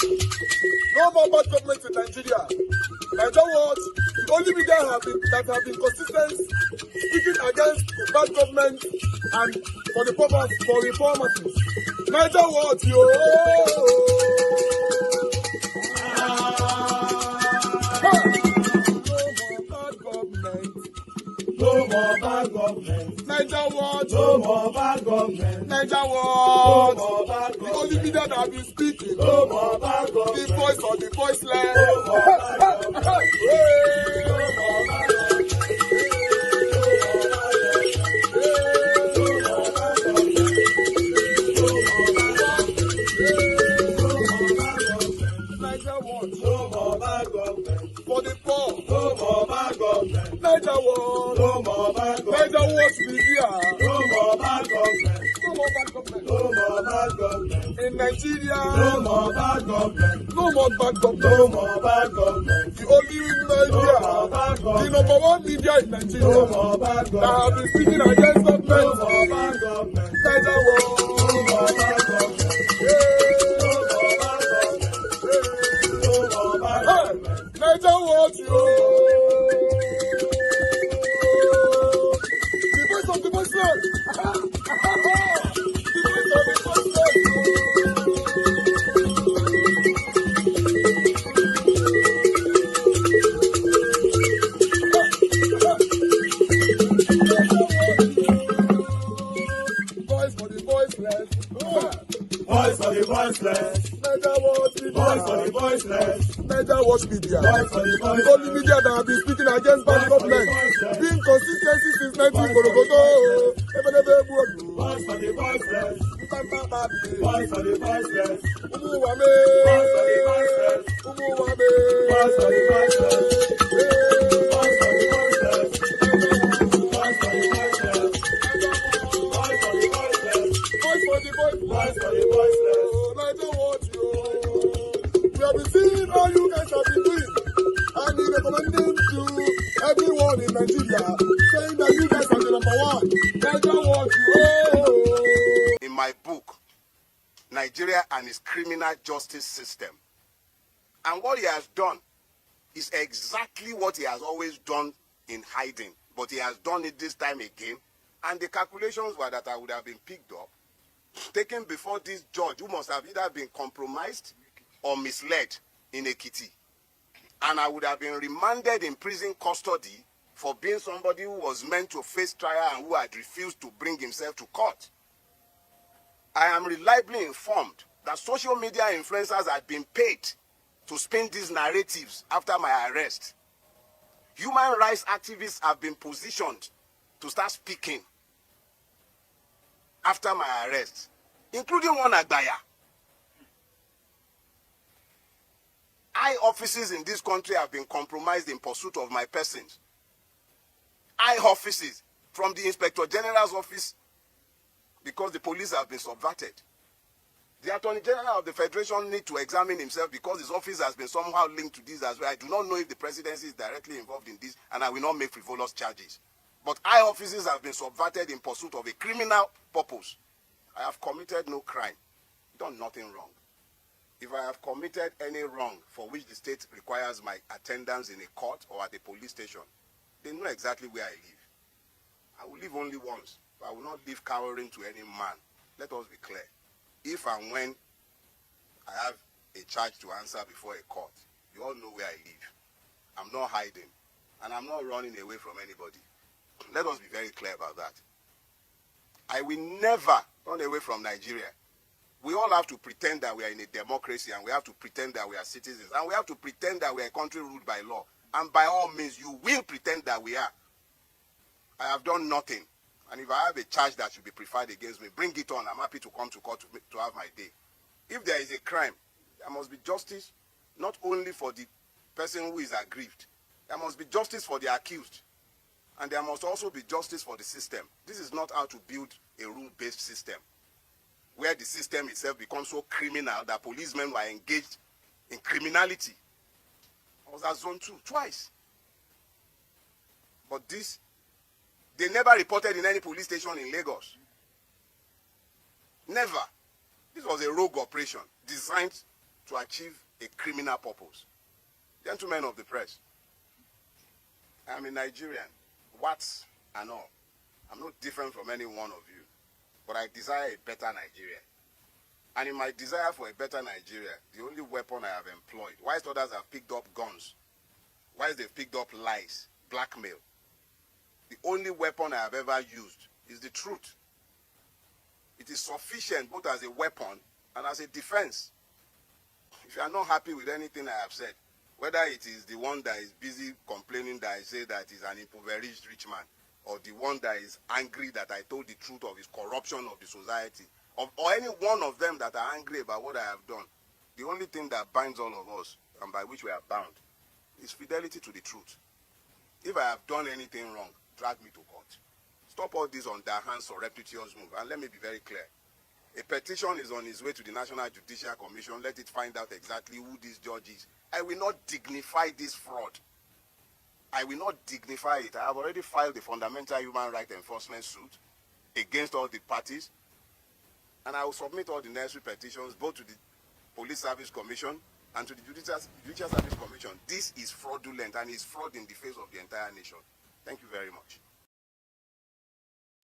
No more bad government in Nigeria. Nigeria what? The only media that have been consistent speaking against the bad government and for the purpose for reformers. Nigeria what? Yo! No more bad government. Niger what? No more bad government. Niger what? No more bad government. The only media that have been speaking. No more bad government. The voice of the voiceless. No more bad government. No more bad government. Niger what? No more bad government. For the poor. No more bad government. Niger what? No more bad government. Niger what be here? No more bad government. No more bad government. No more bad government. In Nigeria. No more bad government. No more bad government. No more bad government. The only media. No more bad government. The number one media in Nigeria. No more bad government. That have been speaking against government. No more bad government. Niger what? No more bad government. Niger what you? The voice of the voiceless. The voice of the voiceless. Voice for the voiceless. Voice for the voiceless. Niger what? Voice for the voiceless. Niger watch media. The only media that have been speaking against bad government. Being consistency since 1944. Voice for the voiceless. Voice for the voiceless. Umuwame. Voice for the voiceless. Umuwame. Voice for the voiceless. Voice for the voiceless. Voice for the voiceless. Voice for the voiceless. Voice for the voiceless. Voice for the voiceless. Niger watch you. We have been seeing all you guys have been doing, and we recommending to everyone in Nigeria, saying that you guys are the number one. Niger watch you. In my book, Nigeria and its criminal justice system. And what he has done is exactly what he has always done in hiding. But he has done it this time again. And the calculations were that I would have been picked up, taken before this judge who must have either been compromised or misled in Ekiti. And I would have been remanded in prison custody for being somebody who was meant to face trial and who had refused to bring himself to court. I am reliably informed that social media influencers had been paid to spin these narratives after my arrest. Human rights activists have been positioned to start speaking after my arrest, including one Agbaya. High offices in this country have been compromised in pursuit of my persons. High offices, from the Inspector General's office, because the police have been subverted. The Attorney General of the Federation needs to examine himself because his office has been somehow linked to this as well. I do not know if the presidency is directly involved in this, and I will not make frivolous charges. But high offices have been subverted in pursuit of a criminal purpose. I have committed no crime, done nothing wrong. If I have committed any wrong for which the state requires my attendance in a court or at a police station, they know exactly where I live. I will live only once, but I will not live cowering to any man. Let us be clear. If and when I have a charge to answer before a court, you all know where I live. I'm not hiding, and I'm not running away from anybody. Let us be very clear about that. I will never run away from Nigeria. We all have to pretend that we are in a democracy, and we have to pretend that we are citizens, and we have to pretend that we are a country ruled by law. And by all means, you will pretend that we are. I have done nothing. And if I have a charge that should be preferred against me, bring it on. I'm happy to come to court to have my day. If there is a crime, there must be justice, not only for the person who is aggrieved. There must be justice for the accused. And there must also be justice for the system. This is not how to build a rule-based system, where the system itself becomes so criminal that policemen were engaged in criminality. I was at Zone 2 twice. But this, they never reported in any police station in Lagos. Never. This was a rogue operation designed to achieve a criminal purpose. Gentlemen of the press, I'm a Nigerian, what's and all. I'm not different from any one of you, but I desire a better Nigeria. And in my desire for a better Nigeria, the only weapon I have employed, whilst others have picked up guns, whilst they've picked up lies, blackmail, the only weapon I have ever used is the truth. It is sufficient both as a weapon and as a defense. If you are not happy with anything I have said, whether it is the one that is busy complaining that I say that he's an impoverished rich man, or the one that is angry that I told the truth of his corruption of the society, or any one of them that are angry about what I have done, the only thing that binds all of us, and by which we are bound, is fidelity to the truth. If I have done anything wrong, drag me to court. Stop all this underhand surreptitious move, and let me be very clear. A petition is on its way to the National Judicial Commission. Let it find out exactly who this judge is. I will not dignify this fraud. I will not dignify it. I have already filed a fundamental human rights enforcement suit against all the parties, and I will submit all the necessary petitions both to the Police Service Commission and to the Judicial Service Commission. This is fraudulent and is fraud in the face of the entire nation. Thank you very much.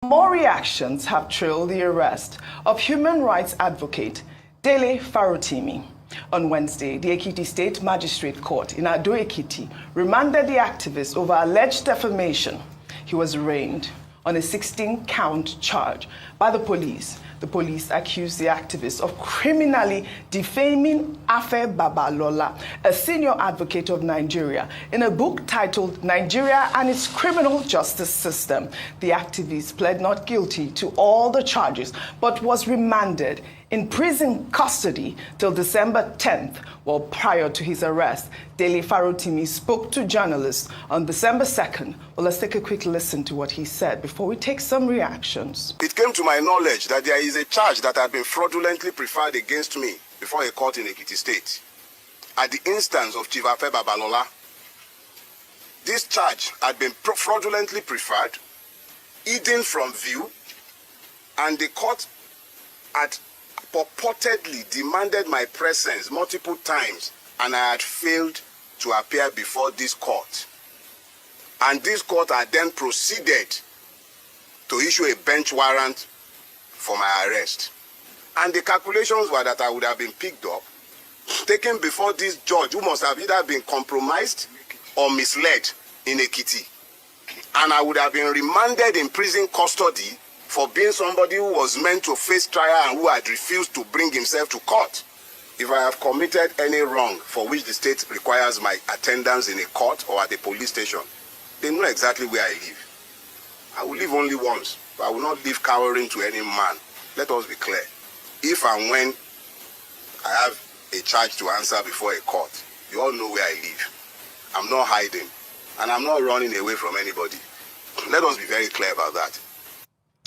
More reactions have trailed the arrest of human rights advocate Dele Farotimi. On Wednesday, the Ekiti State Magistrate Court in Ekiti remanded the activist over alleged defamation. He was arraigned on a 16-count charge by the police. The police accused the activist of criminally defaming Babalola, a senior advocate of Nigeria, in a book titled Nigeria and Its Criminal Justice System. The activist pled not guilty to all the charges, but was remanded in prison custody till December 10th. Well, prior to his arrest, Dele Farotimi spoke to journalists on December 2nd. Well, let's take a quick listen to what he said before we take some reactions. It came to my knowledge that there is a charge that had been fraudulently preferred against me before a court in Ekiti State at the instance of Chief Babalola. This charge had been fraudulently preferred, hidden from view, and the court had purportedly demanded my presence multiple times, and I had failed to appear before this court. And this court had then proceeded to issue a bench warrant for my arrest. And the calculations were that I would have been picked up, taken before this judge who must have either been compromised or misled in Ekiti. And I would have been remanded in prison custody for being somebody who was meant to face trial and who had refused to bring himself to court. If I have committed any wrong for which the state requires my attendance in a court or at a police station, they know exactly where I live. I will live only once, but I will not live cowering to any man. Let us be clear. If and when I have a charge to answer before a court, you all know where I live. I'm not hiding, and I'm not running away from anybody. Let us be very clear about that.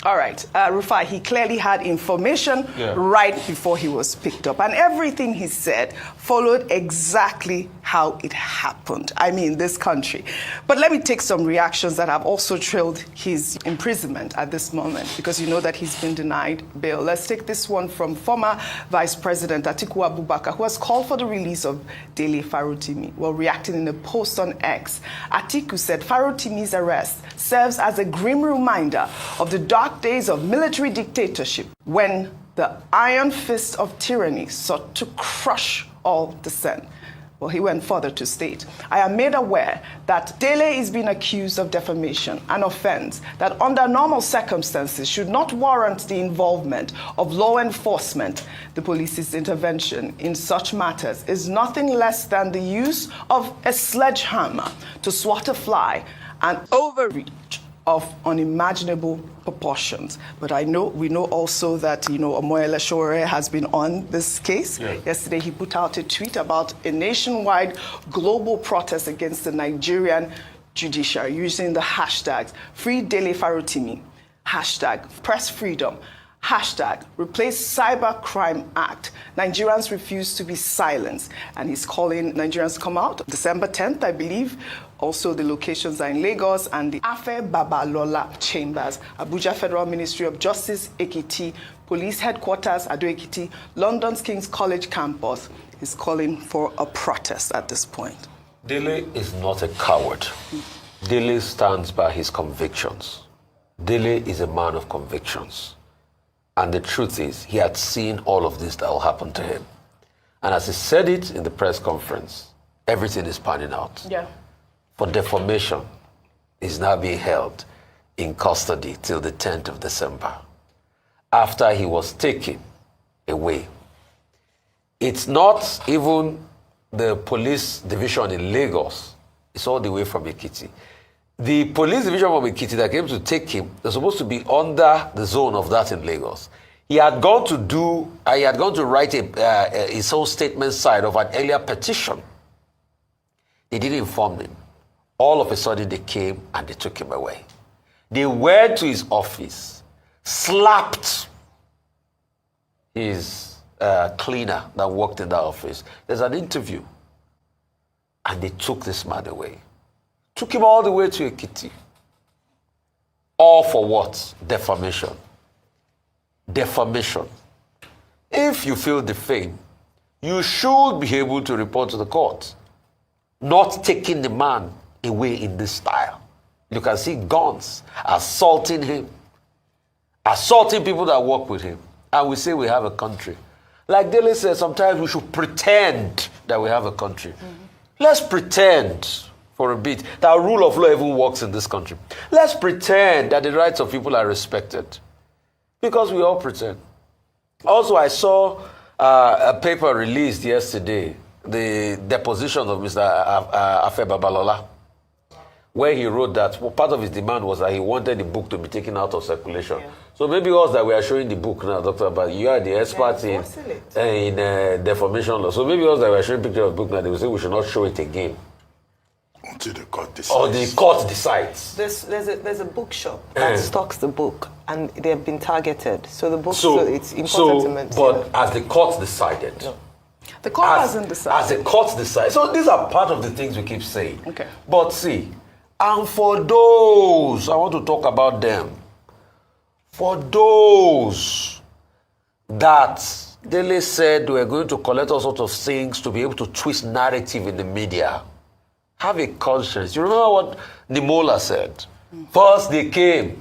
All right, Rufai, he clearly had information right before he was picked up, and everything he said followed exactly how it happened. I mean, this country. But let me take some reactions that have also trailed his imprisonment at this moment, because you know that he's been denied bail. Let's take this one from former Vice President Atiku Abubakar, who has called for the release of Dele Farotimi. While reacting in a post on X, Atiku said Farotimi's arrest serves as a grim reminder of the dark days of military dictatorship, when the iron fist of tyranny sought to crush all dissent. Well, he went further to state, I am made aware that Dele is being accused of defamation, an offense that under normal circumstances should not warrant the involvement of law enforcement. The police's intervention in such matters is nothing less than the use of a sledgehammer to swat a fly, an overreach of unimaginable proportions. But we know also that, Omoyele Sowore has been on this case. Yeah. Yesterday, he put out a tweet about a nationwide global protest against the Nigerian judiciary using the hashtags Free Dele Farotimi, hashtag Press Freedom, Hashtag replace Cybercrime Act. Nigerians refuse to be silenced. And he's calling Nigerians to come out December 10th, I believe. Also, the locations are in Lagos and the Babalola chambers, Abuja Federal Ministry of Justice, Ekiti, Police Headquarters, Ekiti, London's King's College campus. He's calling for a protest at this point. Dele is not a coward. Dele stands by his convictions. Dele is a man of convictions. And the truth is, he had seen all of this that will happen to him. And as he said it in the press conference, everything is panning out. Yeah. For defamation, is now being held in custody till the 10th of December, after he was taken away. It's not even the police division in Lagos. It's all the way from Ekiti. The police division from Ekiti that came to take him, they're supposed to be under the zone of that in Lagos. He had gone to write his own statement side of an earlier petition. They didn't inform him. All of a sudden they came and they took him away. They went to his office, slapped his cleaner that worked in that office. There's an interview. And they took this man away. Took him all the way to Ekiti. All for what? Defamation. Defamation. If you feel defamed, you should be able to report to the court. Not taking the man away in this style. You can see guns assaulting him, assaulting people that work with him. And we say we have a country. Like Dele said, sometimes we should pretend that we have a country. Mm-hmm. Let's pretend for a bit that rule of law even works in this country. Let's pretend that the rights of people are respected. Because we all pretend. Also, I saw a paper released yesterday, the deposition of Mr. Babalola, where he wrote that part of his demand was that he wanted the book to be taken out of circulation. Yeah. So maybe us that we are showing the book now, Doctor, but you are the expert in defamation law. So maybe us that we are showing pictures of the book now, they will say we should not show it again. Until the court decides. Or the court decides. There's a bookshop that stocks the book, and they have been targeted. So the book, so it's important to mention. But as the court decided. No. The court hasn't decided. As the court decided. So these are part of the things we keep saying. Okay. But see, and for those, I want to talk about them. For those that Dele said we're going to collect all sorts of things to be able to twist narrative in the media, have a conscience. You remember what Nimola said? First they came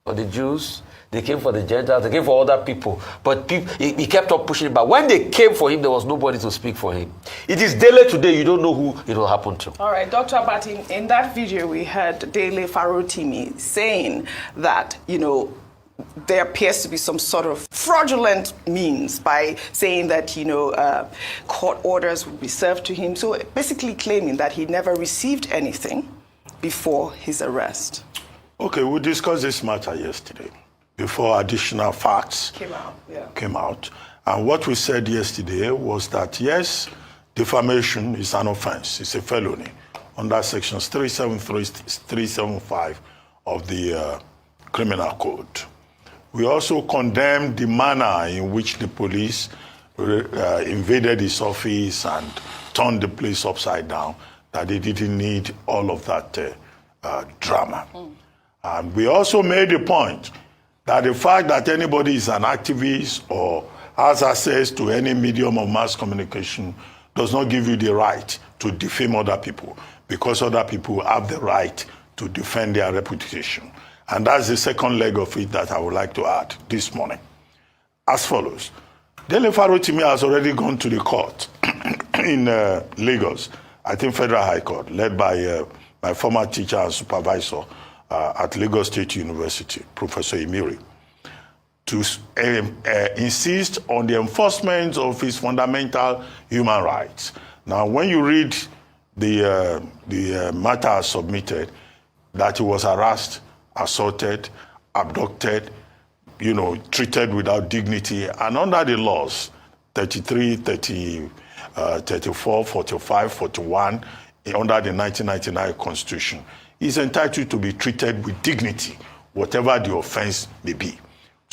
for the Jews, they came for the Gentiles, they came for other people. But he kept on pushing it back. When they came for him, there was nobody to speak for him. It is Dele today, you don't know who it will happen to. All right, Dr. Abati, in that video we heard Dele Farotimi saying that, there appears to be some sort of fraudulent means by saying that, court orders would be served to him. So basically claiming that he never received anything before his arrest. Okay, we discussed this matter yesterday before additional facts came out. And what we said yesterday was that, yes, defamation is an offense. It's a felony under sections 373, 375 of the Criminal Code. We also condemned the manner in which the police invaded his office and turned the place upside down, that they didn't need all of that drama. And we also made the point that the fact that anybody is an activist or has access to any medium of mass communication does not give you the right to defame other people, because other people have the right to defend their reputation. And that's the second leg of it that I would like to add this morning. As follows. Dele Farotimi has already gone to the court in Lagos, I think Federal High Court, led by my former teacher and supervisor at Lagos State University, Professor Imiri, to insist on the enforcement of his fundamental human rights. Now, when you read the matter submitted, that he was harassed, assaulted, abducted, treated without dignity, and under the laws, 33, 34, 45, 41, under the 1999 Constitution, he's entitled to be treated with dignity, whatever the offense may be.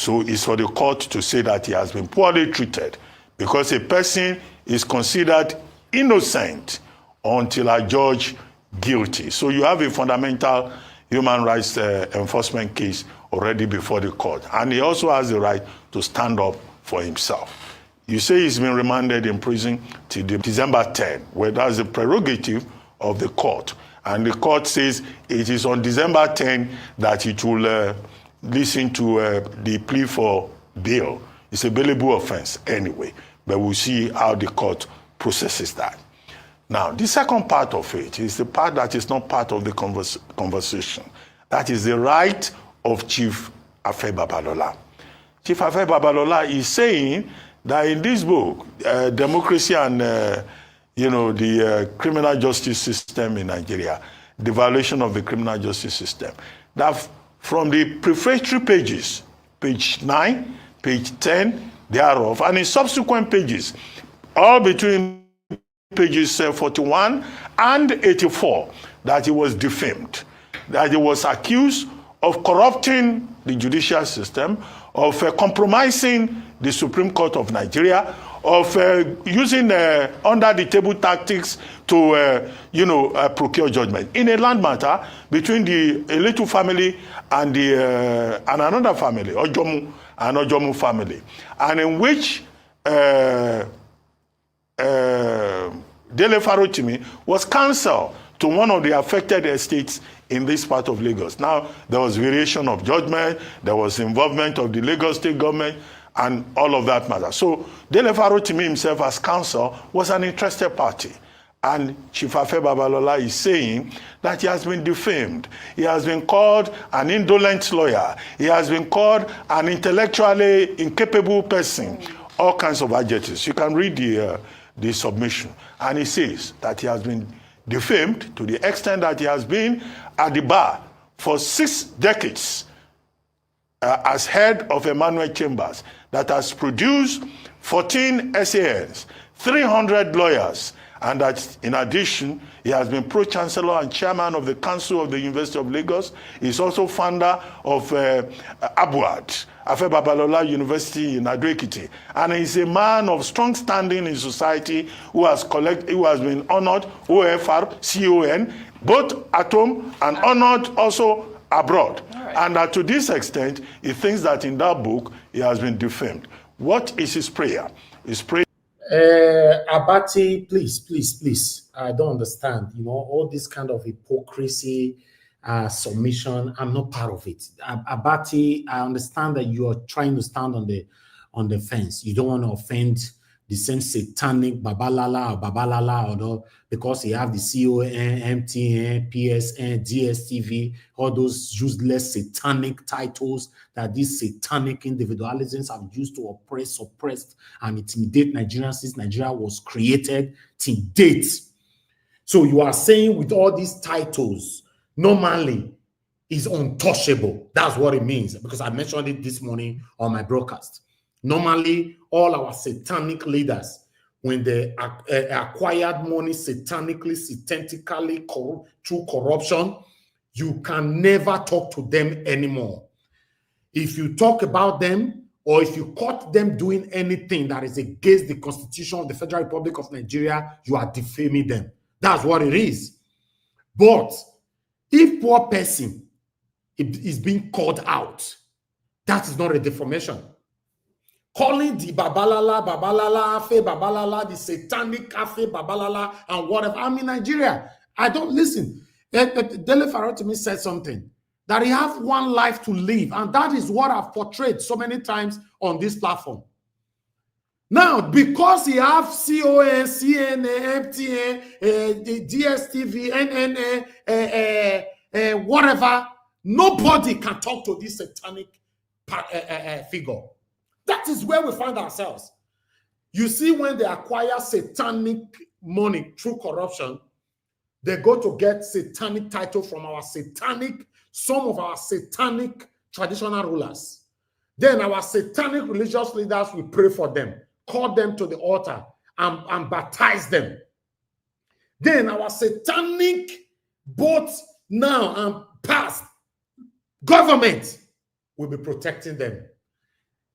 So it's for the court to say that he has been poorly treated, because a person is considered innocent until adjudged guilty. So you have a fundamental human rights enforcement case already before the court. And he also has the right to stand up for himself. You say he's been remanded in prison till December 10, where that's the prerogative of the court. And the court says it is on December 10 that it will listen to the plea for bail. It's a bailable offense anyway, but we'll see how the court processes that. Now, the second part of it is the part that is not part of the conversation. That is the right of Chief Afe Babalola. Chief Afe Babalola is saying that in this book, Democracy and the criminal justice system in Nigeria, the violation of the criminal justice system, that from the prefatory pages, page 9, page 10 thereof, and in subsequent pages, all between pages 41 and 84, that he was defamed, that he was accused of corrupting the judicial system, of compromising the Supreme Court of Nigeria, of using under-the-table tactics to, procure judgment in a land matter between the Eletu family and another family, Ojomu and Ojomu family, and in which Dele Farotimi was counsel to one of the affected estates in this part of Lagos. Now, there was variation of judgment, there was involvement of the Lagos state government, and all of that matter. So, Dele Farotimi himself as counsel was an interested party. And Chief Afe Babalola is saying that he has been defamed. He has been called an indolent lawyer. He has been called an intellectually incapable person. All kinds of adjectives. You can read the submission. And he says that he has been defamed to the extent that he has been at the bar for 6 decades as head of Emmanuel Chambers, that has produced 14 SANs, 300 lawyers, and that in addition, he has been pro-chancellor and chairman of the Council of the University of Lagos. He's also founder of ABUAD, Afe Babalola University in Ekiti. And he's a man of strong standing in society who has been honored, OFR, CON, both at home and honored also abroad. Right. And that to this extent, he thinks that in that book, he has been defamed. What is his prayer? His prayer. Abati, please. I don't understand. All this kind of hypocrisy, submission. I'm not part of it. Abati, I understand that you are trying to stand on the fence. You don't want to offend the same satanic Babalala, or because you have the CON, MTN, PSN, DSTV, all those useless satanic titles that these satanic individualisms have used to oppress, suppress, and intimidate Nigerians since Nigeria was created to date. So you are saying with all these titles, normally is untouchable. That's what it means, because I mentioned it this morning on my broadcast. Normally, all our satanic leaders, when they acquired money satanically, through corruption, you can never talk to them anymore. If you talk about them, or if you caught them doing anything that is against the Constitution of the Federal Republic of Nigeria, you are defaming them. That's what it is. But if poor person is being called out, that is not a defamation. Calling the Babalala, Afe Babalala, the satanic Afe Babalala, and whatever. I'm in Nigeria. I don't listen. Dele Farotimi said something, that he have one life to live, and that is what I've portrayed so many times on this platform. Now, because he have CON, CNA, MTN, DSTV, NNA, whatever, nobody can talk to this satanic figure. That is where we find ourselves. You see, when they acquire satanic money through corruption, they go to get satanic title from some of our satanic traditional rulers. Then our satanic religious leaders will pray for them, call them to the altar, and baptize them. Then our satanic, both now and past, government will be protecting them.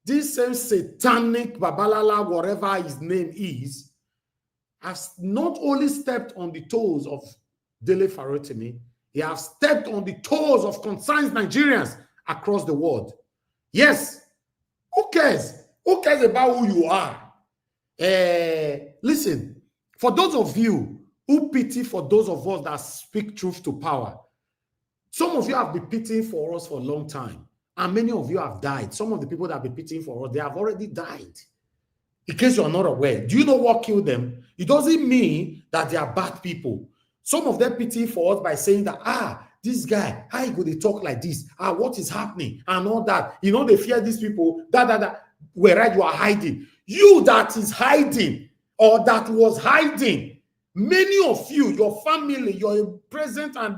this same satanic Babalola, whatever his name is, has not only stepped on the toes of Dele Farotimi, he has stepped on the toes of concerned Nigerians across the world. Yes, who cares? Who cares about who you are? Listen, for those of you who pity for those of us that speak truth to power, some of you have been pitying for us for a long time, and many of you have died. Some of the people that have been pitying for us, they have already died. In case you are not aware, do you know what killed them? It doesn't mean that they are bad people. Some of them pity for us by saying that, this guy, how he go to talk like this? What is happening? And all that. You know, they fear these people, whereas you are hiding. You that is hiding, or that was hiding, many of you, your family, your present and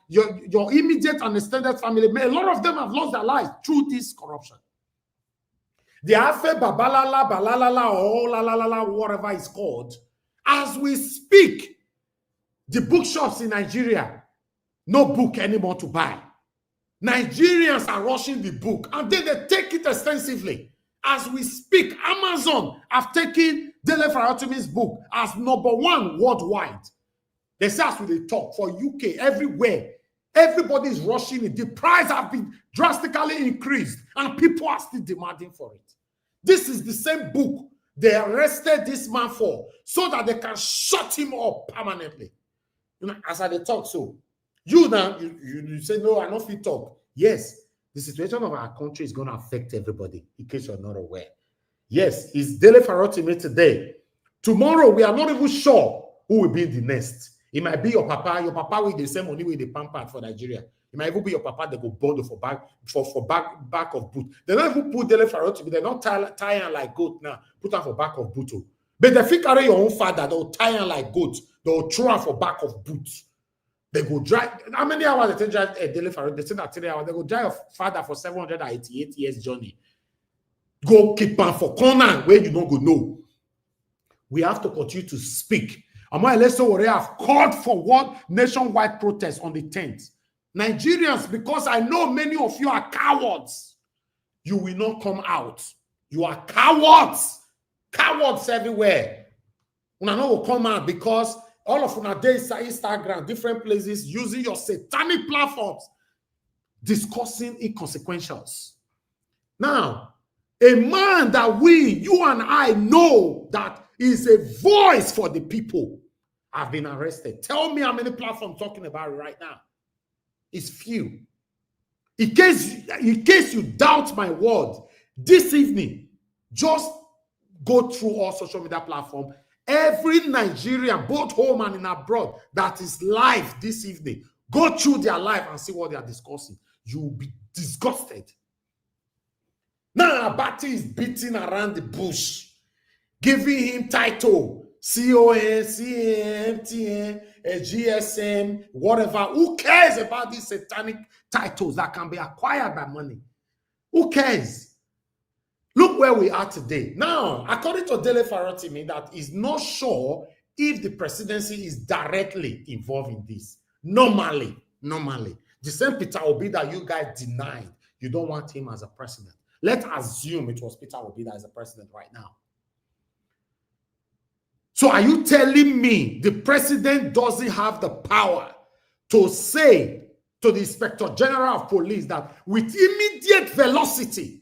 your immediate and extended family, a lot of them have lost their lives through this corruption. The Afe Babalala, Balalala, or Lalala, whatever it's called, as we speak, the bookshops in Nigeria, no book anymore to buy. Nigerians are rushing the book, and then they take it extensively. As we speak, Amazon have taken Dele Farotimi's book as #1 worldwide. They say as we talk for UK, everywhere, everybody is rushing it. The price have been drastically increased, and people are still demanding for it. This is the same book they arrested this man for, so that they can shut him up permanently. You know, as I talk, so you now you say, no, I don't fit talk. Yes, the situation of our country is going to affect everybody, in case you're not aware. Yes, it's Dele Farotimi today. Tomorrow, we are not even sure who will be the next. It might be your papa. Your papa with the same money with the pampered for Nigeria. It might even be your papa that go bundle for back of boot. They don't even put Dele Farotimi. They don't tie him like goat now. Put him for back of boot. But if you carry your own father, they'll tie him like goat. They'll throw him for back of boot. They go drive. How many hours they drive Dele Farotimi? They say that 3 hours. They go drive your father for 788 years journey. Go keep him for corner where you don't go know. We have to continue to speak. Amaleso have called for one nationwide protest on the 10th. Nigerians, because I know many of you are cowards, you will not come out. You are cowards. Cowards everywhere. Una no will come out because all of una dey Instagram, different places, using your satanic platforms, discussing inconsequentials. Now, a man that you and I know that is a voice for the people have been arrested. Tell me how many platforms I'm talking about right now. It's few. In case you doubt my word, this evening, just go through all social media platforms. Every Nigerian, both home and in abroad, that is live this evening, go through their life and see what they are discussing. You will be disgusted. Now, Abati is beating around the bush, giving him title, CON, CAM, TN, GSM, whatever. Who cares about these satanic titles that can be acquired by money? Who cares? Look where we are today. Now, according to Dele Farotimi, that is not sure if the presidency is directly involved in this. Normally. The same Peter Obi that you guys denied, you don't want him as a president. Let's assume it was Peter Obi that is the president right now. So are you telling me the president doesn't have the power to say to the Inspector General of Police that with immediate velocity,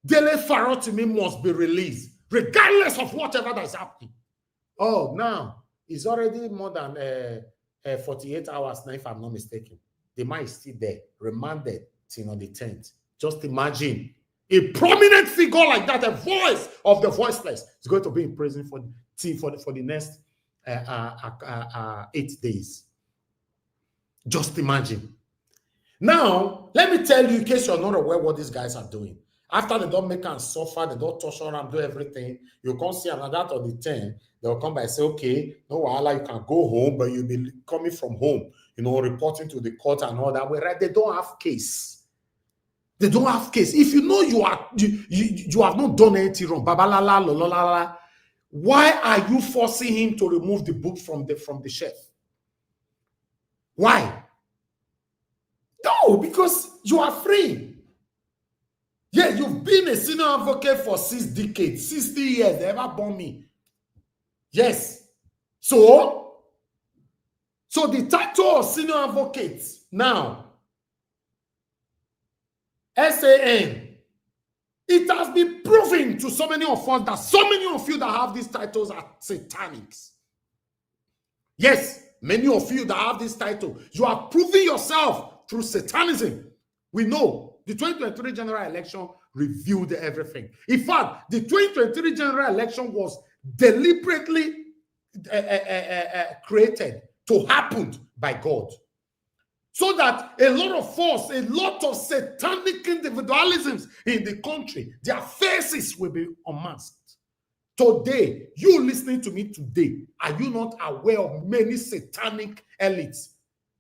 Dele Farotimi must be released, regardless of whatever that is happening? Oh, now, it's already more than 48 hours now, if I'm not mistaken. The man is still there, remanded till on the 10th. Just imagine a prominent figure like that, a voice of the voiceless, is going to be in prison for the next 8 days. Just imagine. Now, let me tell you, in case you're not aware what these guys are doing. After they don't make them suffer, they don't torture them, do everything, you can't see another on the 10th, they'll come by and say, okay, no wahala, you can go home, but you'll be coming from home, reporting to the court and all that. Whereas they don't have case. They don't have case. If you know you have not done anything wrong, Babalola, lololala, why are you forcing him to remove the book from the shelf? Why? No, because you are free. Yeah, you've been a senior advocate for 6 decades, 60 years, they ever born me. Yes. So the title of senior advocate now, SAN, it has been proven to so many of us that so many of you that have these titles are satanics. Yes, many of you that have this title, you are proving yourself through satanism. We know the 2023 general election revealed everything. In fact, the 2023 general election was deliberately created to happen by God. So that a lot of force, a lot of satanic individualisms in the country, their faces will be unmasked. Today, you listening to me today, are you not aware of many satanic elites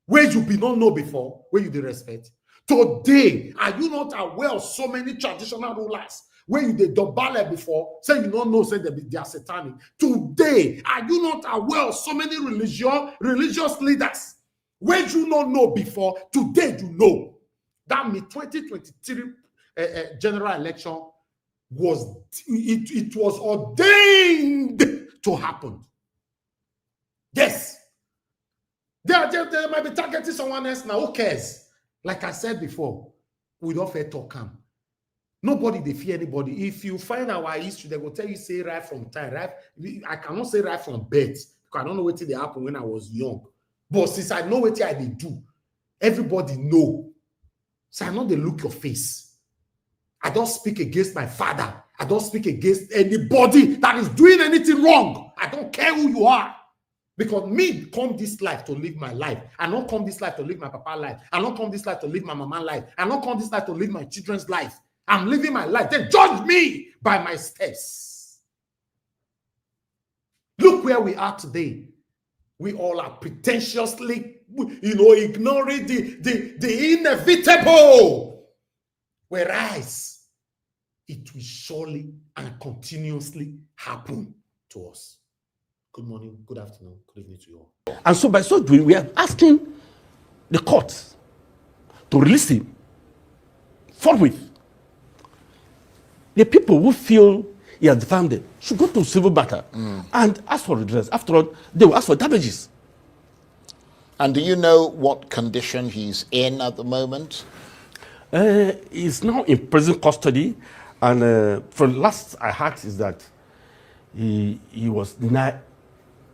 where you did not know before, where you did respect? Today, are you not aware of so many traditional rulers where you did Dobale before, say you don't know, say they are satanic? Today, are you not aware of so many religious leaders where you not know before? Today, you know. That means 2023 general election was ordained to happen. Yes. They might be targeting someone else now. Who cares? Like I said before, we don't fear talk calm. Nobody they fear anybody. If you find our history, they will tell you say right from time. Right? I cannot say right from birth because I don't know what they happened when I was young. But since I know what I did do, everybody know. So I know they look your face. I don't speak against my father. I don't speak against anybody that is doing anything wrong. I don't care who you are. Because me come this life to live my life. I don't come this life to live my papa's life. I don't come this life to live my mama's life. I don't come this life to live my children's life. I'm living my life. Then judge me by my steps. Look where we are today. We all are pretentiously, ignoring the inevitable. Whereas it will surely and continuously happen to us. Good morning, good afternoon, good evening to you all. And so by so doing, we are asking the courts to release him forthwith. The people who feel he has defamed them should go to civil battle and ask for redress. After all, they will ask for damages. And do you know what condition he's in at the moment? He's now in prison custody, and from last I heard is that he was denied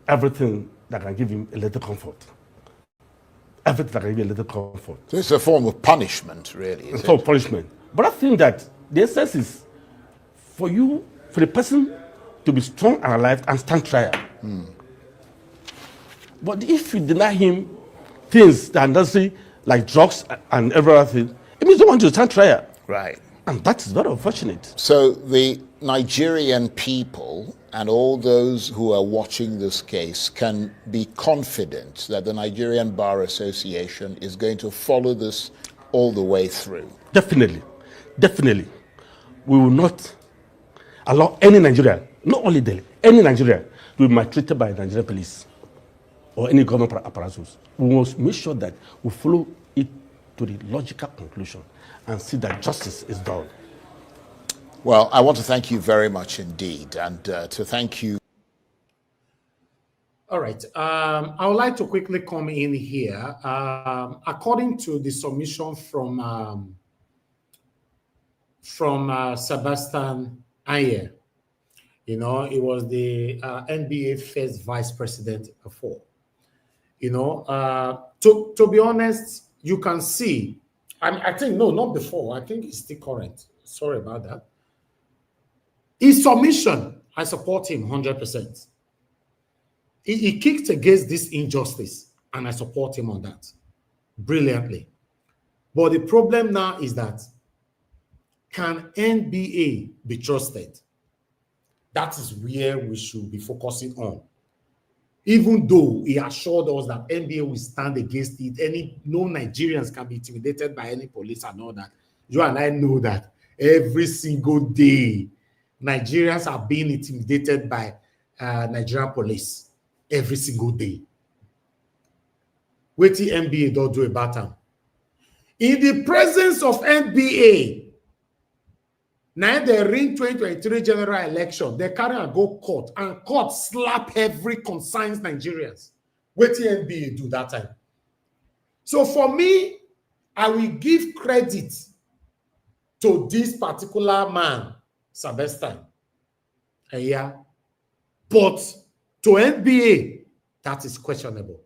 everything that can give him a little comfort. Everything that can give him a little comfort. So it's a form of punishment, really. It's a form of punishment. But I think that the essence is for the person to be strong and alive and stand trial. But if you deny him things that are necessary, like drugs and everything, it means you don't want to stand trial. Right. And that is very unfortunate. So the Nigerian people and all those who are watching this case can be confident that the Nigerian Bar Association is going to follow this all the way through. Definitely. Definitely. We will not allow any Nigerian, not only Dele, any Nigerian to be maltreated by the Nigerian police or any government apparatus. We must make sure that we follow it to the logical conclusion and see that justice is done. Well, I want to thank you very much indeed, and to thank you. All right. I would like to quickly come in here. According to the submission from Sebastian Ayer, it was the NBA first vice president before. To be honest, you can see, I think, no, not before. I think it's still current. Sorry about that. His submission, I support him 100%. He kicked against this injustice, and I support him on that brilliantly. But the problem now is that, can NBA be trusted? That is where we should be focusing on. Even though he assured us that NBA will stand against it, no Nigerians can be intimidated by any police and all that. You and I know that every single day, Nigerians are being intimidated by Nigerian police every single day. What the NBA don't do about them? In the presence of NBA, Now they ring 2023 general election. They carry and go court, and court slap every consigns Nigerians. What the NBA do that time? So for me, I will give credit to this particular man, Sebastian. Yeah. But to NBA, that is questionable.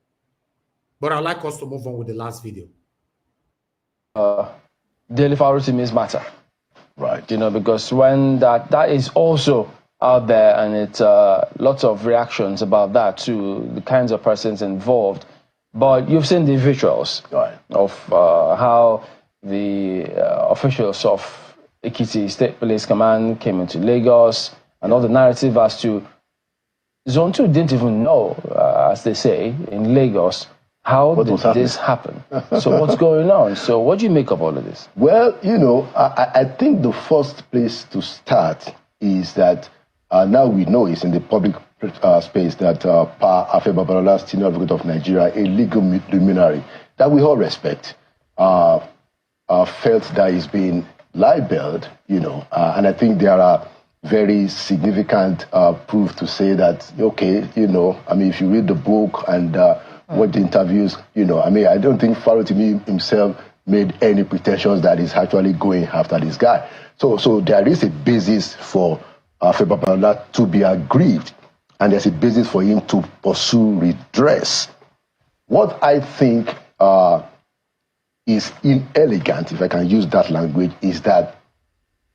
But I'd like us to move on with the last video. Daily Farotimi's matter. Right. You know, because when that is also out there, and it's lots of reactions about that to the kinds of persons involved. But you've seen the visuals of how the officials of Ekiti State Police Command came into Lagos, and all the narrative as to Zone 2 didn't even know, as they say, in Lagos, how did this happen? So what's going on? So what do you make of all of this? Well, you know, I think the first place to start is that now we know it's in the public space that Pa Afe Babalola, senior advocate of Nigeria, a legal luminary that we all respect, felt that he's been libeled, you know, and I think there are very significant proof to say that, okay, you know, I mean, if you read the book and what the interviews, you know, I mean, I don't think Farotimi himself made any pretensions that he's actually going after this guy. So there is a basis for Afe Babalola to be aggrieved, and there's a basis for him to pursue redress. What I think is inelegant, if I can use that language, is that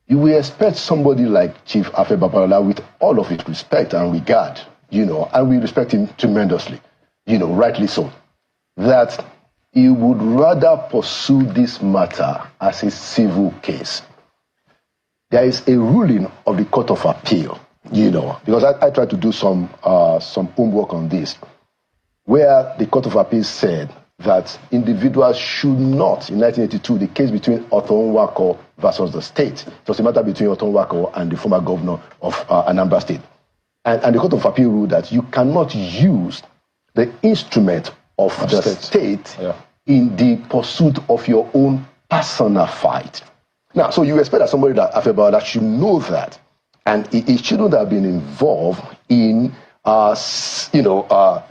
you will expect somebody like Chief Afe Babalola, with all of his respect and regard, you know, and we respect him tremendously, you know, rightly so, that he would rather pursue this matter as a civil case. There is a ruling of the Court of Appeal, you know, because I tried to do some homework on this, where the Court of Appeal said that individuals should not, in 1982, the case between Otto Nwako versus the state, it was a matter between Otto Nwako and the former governor of Anambra State. And the Court of Appeal ruled that you cannot use the instrument of the state in the pursuit of your own personal fight. Now, so you expect that somebody that Afe Babalola should know that, and he shouldn't have been involved in,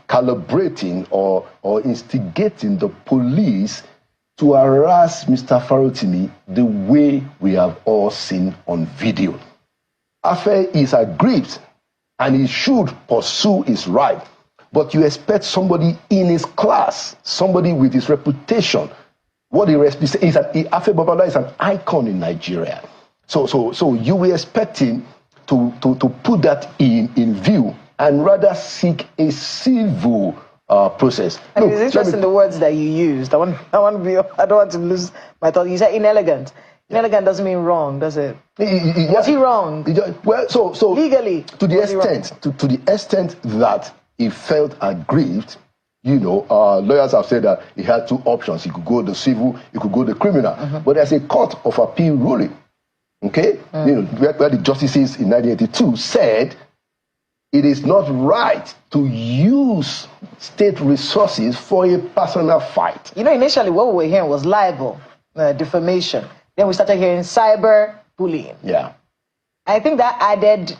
calibrating or instigating the police to harass Mr. Farotimi the way we have all seen on video. Afe is aggrieved, and he should pursue his right. But you expect somebody in his class, somebody with his reputation. What he represents is that Afe Babalola is an icon in Nigeria. So you will expect him to put that in view and rather seek a civil process. And it's interesting the words that you used. I don't want to lose my thought. You said inelegant. Inelegant doesn't mean wrong, does it? Was he wrong? Well, so legally, to the extent that he felt aggrieved, you know, lawyers have said that he had two options. He could go the civil, he could go the criminal. But there's a Court of Appeal ruling, okay? You know, where the justices in 1982 said it is not right to use state resources for a personal fight. You know, initially what we were hearing was libel, defamation. Then we started hearing cyber bullying. Yeah. I think that added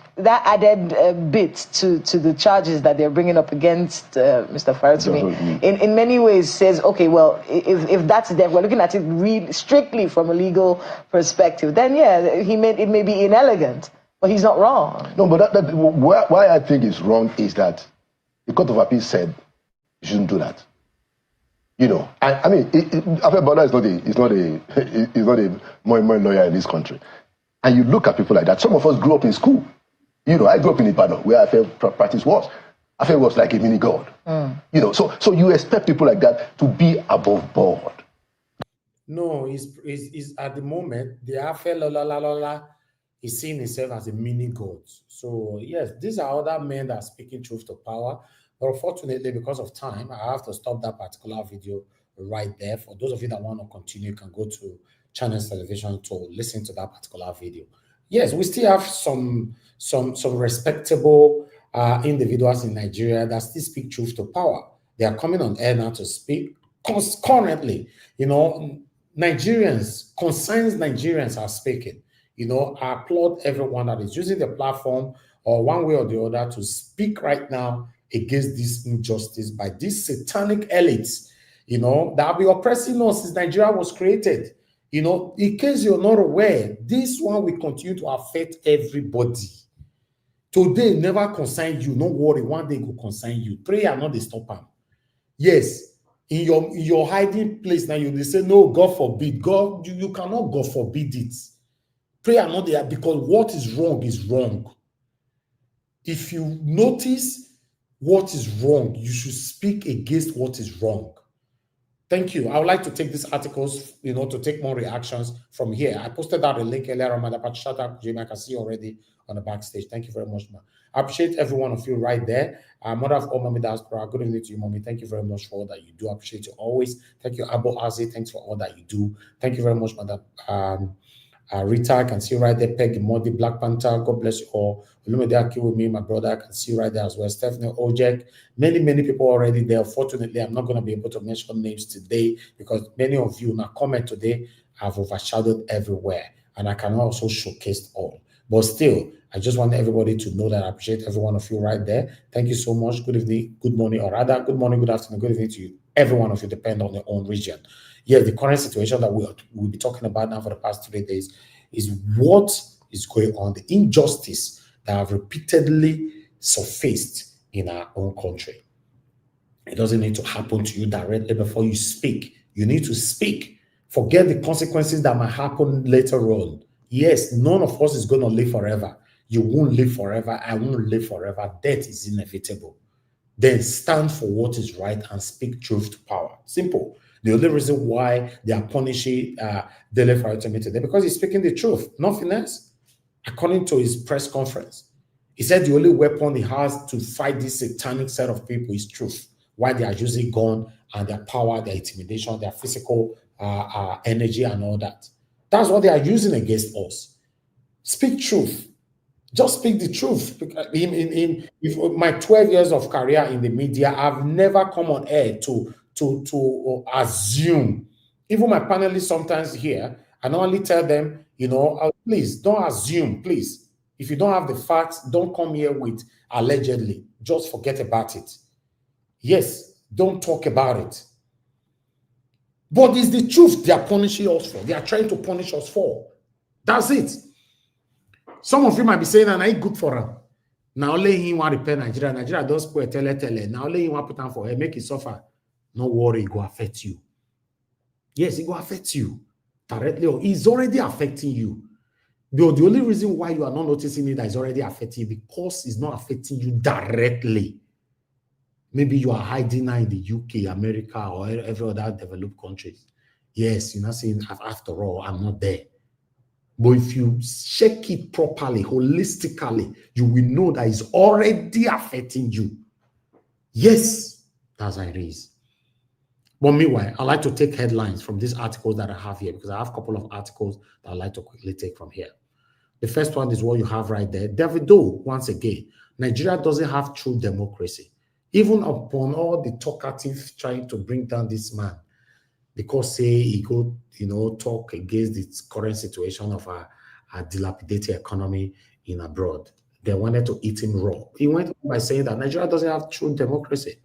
bit to the charges that they're bringing up against Mr. Farotimi. In many ways says, okay, well, if that's there, we're looking at it strictly from a legal perspective, then yeah, it may be inelegant, but he's not wrong. No, but why I think it's wrong is that the Court of Appeal said you shouldn't do that. You know, I mean, Afe Babalola is not a more lawyer in this country. And you look at people like that. Some of us grew up in school. You know, I grew up in Ibadan, where Afe practice was. Afe was like a mini god. You know, so you expect people like that to be above board. No, he's at the moment, the Afe is seeing himself as a mini god. So yes, these are other men that are speaking truth to power. But unfortunately, because of time, I have to stop that particular video right there. For those of you that want to continue, you can go to Channels Television to listen to that particular video. Yes, we still have some respectable individuals in Nigeria that still speak truth to power. They are coming on air now to speak currently. You know, concerned Nigerians are speaking. You know, I applaud everyone that is using the platform or one way or the other to speak right now against this injustice by these satanic elites, you know, that have been oppressing us since Nigeria was created. You know, in case you're not aware, this one will continue to affect everybody. Today never concern you, no worry, one day will concern you. Prayer not the stopper. Yes, in your hiding place now, you say, no, God forbid. God, you cannot God forbid it. Prayer not there, because what is wrong is wrong. If you notice what is wrong, you should speak against what is wrong. Thank you. I would like to take these articles, you know, to take more reactions from here. I posted out a link earlier on my chat. I can see already on the backstage. Thank you very much, man. I appreciate every one of you right there. Mother of all Mommy Diaspora, good evening to you, Mommy. Thank you very much for all that you do. I appreciate you always. Thank you, Abo Azi. Thanks for all that you do. Thank you very much, Mother. Rita, I can see you right there. Peggy Modi, Black Panther, God bless you all. Olumide Akiwumi, my brother, I can see you right there as well. Stephanie Ojek, many people already there. Fortunately, I'm not going to be able to mention names today because many of you now comment today have overshadowed everywhere, and I can also showcase all. But still, I just want everybody to know that I appreciate every one of you right there. Thank you so much. Good evening, good morning, or rather, good morning, good afternoon, good evening to you. Every one of you depend on your own region. Yes, the current situation that we'll be talking about now for the past 3 days is what is going on, the injustice that have repeatedly surfaced in our own country. It doesn't need to happen to you directly before you speak. You need to speak. Forget the consequences that might happen later on. Yes, none of us is going to live forever. You won't live forever. I won't live forever. Death is inevitable. Then stand for what is right and speak truth to power. Simple. The only reason why they are punishing Dele Farotimi today, because he's speaking the truth, nothing else. According to his press conference, he said the only weapon he has to fight this satanic set of people is truth. Why they are using gun and their power, their intimidation, their physical energy and all that. That's what they are using against us. Speak truth. Just speak the truth. In my 12 years of career in the media, I've never come on air to assume. Even my panelists sometimes here, I normally tell them, you know, please don't assume, please. If you don't have the facts, don't come here with allegedly. Just forget about it. Yes, don't talk about it. But it's the truth they are punishing us for. They are trying to punish us for. That's it. Some of you might be saying, and I ain't good for him. Now only him want to repair Nigeria. Nigeria don't spoil tele. Now only him want to put down for him, make it suffer. No worry, it will affect you. Yes, it will affect you directly, or it's already affecting you. But the only reason why you are not noticing it that is already affecting you because it's not affecting you directly. Maybe you are hiding now in the UK, America, or every other developed countries. Yes, you're not saying, after all, I'm not there. But if you check it properly, holistically, you will know that it's already affecting you. Yes, that's how it is. But meanwhile, I like to take headlines from these articles that I have here because I have a couple of articles that I like to quickly take from here. The first one is what you have right there. Davido, once again, Nigeria doesn't have true democracy. Even upon all the talkative trying to bring down this man, because say he could, you know, talk against the current situation of a dilapidated economy in abroad. They wanted to eat him raw. He went by saying that Nigeria doesn't have true democracy.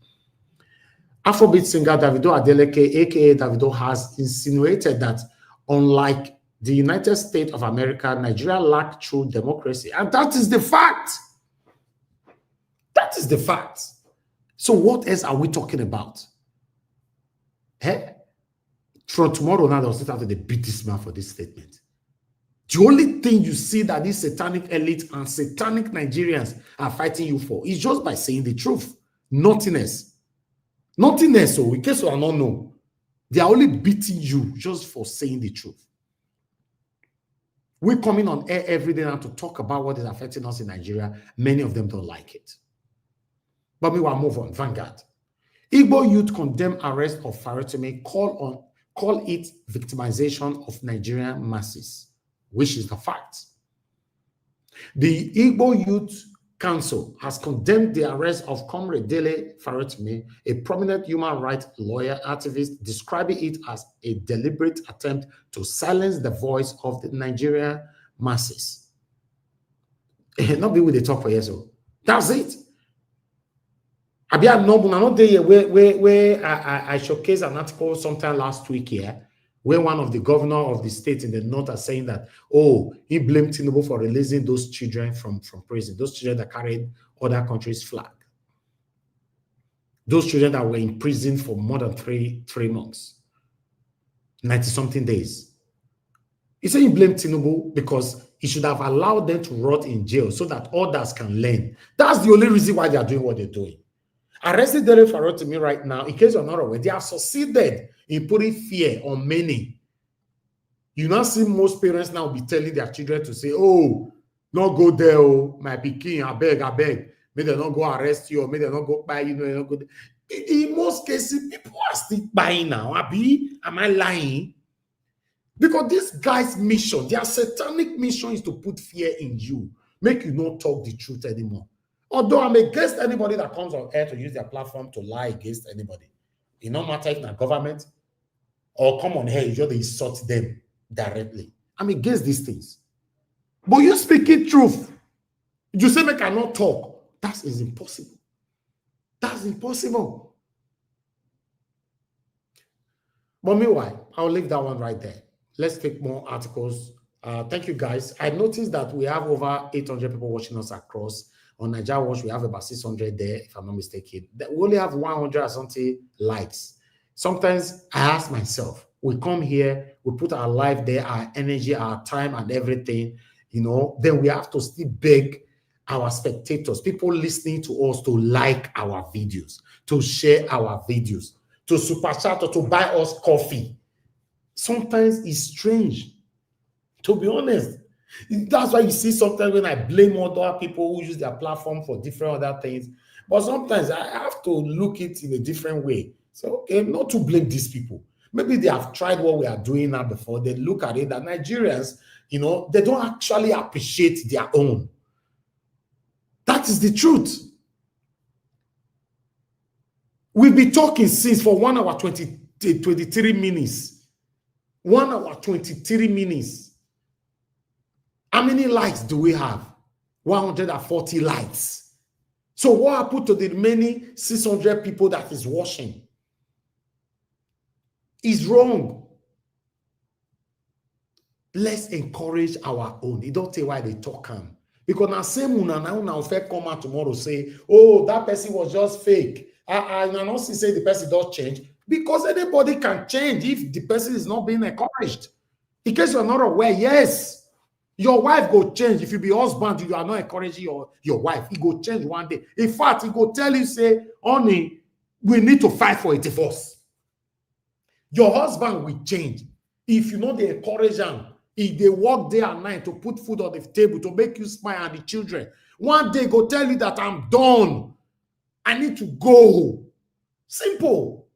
Afrobeat singer Davido Adeleke, aka Davido, has insinuated that unlike the United States of America, Nigeria lacks true democracy. And that is the fact. That is the fact. So what else are we talking about? Hey? From tomorrow now, they'll start having to beat this man for this statement. The only thing you see that this satanic elite and satanic Nigerians are fighting you for is just by saying the truth. Nothing else. Nothing else. So in case you are not know, they are only beating you just for saying the truth. We're coming on air every day now to talk about what is affecting us in Nigeria. Many of them don't like it. But we will move on. Vanguard. Igbo youth condemn arrest of Farotimi, call it victimization of Nigerian masses, which is the fact. The Igbo Youth Council has condemned the arrest of Comrade Dele Farotimi, a prominent human rights lawyer activist, describing it as a deliberate attempt to silence the voice of the Nigerian masses. Not be with the talk for years old. That's it. I be not there where I showcased an article sometime last week here, where one of the governor of the state in the north are saying that, oh, he blamed Tinubu for releasing those children from prison, those children that carried other countries' flag, those children that were in prison for more than three months, 90-something days. He said he blamed Tinubu because he should have allowed them to rot in jail so that others can learn. That's the only reason why they are doing what they're doing. Arrested Dele Farotimi right now, in case you're not aware, they have succeeded in putting fear on many. You now see most parents now be telling their children to say, oh, not go there, oh, my pikin, I beg. May they not go arrest you, or may they not go buy you, know, not go there. In most cases, people are still buying now. Am I lying? Because this guy's mission, their satanic mission is to put fear in you, make you not talk the truth anymore. Although I'm against anybody that comes on air to use their platform to lie against anybody. It no matter if the government or come on air, you just insult them directly. I'm against these things. But you speaking truth. You say, make I not talk. That is impossible. That's impossible. But meanwhile, I'll leave that one right there. Let's take more articles. Thank you, guys. I noticed that we have over 800 people watching us across. On Nigeria Watch, we have about 600 there, if I'm not mistaken. We only have 100 or something likes. Sometimes I ask myself, we come here, we put our life there, our energy, our time, and everything, you know, then we have to still beg our spectators, people listening to us, to like our videos, to share our videos, to super chat, or to buy us coffee. Sometimes it's strange, to be honest. That's why you see sometimes when I blame other people who use their platform for different other things, but sometimes I have to look it in a different way. So, okay, not to blame these people. Maybe they have tried what we are doing now before. They look at it that Nigerians, you know, they don't actually appreciate their own. That is the truth. We've been talking since for 1 hour 23 minutes. 1 hour 23 minutes. How many likes do we have? 140 likes. So what happened to the remaining 600 people that is watching? Is wrong. Let's encourage our own. You don't say why they talk on. Because now same una fair come out tomorrow say, oh, that person was just fake. I not say the person does change. Because anybody can change if the person is not being encouraged. In case you're not aware, yes. Your wife go change. If you be husband, you are not encouraging your wife. He go change one day. In fact, he go tell you, say, honey, we need to fight for a divorce. Your husband will change. If you know they encourage him, if they work day and night to put food on the table, to make you smile and the children, one day go tell you that I'm done. I need to go. Simple.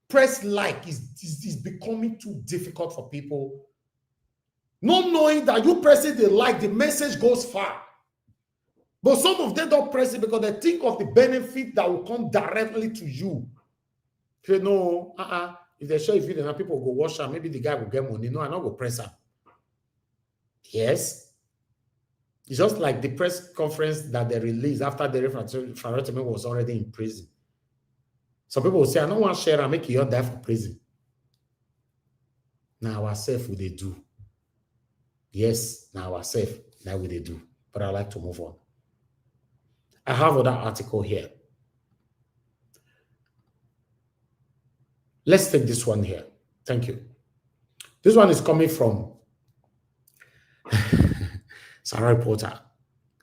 Press like is becoming too difficult for people. Not knowing that you press it, they like, the message goes far. But some of them don't press it because they think of the benefit that will come directly to you. You know, if they show a video and people go watch them, maybe the guy will get money. No, I'm not going to press him. Yes. It's just like the press conference that they released after the Farotimi was already in prison. Some people will say, I don't want to share and make you die for prison. Now ourselves, what they do. Yes, now ourselves, now what they do. But I like to move on. I have another article here. Let's take this one here. Thank you. This one is coming from Sarah Reporter.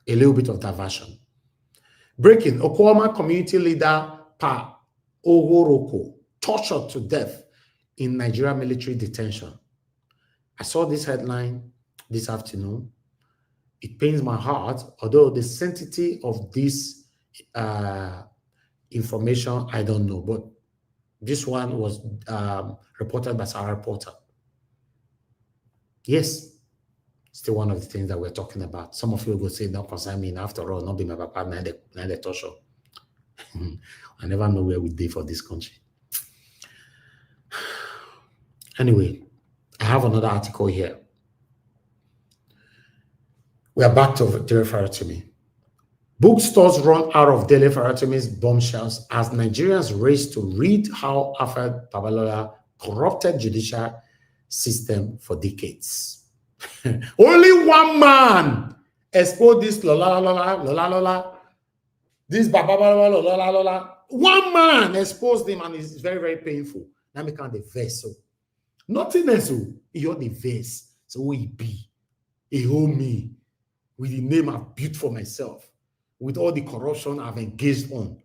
A little bit of diversion. Breaking: Okwama community leader Pa Ogoroko tortured to death in Nigeria military detention. I saw this headline this afternoon. It pains my heart, although the sanctity of this information, I don't know, but this one was reported by Sarah Reporter. Yes, still one of the things that we're talking about. Some of you will say, don't concern me, after all, not be my papa, neither torture. I never know where we did for this country. Anyway, I have another article here. We are back to Dele Farotimi. Bookstores run out of Dele Farotimi's bombshells as Nigerians race to read how Alfred Babalola corrupted judicial system for decades. Only one man exposed this lola, this Babalola, lola. One man exposed him, and it's very, very painful. Now we can't the vessel. Nothing else. You're the verse. So we be. He owe me with the name I've built for myself, with all the corruption I've engaged on.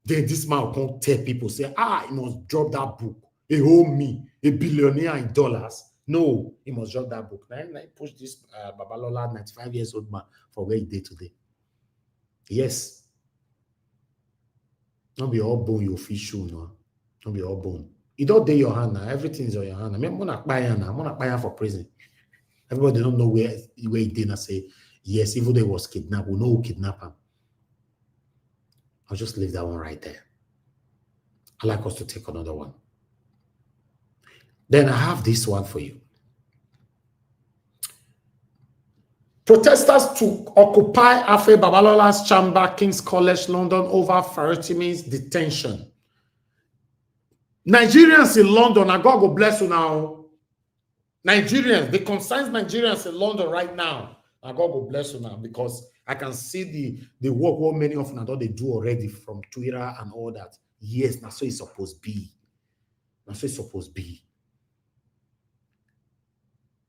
Then this man can't tell people, say, he must drop that book. He owe me, a billionaire in dollars. No, he must drop that book. Now I push this Babalola, 95 years old man, for where he did today. Yes. Don't be all bone your fish shoe, no. Don't be all bone. You don't do your hand now. Everything's on your hand. I'm not buying for prison. Everybody don't know where he did not say, yes, even though he was kidnapped, we know who kidnapped him. I'll just leave that one right there. I'd like us to take another one. Then I have this one for you. Protesters to occupy Afe Babalola's chamber, King's College, London, over Farotimi's detention. Nigerians in London, and God will bless you now. Nigerians, the concerned Nigerians in London right now, and God will bless you now, because I can see the work what many of them they do already from Twitter and all that. Yes, that's so it's supposed to be. That's so it's supposed to be.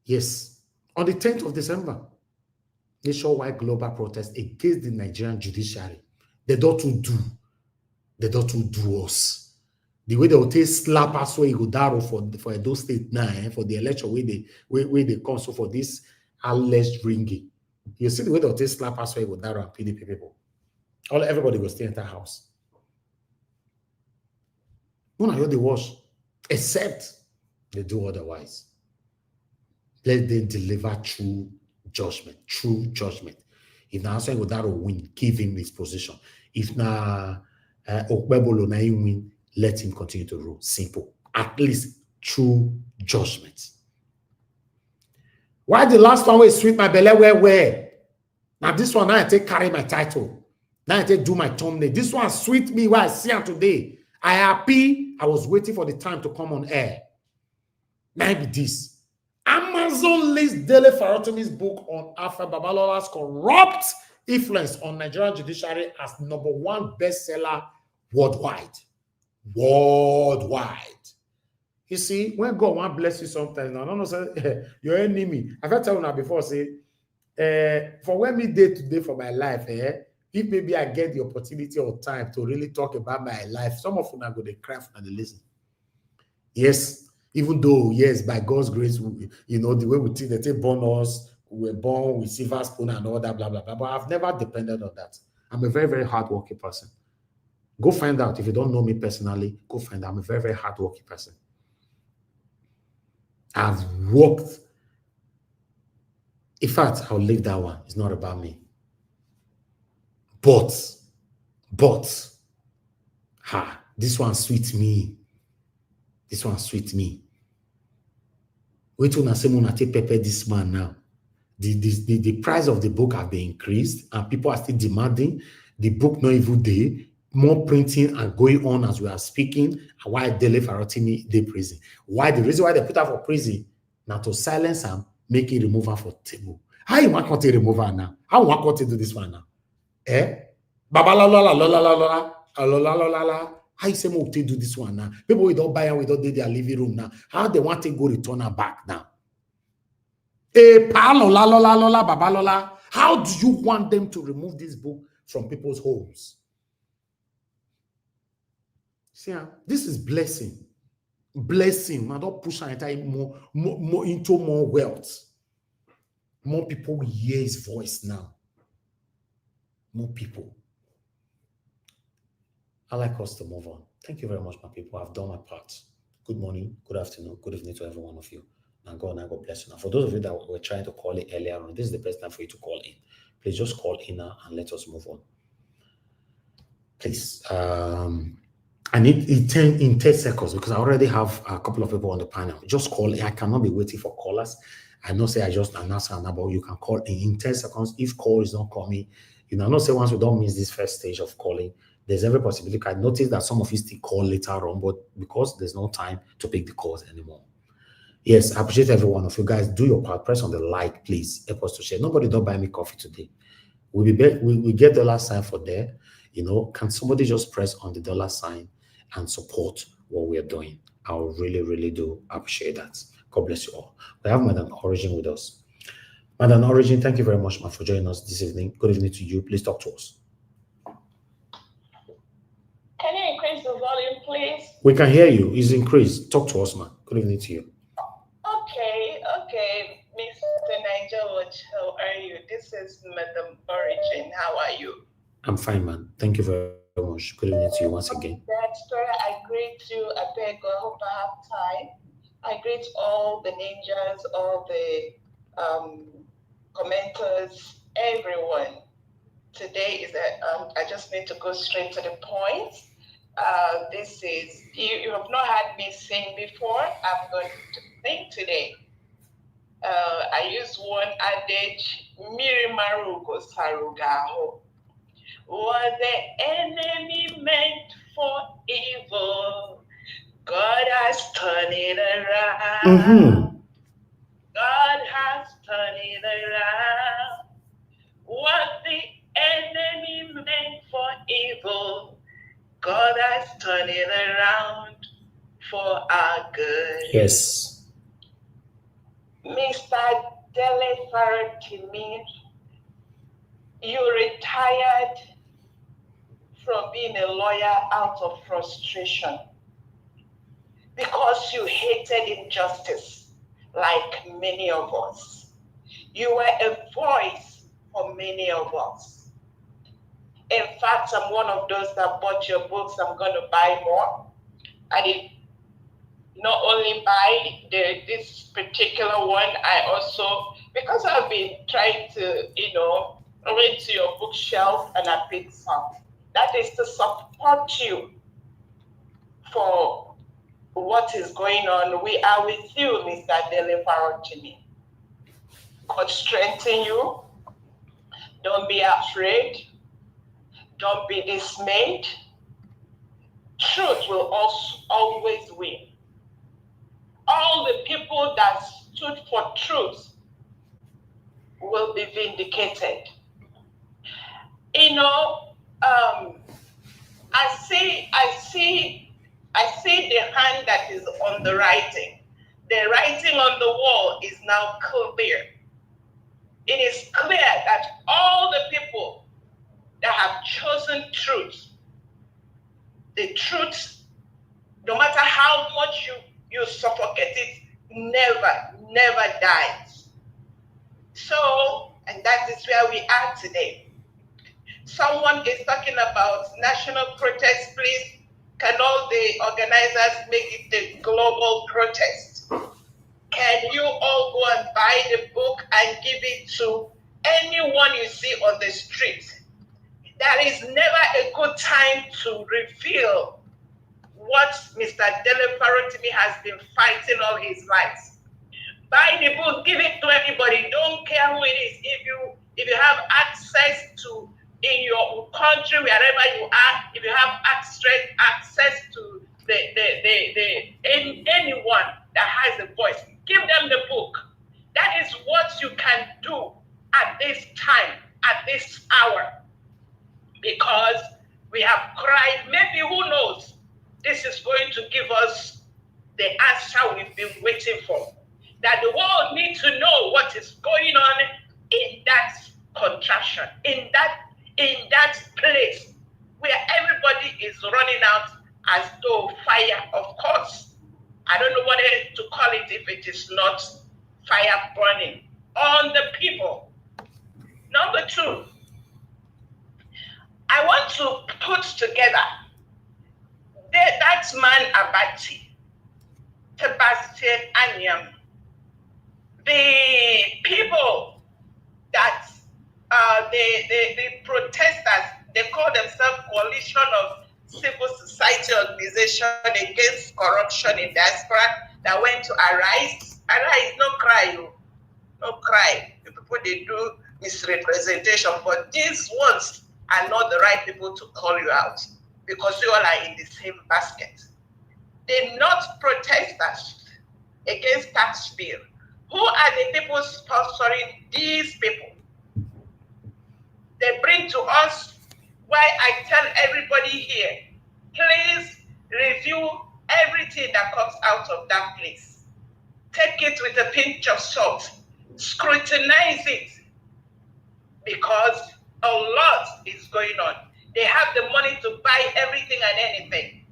Yes, on the 10th of December, nationwide global protest against the Nigerian judiciary. They don't do. They don't do us. The way they will take slap us where you go down for those state now, for the election where they come so for this alleged ringing. You see the way they will take slap us where you go down and PDP people. Everybody will stay in that house. You know they wash, except they do otherwise. Let them deliver true judgment. True judgment. If now say Godaro win, give him his position. If na Okpebolo na him win, let him continue to rule. Simple. At least true judgment. Why the last one was sweet my belly where? Now this one now I take carry my title. Now I take do my thumbnail. This one sweet me why I see her today. I happy. I was waiting for the time to come on air. Maybe this. Amazon lists Dele Farotimi's book on Alfred Babalola's corrupt influence on Nigerian judiciary as #1 bestseller worldwide. Worldwide. You see, when God wants to bless you sometimes, I don't know, say, your enemy. I've told you now before, say, for when me day to day for my life, if maybe I get the opportunity or time to really talk about my life, some of them are going to cry and they listen. Yes. Even though, yes, by God's grace, you know, the way we think, they take born us, we were born with silver spoon and all that, blah, blah, blah. But I've never depended on that. I'm a very, very hardworking person. Go find out. If you don't know me personally, go find out. I'm a very, very hardworking person. I've worked. In fact, I'll leave that one. It's not about me. But, this one sweet me. This one sweet me. Wait till I say I take pepper this man now. The price of the book have been increased and people are still demanding the book not even there. More printing and going on as we are speaking. And why Dele Farotimi they prison? Why the reason why they put her for prison? Now to silence him, make it remove her for table. How you want to remove her now? How you want to do this one now? Babalola. How you say to do this one now? People we don't buy and we don't do their living room now. How they want to go return her back now? Babalola. How do you want them to remove this book from people's homes? See, this is blessing. Blessing. Now don't push her more into more wealth. More people will hear his voice now. More people. I like us to move on. Thank you very much, my people. I've done my part. Good morning, good afternoon, good evening to every one of you. And God bless you. Now, for those of you that were trying to call in earlier on, this is the best time for you to call in. Please just call in now and let us move on. Please. I need it in 10 seconds because I already have a couple of people on the panel. Just call. I cannot be waiting for callers. I know say I just announced an about you can call in 10 seconds. If call is not coming, I know say once we don't miss this first stage of calling, there's every possibility. I noticed that some of you still call later on, but because there's no time to pick the calls anymore. Yes, I appreciate every one of you guys. Do your part. Press on the like, please. Help us to share. Nobody don't buy me coffee today. We get $sign for there. Can somebody just press on the $sign and support what we are doing? I really, really do appreciate that. God bless you all. We have Madam Origin with us. Madam Origin, thank you very much, for joining us this evening. Good evening to you. Please talk to us. Can you increase the volume, please? We can hear you. It's increased. Talk to us, man. Good evening to you. Okay. Mr. Niger Watch, how are you? This is Madam Origin. How are you? I'm fine, man. Thank you very much. Good evening to you once again. I greet you. I beg, I hope I have time. I greet all the ninjas, all the commenters, everyone. Today is I just need to go straight to the point. This is, you have not had me sing before. I'm going to sing today. I use one adage, Mirimarugo Sarugaho. What the enemy meant for evil, God has turned it around. God has turned it around. What the enemy meant for evil, God has turned it around for our good. Yes. Mr. Dele Farotimi, you retired from being a lawyer out of frustration because you hated injustice like many of us. You were a voice for many of us. In fact, I'm one of those that bought your books. I'm going to buy more. I did not only buy this particular one, I also, because I've been trying to, read to your bookshelf, and I picked some. That is to support you for what is going on. We are with you, Mr. Dele Farotimi. God strengthen you. Don't be afraid. Don't be dismayed. Truth will always win. All the people that stood for truth will be vindicated. I see the hand that is on the writing. The writing on the wall is now clear. It is clear that all the people that have chosen truth, the truth, no matter how much you suffocate it, never dies. So, and that is where we are today. Someone is talking about national protest, please. Can all the organizers make it a global protest? Can you all go and buy the book and give it to anyone you see on the street? That is never a good time to reveal what Mr. Dele Farotimi has been fighting all his life. Buy the book, give it to everybody. Don't care who it is. If you have access to, in your country, wherever you are, if you have access to anyone that has a voice, give them the book. That is what you can do at this time, at this hour, because we have cried. Maybe, who knows, this is going to give us the answer we've been waiting for. That the world needs to know what is going on in that contraction, in that place where everybody is running out as though fire, of course. I don't know what to call it if it is not fire burning on the people. Number two, I want to put together that man Abati, Sebastian Anyam, the people that the protesters, they call themselves Coalition of civil society organization against corruption in diaspora that went to Arise. Arise, no cry, you. No cry. The people, they do misrepresentation, but these ones are not the right people to call you out because you all are in the same basket. They not protesters against tax bill. Who are the people sponsoring these people? They bring to us why I tell everybody here, please review everything that comes out of that place. Take it with a pinch of salt. Scrutinize it because a lot is going on. They have the money to buy everything and anything.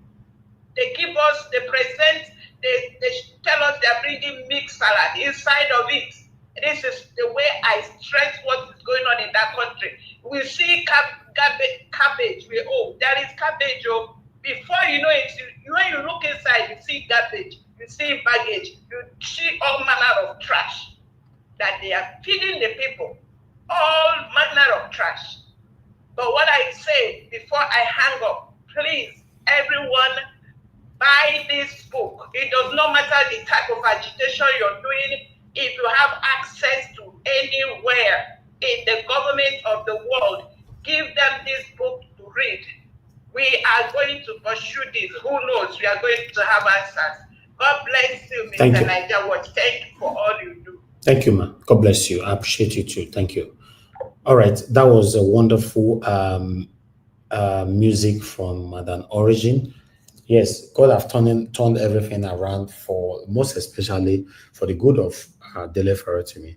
They give us, they present, they tell us they're bringing mixed salad inside of it. This is the way I stress what is going on in that country. We see cabbage. There is cabbage. Oh, before you know it, when you look inside, you see garbage, you see baggage, you see all manner of trash that they are feeding the people. All manner of trash. But what I say before I hang up, please, everyone, buy this book. It does not matter the type of agitation you're doing. If you have access to anywhere in the government of the world, give them this book to read. We are going to pursue this. Who knows? We are going to have answers. God bless you, Mr. Niger Watch. Thank you for all you do. Thank you, ma. God bless you. I appreciate you too. Thank you. All right. That was a wonderful music from Madam Origin. Yes, God have turned everything around for, most especially for the good of Dele Farotimi.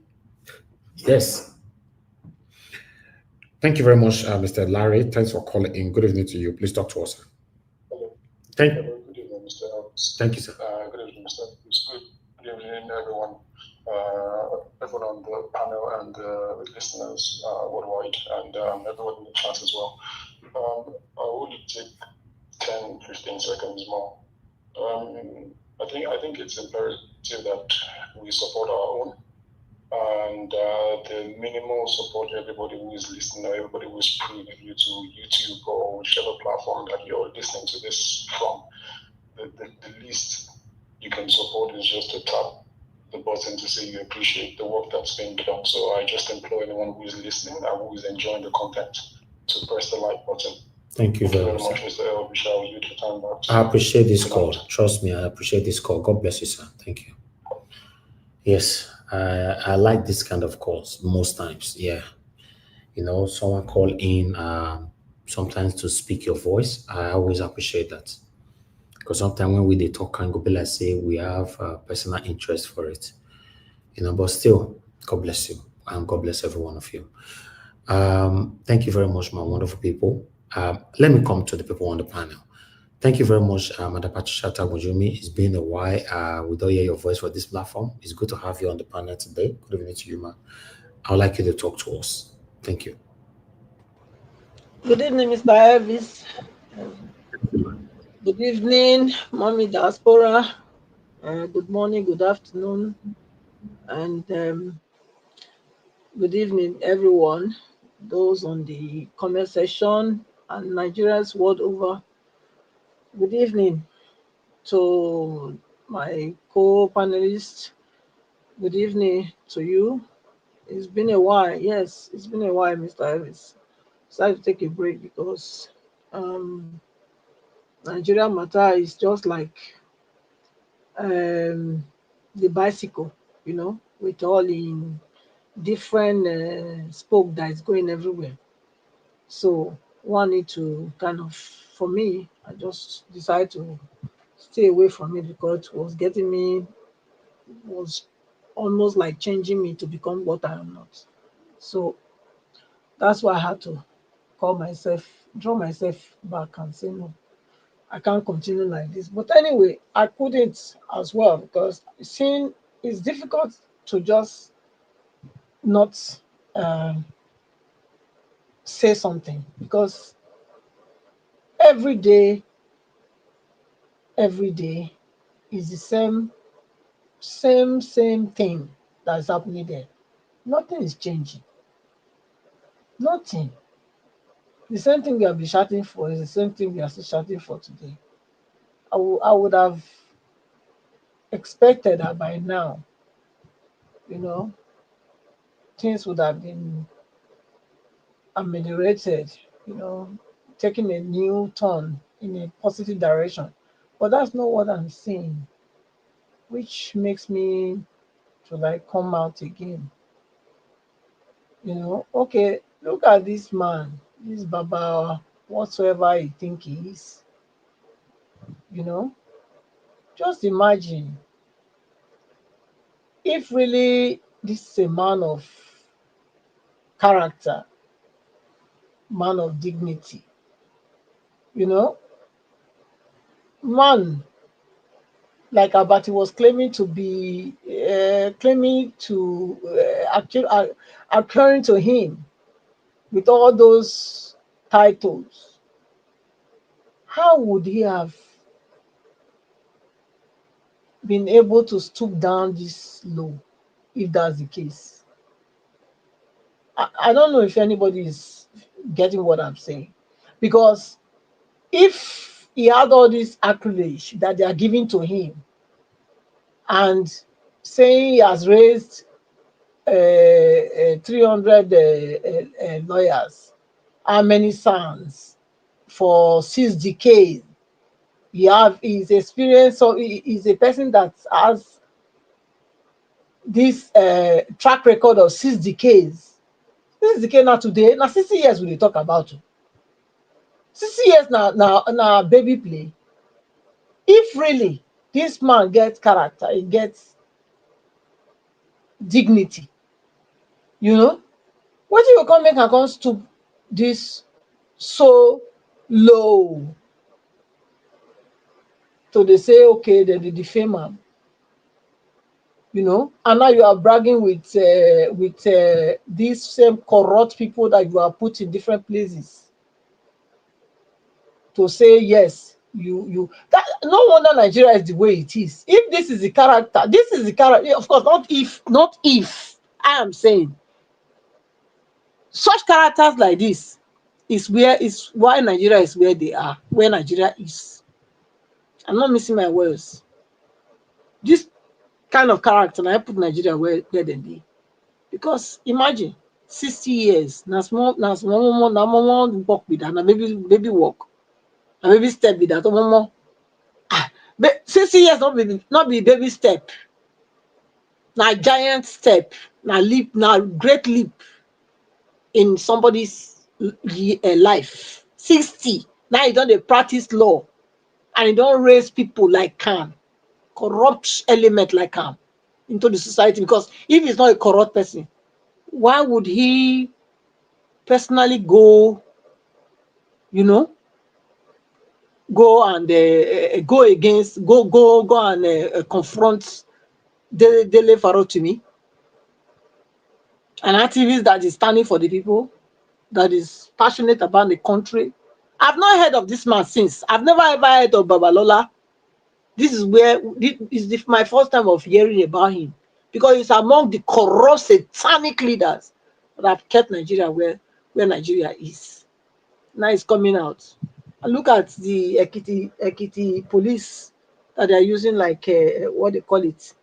Yes. Thank you very much, Mr. Larry. Thanks for calling in. Good evening to you. Please talk to us. Hello. Thank you. Good evening, Mr. Elvis. Thank you, sir. Good evening, Mr. Elvis. Good evening, everyone. Everyone on the panel and listeners worldwide, and everyone in the chat as well. I would take 10, 15 seconds more. I think it's imperative that we support our own, and the minimal support everybody who is listening, or everybody who is privy to YouTube or whichever platform that you're listening to this from. The least you can support is just to tap the button to say you appreciate the work that's being done. So I just implore anyone who is listening and who is enjoying the content to press the like button. Thank you very much, Mr. Elvis. I will use the time back. I appreciate this call. Trust me, I appreciate this call. God bless you, sir. Thank you. Yes, I like this kind of calls most times. Yeah. You know, someone call in sometimes to speak your voice. I always appreciate that. Because sometimes when they talk and go be like say we have personal interest for it. You know, but still, God bless you. And God bless every one of you. Thank you very much, my wonderful people. Let me come to the people on the panel. Thank you very much, Madam Patricia Mujumi. It's been a while. We don't hear your voice for this platform. It's good to have you on the panel today. Good evening to you, ma. I would like you to talk to us. Thank you. Good evening, Mr. Elvis. Good evening, Mommy Diaspora. Good morning, good afternoon, and good evening, everyone. Those on the comment section and Nigerians world over. Good evening to my co-panelists. Good evening to you. It's been a while. Yes, it's been a while, Mr. Elvis. So I have to take a break because Nigeria matter is just like the bicycle, you know, with all in different spoke that is going everywhere. So one need to kind of, for me, I just decided to stay away from it because it was getting me, was almost like changing me to become what I am not. So that's why I had to draw myself back and say, no, I can't continue like this. But anyway, I put it as well because seeing it's difficult to just not say something because every day is the same thing that's happening there. Nothing is changing. Nothing. The same thing we have been shouting for is the same thing we are still shouting for today. I would have expected that by now, you know, things would have been ameliorated, you know, taking a new turn in a positive direction. But that's not what I'm seeing, which makes me to like come out again. You know, okay, look at this man, this Baba, whatsoever he think he is, you know. Just imagine if really this is a man of character, man of dignity, you know, man like Abati was claiming to be, claiming to, occurring to him with all those titles, how would he have been able to stoop down this low if that's the case? I don't know if anybody is getting what I'm saying. Because if he had all this accolade that they are giving to him and saying he has raised 300 lawyers, how many sons for 6 decades, he have his experience, so he is a person that has this track record of 6 decades. 6 decades now today, now 60 years we dey talk about. 60 years now baby play. If really this man gets character, he gets dignity, you know, what you come make am come stoop this so low to dey say okay dem dey defame am, you know, and now you are bragging with these same corrupt people that you are put in different places to say yes, you that no wonder Nigeria is the way it is. If this is the character, this is the character, of course, not if I am saying such characters like this is why Nigeria is where they are, where Nigeria is. I'm not missing my words. This kind of character I put Nigeria where they be. Because imagine 60 years, na small work with that, na baby work, na baby step with that, more. 60 years not be baby step, na giant step, na leap, na great leap in somebody's life. 60, now you don't practice law and you don't raise people like Khan, corrupt element like Khan into the society. Because if he's not a corrupt person, why would he personally go, you know, go and go against, go and confront Dele Farotimi, an activist that is standing for the people, that is passionate about the country? I've not heard of this man since. I've never ever heard of Babalola. This is my first time of hearing about him, because he's among the corrupt satanic leaders that have kept Nigeria where Nigeria is. Now it's coming out. And look at the Ekiti police that they're using, like what they call it,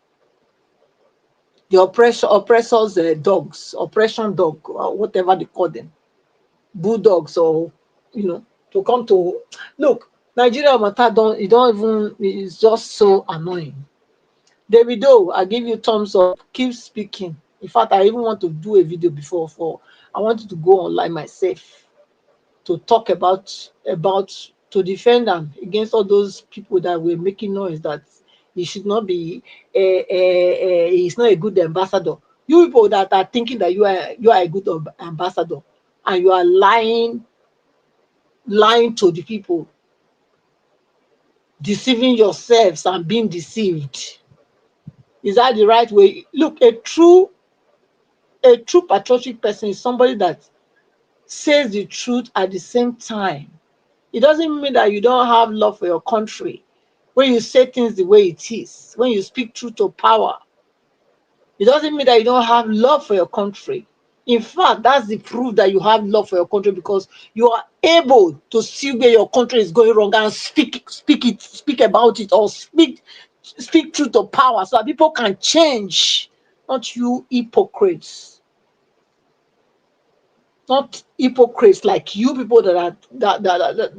the oppressors dogs, oppression dog, or whatever they call them, bulldogs, or you know, to come to look. Nigeria matter don't even, it's just so annoying. Davido, I give you thumbs up. Keep speaking. In fact, I even want to do a video before I wanted to go online myself to talk about to defend them against all those people that were making noise that he should not be he's not a good ambassador. You people that are thinking that you are a good ambassador, and you are lying to the people, deceiving yourselves and being deceived. Is that the right way? Look, a true patriotic person is somebody that says the truth at the same time. It doesn't mean that you don't have love for your country when you say things the way it is, when you speak truth to power. It doesn't mean that you don't have love for your country. In fact, that's the proof that you have love for your country, because you are able to see where your country is going wrong and speak about it, or speak truth to power so that people can change. Not you hypocrites. Not hypocrites like you people that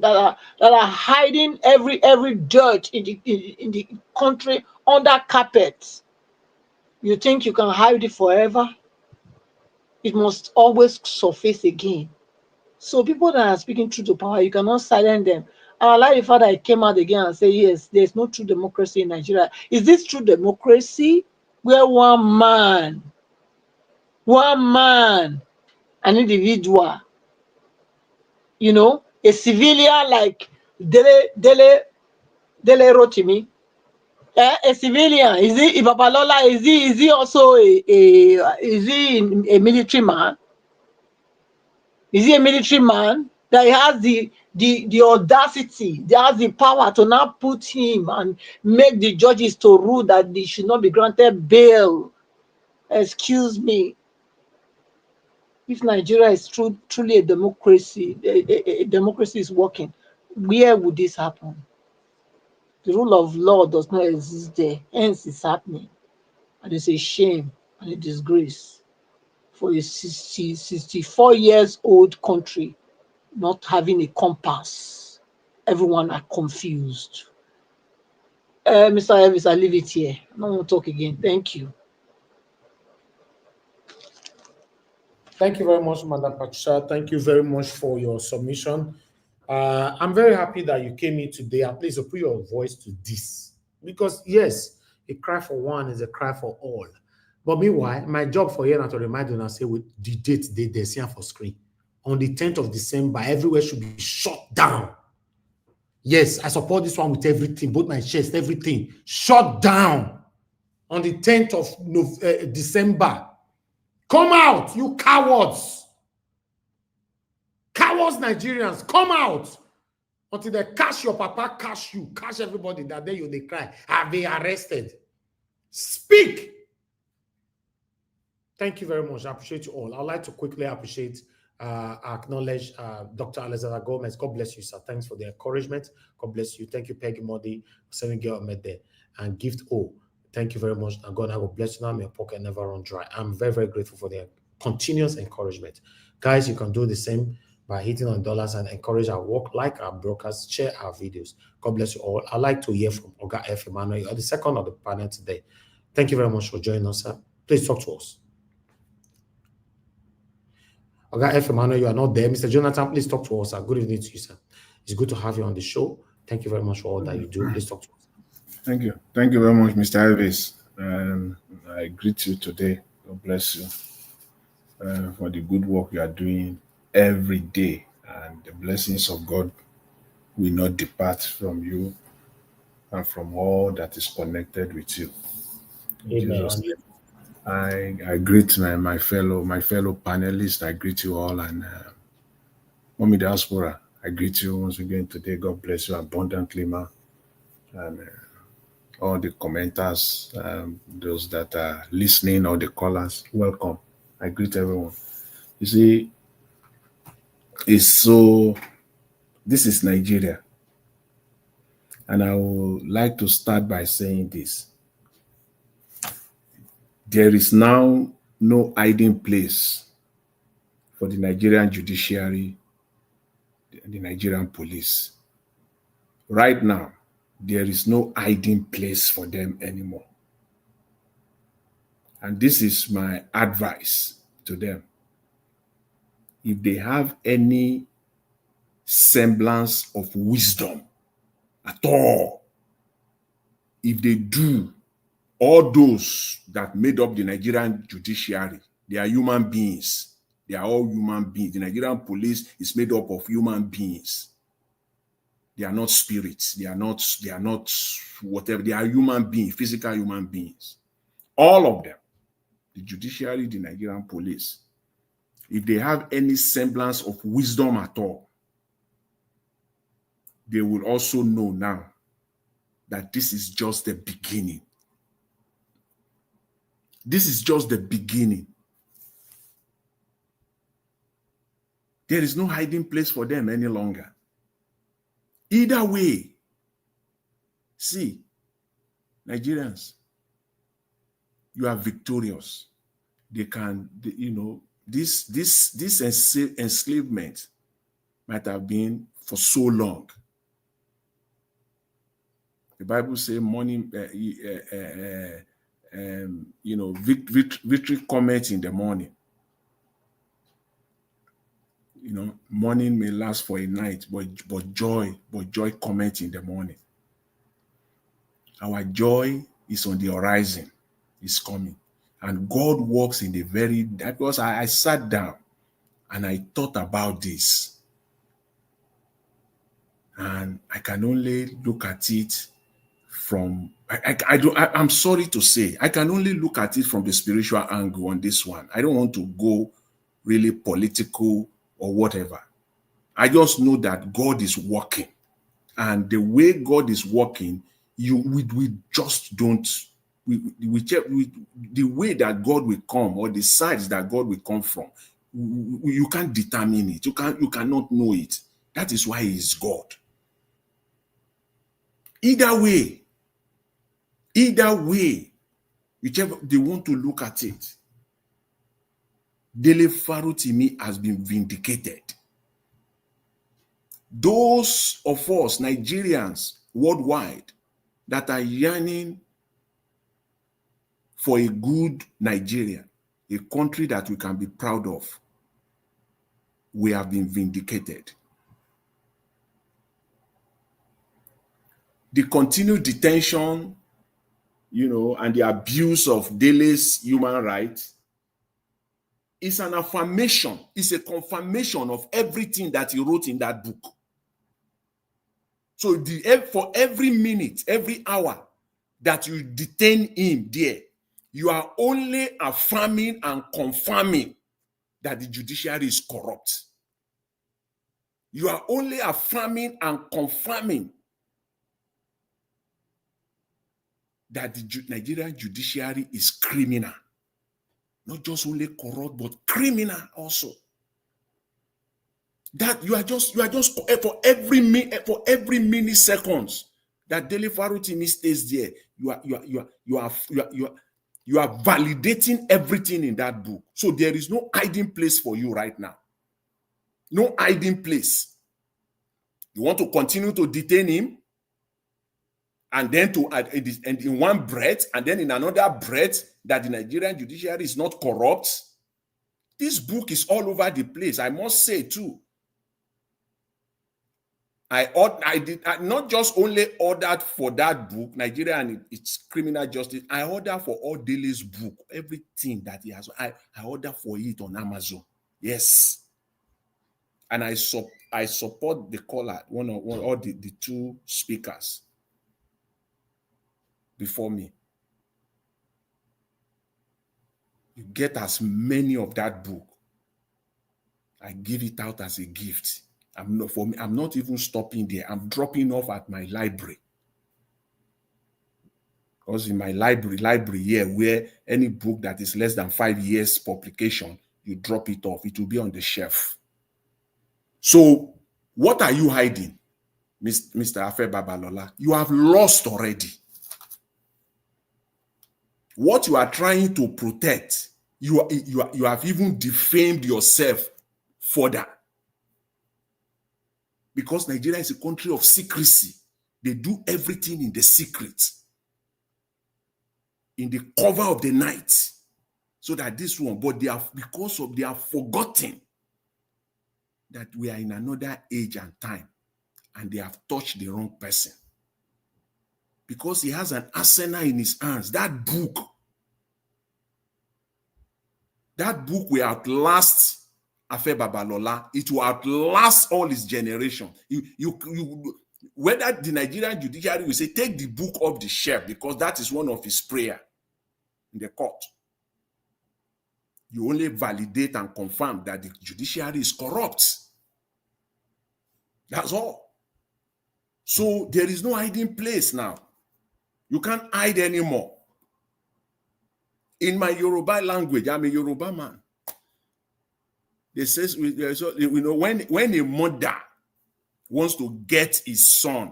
are hiding every dirt in the country under carpet. You think you can hide it forever? It must always surface again. So people that are speaking truth to power, you cannot silence them. And I like the fact that I came out again and say, yes, there's no true democracy in Nigeria. Is this true democracy where one man, an individual, a civilian like Dele Rotimi, a civilian, is he Babalola? Is he also is he a military man? Is he a military man that he has the audacity, that has the power to now put him and make the judges to rule that they should not be granted bail? Excuse me. If Nigeria is truly a democracy, a democracy is working, where would this happen? The rule of law does not exist there, hence it's happening. And it's a shame and a disgrace for a 64 years old country not having a compass. Everyone are confused. Mr. Elvis, I leave it here. I don't want to talk again. Thank you. Thank you very much, Madam Patricia. Thank you very much for your submission. I'm very happy that you came in today, at least to put your voice to this. Because yes, a cry for one is a cry for all. But meanwhile, my job for here now to remind you and say with the date they see for screen. On the 10th of December, everywhere should be shut down. Yes, I support this one with everything, both my chest, everything. Shut down on the 10th of December. Come out, you cowards. Cowards Nigerians, come out. Until they catch your papa, catch you, catch everybody. That day you they cry. Have they arrested? Speak. Thank you very much. I appreciate you all. I'd like to quickly acknowledge Dr. Alexander Gomez. God bless you, sir. Thanks for the encouragement. God bless you. Thank you, Peggy Modi, sending girl met there. And Gift O. Thank you very much. And God, I will bless you now. May your pocket never run dry. I'm very, very grateful for the continuous encouragement. Guys, you can do the same by hitting on dollars and encourage our work, like our brokers, share our videos. God bless you all. I'd like to hear from Oga F. Emmanuel. You're the second of the panel today. Thank you very much for joining us, sir. Please talk to us. Oga F. Emmanuel, you are not there. Mr. Jonathan, please talk to us, sir. Good evening to you, sir. It's good to have you on the show. Thank you very much for all that you do. Please talk to us. Thank you. Thank you very much, Mr. Elvis. I greet you today. God bless you for the good work you are doing every day. And the blessings of God will not depart from you and from all that is connected with you. In Amen. Jesus' name. I greet my fellow panelists. I greet you all, and Mommy Diaspora, I greet you once again today. God bless you abundantly, ma. And all the commenters, those that are listening, all the callers, welcome. I greet everyone. You see, this is Nigeria. And I would like to start by saying this. There is now no hiding place for the Nigerian judiciary, the Nigerian police. Right now, there is no hiding place for them anymore. And this is my advice to them. If they have any semblance of wisdom at all, if they do, all those that made up the Nigerian judiciary, they are human beings. They are all human beings. The Nigerian police is made up of human beings. They are not spirits. They are not whatever. They are human beings, physical human beings. All of them, the judiciary, the Nigerian police, if they have any semblance of wisdom at all, they will also know now that this is just the beginning. This is just the beginning. There is no hiding place for them any longer. Either way, see, Nigerians, you are victorious. They can, this enslavement might have been for so long. The Bible says morning, victory cometh in the morning. Morning may last for a night, but joy cometh in the morning. Our joy is on the horizon, is coming. And God works in the because I sat down and I thought about this. And I can only look at it from, I'm sorry to say, I can only look at it from the spiritual angle on this one. I don't want to go really political or whatever. I just know that God is working. And the way God is working, we just don't, the way that God will come or the sides that God will come from, you can't determine it. You cannot know it. That is why He is God. Either way, whichever they want to look at it, Dele Farotimi has been vindicated. Those of us, Nigerians worldwide, that are yearning for a good Nigeria, a country that we can be proud of, we have been vindicated. The continued detention, and the abuse of Dele's human rights is an affirmation, it's a confirmation of everything that he wrote in that book. So for every minute, every hour that you detain him there, you are only affirming and confirming that the judiciary is corrupt. You are only affirming and confirming that the Nigerian judiciary is criminal. Not just only corrupt, but criminal also. That you are just for every milliseconds that Dele Farotimi stays there, you are validating everything in that book. So there is no hiding place for you right now. No hiding place. You want to continue to detain him, and then and in one breath, and then in another breath, that the Nigerian judiciary is not corrupt. This book is all over the place. I must say too. I did not just only ordered for that book, Nigeria and its criminal justice. I ordered for all Dele's book, everything that he has. I ordered for it on Amazon. Yes, and I support the caller, one or the two speakers before me. You get as many of that book. I give it out as a gift. I'm not even stopping there. I'm dropping off at my library. Because in my library here, where any book that is less than 5 years publication, you drop it off. It will be on the shelf. So what are you hiding, Mr. Afe Babalola? You have lost already. What you are trying to protect, you have even defamed yourself further. Because Nigeria is a country of secrecy. They do everything in the secret, in the cover of the night. So that this one, but they have forgotten that we are in another age and time, and they have touched the wrong person. Because he has an arsenal in his hands. That book will outlast Afe Babalola. It will outlast all his generation. Whether the Nigerian judiciary will say, take the book off the shelf, because that is one of his prayer in the court. You only validate and confirm that the judiciary is corrupt. That's all. So there is no hiding place now. You can't hide anymore. In my Yoruba language, I'm a Yoruba man. they says, you know, when a mother wants to get his son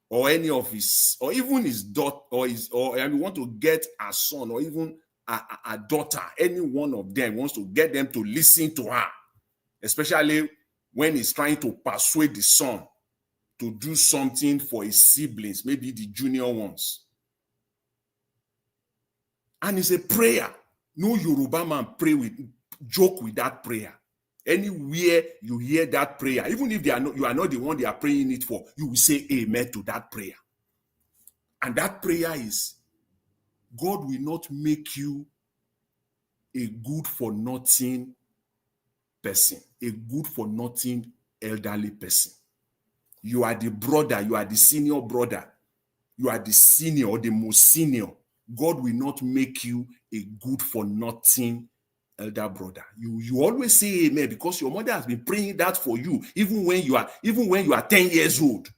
or any of his, or even his daughter, or I mean, want to get a son or even a daughter, any one of them wants to get them to listen to her, especially when he's trying to persuade the son to do something for his siblings, maybe the junior ones. And it's a prayer. No Yoruba man joke with that prayer. Anywhere you hear that prayer, even if you are not the one they are praying it for, you will say amen to that prayer. And that prayer is, God will not make you a good for nothing person, a good for nothing elderly person. You are the brother, you are the senior brother, you are the senior or the most senior. God will not make you a good for nothing elder brother. You always say amen because your mother has been praying that for you, even when you are 10 years old.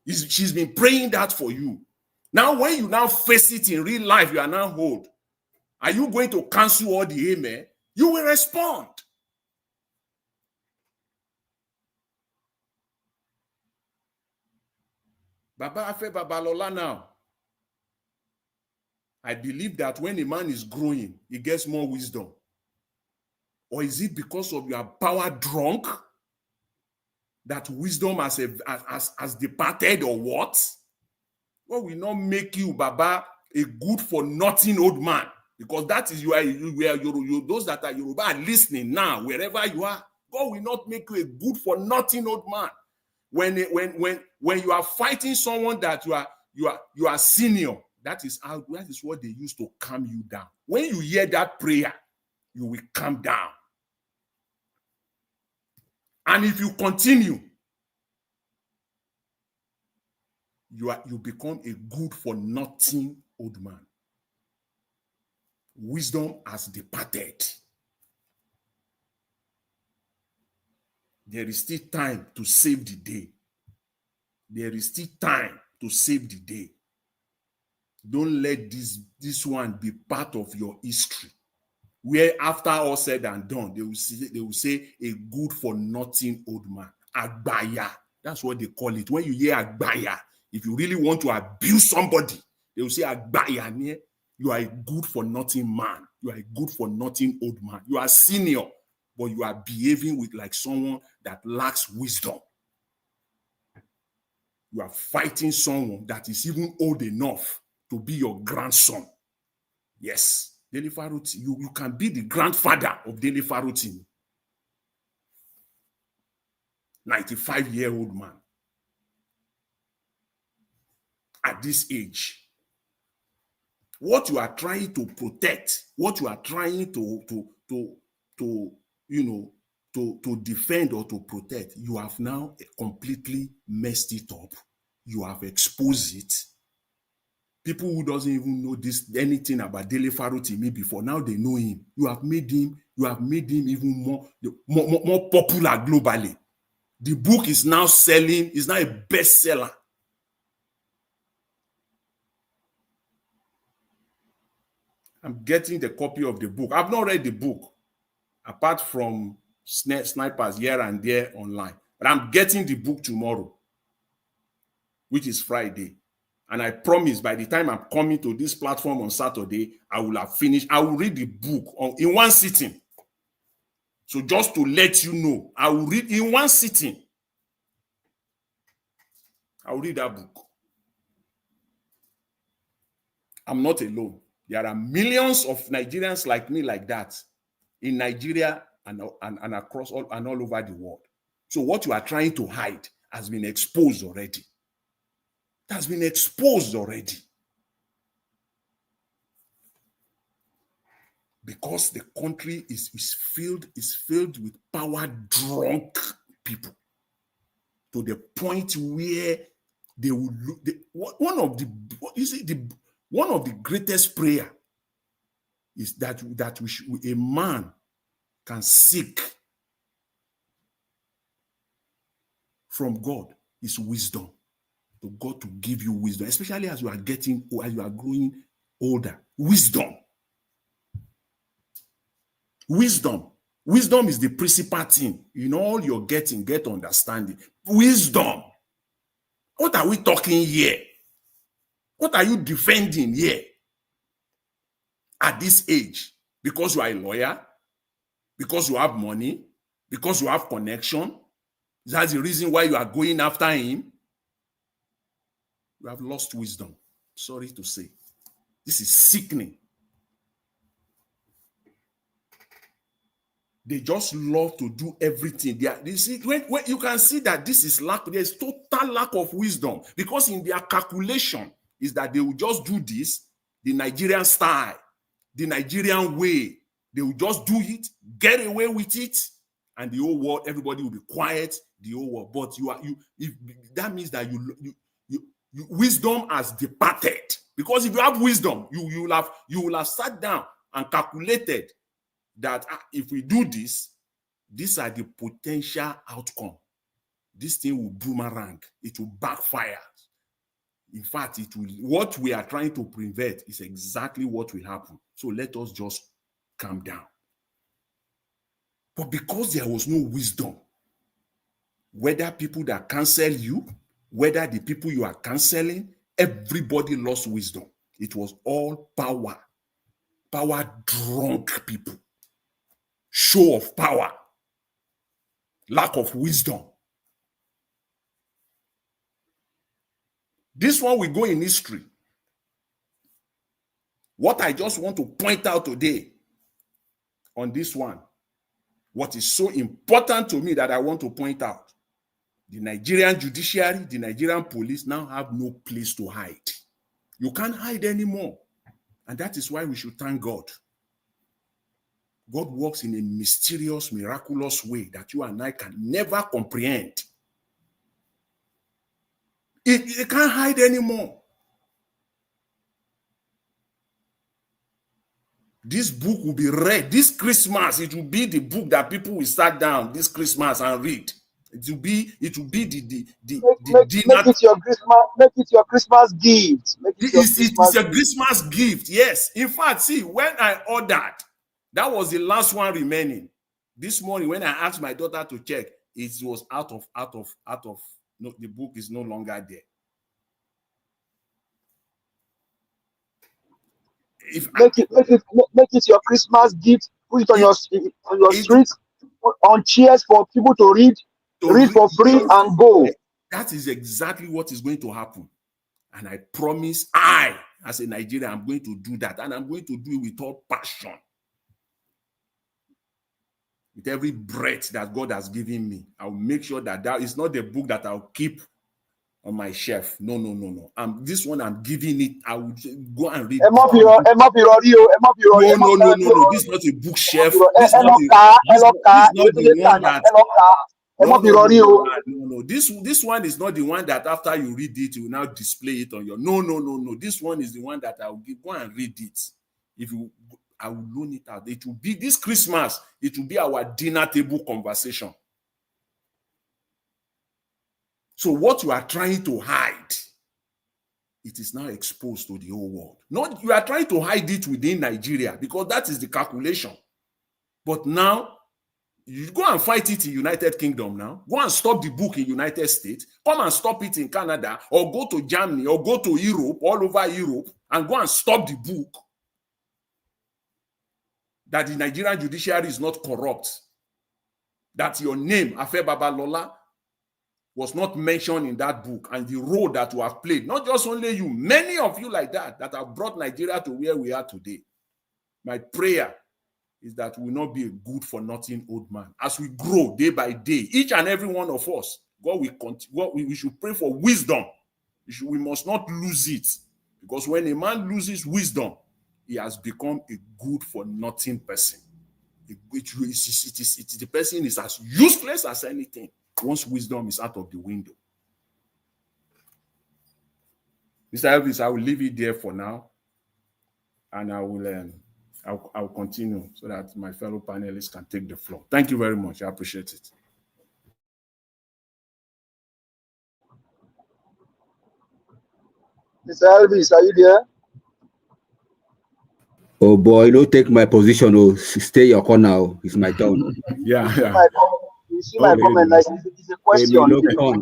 She's been praying that for you. Now, when you now face it in real life, you are now old. Are you going to cancel all the amen? You will respond. Baba Afe Babalola now. I believe that when a man is growing, he gets more wisdom. Or is it because of your power drunk that wisdom has departed, or what? What will not make you, Baba, a good for nothing old man? Because that is where those that are Yoruba are listening now, wherever you are. God will not make you a good for nothing old man. When you are fighting someone that you are senior, that is what they use to calm you down. When you hear that prayer, you will calm down. And if you continue, you become a good for nothing old man. Wisdom has departed. There is still time to save the day. There is still time to save the day. Don't let this one be part of your history, where after all said and done, they will say a good for nothing old man. Agbaya. That's what they call it. When you hear Agbaya, if you really want to abuse somebody, they will say Agbaya. You are a good for nothing man. You are a good for nothing old man. You are senior, but you are behaving like someone that lacks wisdom. You are fighting someone that is even old enough to be your grandson. Yes, Dele Farotimi. You can be the grandfather of Dele Farotimi. 95-year-old man. At this age. What you are trying to protect, what you are trying to defend or to protect, you have now completely messed it up. You have exposed it. People who doesn't even know anything about Dele Farotimi before, now they know him. You have made him even more popular globally. The book is now selling, is now a bestseller. I'm getting the copy of the book. I've not read the book, apart from snipers here and there online. But I'm getting the book tomorrow, which is Friday. And I promise by the time I'm coming to this platform on Saturday, I will have finished. I will read the book in one sitting. So just to let you know, I will read in one sitting. I will read that book. I'm not alone. There are millions of Nigerians like me like that in Nigeria and across all over the world. So what you are trying to hide has been exposed already. It has been exposed already. Because the country is filled with power drunk people to the point where they will look. One of the greatest prayer is that a man can seek from God is wisdom. To God to give you wisdom, especially as you are growing older. Wisdom. Wisdom is the principal thing. In all you're getting, get understanding. Wisdom. What are we talking here? What are you defending here at this age? Because you are a lawyer? Because you have money? Because you have connection? That's the reason why you are going after him? You have lost wisdom. Sorry to say. This is sickening. They just love to do everything. When you can see that this is lack, there's total lack of wisdom, because in their calculation is that they will just do this, the Nigerian style, the Nigerian way. They will just do it, get away with it, and the whole world, everybody will be quiet, the whole world. But that means that wisdom has departed. Because if you have wisdom, you will have sat down and calculated that if we do this, these are the potential outcome. This thing will boomerang. It will backfire. In fact, what we are trying to prevent is exactly what will happen. So let us just calm down. But because there was no wisdom, whether people that cancel you, whether the people you are canceling, everybody lost wisdom. It was all power. Power-drunk people. Show of power. Lack of wisdom. This one will go in history. What I just want to point out today on this one, what is so important to me that I want to point out, the Nigerian judiciary, the Nigerian police now have no place to hide. You can't hide anymore. And that is why we should thank God. God works in a mysterious, miraculous way that you and I can never comprehend. It can't hide anymore. This book will be read. This Christmas, it will be the book that people will sit down this Christmas and read. It will be the make it your Christmas gift. It's a Christmas gift. Yes. In fact, see, when I ordered, that was the last one remaining. This morning, when I asked my daughter to check, it was out of. No, the book is no longer there. Make it your Christmas gift. Put it on your streets, on chairs for people to read for free and go. That is exactly what is going to happen. And I promise, I, as a Nigerian, I'm going to do that. And I'm going to do it with all passion. With every breath that God has given me. I'll make sure that is not the book that I'll keep on my shelf. No. This one, I'm giving it. I will go and read. No. This is not a bookshelf. This is this one is not the one that after you read it, you will now display it on your. No. This one is the one that I'll go and read it. I will loan it out. It will be this Christmas. It will be our dinner table conversation. So what you are trying to hide, it is now exposed to the whole world. Not you are trying to hide it within Nigeria because that is the calculation. But now, you go and fight it in United Kingdom now. Go and stop the book in United States. Come and stop it in Canada or go to Germany or go to Europe, all over Europe, and go and stop the book. That the Nigerian judiciary is not corrupt. That your name, Afe Babalola, was not mentioned in that book, and the role that you have played, not just only you, many of you like that have brought Nigeria to where we are today. My prayer is that we will not be a good for nothing old man. As we grow day by day, each and every one of us, we should pray for wisdom. We must not lose it, because when a man loses wisdom, he has become a good for nothing person. The person is as useless as anything once wisdom is out of the window. Mr. Elvis, I will leave it there for now, and I'll continue so that my fellow panelists can take the floor. Thank you very much. I appreciate it. Mr. Elvis, are you there? Oh boy, don't take my position. Oh, stay your corner. Oh, it's my turn. Yeah, yeah. You see my comment, like, it's a question. You do not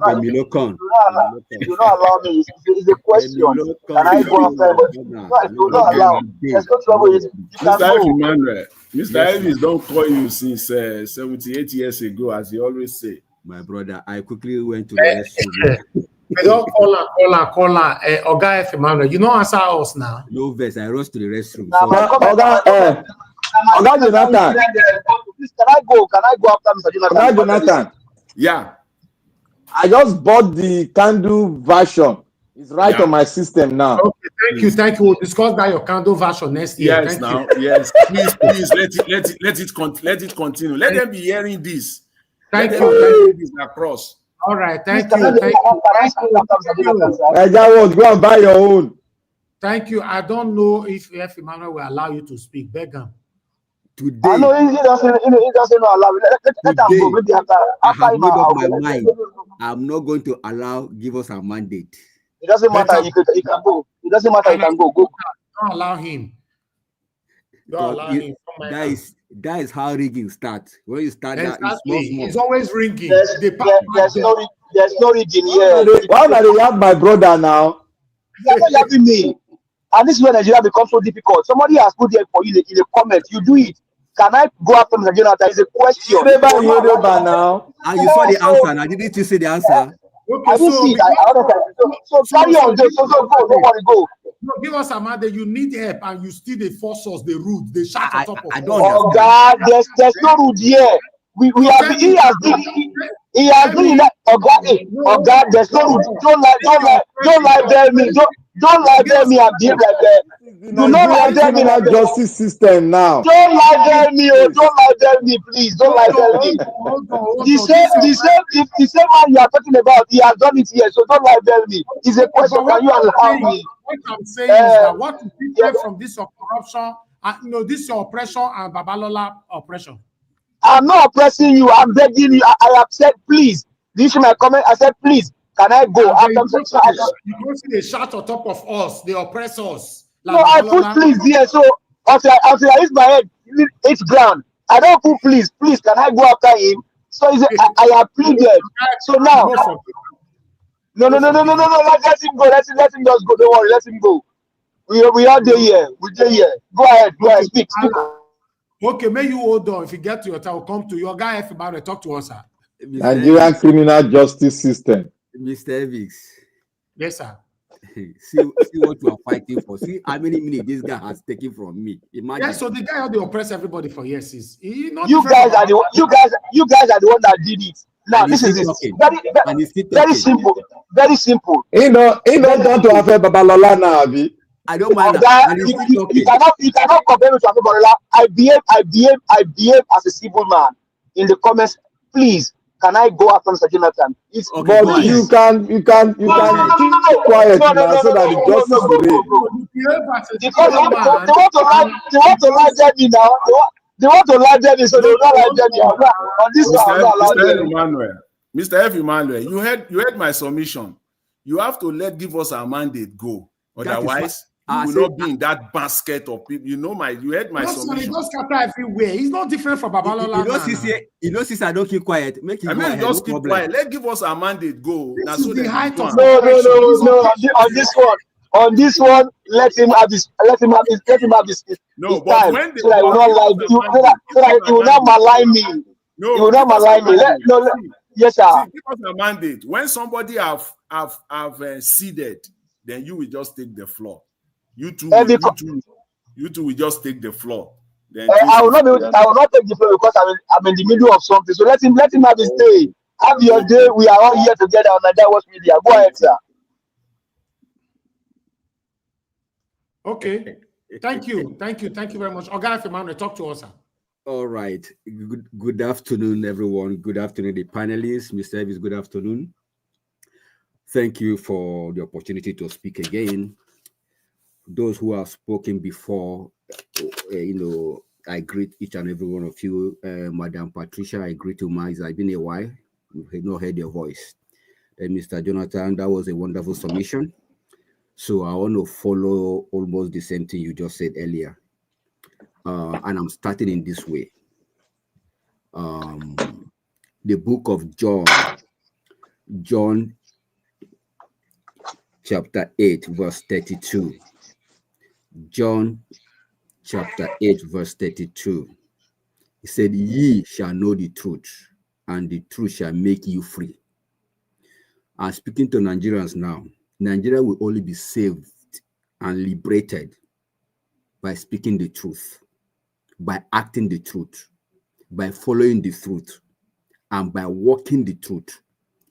allow me. It's a question. Can I go after him? No, do not allow. There's no trouble. You can Mr. F. go. Emmanuel, Mr. Elvis don't call you since 78 years ago, as he always say. My brother, I quickly went to the restroom. We don't call her. Oga F. Emmanuel, you know answer us now. No verse, I rushed to the restroom. Oga Jonathan. Please, can I go? Can I go after Mr. Jonathan? Oga Jonathan. Yeah. I just bought the candle version. It's right on my system now. Okay, thank you. We'll discuss that your candle version next year. Yes, yes. Please, let it continue. Let them be hearing this. Thank you. Let this across. All right, thank you. Go and buy your own. Thank you. I don't know if F. Emmanuel will allow you to speak. Beg him. Today, I know he doesn't allow me. Let him go. Maybe after I have made up my mind. I'm not going to allow. Give us a mandate. It doesn't matter. He can go. It doesn't matter. He can go. Go. Don't allow him. Don't allow him. That is how rigging starts. When you start that, it's always ringing. There's no rigging here. Why not you have my brother now? You're not having me. And this is where Nigeria becomes so difficult. Somebody has put there for you in a comment. You do it. Can I go after Mr. Jonathan? It's a question. Now. And you saw the answer. Now, didn't you see the answer? Okay, I didn't see it. So carry on. So go. Don't worry, go. No, give us a man that you need help and you still the force us, the rude, the shout on top of us. Oh God, there's no rude here. He has been that. Oh God, there's no rude. Don't lie me. Don't lie me and behave like that. Do not lie me like justice system now. Don't lie me, don't lie me, please. Don't lie me. The same man you are talking about, he has done it here. So don't lie me. It's a question. Can you allow me? What I'm saying is that what is different from this your corruption, this your oppression and Babalola oppression. I'm not oppressing you. I'm begging you. I have said, please. This is my comment. I said, please. Can I go? You don't see the shout on top of us, the oppressors. Like no, I put please here. So after I hit my head, it's ground. I don't put please. Please, can I go after him? So I have pleaded. So now. No. Let him go. Let him just go. Don't worry. Let him go. We are there here. We're there here. Go ahead. Speak. Okay, may you hold on. If you get to your time, we'll come to your guy. F. Emmanuel, talk to us, sir. Nigerian criminal justice system. Mr. Evix. Yes, sir. see what you are fighting for. See how many minutes this guy has taken from me. Imagine. Yes, so the guy had to oppress everybody for years. You guys are the one that did it. Now this is very simple. Very simple. He don't want to have a Babalola now, Abi. I don't mind that. You cannot compare me to Babalola. I behave as a civil man. In the comments, please. Can I go after Mr. Jonathan? But you can keep quiet now so that the justice will reign. Because they want to lie me now. They want to lie me, so they will not lie me. On this one, Mr. F. Emmanuel, you heard my submission. You have to give us our mandate go. Otherwise, you will not be in that basket of people. You heard my submission. He does scatter everywhere. He's not different from Babalola. Since I don't keep quiet, make him go just keep quiet. Let's give us our mandate go. No. On this one, let him have his. No, but when so that he will not malign me. No, he will not malign me. Yes, sir. Give us a mandate. When somebody have seeded, then you will just take the floor. You two will just take the floor. Then I will not take the floor because I'm in the middle of something. So let him have his day. Have your day. We are all here together on Nigeria Watch Media. Go ahead, sir. Okay. Thank you very much. Oga Emmanuel, talk to us, sir. All right. Good afternoon, everyone. Good afternoon, the panelists. Mr. Evans, good afternoon. Thank you for the opportunity to speak again. Those who have spoken before, I greet each and every one of you. Madam Patricia, I greet you, Miles. It's been a while. We've not heard your voice. Mr. Jonathan, that was a wonderful submission. So I want to follow almost the same thing you just said earlier. and I'm starting in this way. The book of John chapter 8, verse 32. John chapter 8, verse 32. He said, ye shall know the truth, and the truth shall make you free. I'm speaking to Nigerians now. Nigeria will only be saved and liberated by speaking the truth, by acting the truth, by following the truth, and by walking the truth,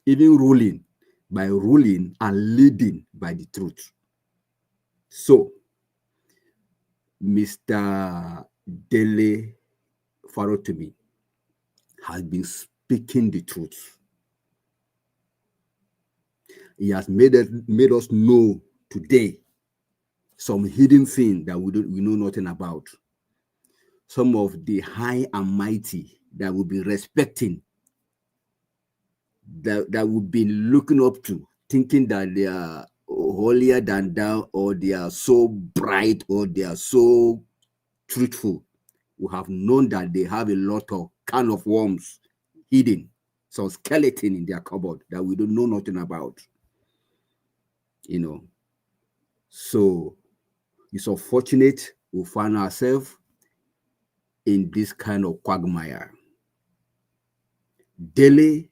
even ruling, by ruling and leading by the truth. So, Mr. Dele Farotimi has been speaking the truth. He has made us know today some hidden thing that we know nothing about. Some of the high and mighty that we'll be respecting, that we'll be looking up to, thinking that they are holier than thou, or they are so bright, or they are so truthful. We have known that they have a lot of can of worms hidden, some skeleton in their cupboard that we don't know nothing about. You know, so it's unfortunate we find ourselves in this kind of quagmire. Dele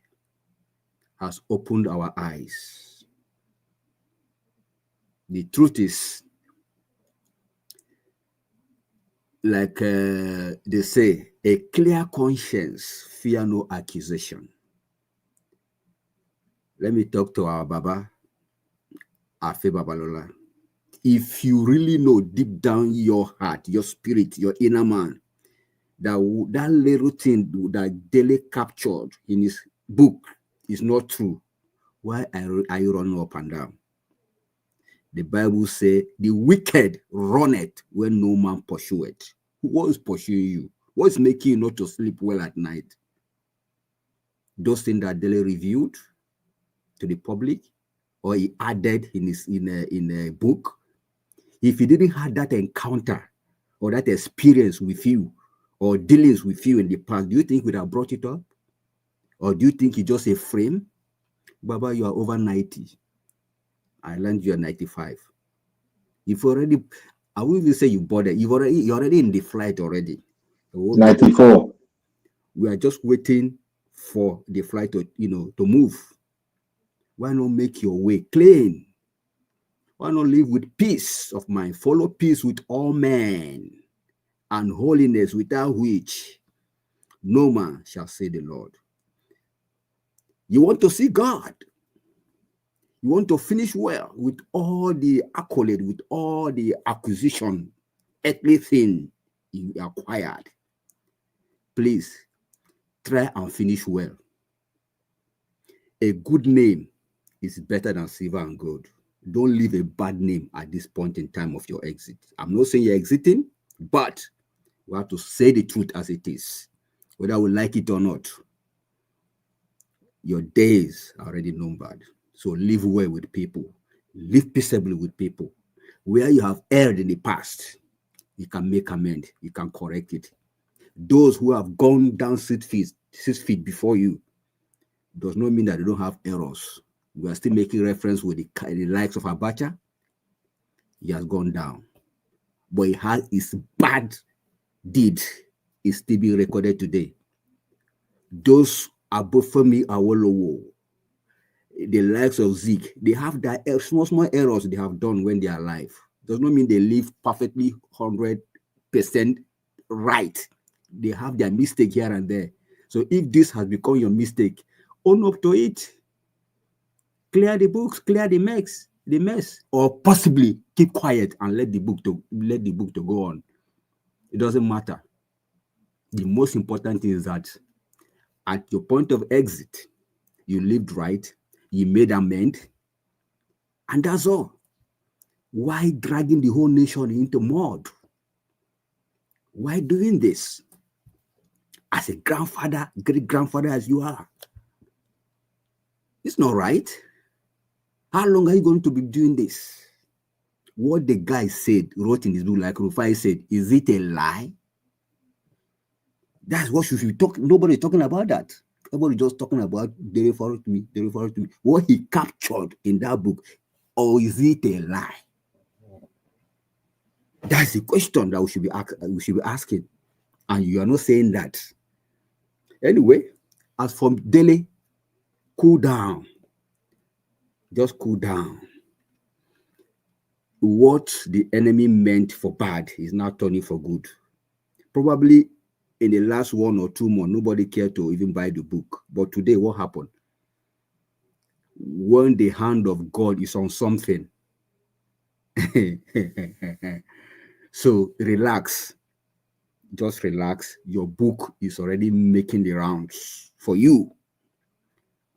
has opened our eyes. The truth is, like they say, a clear conscience fear no accusation. Let me talk to our Baba, Afe Babalola. If you really know deep down your heart, your spirit, your inner man, that little thing that Dele captured in his book is not true, why are you running up and down? The Bible says, the wicked runneth when no man pursueth. What is pursuing you? What is making you not to sleep well at night? Those things that Dele revealed to the public, or he added in a book. If he didn't have that encounter or that experience with you or dealings with you in the past, do you think we'd have brought it up? Or do you think it's just a frame? Baba, you are over 90. I learned you are 95. If already, I won't even say you bothered. You're already in the flight already. 94. We are just waiting for the flight to move. Why not make your way clean? Why not live with peace of mind? Follow peace with all men, and holiness, without which no man shall see the Lord. You want to see God. You want to finish well with all the accolade, with all the acquisition, everything you acquired. Please try and finish well. A good name is better than silver and gold. Don't leave a bad name at this point in time of your exit. I'm not saying you're exiting, but we have to say the truth as it is, whether we like it or not. Your days are already numbered. So live well with people. Live peaceably with people. Where you have erred in the past, you can make amends. You can correct it. Those who have gone down 6 feet before you does not mean that they don't have errors. We are still making reference with the likes of Abacha. He has gone down. But he has his bad deed is still being recorded today. Those above me, Awolowo, the likes of Zeke, they have that small errors they have done when they are alive. Does not mean they live perfectly 100% right. They have their mistake here and there. So if this has become your mistake, own up to it. Clear the books, clear the mess, or possibly keep quiet and let the book to go on. It doesn't matter. The most important thing is that at your point of exit, you lived right, you made amends, and that's all. Why dragging the whole nation into mud? Why doing this? As a grandfather, great-grandfather as you are. It's not right. How long are you going to be doing this? What the guy said, wrote in his book, like Rufai said, is it a lie? That's what should be talking. Nobody's talking about that. Everybody just talking about Dele Farotimi, Dele Farotimi. What he captured in that book, or is it a lie? That's the question that we should be asking. And you are not saying that. Anyway, as from Dele, cool down. Just cool down. What the enemy meant for bad is now turning for good. Probably in the last 1 or 2 months, nobody cared to even buy the book. But today, what happened? When the hand of God is on something, so relax. Just relax. Your book is already making the rounds for you.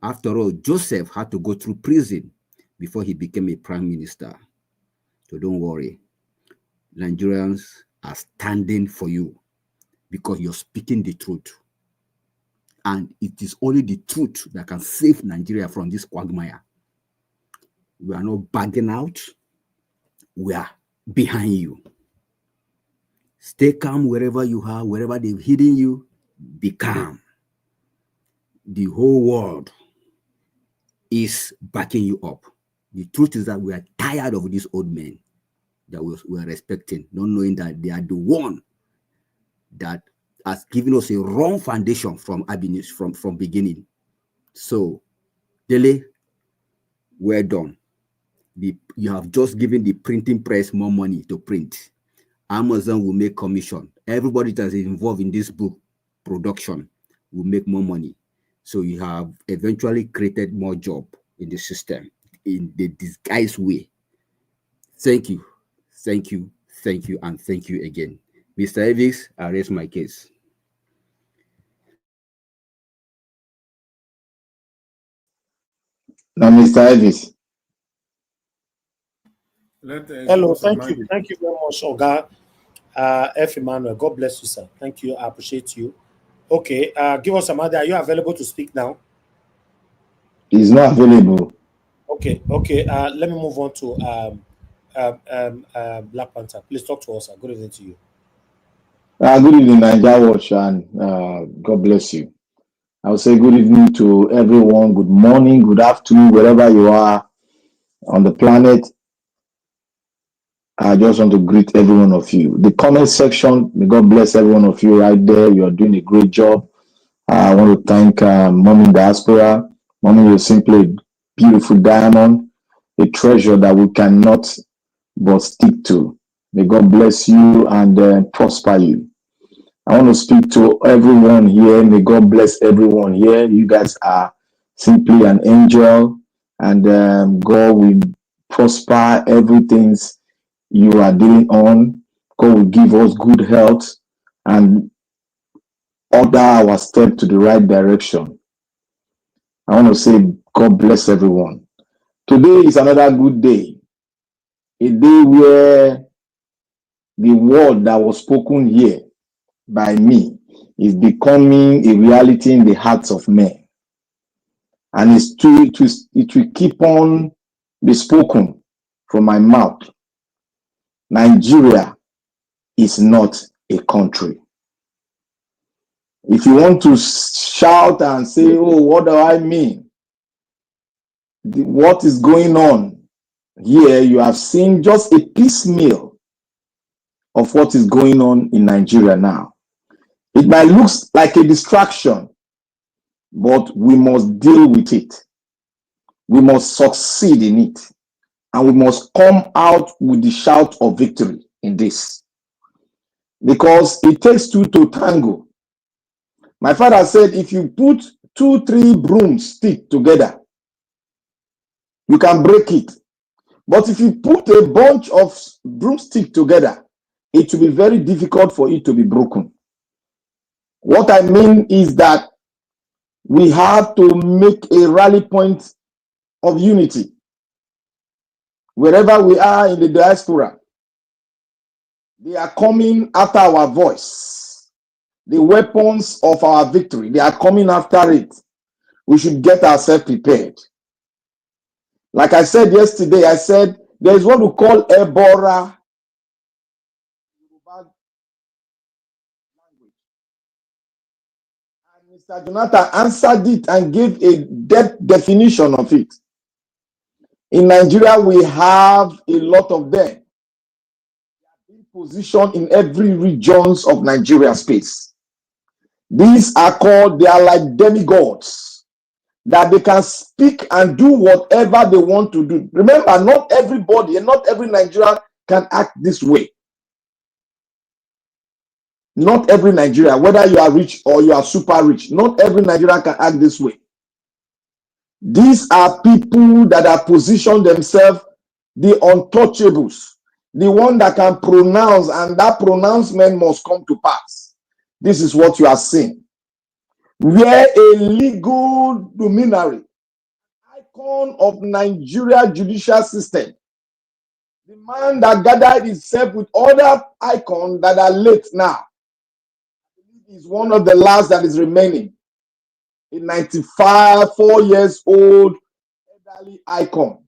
After all, Joseph had to go through prison before he became a prime minister. So don't worry. Nigerians are standing for you because you're speaking the truth. And it is only the truth that can save Nigeria from this quagmire. We are not bagging out. We are behind you. Stay calm wherever you are, wherever they've hidden you, be calm. The whole world is backing you up. The truth is that we are tired of these old men that we are respecting, not knowing that they are the one that has given us a wrong foundation from beginning. So, Dele, we're done. You have just given the printing press more money to print. Amazon will make commission. Everybody that is involved in this book production will make more money. So you have eventually created more job in the system in the disguised way. Thank you, thank you, thank you, and thank you again. Mr. Evans, I raise my case. Now, Mr. Evans. Hello, thank you very much, Oga. F. Emmanuel, God bless you, sir. Thank you, I appreciate you. Okay, give us some other. Are you available to speak now? He's not available. Okay. Let me move on to Black Panther. Please talk to us, sir. Good evening to you. Good evening, Niger Watch, and God bless you. I'll say good evening to everyone. Good morning, good afternoon, wherever you are on the planet. I just want to greet every one of you. The comment section, may God bless every one of you right there. You are doing a great job. I want to thank Mommy Diaspora. Mommy is simply a beautiful diamond, a treasure that we cannot but stick to. May God bless you and prosper you. I want to speak to everyone here. May God bless everyone here. You guys are simply an angel, and God will prosper everything you are dealing on. God will give us good health and order our step to the right direction. I want to say God bless everyone. Today is another good day, a day where the word that was spoken here by me is becoming a reality in the hearts of men. And it will keep on be spoken from my mouth. Nigeria is not a country. If you want to shout and say, oh, what do I mean? What is going on here? You have seen just a piecemeal of what is going on in Nigeria now. It might look like a distraction, but we must deal with it. We must succeed in it. And we must come out with the shout of victory in this. Because it takes two to tango. My father said, if you put 2-3 broomsticks together, you can break it. But if you put a bunch of broomsticks together, it will be very difficult for it to be broken. What I mean is that we have to make a rally point of unity. Wherever we are in the diaspora, they are coming after our voice. The weapons of our victory, they are coming after it. We should get ourselves prepared. Like I said yesterday, I said there is what we call Ebola. Mr. Jonathan answered it and gave a depth definition of it. In Nigeria, we have a lot of them. Positioned in every regions of Nigeria space. These are called, they are like demigods, that they can speak and do whatever they want to do. Remember, not everybody and not every Nigerian can act this way. Not every Nigerian, whether you are rich or you are super rich, not every Nigerian can act this way. These are people that have positioned themselves, the untouchables, the one that can pronounce, and that pronouncement must come to pass. This is what you are seeing. Where a legal luminary, icon of Nigeria judicial system, the man that gathered himself with other icons that are late now, is one of the last that is remaining. A 95, 4 years old elderly icon.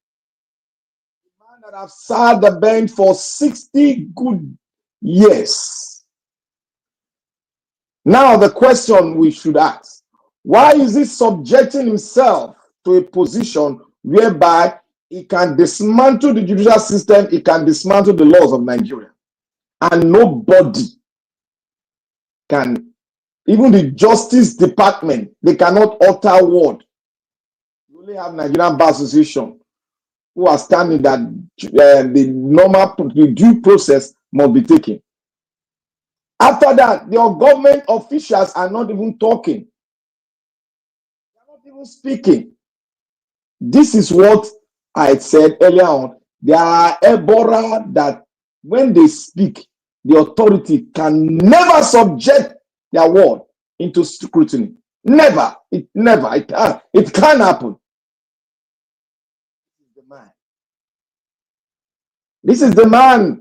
A man that have sat the bench for 60 good years. Now the question we should ask, why is he subjecting himself to a position whereby he can dismantle the judicial system, he can dismantle the laws of Nigeria, and nobody can, even the Justice Department, they cannot utter word. You only have Nigerian Bar Association who are standing that the due process must be taken. After that, the government officials are not even talking. They are not even speaking. This is what I said earlier on. There are Ebola that when they speak, the authority can never subject their word into scrutiny. Never. It can happen. This is the man.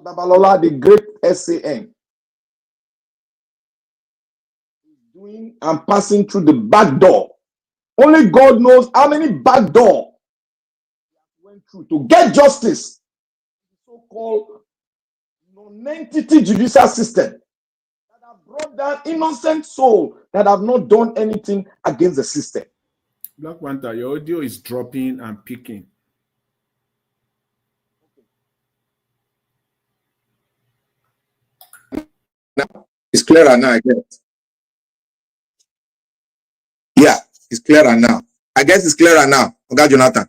Babalola, the great SAN. Doing and passing through the back door. Only God knows how many back doors went through to get justice. So-called non-entity judicial system that have brought down innocent souls that have not done anything against the system. Black Panther, your audio is dropping and picking. Now it's clearer now, I guess. Yeah, it's clearer now. I guess it's clearer now. Okay, Jonathan.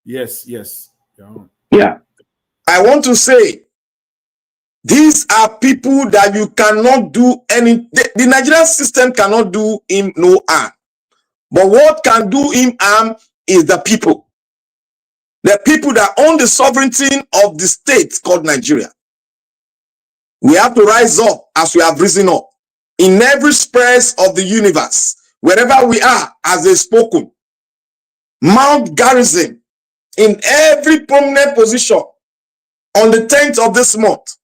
Yes. Yeah. I want to say, these are people that you cannot do any. The Nigerian system cannot do him no harm. But what can do him harm is the people. The people that own the sovereignty of the state called Nigeria. We have to rise up as we have risen up. In every space of the universe, wherever we are, as they spoken, Mount Garrison, in every prominent position, on the 10th of this month,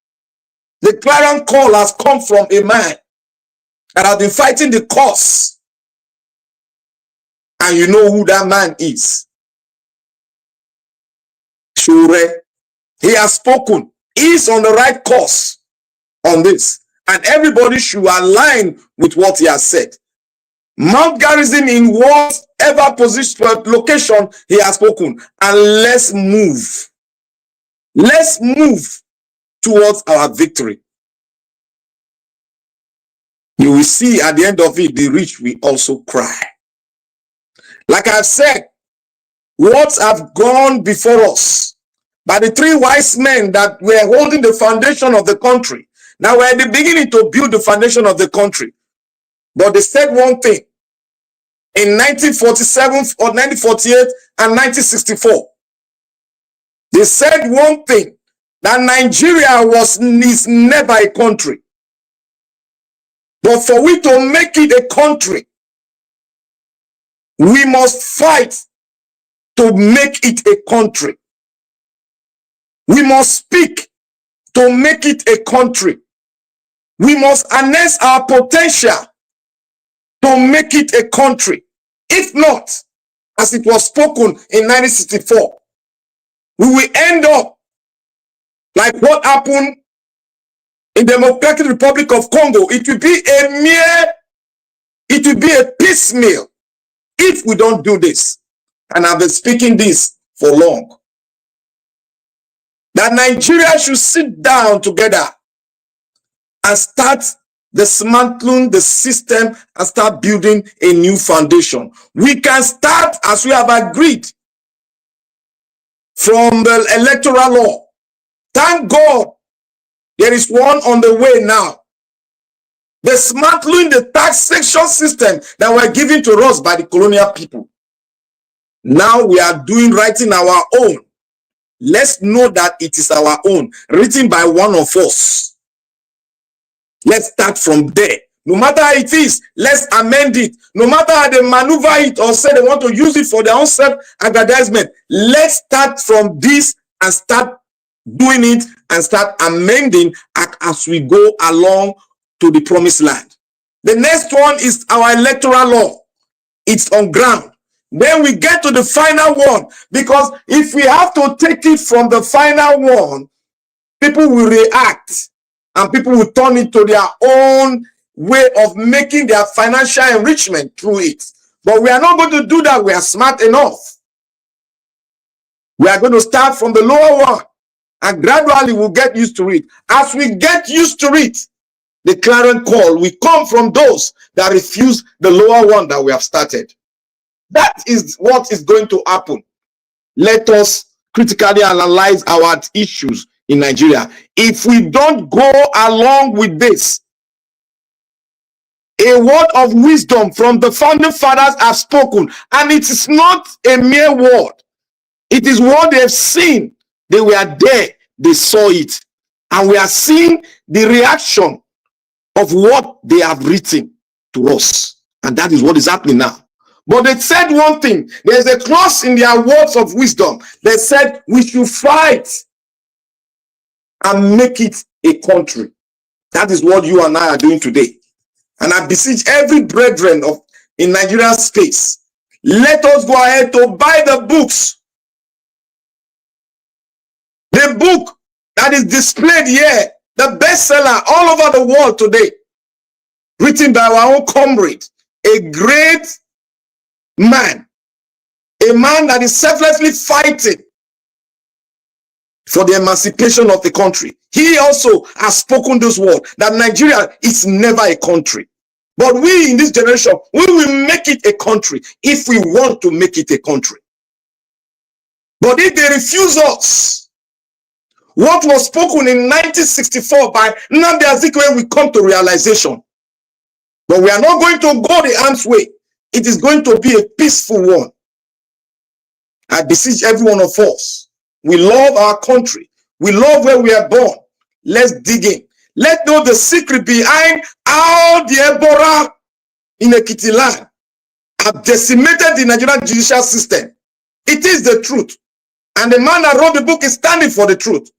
the clarion call has come from a man that has been fighting the cause. And you know who that man is. Shure. He has spoken. He is on the right course on this. And everybody should align with what he has said. Mount Garrison in whatever position, location he has spoken. And let's move. Let's move towards our victory. You will see at the end of it, the rich will also cry. Like I've said, what have gone before us by the three wise men that were holding the foundation of the country. Now we're at the beginning to build the foundation of the country. But they said one thing in 1947 or 1948 and 1964. They said one thing, that Nigeria is never a country. But for we to make it a country, we must fight to make it a country. We must speak to make it a country. We must harness our potential to make it a country. If not, as it was spoken in 1964, we will end up like what happened in the Democratic Republic of Congo. It will be a mere It will be a piecemeal if we don't do this. And I've been speaking this for long. That Nigeria should sit down together and start dismantling the system and start building a new foundation. We can start, as we have agreed, from the electoral law. Thank God there is one on the way now. Dismantling the taxation system that were given to us by the colonial people. Now we are writing our own. Let's know that it is our own, written by one of us. Let's start from there. No matter how it is, let's amend it. No matter how they maneuver it or say they want to use it for their own self-aggrandizement, let's start from this and start doing it and start amending as we go along to the promised land. The next one is our electoral law. It's on ground. Then we get to the final one, because if we have to take it from the final one, people will react and people will turn it to their own way of making their financial enrichment through it. But we are not going to do that. We are smart enough. We are going to start from the lower one and gradually we'll get used to it. As we get used to it, the clarion call will come from those that refuse the lower one that we have started. That is what is going to happen. Let us critically analyze our issues in Nigeria. If we don't go along with this, a word of wisdom from the founding fathers have spoken, and it is not a mere word. It is what they have seen. They were there, they saw it, and we are seeing the reaction of what they have written to us, and that is what is happening now. But they said one thing. There's a clause in their words of wisdom. They said we should fight and make it a country. That is what you and I are doing today. And I beseech every brethren in Nigerian space, let us go ahead to buy the books. The book that is displayed here, the bestseller all over the world today, written by our own comrade, a great man, a man that is selflessly fighting for the emancipation of the country. He also has spoken this word, that Nigeria is never a country. But we in this generation, we will make it a country if we want to make it a country. But if they refuse us, what was spoken in 1964 by Nnamdi Azikiwe will come to realization. But we are not going to go the arm's way. It is going to be a peaceful one. I beseech every one of us. We love our country. We love where we are born. Let's dig in. Let's know the secret behind how the Ebola in Ekiti land have decimated the Nigerian judicial system. It is the truth. And the man that wrote the book is standing for the truth.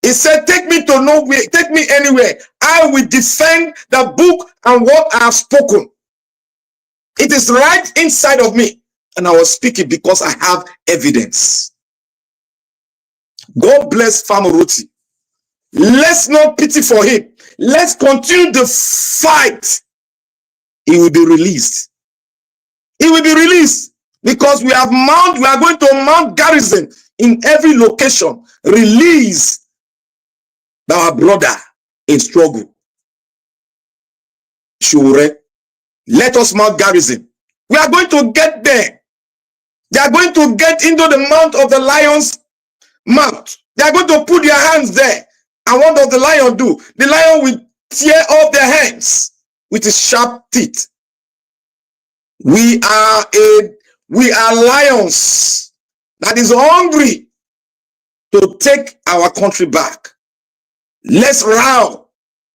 He said, take me to nowhere, take me anywhere. I will defend the book and what I have spoken. It is right inside of me. And I will speak it because I have evidence. God bless Farotimi. Let's not pity for him. Let's continue the fight. He will be released. He will be released because we are going to mount garrison in every location. Release our brother in struggle. Shure. Let us mount garrison. We are going to get there. They are going to get into the mouth of the lion's mouth. They are going to put their hands there. And what does the lion do? The lion will tear off their hands with his sharp teeth. We are lions that is hungry to take our country back. Let's row.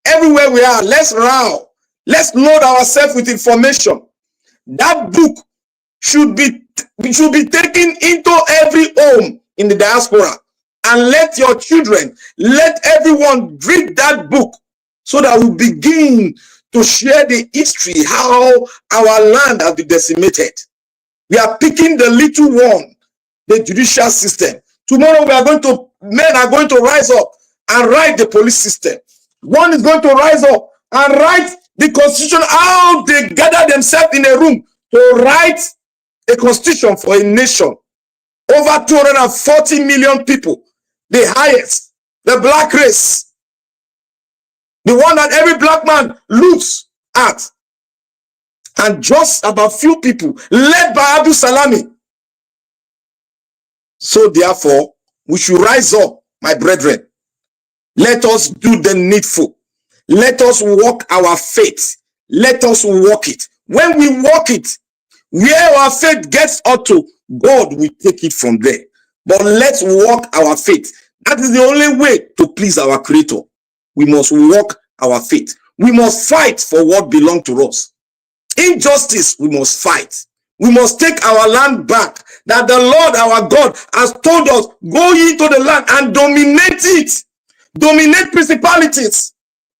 Everywhere we are, let's row. Let's load ourselves with information. That book should be taken into every home in the diaspora. And let your children, let everyone read that book so that we begin to share the history, how our land has been decimated. We are picking the little one, the judicial system. Tomorrow men are going to rise up and write the police system. One is going to rise up and write The constitution, how they gather themselves in a room to write a constitution for a nation. Over 240 million people, the highest, the black race, the one that every black man looks at. And just about few people, led by Abu Salami. So therefore, we should rise up, my brethren. Let us do the needful. Let us walk our faith. Let us walk it. When we walk it, where our faith gets up to, God will take it from there. But let's walk our faith. That is the only way to please our Creator. We must walk our faith. We must fight for what belongs to us. Injustice, we must fight. We must take our land back. That the Lord our God has told us, go into the land and dominate it. Dominate principalities.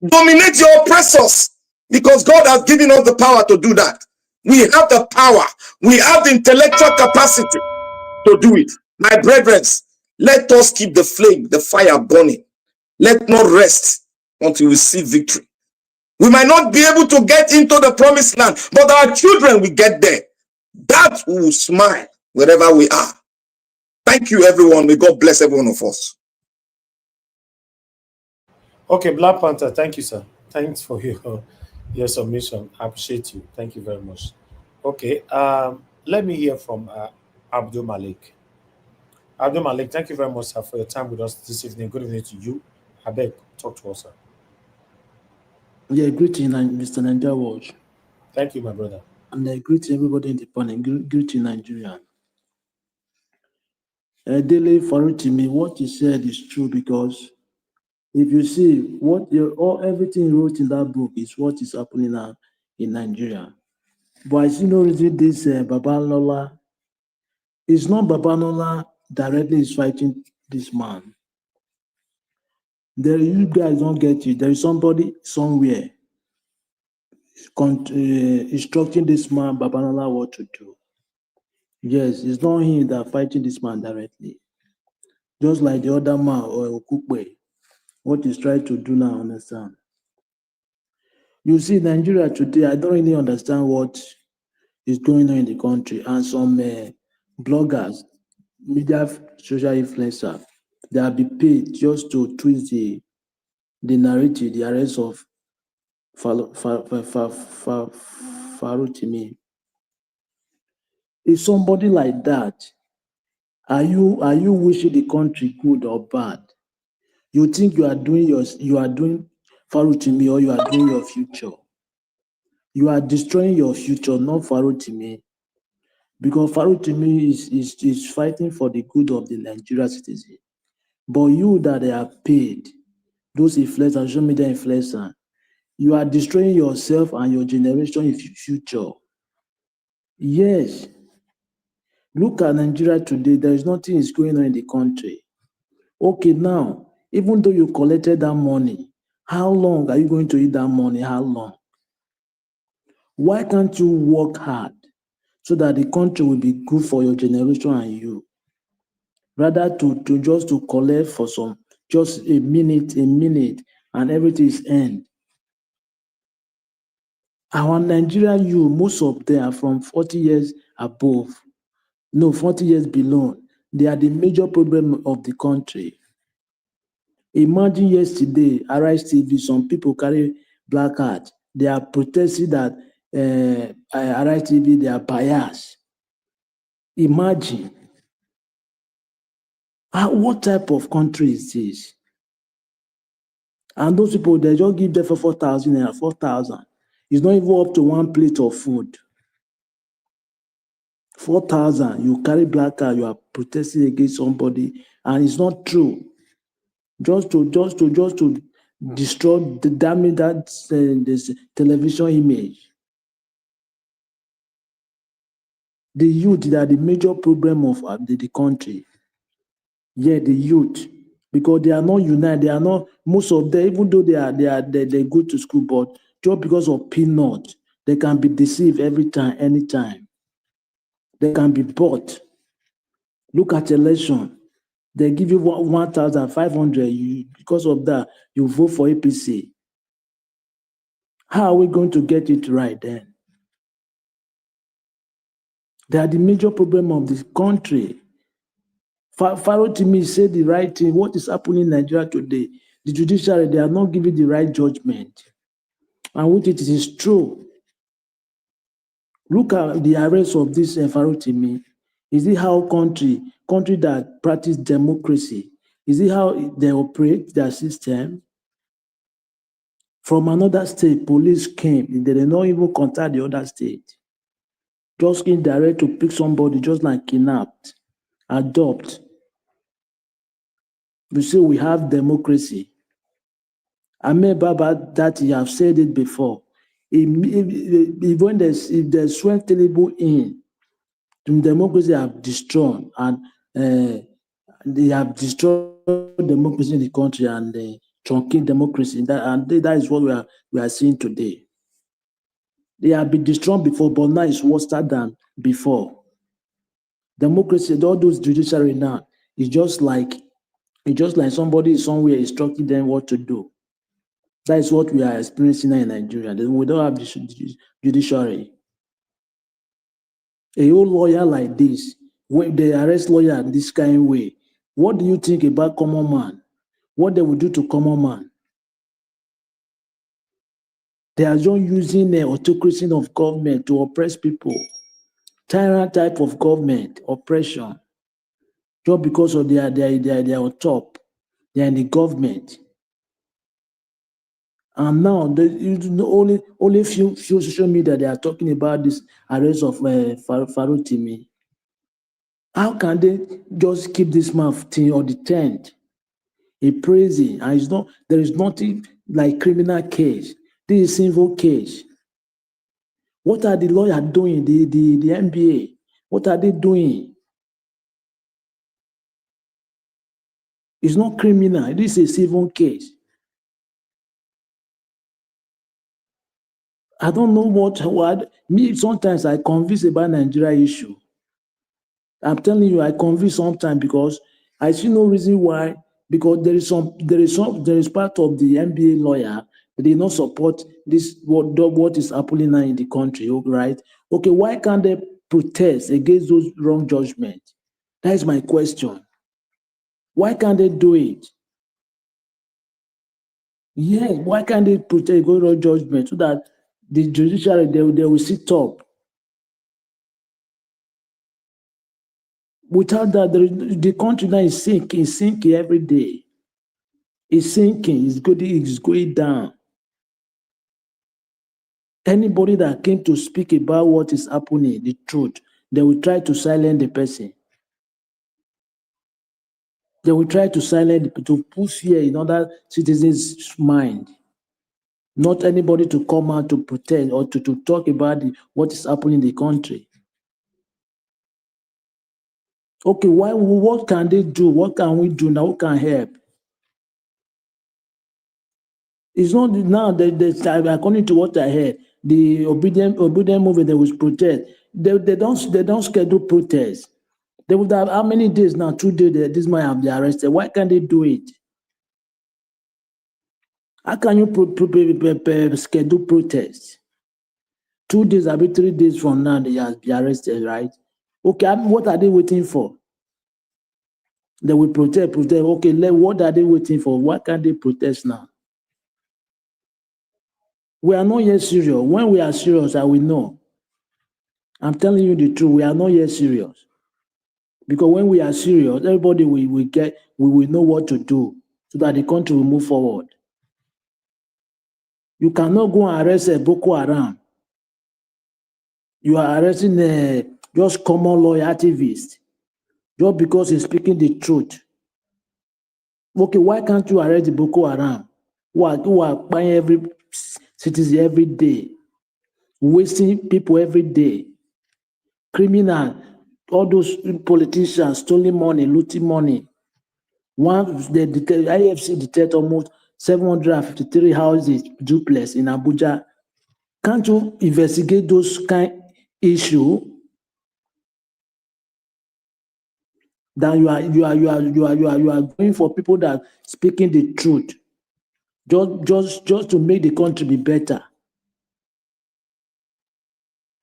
Dominate your oppressors. Because God has given us the power to do that. We have the power. We have the intellectual capacity to do it. My brethren, let us keep the flame, the fire burning. Let not rest until we see victory. We might not be able to get into the promised land, but our children will get there. That will smile wherever we are. Thank you, everyone. May God bless every one of us. Okay, Black Panther, thank you, sir. Thanks for your submission. I appreciate you. Thank you very much. Okay, let me hear from Abdul Malik. Abdul Malik, thank you very much, sir, for your time with us this evening. Good evening to you. I beg, talk to us, sir. Yeah, greeting, Mr. Nigeria Watch. Thank you, my brother. And I greet everybody in the panel. Greeting, Nigeria. Dele, Farotimi, what you said is true, because if you see everything he wrote in that book is what is happening now in Nigeria. But I see no reason this Babalola. It's not Babalola directly is fighting this man. You guys don't get it. There is somebody somewhere instructing this man, Babalola, what to do. Yes, it's not him that fighting this man directly. Just like the other man, or Okukwe, what he's trying to do now, understand? You see, Nigeria today, I don't really understand what is going on in the country. And some bloggers, media, social influencers, they have been paid just to twist the narrative, the arrest of Farotimi. If somebody like that, are you wishing the country good or bad? You think you are doing Farotimi, or you are doing your future? You are destroying your future, not Farotimi. Because Farotimi is fighting for the good of the Nigerian citizen. But you that they are paid, those influencers, social media influencers, you are destroying yourself and your generation in future. Yes. Look at Nigeria today. There is nothing is going on in the country. Okay, now, even though you collected that money, how long are you going to eat that money? How long? Why can't you work hard so that the country will be good for your generation and you? Rather to collect for just a minute, and everything is end. Our Nigerian youth, most of them are from 40 years above. No, 40 years below. They are the major problem of the country. Imagine yesterday, Arise TV, some people carry black cards. They are protesting that Arise TV, they are biased. Imagine. What type of country is this? And those people, they just give them for 4,000 and 4,000. It's not even up to one plate of food. 4,000, you carry black card, you are protesting against somebody, and it's not true. Just to destroy, damage that this television image. The youth, they are the major problem of the country. Yeah, the youth, because they are not united. They are not, most of them, even though they go to school, but just because of peanut, they can be deceived every time, anytime. They can be bought. Look at election. They give you 1,500. Because of that, you vote for APC. How are we going to get it right then? They are the major problem of this country. Farotimi said the right thing. What is happening in Nigeria today? The judiciary, they are not giving the right judgment. And which it is true. Look at the arrest of this Farotimi. Is it how country that practice democracy, is it how they operate their system? From another state, police came. They did not even contact the other state. Just indirect to pick somebody, just like kidnapped, adopt. We say we have democracy. I remember that you have said it before. If there's sweat terrible in, the democracy have destroyed, and they have destroyed democracy in the country and truncated democracy. That is what we are seeing today. They have been destroyed before, but now it's worse than before. Democracy, all those judiciary now, it's just like somebody somewhere instructing them what to do. That is what we are experiencing now in Nigeria. We don't have the judiciary. A whole lawyer like this, when they arrest lawyer in this kind of way, what do you think about common man? What they will do to common man? They are just using the autocracy of government to oppress people. Tyrant type of government, oppression. Just because of they are on top. They are in the government. And now, only few social media, they are talking about this arrest of Farotimi. How can they just keep this man thing on the tent? A praising, and there is nothing like criminal case. This is civil case. What are the lawyers doing? The NBA, what are they doing? It's not criminal. This is a civil case. I don't know what me. Sometimes I convince about Nigeria issue. I'm telling you, I convince sometimes because I see no reason why. Because there is part of the NBA lawyer that they not support this what is happening now in the country, right? Okay, why can't they protest against those wrong judgments? That is my question. Why can't they do it? Yes, why can't they protest against wrong judgment so that the judiciary they will sit up? Without that, the country now is sinking every day. It's sinking, it's going down. Anybody that came to speak about what is happening, the truth, they will try to silence the person. They will try to silence, to push fear in other citizens' mind. Not anybody to come out to protest or to talk about what is happening in the country. Okay, what can they do? What can we do now? Who can help? It's not now that according to what I heard, the obedient movement they will protest. They don't schedule protests. They would have how many days now? 2 days that this man have been arrested. Why can't they do it? How can you schedule protests? 2 days, I mean 3 days from now, they have been arrested, right? Okay, what are they waiting for? They will protest. Okay, what are they waiting for? Why can't they protest now? We are not yet serious. When we are serious, I will know. I'm telling you the truth. We are not yet serious. Because when we are serious, everybody we will know what to do so that the country will move forward. You cannot go and arrest a Boko Haram. You are arresting just common law activist just because he's speaking the truth. Okay, why can't you arrest the Boko Haram who are buying every citizen every day, wasting people every day, criminal, all those politicians stealing money, looting money. The IFC detected almost 753 houses duplex in Abuja. Can't you investigate those kind issue? That you are going for people that speaking the truth, just to make the country be better.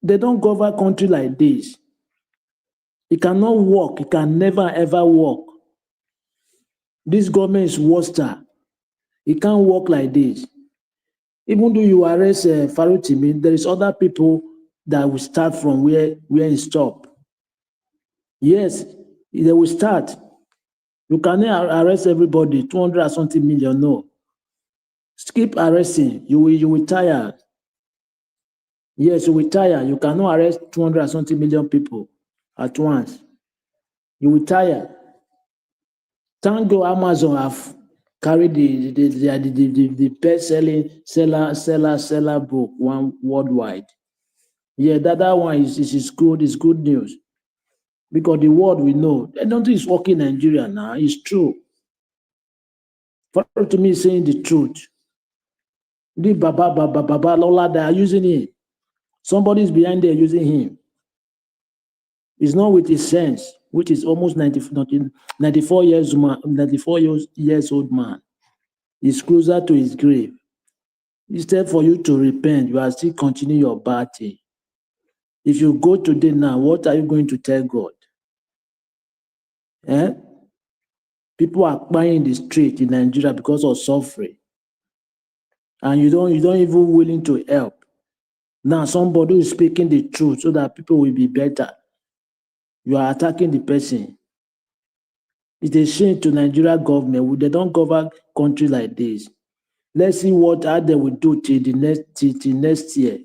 They don't govern country like this. It cannot work. It can never ever work. This government is worster. It can't work like this. Even though you arrest Farotimi, there is other people that will start from where it stop. Yes, they will start. You cannot arrest everybody, 200 or something million, no. Keep arresting, you will tire. Yes, you will tire. You cannot arrest 200 or something million people at once. You will tire. Thank God Amazon have carried the best-selling seller book one worldwide. Yeah, that one is good. It's good news because the world we know. I don't think it's working in Nigeria now. It's true. Farotimi is saying the truth. The Babalola, they are using it. Somebody's behind there using him. It's not with his sense, which is almost 94 years old man. He's closer to his grave. Instead for you to repent, you are still continuing your bad thing. If you go today now, what are you going to tell God? Eh? People are crying in the street in Nigeria because of suffering. And you don't even willing to help. Now somebody is speaking the truth so that people will be better. You are attacking the person. It's a shame to Nigeria government. They don't govern country like this. Let's see how they will do till next year.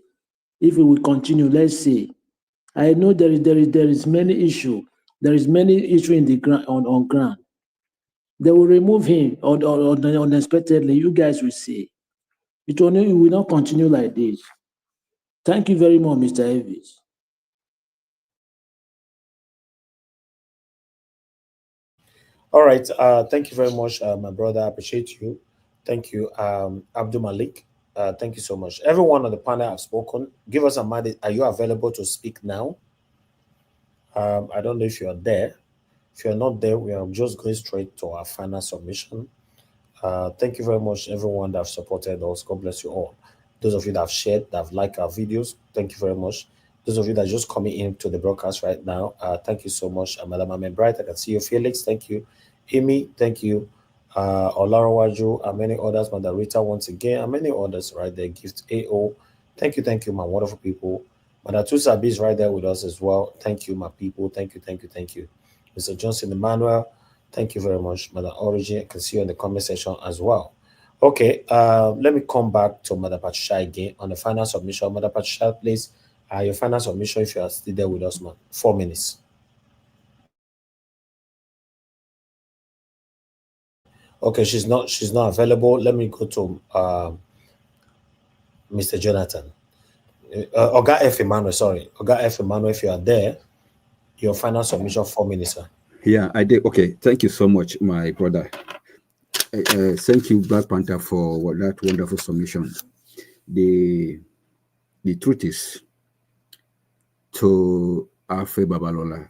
If it will continue, let's see. I know there is many issue. There is many issue in the ground on ground. They will remove him or unexpectedly. You guys will see. It will not continue like this. Thank you very much, Mr. Elvis. All right. Thank you very much, my brother. I appreciate you. Thank you, Abdul Malik. Thank you so much. Everyone on the panel have spoken. Give us a minute. Are you available to speak now? I don't know if you are there. If you're not there, we are just going straight to our final submission. Thank you very much, everyone that have supported us. God bless you all. Those of you that have shared, that have liked our videos, thank you very much. Those of you that are just coming into the broadcast right now, thank you so much. Madam Amen Bright, I can see you. Felix, thank you. Amy, thank you. Olarawaju, and many others. Madam Rita, once again, and many others right there. Gift AO, thank you, my wonderful people. Madam Tusabi is right there with us as well. Thank you, my people. Thank you. Mr. Johnson Emmanuel, thank you very much. Madam Origin, I can see you in the comment section as well. Okay, let me come back to Madam Patricia again on the final submission. Madam Patricia, please, your final submission if you are still there with us, man. 4 minutes. Okay, she's not available. Let me go to Mr. Jonathan. Oga F. Emmanuel, sorry. Oga F. Emmanuel, if you are there, your final submission, 4 minutes, sir. Yeah, I did. Okay, thank you so much, my brother. Thank you, Black Panther, for that wonderful submission. The truth is, to Alfred Babalola,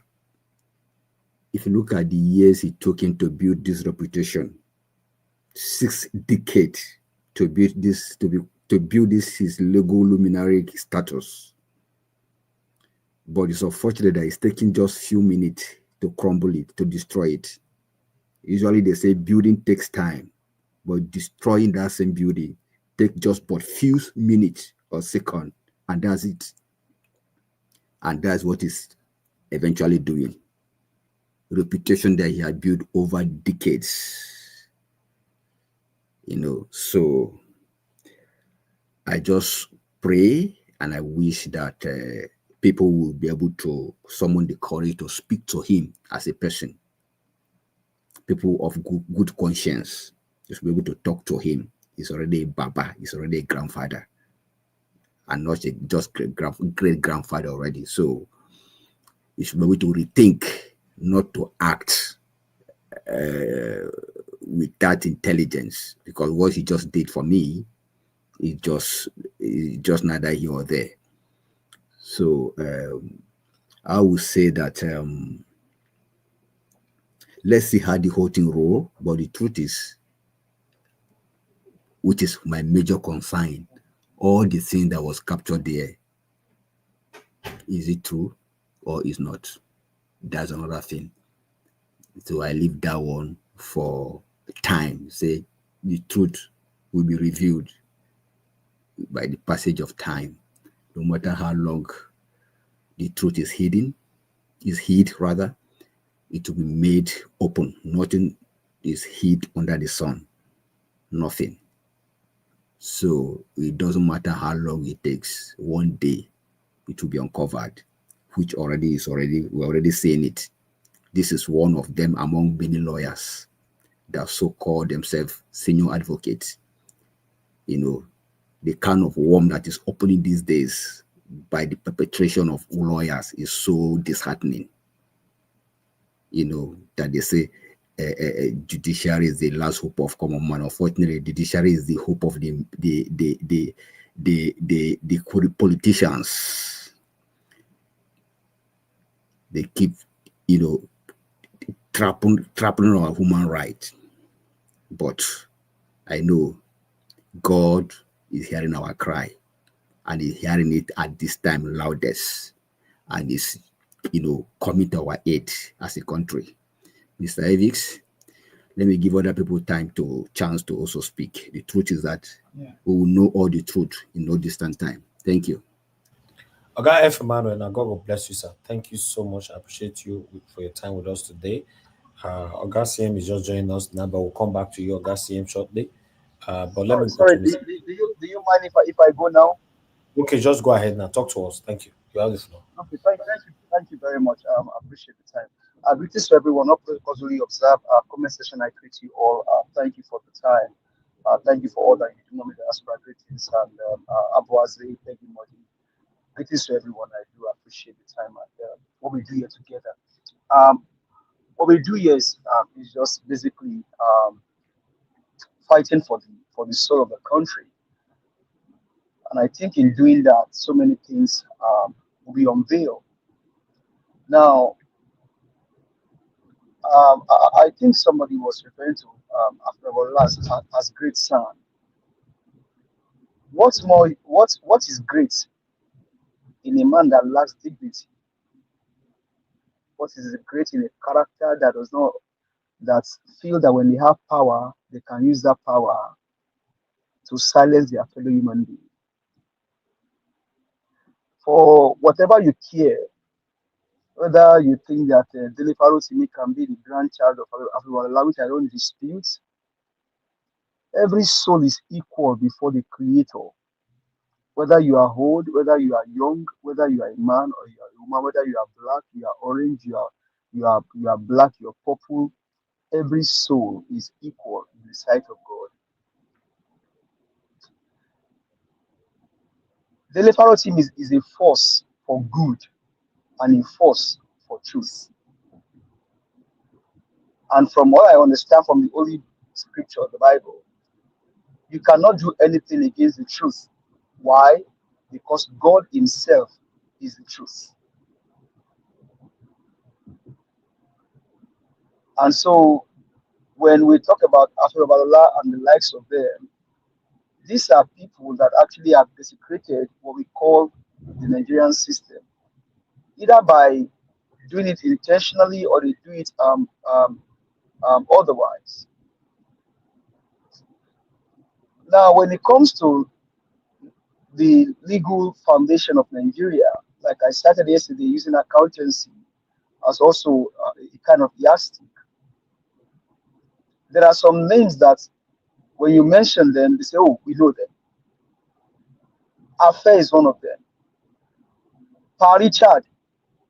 if you look at the years it took him to build this reputation, 6 decades to build this, his legal luminary status. But it's unfortunate that it's taking just few minutes to crumble it, to destroy it. Usually they say building takes time, but destroying that same building takes just but few minutes or seconds, and that's it. And that's what he's eventually doing. Reputation that he had built over decades. So I just pray and I wish that people will be able to summon the courage to speak to him as a person. People of good conscience, just be able to talk to him. He's already a Baba, he's already a grandfather, and not just great grandfather already. So you should be able to rethink, not to act with that intelligence, because what he just did for me is just neither here or there. So I would say that let's see how the whole thing roll. But the truth is, which is my major concern, all the things that was captured there Is it true or is not? That's another thing. So I leave that one for time. Say the truth will be revealed by the passage of time, no matter how long the truth is hid rather, it will be made open. Nothing is hid under the sun. Nothing. So it doesn't matter how long it takes. One day it will be uncovered, which we're already seeing it. This is one of them among many lawyers that so-called themselves senior advocates. You know, the kind of worm that is opening these days by the perpetration of lawyers is so disheartening. You know, that they say judiciary is the last hope of common man. Unfortunately, judiciary is the hope of the politicians. They keep, you know, trapping on our human rights. But I know God is hearing our cry, and He's hearing it at this time loudest, and is, you know, coming to our aid as a country. Mr. Evix, let me give other people chance to also speak. The truth is that we will know all the truth in no distant time. Thank you. Oga F. Emmanuel, now God will bless you, sir. Thank you so much. I appreciate you for your time with us today. Oga CM is just joining us now, but we'll come back to you, Oga CM, shortly. But let me sorry. Do you mind if I go now? Okay, just go ahead now. Talk to us. Thank you. You have the floor. Okay, thank you very much. I appreciate the time. Greetings to everyone. Not casually observe our comment session. I greet you all. Thank you for the time. Thank you for all that you do. Mommy, Aspra, greetings, and Abuazi, thank you, Modi. Greetings to everyone. I do appreciate the time and what we do here together. What we do here is just basically fighting for the soul of the country. And I think in doing that, so many things will be unveiled. Now, I think somebody was referring to Babalola as great son. What is great in a man that lacks dignity? What is great in a character that feel that when they have power, they can use that power to silence their fellow human being? For whatever you care, whether you think that Dele Farotimi can be the grandchild of Babalola, which I don't dispute, every soul is equal before the Creator. Whether you are old, whether you are young, whether you are a man or you are a woman, whether you are black, you are orange, you are black, you are purple, every soul is equal in the sight of God. Dele Farotimi is a force for good and a force for truth. And from what I understand from the Holy Scripture, the Bible, you cannot do anything against the truth. Why? Because God Himself is the truth. And so, when we talk about Babalola and the likes of them, these are people that actually have desecrated what we call the Nigerian system, either by doing it intentionally or they do it otherwise. Now, when it comes to the legal foundation of Nigeria, like I started yesterday using accountancy as also a kind of yardstick, there are some names that when you mention them, they say, oh, we know them. Affair is one of them. Pa Richard,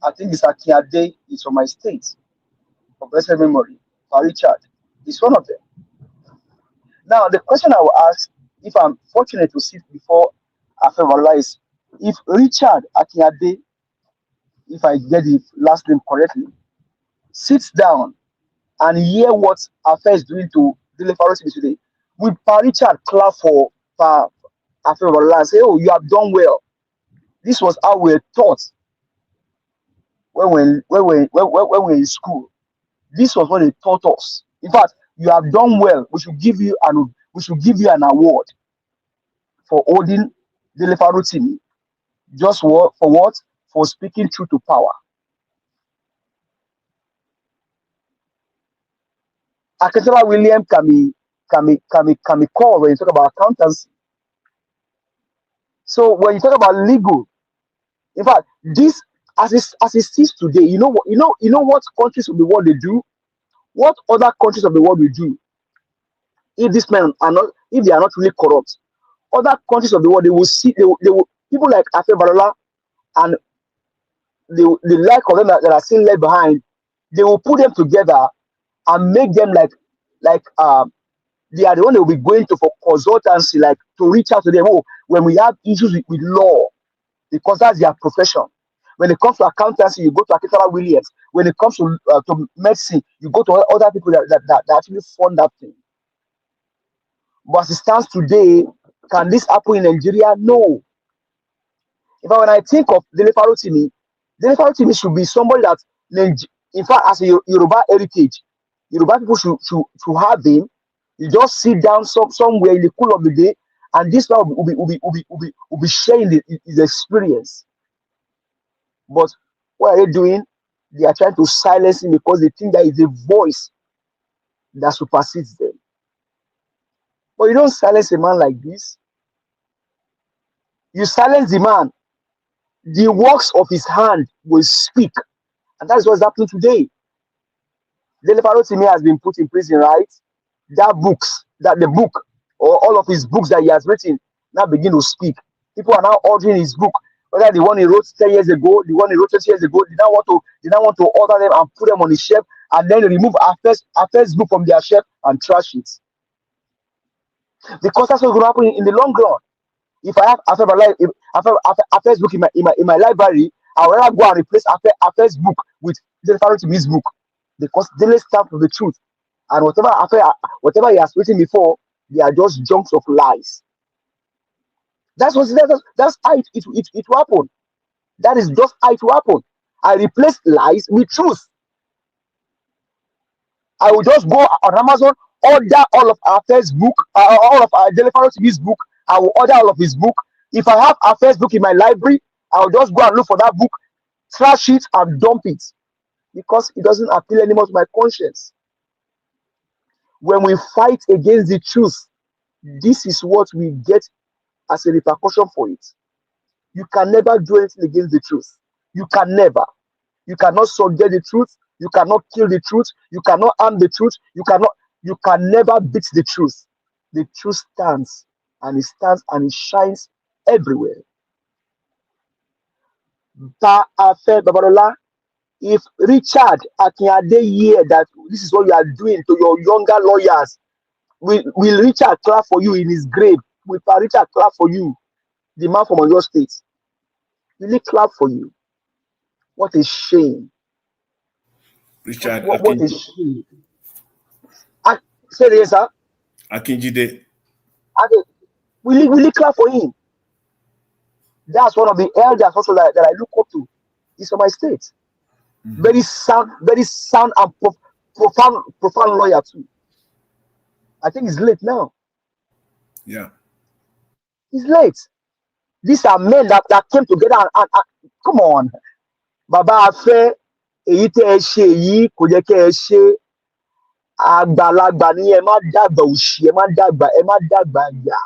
I think it's Akiade, it's from my state of blessed memory. Pa Richard is one of them. Now, the question I will ask, if I'm fortunate to sit before Babalola, is if Richard Akiade, if I get the last name correctly, sits down and hear what Affair is doing to Dele Farotimi today, will Pa Richard clap for Babalola and say, oh, you have done well? This was how we were taught when we were in school. This was what they taught us. In fact, you have done well. We should give you an award for holding Dele Farotimi. Just for what? for speaking truth to power. Akensema William can be called when you talk about accountancy. So when you talk about legal, in fact, this as it sees today, you know what countries of the world they do, what other countries of the world will do if these men are not, if they are not really corrupt. Other countries of the world, they will people like Babalola and the like of them that are still left behind, they will put them together and make them like they are the one that will be going to for consultancy, like to reach out to them. Oh, when we have issues with law, because that's their profession. When it comes to accountancy, you go to Akensema Williams. When it comes to medicine, you go to other people that actually fund that thing. But as it stands today, can this happen in Nigeria? No. In fact, when I think of Dele Farotimi should be somebody that, in fact, as a Yoruba heritage, Yoruba people should have him. You just sit down somewhere in the cool of the day, and this man will be sharing his experience. But what are they doing? They are trying to silence him because they think that is a voice that supersedes them. But you don't silence a man like this. You silence the man, the works of his hand will speak. And that is what's happening today. Dele Farotimi has been put in prison, right? The book, or all of his books that he has written now begin to speak. People are now ordering his book, whether the one he wrote 10 years ago, the one he wrote 20 years ago, they now want to order them and put them on the shelf, and then remove our first book from their shelf and trash it. Because that's what's going to happen in the long run. If I have a first book in my library, I will rather go and replace a first book with Dele Farotimi's book, because Dele stands for the truth, and whatever he has written before, they are just junks of lies. That's how it will happen. That is just how it will happen. I replace lies with truth. I will just go on Amazon, order all of our first book, all of our Dele Farotimi's book. I will order all of his book. If I have a first book in my library, I will just go and look for that book, trash it and dump it, because it doesn't appeal anymore to my conscience. When we fight against the truth, this is what we get as a repercussion for it. You can never do anything against the truth. You can never. You cannot subject the truth. You cannot kill the truth. You cannot harm the truth. You can never beat the truth. The truth stands and it shines everywhere. Babalola, if Richard Akinade hear that this is what you are doing to your younger lawyers, will Richard clap for you in his grave? Will Richard clap for you? The man from Oyo State. Will he clap for you? What a shame. Richard, what a shame. Say it again, sir. Akinjide. Okay. Will he clap for him? That's one of the elders also that I look up to. He's from my state. Mm-hmm. Very sound and profound lawyer too. I think he's late now. Yeah. He's late. These are men that came together and come on. Baba Afe, èyí tẹ́ ẹ ṣe yìí kò jẹ́ kẹ́ ẹ ṣe. Àgbàlagbà ni ẹ má dàgbà òṣì, ẹ má dàgbà yà.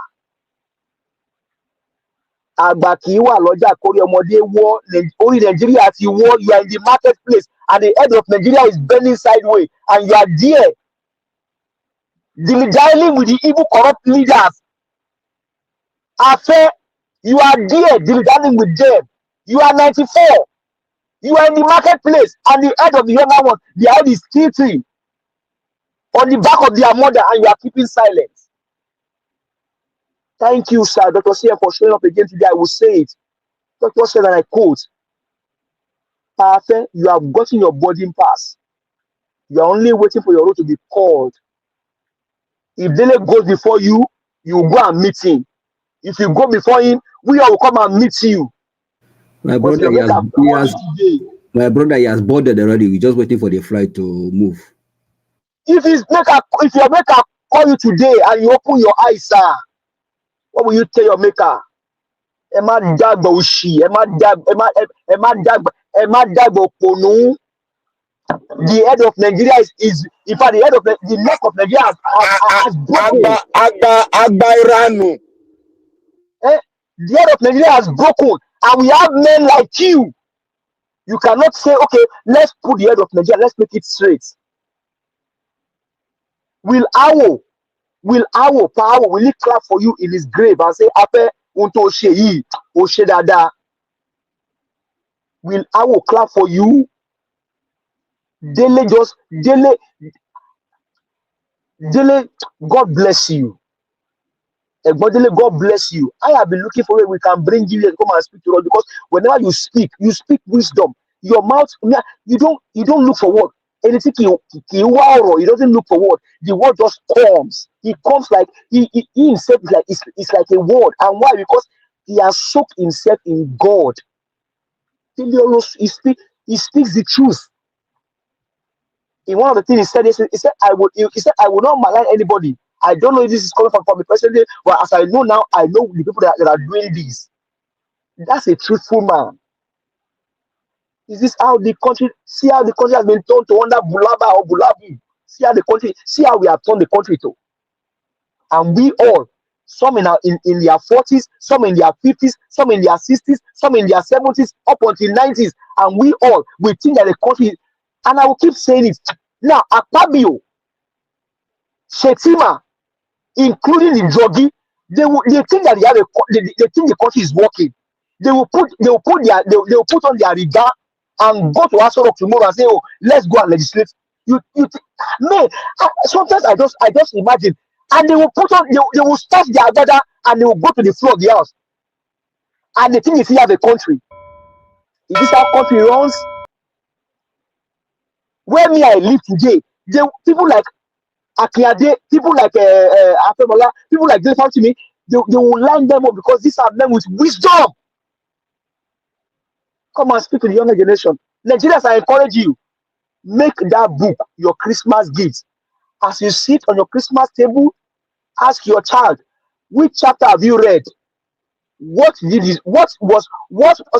Àgbà kì í wà lọ́jà kórí ọmọdé wọ́, orí Nàìjíríà ti wọ́. You are in the marketplace and the head of Nigeria is bending sideways and you are there dealing with the evil corrupt leaders. Afe, you are there dealing with them. You are 94. You are in the marketplace and the head of the younger one, the head is tilting on the back of their mother and you are keeping silent. Thank you, sir, Dr. Sia, for showing up again today. I will say it. Dr. said, and I quote, Afe, you have gotten your boarding pass. You are only waiting for your road to be called. If Dele goes before you, you will go and meet him. If you go before him, we all will come and meet you. My brother, he has boarded already. We're just waiting for the flight to move. If your maker call you today and you open your eyes, sir, what will you tell your maker? Emma Dagbo Shi, Emma Dagbo Ponu. The head of Nigeria is in fact the head of the neck of Nigeria has broken. Agba Iranu. The head of Nigeria has broken, and we have men like you. You cannot say, okay, let's put the head of Nigeria, let's make it straight. Will Awo will he clap for you in his grave and say, Ape unto Sheyi, Oshedada? Will Awo clap for you? Dele, God bless you. God bless you. I have been looking for where we can bring you and come and speak to us, because whenever you speak wisdom. Your mouth, you don't look for word. Anything you doesn't look for word. The word just comes. It comes like he himself is like it's like a word. And why? Because he has soaked himself in God. He speaks the truth. In one of the things he said, I will not malign anybody. I don't know if this is coming from the president, but as I know now, I know the people that are doing this. That's a truthful man. Is this how the country? See how the country has been turned to under Bulaba or Bulabi. See how we have turned the country to. And we all, some in their 40s, some in their 50s, some in their 60s, some in their 70s, up until 90s, and we think that the country. And I will keep saying it. Now, Akpabio, Shetima, including the druggie, they think that they think the country is working. They will put on their regard and go to Aso Rock tomorrow and say, "Oh, let's go and legislate." Man, sometimes I just imagine, and they will they will start their agenda and they will go to the floor of the house, and they think they have a country. Is this how country runs? Where me I live today, people like Akiade, people like Afebola, people like Dele Farotimi, they will line them up because these are men with wisdom. Come and speak to the younger generation. Nigerians, I encourage you, make that book your Christmas gift. As you sit on your Christmas table, ask your child, which chapter have you read? What was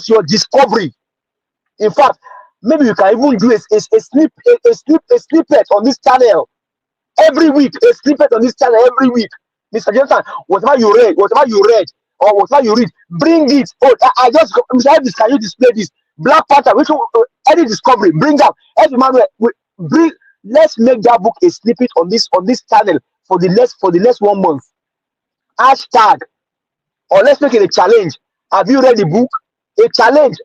your discovery? In fact, maybe you can even do a snippet on this channel every week. A snippet on this channel every week. Mr. Johnson, whatever you read, or whatever you read, bring it. Oh, I just can you display this? Black Panther, which any discovery, bring up. Every man, bring. Let's make that book a snippet on this channel for the next 1 month. Hashtag, or let's make it a challenge. Have you read the book? A challenge.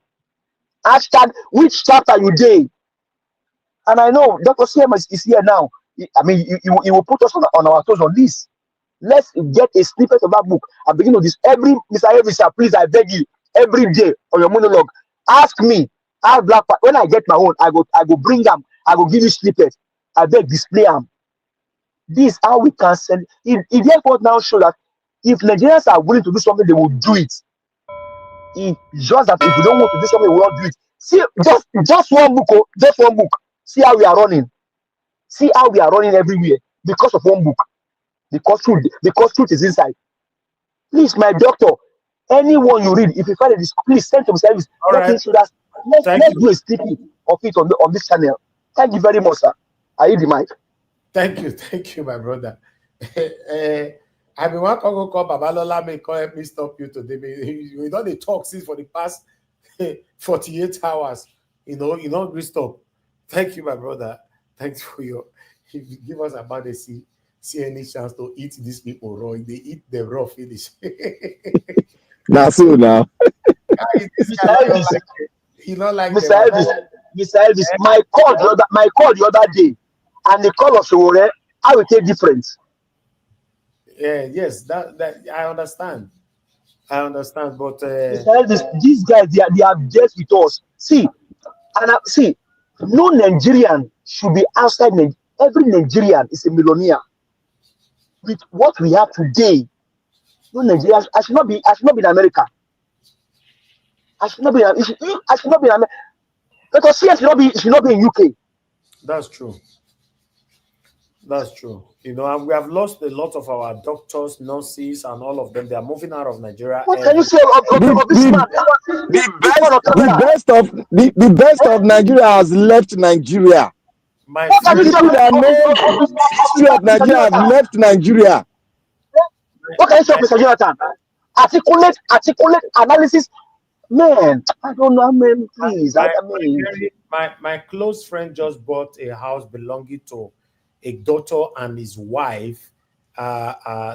Hashtag, which chapter you did? And I know Dr. CM is here now. I mean, you will put us on our toes on this. Let's get a snippet of that book and begin with this. Mr. Evisa, please, I beg you, every day on your monologue, ask me, ask Black. When I get my own, I go bring them. I go give you snippets. I beg, display them. This is how we can send. If therefore now show that if Nigerians are willing to do something, they will do it. It's just that if we don't want to do something, we will not do it. See, just one book, just one book. See how we are running. See how we are running everywhere because of one book. Because truth is inside. Please, my doctor, anyone you read, if you find it, please send to service. Let's do a snippet of it on this channel. Thank you very much, sir. I need the mic. Thank you, my brother. I've been want to call Babalola, may help me stop you today. We don't talk since for the past 48 hours. You know, stop. Thank you, my brother. Thanks for your. If you give us about the see any chance to eat these people raw, they eat them raw finish. That's so now. You know, like Mr. Elvis, my call the other day, and the call of Showore, I will take different. Yeah, yes, that I understand. But Mr. Elvis, these guys they are just with us. See, no Nigerian should be outside Nigeria. Every Nigerian is a millionaire. With what we have today, no Nigerian. I should not be in America. I should not be in America. Because here should not be in UK. That's true. That's true. You know, and we have lost a lot of our doctors, nurses, and all of them. They are moving out of Nigeria. What can you say of this man? The best of Nigeria has left Nigeria. My What can The you say people that know of the history of Mr. Nigeria have Jonathan? left Nigeria. What can you say of Mr. Jonathan? Articulate analysis. Man, I don't know. I mean, please. I mean, My close friend just bought a house belonging to a daughter and his wife,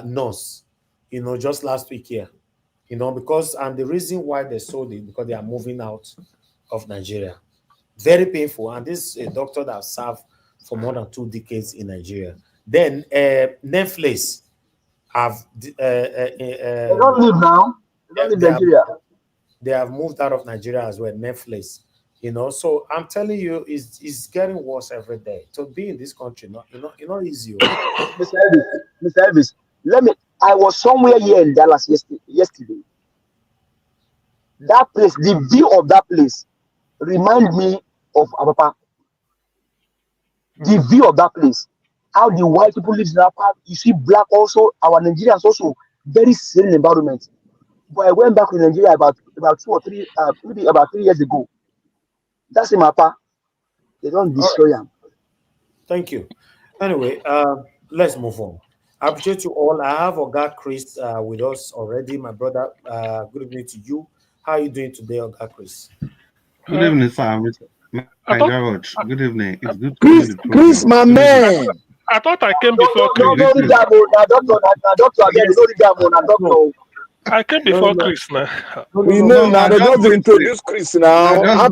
nurse, you know, just last week here, you know, because, and the reason why they sold it, because they are moving out of Nigeria. Very painful. And this is a doctor that served for more than 2 decades in Nigeria. Then Netflix have they don't live now. They don't live Nigeria. They have moved out of Nigeria as well, Netflix. You know, so I'm telling you, it's getting worse every day. To be in this country, not easy. Mr. Elvis, I was somewhere here in Dallas yesterday. That place, the view of that place remind me of Abapa. The view of that place, how the white people live in that part. You see black also, our Nigerians also, very serene environment. But I went back to Nigeria about 2 or 3, maybe about 3 years ago. That's in Mapa. They don't destroy them. Thank you. Anyway, let's move on. I appreciate you all. I have Oga Chris with us already, my brother. Good evening to you. How are you doing today, Oga Chris? Good evening, sir. My Garage. Good evening. It's good to be in the program. Chris, my man. I thought I came before Chris. I came before Chris now. We know now. They just introduce Chris now. I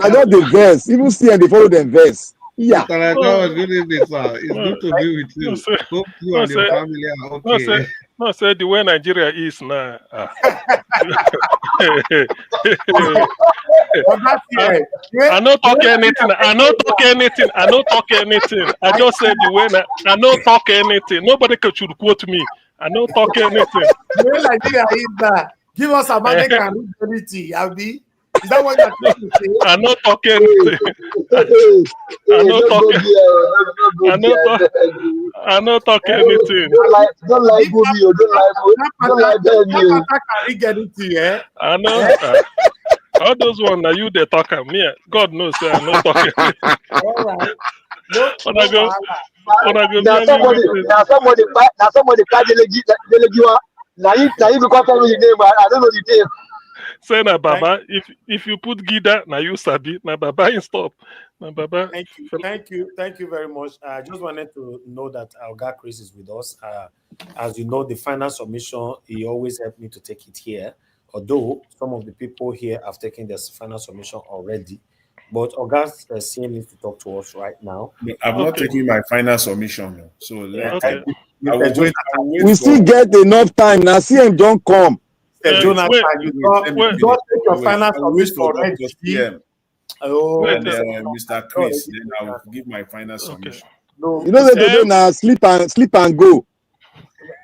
got the verse. Even see and they follow the verse. Yeah. Good evening, sir. It's good to be with you. Hope you and your family are okay. No, sir, the way Nigeria is now. I not talk anything. I not talk anything. I not talk anything. I just said the way I not talk anything. Nobody should quote me. I not talk anything. The way Nigeria is now. Give us a magic and reality, Abby. Is that what you're trying to say? I not talk anything. I not talk anything. Don't like Booby, don't like Benny. I know. All those ones now you they talk at me. God knows I not talking. All right. Now somebody called Dele. Now you become tell me the name. I don't know the name. Say na Baba, if you put Gida, now you sabi, na Baba in stop. Na Baba. Thank you very much. I just wanted to know that Oga Chris is with us. As you know, the final submission, he always helped me to take it here. Although some of the people here have taken their final submission already. But Oga CM needs to talk to us right now. No, I'm not taking my final submission. So we still get enough time. Now CM don't come. Jonathan, you don't take your final submission already. Mr. Chris, then I will give my final submission. No, you know that today now sleep and go.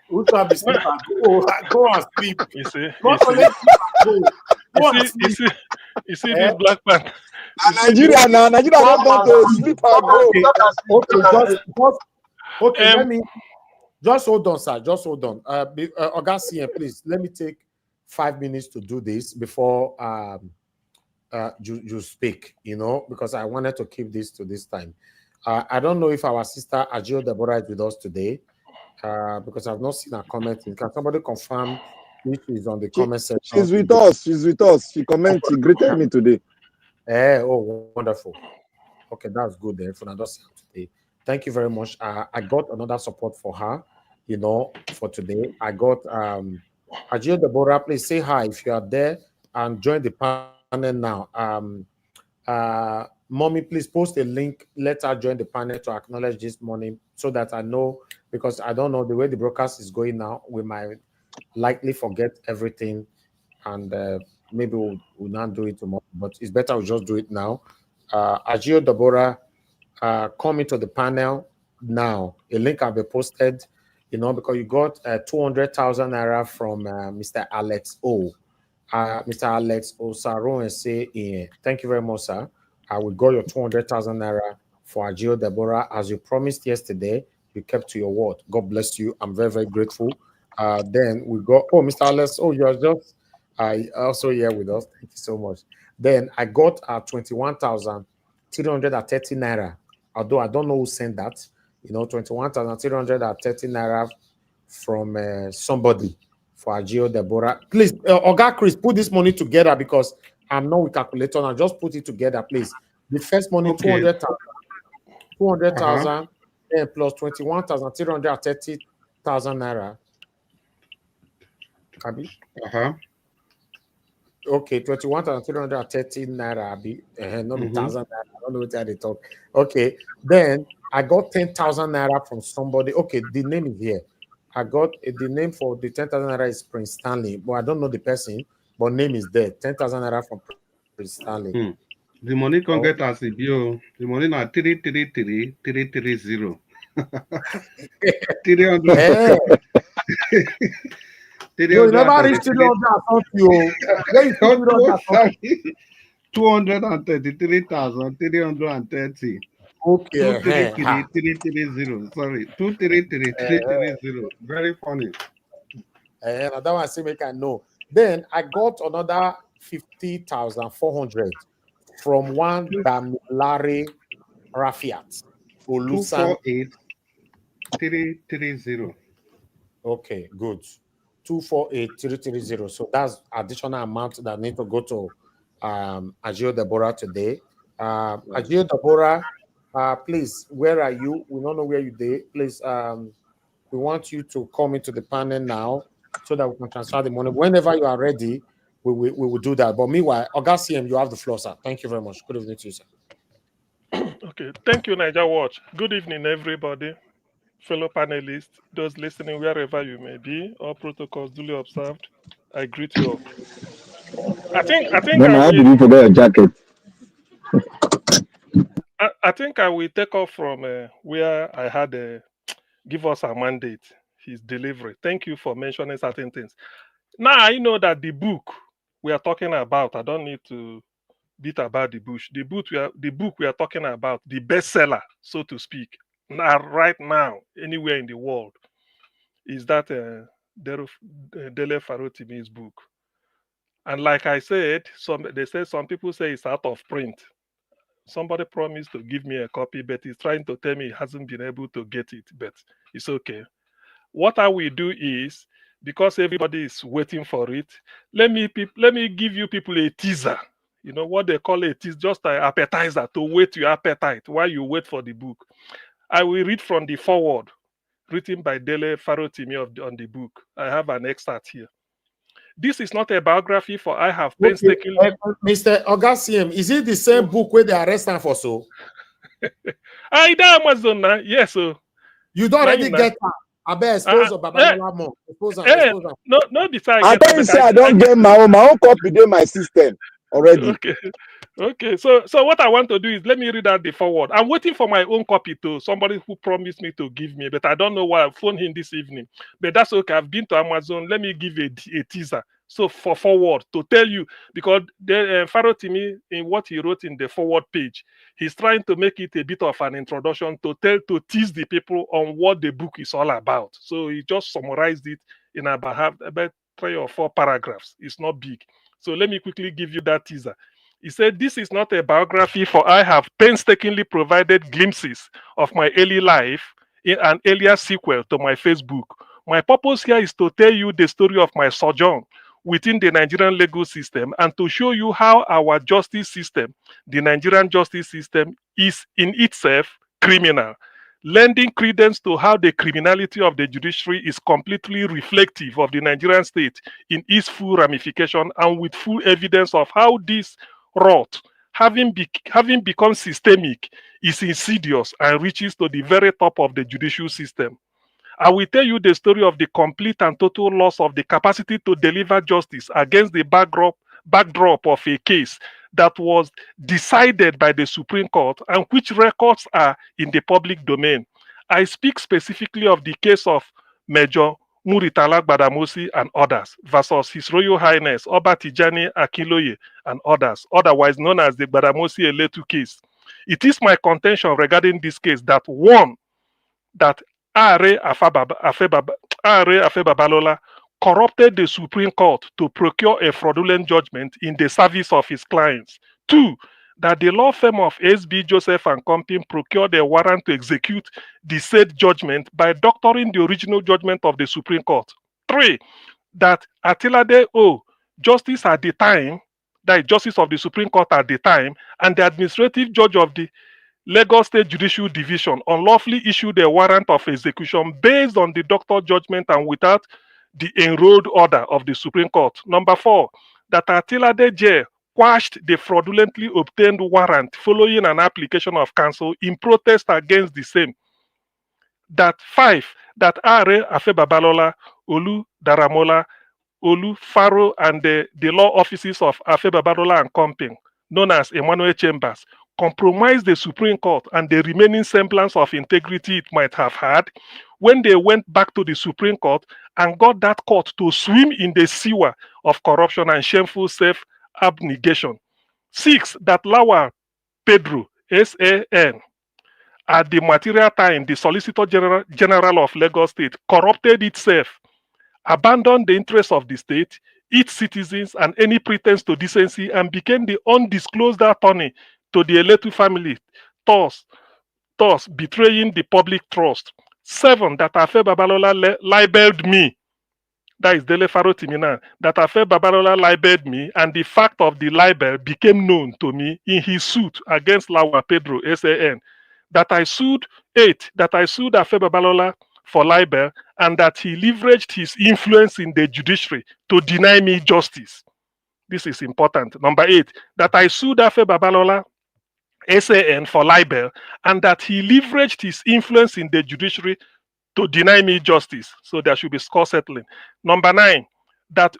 Who can be sleep and go and sleep? You see this black man. Nigeria don't want to sleep and go. Okay, let me just hold on, sir. Just hold on. Oga CM, please let me take 5 minutes to do this before you speak, you know, because I wanted to keep this to this time. I don't know if our sister Ajio Deborah is with us today, because I've not seen her commenting. Can somebody confirm if she's on the comment section? She's with us. She commented. She greeted me today. Oh, wonderful. Okay, that's good then. For today. Thank you very much. I got another support for her, you know, for today. I got Ajio Deborah, please say hi if you are there and join the panel now. Mommy, please post a link. Let her join the panel to acknowledge this morning so that I know, because I don't know the way the broadcast is going now. We might likely forget everything, and maybe we'll not do it tomorrow, but it's better we just do it now. Ajio Deborah, come into the panel now. A link will be posted, you know, because you got 200,000 naira from Mr. Alex O. Mr. Alex O. Saron say, thank you very much, sir. I will go your 200,000 naira for Ajio Deborah. As you promised yesterday, you kept to your word. God bless you. I'm very, very grateful. Then we got, oh, Mr. Alex, oh, you're just also here with us. Thank you so much. Then I got 21,330 naira. Although I don't know who sent that, 21,330 naira from somebody for Ajio Deborah. Please, Oga Chris, put this money together because I'm not with calculator. Now just put it together, please. The first money, Okay. 200,000, then plus 21,330,000 naira. Abi? Okay, 21,330 naira. Not 1,000 naira. I don't know what they talk. Okay, then I got 10,000 naira from somebody. Okay, the name is here. I got the name for the 10,000 naira is Prince Stanley, but I don't know the person, but name is there. 10,000 naira from Prince Stanley. The money can get as a bill. The money now 333,330. 300. You never reached 233,330. Okay. 233,330. Sorry, 233,330. Very funny. And that one I say make I know. Then I got another 50,400 from one Damilare Rafiat. 248,330. Okay, good. 248,330. So that's additional amount that need to go to Ajio Deborah today. Ajio Deborah, please, where are you? We don't know where you are. Please, we want you to come into the panel now so that we can transfer the money. Whenever you are ready, we will do that. But meanwhile, August CM, you have the floor, sir. Thank you very much. Good evening to you, sir. Okay, thank you, Niger Watch. Good evening, everybody. Fellow panelists, those listening wherever you may be, all protocols duly observed. I greet you all. I think Mama, how did you forget your jacket? I think I will take off from where I had give us a mandate, his delivery. Thank you for mentioning certain things. Now I know that the book we are talking about, I don't need to beat about the bush. The book we are talking about, the bestseller, so to speak, now right now, anywhere in the world, is that Dele Farotimi's book. And like I said, they say some people say it's out of print. Somebody promised to give me a copy, but he's trying to tell me he hasn't been able to get it, but it's okay. What I will do is, because everybody is waiting for it, let me give you people a teaser. You know what they call it is just an appetizer to whet your appetite while you wait for the book. I will read from the foreword written by Dele Farotimi on the book. I have an excerpt here. This is not a biography, for I have painstakingly... Mr. Augustine, is it the same book where they arrest him for so? I know Amazon now. Yes, sir. You don't already get that. I bet expose of Babalola more. No, besides. I don't say I don't get my own copy in my system already. Okay. So what I want to do is let me read out the foreword. I'm waiting for my own copy to somebody who promised me to give me, but I don't know why. I phoned him this evening. But that's okay. I've been to Amazon. Let me give a teaser. So for forward to tell you, because Farotimi, in what he wrote in the forward page, he's trying to make it a bit of an introduction to tease the people on what the book is all about. So he just summarized it in about 3 or 4 paragraphs. It's not big. So let me quickly give you that teaser. He said, this is not a biography, for I have painstakingly provided glimpses of my early life in an earlier sequel to my Facebook. My purpose here is to tell you the story of my sojourn within the Nigerian legal system and to show you how our justice system, the Nigerian justice system, is in itself criminal, lending credence to how the criminality of the judiciary is completely reflective of the Nigerian state in its full ramification, and with full evidence of how this rot, having become systemic, is insidious and reaches to the very top of the judicial system. I will tell you the story of the complete and total loss of the capacity to deliver justice against the backdrop of a case that was decided by the Supreme Court and which records are in the public domain. I speak specifically of the case of Major Muritala Gbadamosi and others versus His Royal Highness Oba Tijani Akinloye and others, otherwise known as the Gbadamosi Eletu case, It is my contention regarding this case that one, that Are Babalola corrupted the Supreme Court to procure a fraudulent judgment in the service of his clients. Two, that the law firm of S.B. Joseph and Company procured a warrant to execute the said judgment by doctoring the original judgment of the Supreme Court. Three, that Atilade O, justice at the time, that is justice of the Supreme Court at the time, and the administrative judge of the Lagos State Judicial Division unlawfully issued a warrant of execution based on the doctor judgment and without the enrolled order of the Supreme Court. Number four, that Atilade J quashed the fraudulently obtained warrant following an application of counsel in protest against the same. That five, that Are Babalola, Olu Daramola, Olu Faro, and the law offices of Babalola and Company, known as Emmanuel Chambers, compromised the Supreme Court and the remaining semblance of integrity it might have had when they went back to the Supreme Court and got that court to swim in the sewer of corruption and shameful self-abnegation. Six, that Lawal Pedro, S.A.N., at the material time, the Solicitor General of Lagos State corrupted itself, abandoned the interests of the state, its citizens, and any pretense to decency, and became the undisclosed attorney to the Eletu family, thus betraying the public trust. Seven, that Afe Babalola libeled me. That is Dele Farotimi now. That Afe Babalola libeled me, and the fact of the libel became known to me in his suit against Lawal Pedro, S.A.N. That I sued Afe Babalola for libel, and that he leveraged his influence in the judiciary to deny me justice. This is important. Number eight, that I sued Afe Babalola, S.A.N. for libel, and that he leveraged his influence in the judiciary to deny me justice. So there should be score settling. Number nine, that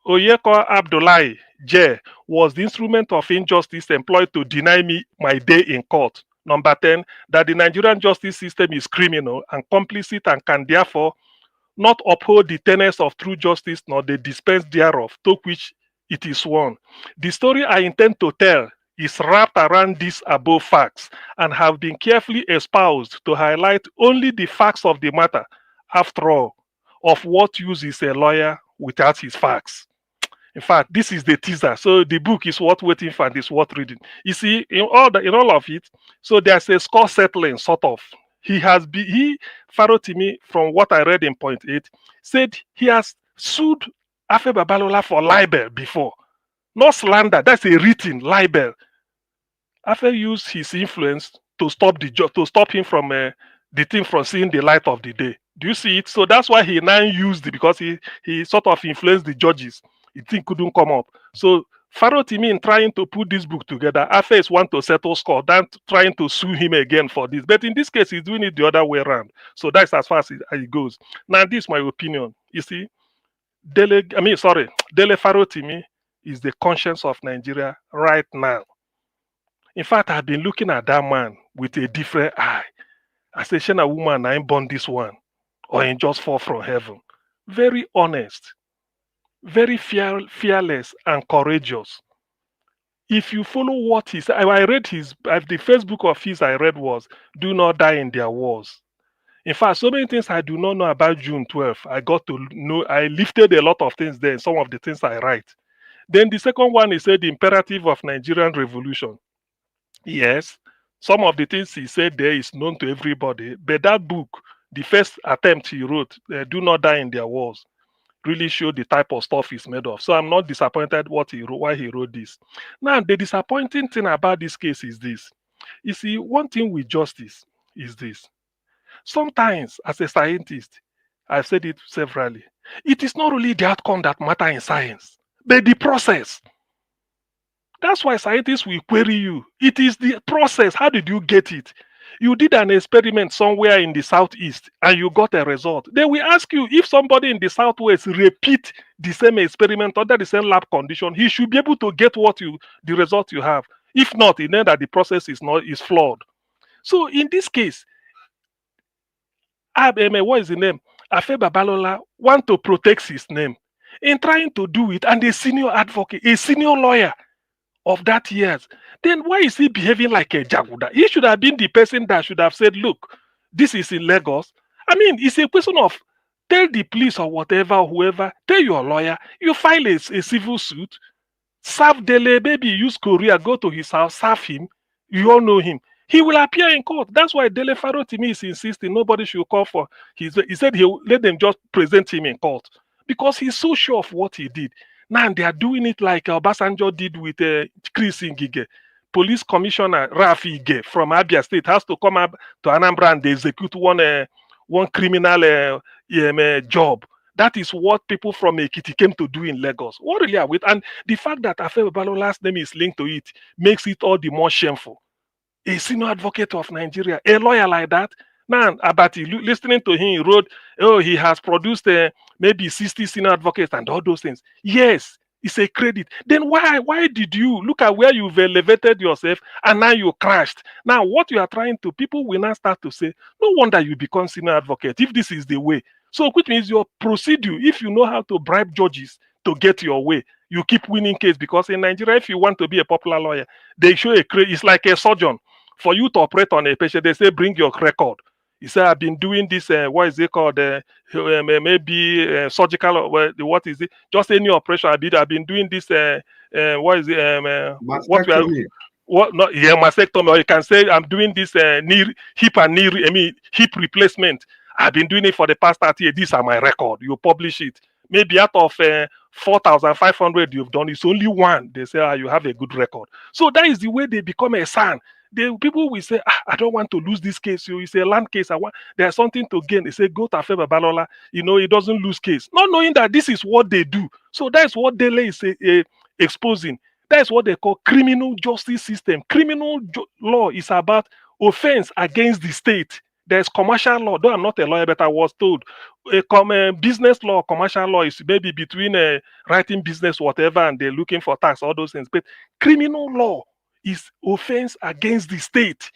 Oyeko Abdullahi J was the instrument of injustice employed to deny me my day in court. Number 10, that the Nigerian justice system is criminal and complicit and can therefore not uphold the tenets of true justice nor the dispense thereof, to which it is sworn. The story I intend to tell is wrapped around these above facts and have been carefully espoused to highlight only the facts of the matter. After all, of what use is a lawyer without his facts? In fact, this is the teaser. So the book is worth waiting for and it's worth reading. You see, in all of it, so there's a score settling, sort of. Farotimi, from what I read in point 8, said he has sued Afe Babalola for libel before. Not slander, that's a written libel. Afe used his influence to stop him from the thing from seeing the light of the day. Do you see it? So that's why he now used it, because he sort of influenced the judges. The thing couldn't come up. So Farotimi, in trying to put this book together, Afe is want to settle score than trying to sue him again for this. But in this case, he's doing it the other way around. So that's as far as it goes. Now, this is my opinion. You see, Dele Farotimi is the conscience of Nigeria right now. In fact, I've been looking at that man with a different eye. I say, Shana woman, I ain't born this one, or ain't just fall from heaven. Very honest, very fearless and courageous. If you follow what he said, I read the Facebook of his I read was, do not die in their wars. In fact, so many things I do not know about June 12th. I got to know, I lifted a lot of things there, some of the things I write. Then the second one, he said the imperative of Nigerian revolution. Yes, some of the things he said there is known to everybody, but that book, the first attempt he wrote, Do Not Die in Their Wars, really showed the type of stuff he's made of. So I'm not disappointed why he wrote this. Now, the disappointing thing about this case is this. You see, one thing with justice is this. Sometimes, as a scientist, I've said it severally, it is not really the outcome that matters in science, but the process. That's why scientists will query you. It is the process. How did you get it? You did an experiment somewhere in the southeast and you got a result. They will ask you, if somebody in the southwest repeat the same experiment under the same lab condition, he should be able to get the result you have. If not, you know that the process is flawed. So in this case, what is the name? Afe Babalola want to protect his name in trying to do it, and a senior advocate, a senior lawyer, of that years, then why is he behaving like a jaguda? He should have been the person that should have said, look, this is in Lagos. I mean, it's a question of tell the police or whatever, whoever, tell your lawyer, you file a civil suit, serve Dele, maybe use Korea, go to his house, serve him. You all know him. He will appear in court. That's why Dele Farotimi is insisting nobody should call for his. He said he'll let them just present him in court because he's so sure of what he did. Now they are doing it like Obasanjo did with Chris Ngige. Police Commissioner Rafi Ige from Abia State has to come up to Anambra and they execute one criminal job. That is what people from Ekiti came to do in Lagos. What really are we? And the fact that Afe Babalola's name is linked to it makes it all the more shameful. A senior advocate of Nigeria, a lawyer like that. Now, Abati, listening to him, he wrote, oh, he has produced maybe 60 senior advocates and all those things. Yes, it's a credit. Then why did you look at where you've elevated yourself and now you crashed? Now, what you are trying to, people will now start to say, no wonder you become senior advocate if this is the way. So, which means your procedure, if you know how to bribe judges to get your way, you keep winning case. Because in Nigeria, if you want to be a popular lawyer, they show it's like a surgeon. For you to operate on a patient, they say, bring your record. You say, I've been doing this, what is it called? Maybe surgical, what is it? Just any operation I did. I've been doing this, what is it? Mastectomy. Or you can say, I'm doing this hip replacement. I've been doing it for the past 30 years. These are my record. You publish it. Maybe out of 4,500 you've done, it's only one. They say, you have a good record. So that is the way they become a son. The people will say, I don't want to lose this case. It's a land case. There's something to gain. They say, go to Afe Babalola. He doesn't lose case. Not knowing that this is what they do. So that's what Dele is exposing. That's what they call criminal justice system. Criminal law is about offense against the state. There's commercial law. Though I'm not a lawyer, but I was told business law, commercial law is maybe between writing business, whatever, and they're looking for tax, all those things. But criminal law is offense against the state.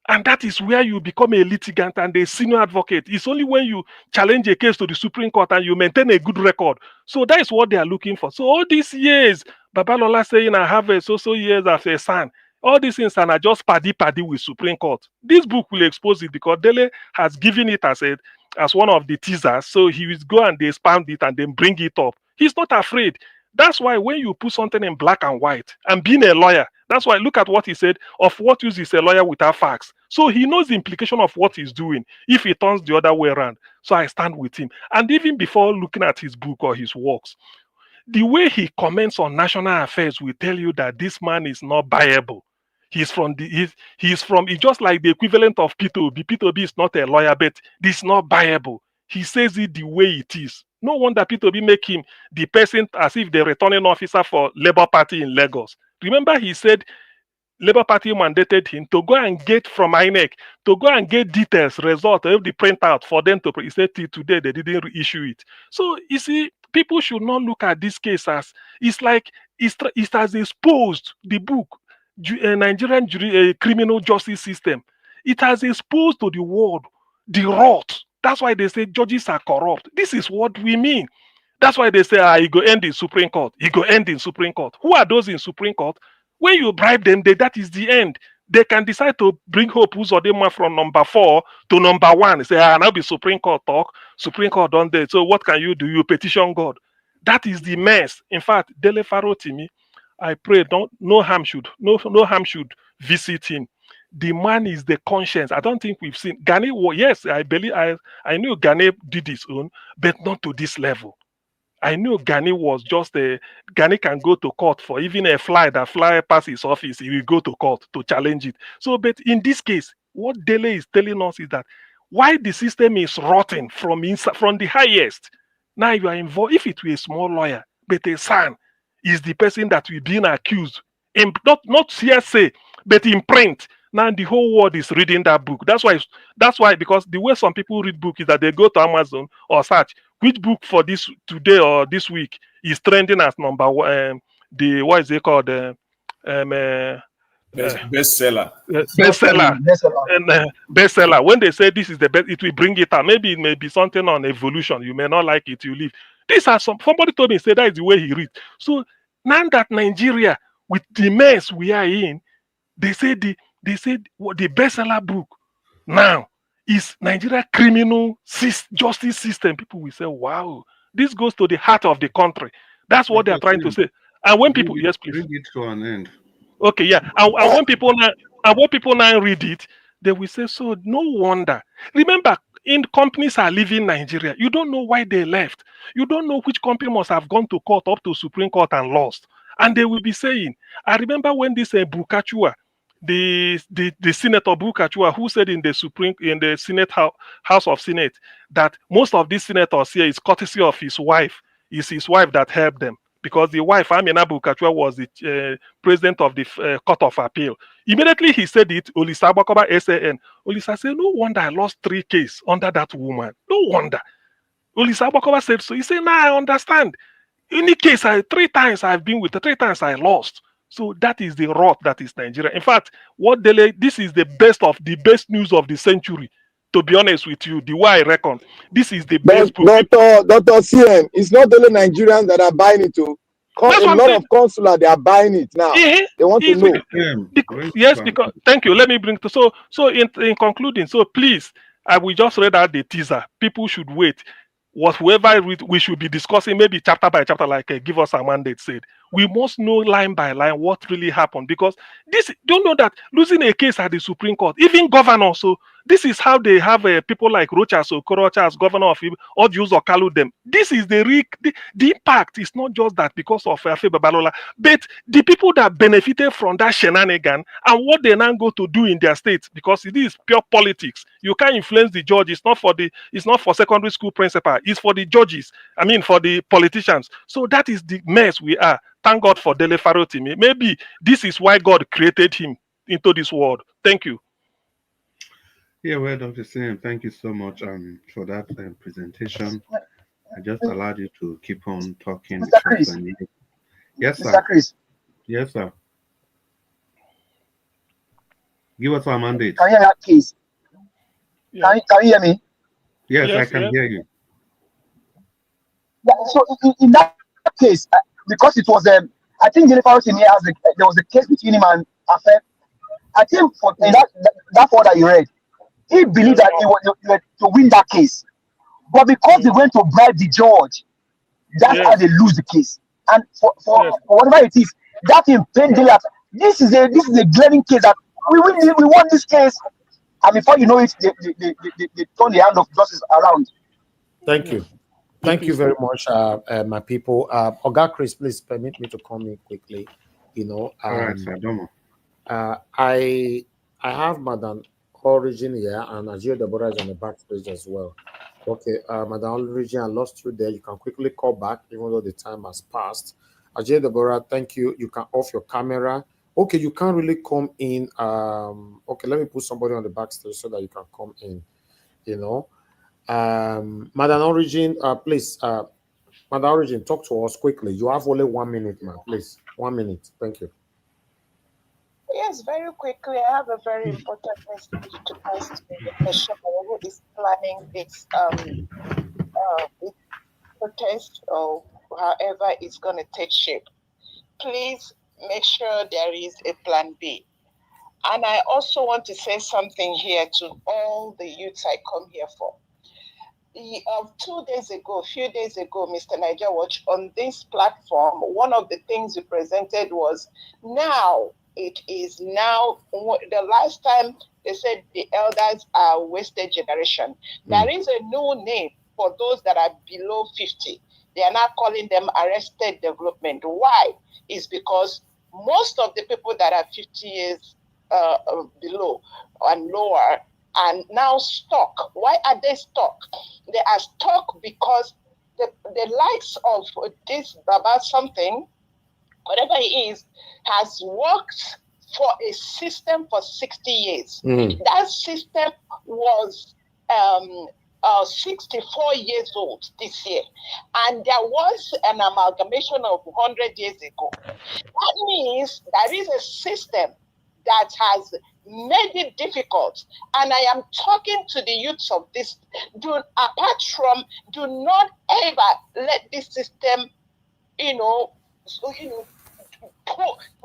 And that is where you become a litigant and a senior advocate. It's only when you challenge a case to the Supreme Court and you maintain a good record. So that is what they are looking for. So all these years, Babalola saying I have so years as a son, all these things are just paddy with Supreme Court. This book will expose it because Dele has given it as one of the teasers. So he will go and they expand it and then bring it up. He's not afraid. That's why when you put something in black and white, and being a lawyer, that's why look at what he said, of what use is a lawyer without facts. So he knows the implication of what he's doing if he turns the other way around. So I stand with him. And even before looking at his book or his works, the way he comments on national affairs will tell you that this man is not buyable. He's just like the equivalent of P2B. P2B is not a lawyer, but this is not buyable. He says it the way it is. No wonder P2B make him the person as if the returning officer for Labour Party in Lagos. Remember, he said Labour Party mandated him to go and get from INEC, to go and get details, result of the printout for them to. He said till today they didn't issue it. So you see, people should not look at this case as it has exposed the book, Nigerian criminal justice system. It has exposed to the world the rot. That's why they say judges are corrupt. This is what we mean. That's why they say, he go end in Supreme Court. He go end in Supreme Court. Who are those in Supreme Court? When you bribe them, that is the end. They can decide to bring Hope Uzodinma from number 4 to number 1. They say, now be Supreme Court talk. Supreme Court done there. So what can you do? You petition God. That is the mess. In fact, Dele Farotimi, I pray no harm should visit him. The man is the conscience. I don't think we've seen Gani. Yes, I believe I knew Gani did his own, but not to this level. I knew Gani was just Gani can go to court for even a fly that fly past his office. He will go to court to challenge it. So, but in this case, what Dele is telling us is that why the system is rotting from the highest. Now you are involved. If it were a small lawyer, but a son is the person that will be accused, and not hearsay, but in print. Now the whole world is reading that book. That's why because the way some people read book is that they go to Amazon or search which book for this today or this week is trending as number one. What is it called? Bestseller. Bestseller. When they say this is the best, it will bring it out. Maybe it may be something on evolution. You may not like it, you leave. These are somebody told me, say that is the way he reads. So now that Nigeria, with the mess we are in, they said the bestseller book now is Nigeria criminal justice system. People will say, wow, this goes to the heart of the country. That's what they are trying to say. And when people, yes, please. Bring it to an end. Okay, yeah. And when people now read it, they will say, so no wonder. Remember, in companies are leaving Nigeria. You don't know why they left. You don't know which company must have gone to court, up to Supreme Court, and lost. And they will be saying, I remember when this Bukachua, the Senator Bukachua, who said in the Senate House of Senate that most of these senators here is courtesy of his wife. It's his wife that helped them, because the wife, Amina Bukachua, was the president of the Court of Appeal. Immediately he said it, Olisa Bakoba SAN. Olisa said, no wonder I lost 3 cases under that woman. No wonder. Olisa Bakoba said so. He said, now I understand. Any case, 3 times I've been with her, 3 times I lost. So that is the rot that is Nigeria. In fact, this is the best news of the century. To be honest with you, the way I reckon, this is the best. Dr. CM, it's not only Nigerians that are buying it too. A lot of consular, they are buying it now. They want to know. Yes, because thank you. Let me bring to so in concluding. So please, I will just read out the teaser. People should wait. Whatever we should be discussing, maybe chapter by chapter, like Give Us a Mandate said. We must know line by line what really happened, because don't know that losing a case at the Supreme Court, even governors. So this is how they have people like Rochas or Korocha as governor of Odius or Kalu them. This is the impact. Is not just that because of Babalola, but the people that benefited from that shenanigan and what they now go to do in their states, because it is pure politics. You can't influence the judge. It's not for secondary school principal. It's for the judges. I mean, for the politicians. So that is the mess we are. Thank God for Dele Farotimi. Maybe this is why God created him into this world. Thank you. Yeah, well, Dr. Sam, thank you so much for that presentation. I just allowed you to keep on talking. Mr. Chris. Yes, sir. Mr. Chris. Yes, sir. Give us our mandate. Can you hear that, please? Yeah. Can you hear me? Yes, I can hear you. Yeah, so in that case, because it was I think Dele Farotimi there was a case between him and Afe. I think in that one that you read, he believed that he was to win that case, but because they went to bribe the judge, that's how they lose the case. And for whatever it is, that in pain Dele. This is a glaring case that we won this case, and before you know it, they turn the hand of justice around. Thank you. Thank you very much, my people. Oga Chris, please permit me to come in quickly. All right, sir. I have Madam Origin here, and Ajio Deborah is on the backstage as well. Okay, Madam Origin, I lost you there. You can quickly call back, even though the time has passed. Ajio Deborah, thank you. You can off your camera. Okay, you can't really come in. Okay, let me put somebody on the backstage so that you can come in. Madam Origin, please, Madam Origin, talk to us quickly. You have only 1 minute, ma'am. Please, 1 minute. Thank you. Yes, very quickly. I have a very important message to pass to the nation who is planning this protest or however it's going to take shape. Please make sure there is a plan B. And I also want to say something here to all the youths I come here for. 2 days ago, a few days ago, Mr. Niger Watch, on this platform, one of the things we presented was the last time they said the elders are wasted generation. There is a new name for those that are below 50. They are now calling them arrested development. Why? It's because most of the people that are 50 years below and lower are now stuck. Why are they stuck? They are stuck because the likes of this Baba something, whatever it is, has worked for a system for 60 years. That system was 64 years old this year. And there was an amalgamation of 100 years ago. That means there is a system that has made it difficult. And I am talking to the youths of this. Do not ever let this system,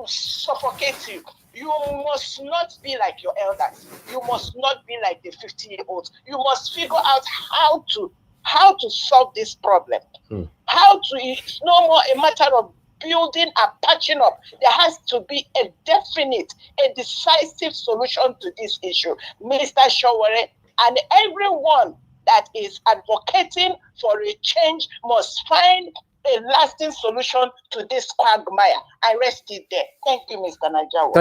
suffocate you. You must not be like your elders. You must not be like the 50-year-olds. You must figure out how to solve this problem. It's no more a matter of building and patching up. There has to be a definite, a decisive solution to this issue. Mr. Showore and everyone that is advocating for a change must find a lasting solution to this quagmire. I rest it there. Thank you, Mr. Najawa.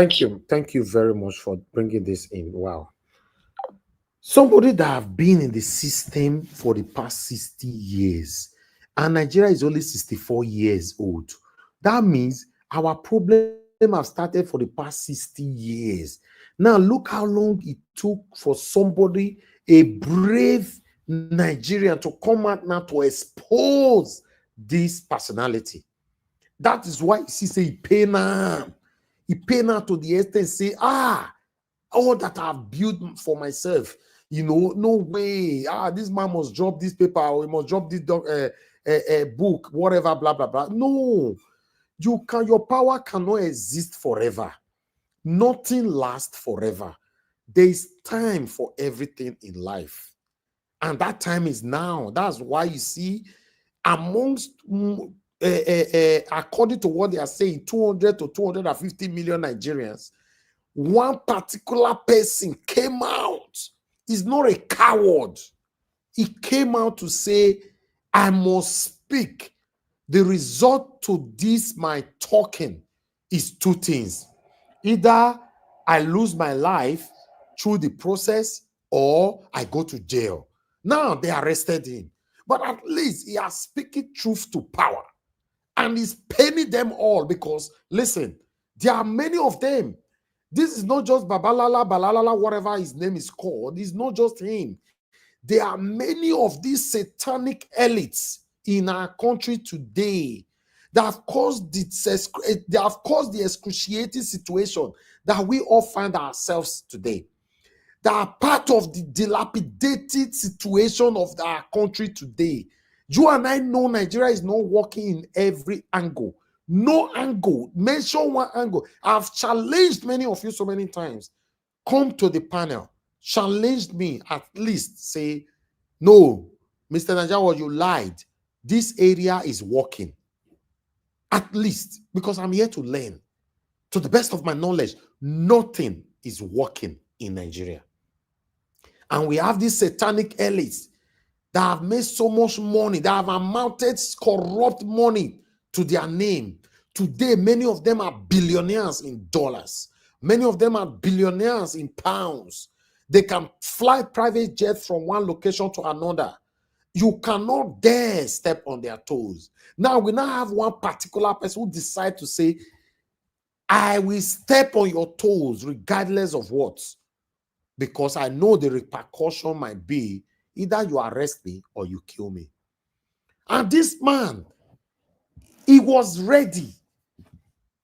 Thank you very much for bringing this in. Wow. Somebody that have been in the system for the past 60 years, and Nigeria is only 64 years old. That means our problem have started for the past 60 years. Now look how long it took for somebody, a brave Nigerian, to come out now to expose this personality. That is why he say he pay now. He pay now to the extent say, all that I've built for myself, no way. This man must drop this paper, or he must drop this book, whatever, blah, blah, blah. No, your power cannot exist forever. Nothing lasts forever. There is time for everything in life. And that time is now. That's why you see, amongst, according to what they are saying, 200 to 250 million Nigerians, one particular person came out. He's not a coward. He came out to say, I must speak. The result to this, my talking, is two things. Either I lose my life through the process, or I go to jail. Now they arrested him. But at least he has speaking truth to power. And he's paying them all because, listen, there are many of them. This is not just Babalala, whatever his name is called. It's not just him. There are many of these satanic elites in our country today that have caused the excruciating situation that we all find ourselves today. That are part of the dilapidated situation of our country today. You and I know Nigeria is not working in every angle. No angle. Mention one angle. I've challenged many of you so many times. Come to the panel. Challenge me, at least say, no, Mr. Najawa, you lied. This area is working. At least, because I'm here to learn. To the best of my knowledge, nothing is working in Nigeria. And we have these satanic elites that have made so much money, that have amounted corrupt money to their name. Today, many of them are billionaires in dollars. Many of them are billionaires in pounds. They can fly private jets from one location to another. You cannot dare step on their toes. Now, we now have one particular person who decides to say, I will step on your toes regardless of what. Because I know the repercussion might be either you arrest me or you kill me. And this man, he was ready.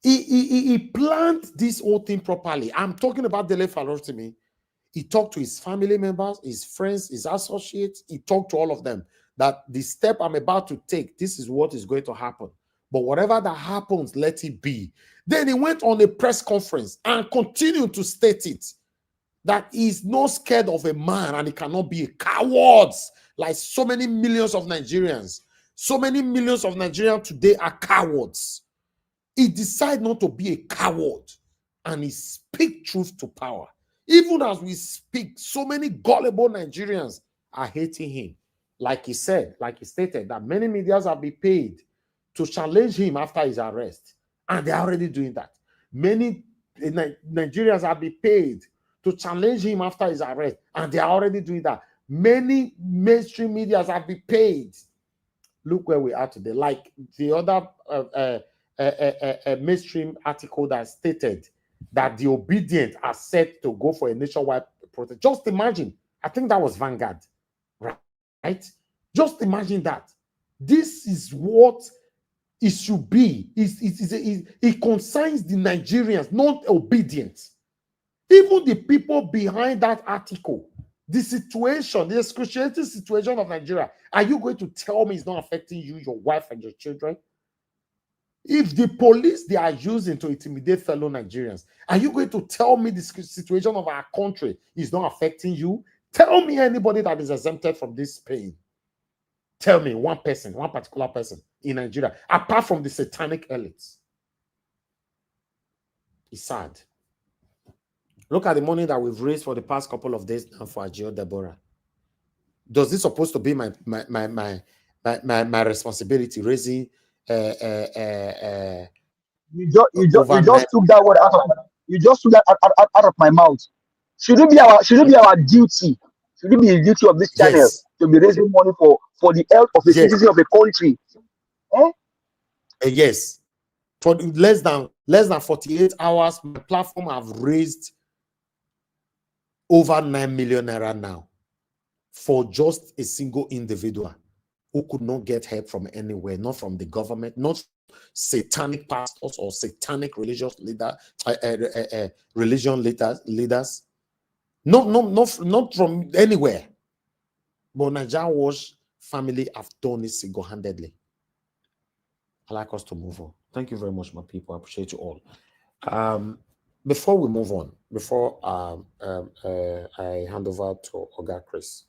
He planned this whole thing properly. I'm talking about Dele Farotimi. He talked to his family members, his friends, his associates. He talked to all of them that the step I'm about to take, this is what is going to happen. But whatever that happens, let it be. Then he went on a press conference and continued to state it, that he's not scared of a man and he cannot be a coward like so many millions of Nigerians. So many millions of Nigerians today are cowards. He decided not to be a coward and he speaks truth to power. Even as we speak, so many gullible Nigerians are hating him. Like he said, like he stated, that many medias have been paid to challenge him after his arrest. And they're already doing that. Many Nigerians have been paid to challenge him after his arrest. And they are already doing that. Many mainstream medias have been paid. Look where we are today. Like the other mainstream article that stated that the obedient are set to go for a nationwide protest. Just imagine. I think that was Vanguard. Right? Just imagine that. This is what it should be. It concerns the Nigerians, not obedience. Even the people behind that article, the situation, the excruciating situation of Nigeria, are you going to tell me it's not affecting you, your wife, and your children? If the police they are using to intimidate fellow Nigerians, are you going to tell me the situation of our country is not affecting you? Tell me anybody that is exempted from this pain. Tell me one person, one particular person in Nigeria, apart from the satanic elites. It's sad. Look at the money that we've raised for the past couple of days now for Agio Deborah. Does this supposed to be my responsibility raising you just took that word out of my mouth. Should it be our duty? Should it be the duty of this channel to be raising money for the health of the citizen of a country? Yes. For less than 48 hours, my platform have raised over 9 million naira now for just a single individual who could not get help from anywhere, not from the government, not satanic pastors or satanic religious leaders, leaders. Not from anywhere. But Nigeria Wash family have done it single-handedly. I'd like us to move on. Thank you very much, my people. I appreciate you all. Before we move on, before I hand over to Oga Chris.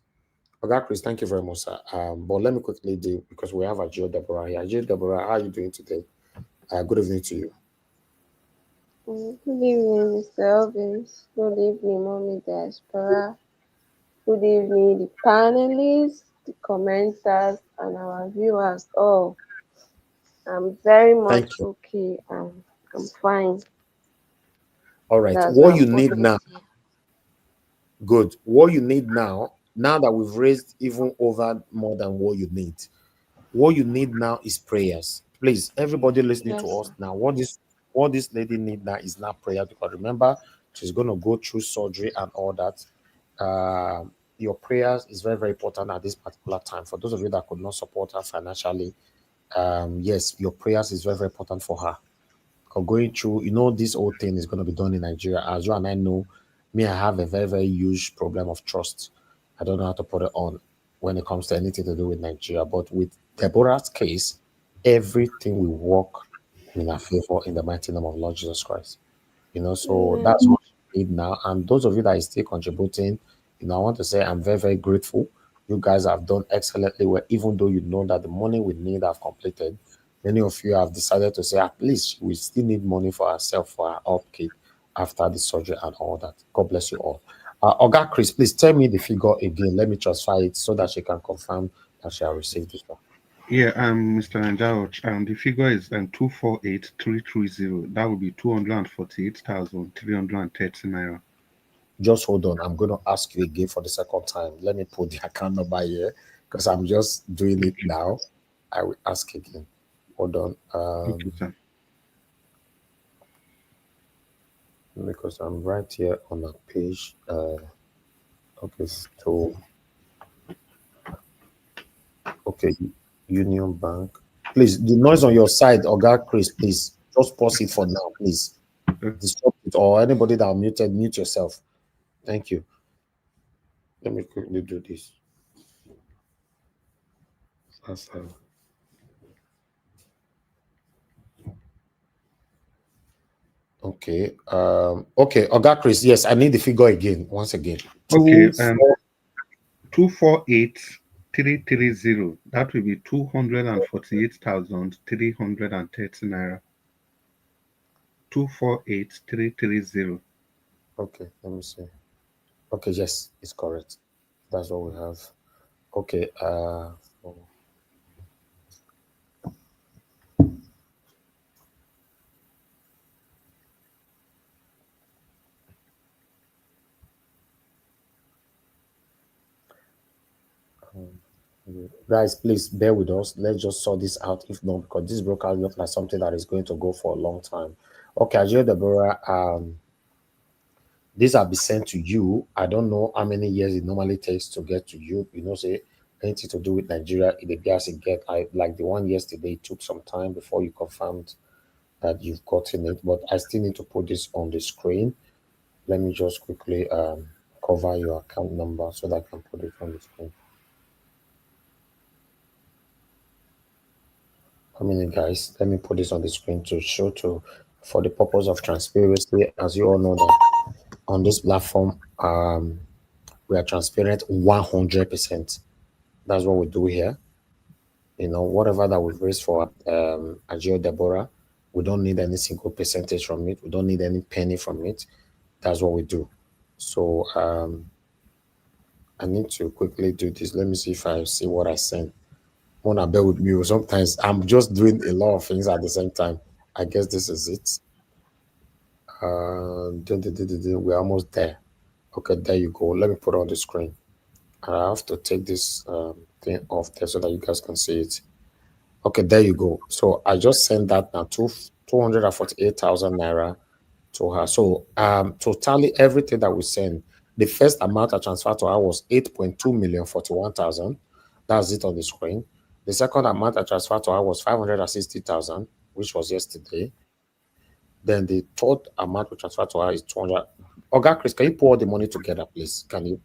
Oga Chris, thank you very much, sir. But let me quickly do, because we have Agio Deborah here. Agio Deborah, how are you doing today? Good evening to you. Good evening, Mr. Elvis. Good evening, Mommy Diaspora. Good evening, the panelists, the commenters, and our viewers. Oh, I'm very much okay. I'm fine. All right. That's what you need now? Good. What you need now that we've raised even over more than what you need now is prayers. Please, everybody listening to us now, what this lady need now is not prayer, because remember, she's going to go through surgery and all that. Your prayers is very, very important at this particular time. For those of you that could not support her financially, yes, your prayers is very, very important for her. Going through, this whole thing is going to be done in Nigeria. As you and I know, I have a very, very huge problem of trust. I don't know how to put it on when it comes to anything to do with Nigeria. But with Deborah's case, everything will work in our favor in the mighty name of Lord Jesus Christ. So that's what we need now. And those of you that are still contributing, I want to say I'm very, very grateful. You guys have done excellently well, even though you know that the money we need have completed. Many of you have decided to say, at least we still need money for ourselves, for our upkeep after the surgery and all that. God bless you all. Oga Chris, please tell me the figure again. Let me transfer it so that she can confirm that she has received this one. Yeah, Mr. Njauch, the figure is 248330. That would be 248,330 naira. Just hold on. I'm going to ask you again for the second time. Let me put the account number here because I'm just doing it now. I will ask again. Hold on. Okay, sir. Because I'm right here on a page. Okay, so Union Bank. Please, the noise on your side, Oga Chris, please just pause it for now, please. Disrupt it, or anybody that are muted, mute yourself. Thank you. Let me quickly do this. That's how. Okay. Okay, Oga Chris, yes, I need the figure again, once again. Okay, 248330. That will be 248,330 naira. 248330. Okay, let me see. Okay, yes, it's correct. That's what we have. Okay, guys, please bear with us. Let's just sort this out. If not, because this broker looks like something that is going to go for a long time. Okay, Agio Deborah, these have been sent to you. I don't know how many years it normally takes to get to you. Say anything to do with Nigeria, the gas it get. Like the one yesterday, it took some time before you confirmed that you've gotten it. But I still need to put this on the screen. Let me just quickly cover your account number so that I can put it on the screen. How many guys? Let me put this on the screen to show for the purpose of transparency. As you all know that on this platform, we are transparent 100%. That's what we do here. You know, whatever that we've raised for Agio Deborah, we don't need any single percentage from it. We don't need any penny from it. That's what we do. So I need to quickly do this. Let me see if I see what I sent. Wanna bear with me. Sometimes I'm just doing a lot of things at the same time. I guess this is it. We're almost there. Okay, there you go. Let me put it on the screen. I have to take this thing off there so that you guys can see it. Okay, there you go. So I just sent that now 248,000 naira to her. So totally everything that we send, the first amount I transferred to her was 8.241,000. That's it on the screen. The second amount I transferred to her was 560,000, which was yesterday. Then the third amount we transferred to her is 200. Okay, Chris, can you pour the money together, please? Can you?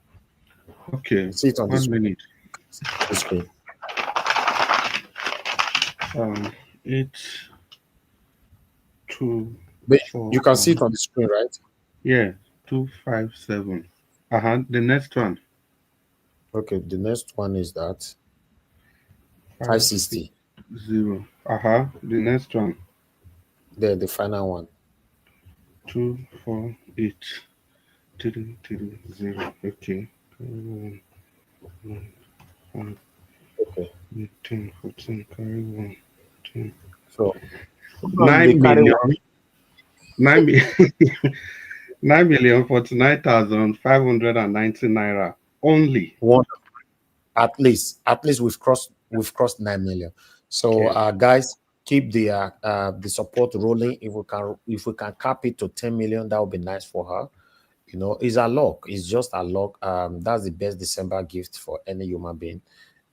Okay. See it on the screen. Minute. The screen. 8, 2. But 4, you can see it on the screen, right? Yeah, 257. The next one. Okay, the next one is that 560. 0. The next one. The final one. 248 0. Okay. Okay. 10, 14, carry 1, 10. So 9 million. 9,049,590 naira only. At least we've crossed 9 million. So guys, keep the support rolling. If we can cap it to 10 million, that would be nice for her. You know, it's a luck. It's just a luck. That's the best December gift for any human being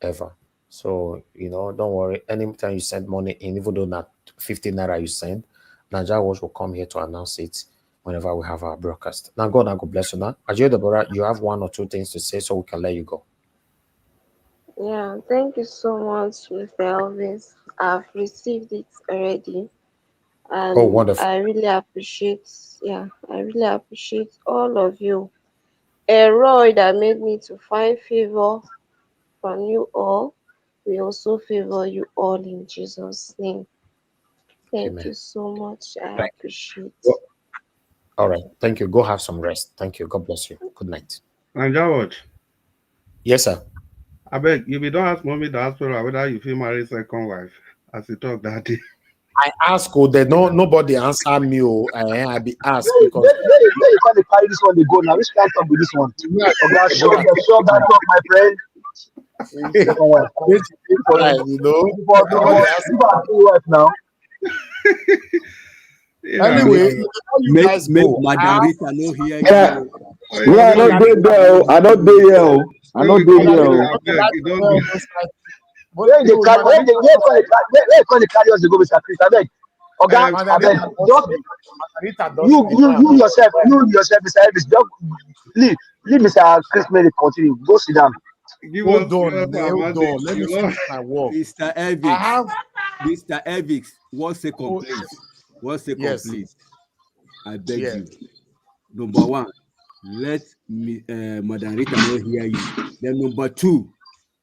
ever. So, you know, don't worry. Anytime you send money in, even though not 50 naira you send, Nigeria Watch will come here to announce it whenever we have our broadcast. Now, God bless you. Now, Ajay Deborah, you have 1 or 2 things to say, so we can let you go. Yeah, thank you so much, Mr. Elvis. I've received it already. And wonderful. I really appreciate all of you. A Roy that made me to find favor from you all. We also favor you all in Jesus' name. Thank you so much. I appreciate it. All right. Thank you. Go have some rest. Thank you. God bless you. Good night. And George. Yes, sir. I beg, if you don't ask mommy the hospital whether you feel marry second wife, as you talk that day. I ask, nobody answer me. I be asked because Where you can't carry this one they go now. Which can't talk with this one? Okay, show that up, my friend. Second wife. You know, now. Anyway, make Madam Rita know here. Yeah, I don't do there. I don't do here. I don't do here. Where they carry us to go with Chris? I beg. Okay, I beg. You yourself, Mr. Elvis, just leave Mr. Chris Mary continue. Go sit down. Hold on. Let me finish my work. Mr. Elvis, 1 second, please. 1 second, please. I beg you. Number 1, let Madam Rita know hear you. Then number 2,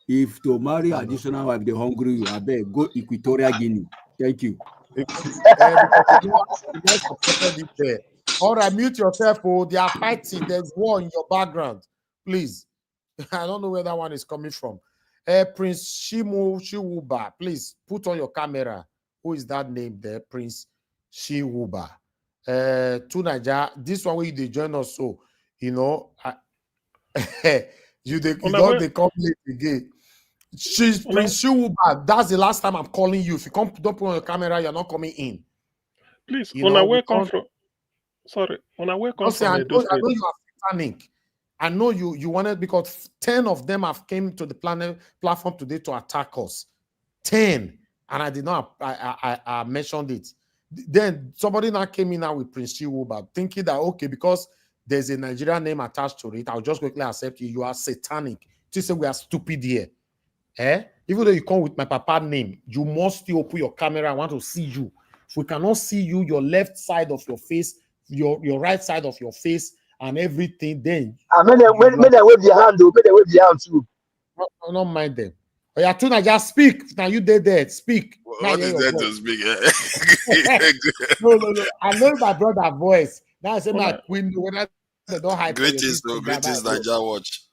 if to marry additional wife, they hungry you, I beg, go Equatorial Guinea. Thank you. All right, mute yourself. They are fighting. There's war in your background. Please. I don't know where that one is coming from. Prince Shiwuba, please put on your camera. Who is that name there? Prince Shiwuba. To Nigeria, this one where they join us, so you know, they come late again. She's Prince Shiwuba. That's the last time I'm calling you. If you don't put on your camera, you're not coming in. Please, when I welcome from I know you are satanic. I know you wanted, because 10 of them have came to the platform today to attack us. 10, and I did not. I mentioned it. Then somebody now came in now with Prince Chiwuba, thinking that okay, because there's a Nigerian name attached to it, I'll just quickly accept you. You are satanic. You say we are stupid here. Even though you come with my papa name, you must still open your camera. I want to see you. If we cannot see you, your left side of your face, your right side of your face, and everything, then May they wave their hand, though. May they wave their hand too. Don't mind them. Oh, yeah, Tuna, just speak. Now you did that. Speak. What is that to speak? No. I know my brother voice. Now I say my queen. When I don't hide. Greetings, Niger Watch.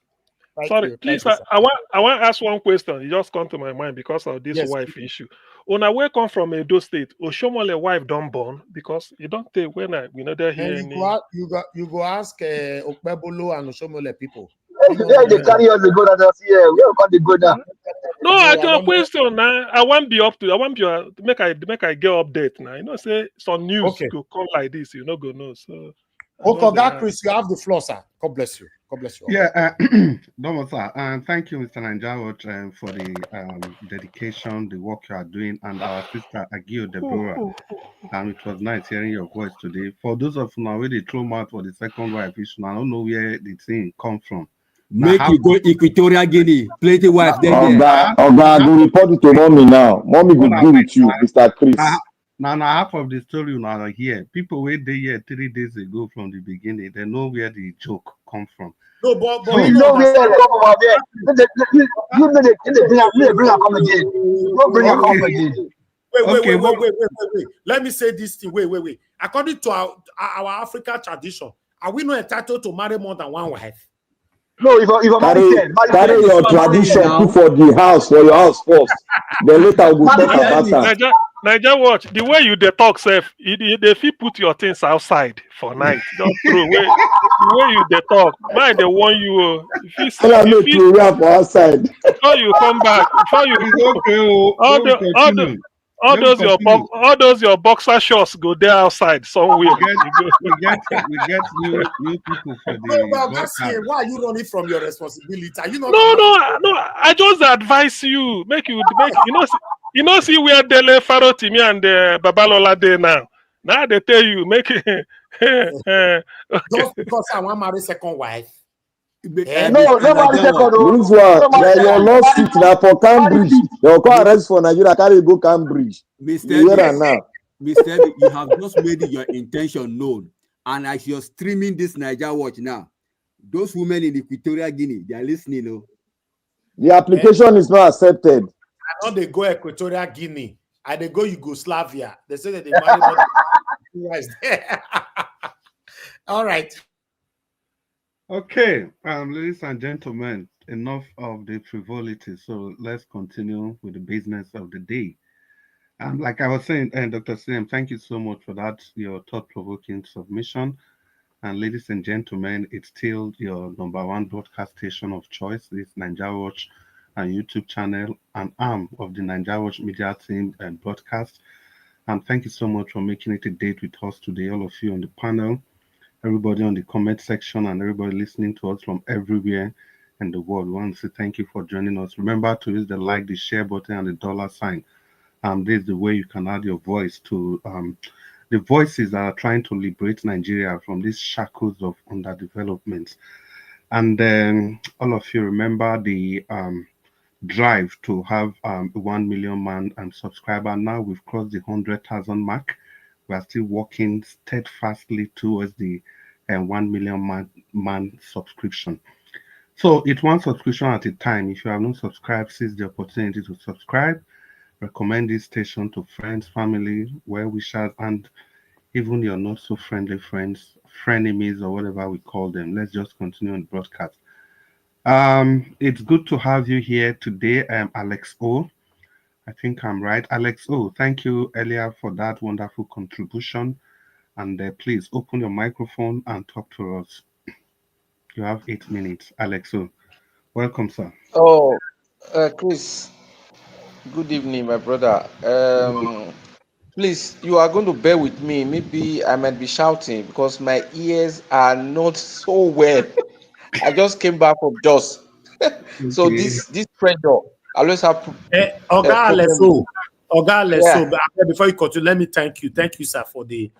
Sorry, please. I want to ask one question. It just come to my mind because of this wife issue. When I wake up from Edo State, Oshomole wife don't born because you don't take when we know they're here. You go ask Babalola and Oshomole people. They carry us to go down here. We can't go down. No, I got a question now. I want be up to. I want to make I get update now. You know, say some news go come like this. You know, go know. So. Okay, Chris, you have the floor, sir. God bless you. God bless you. Yeah, no, sir. Thank you, Mr. Nanjawat, for the dedication, the work you are doing, and our sister Agio Deborah. And it was nice hearing your voice today. For those of you now, where they throw out for the second wife issue, I don't know where the thing come from. Make you go Equatorial Guinea, plenty wife there. I go report it to mommy now. Mommy will be with you, Mr. Chris. Now, half of the story now are here. People wait there here 3 days ago from the beginning. They know where the joke come from. No, but you know where they come from there. You know they bring a come again. Don't bring a come again. Wait. Let me say this thing. Wait. According to our African tradition, are we not entitled to marry more than one wife? No, if I carry your tradition put for the house, for your house first. Then later we'll talk about that. Niger watch the way you talk, Seth. If you put your things outside for night, don't throw away. The way you talk, mind they warn you. If you for outside. Before you come back, before you all those your boxer shorts go there outside somewhere. We get new people for the. Why are you running from your responsibility? Are you not? No. I just advise you. Make you know see where Dele, Farotimi, and Babalola there now. Now they tell you make it. Just because I want to marry second wife. No, nobody second. This one, your lawsuit now for Cambridge. Your call arrest for Nigeria. Carry go Cambridge. Mr. You have just made your intention known, and as you're streaming this Niger Watch now, those women in Equatorial Guinea, they are listening. No, the application is not accepted. I know they go Equatorial Guinea, and they go Yugoslavia. They say that they marry more than wives there. All right. Okay, ladies and gentlemen, enough of the frivolity. So let's continue with the business of the day. Like I was saying, Dr. Sam, thank you so much for that, your thought-provoking submission. And ladies and gentlemen, it's still your #1 broadcast station of choice, this Niger Watch and YouTube channel, an arm of the Niger Watch media team and broadcast. And thank you so much for making it a date with us today, all of you on the panel, everybody on the comment section, and everybody listening to us from everywhere in the world. We want to say thank you for joining us. Remember to use the like, the share button, and the $sign. This is the way you can add your voice to the voices that are trying to liberate Nigeria from these shackles of underdevelopment. And then all of you remember the drive to have 1 million man and subscriber. Now we've crossed the 100,000 mark. We are still working steadfastly towards the 1 million man subscription. So it's one subscription at a time. If you have not subscribed, seize the opportunity to subscribe. Recommend this station to friends, family, well-wishers, and even your not so friendly friends, frenemies, or whatever we call them. Let's just continue on the broadcast. It's good to have you here today. I'm Alex O. I think I'm right. Alex O, thank you earlier for that wonderful contribution. And please open your microphone and talk to us. You have 8 minutes. Alex O, welcome, sir. Oh, Chris, good evening, my brother. Please, you are going to bear with me. Maybe I might be shouting because my ears are not so well. I just came back from Jos. So this pressure, I always have. Before you continue, let me thank you. Thank you, sir, for the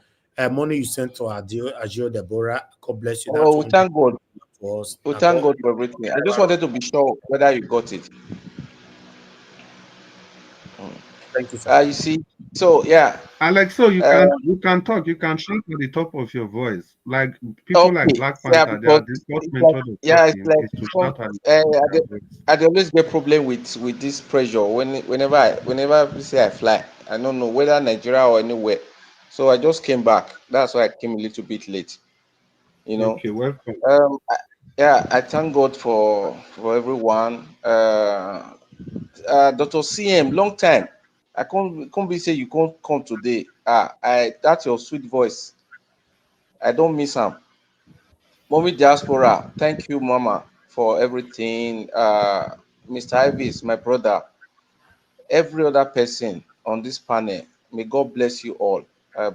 money you sent to Agio Deborah. God bless you. Oh, we thank God. We thank God for everything. I just wanted to be sure whether you got it. Thank you, sir. You see, so yeah. Alex, so you Uh, can talk, you can think at the top of your voice. Like people like okay, Black yeah, Panther, because the first it's like, method of yeah, it's talking like is to some, shout at I, their dey- voice. I dey always get problem with this pressure whenever people say I fly. I don't know whether Nigeria or anywhere. So I just came back. That's why I came a little bit late. You know. Okay, welcome. Yeah, I thank God for everyone. Dr. CM, long time. I can't be say you can't come today. That's your sweet voice. I don't miss him. Mommy Diaspora, thank you, Mama, for everything. Mr. Ivis, my brother, every other person on this panel, may God bless you all.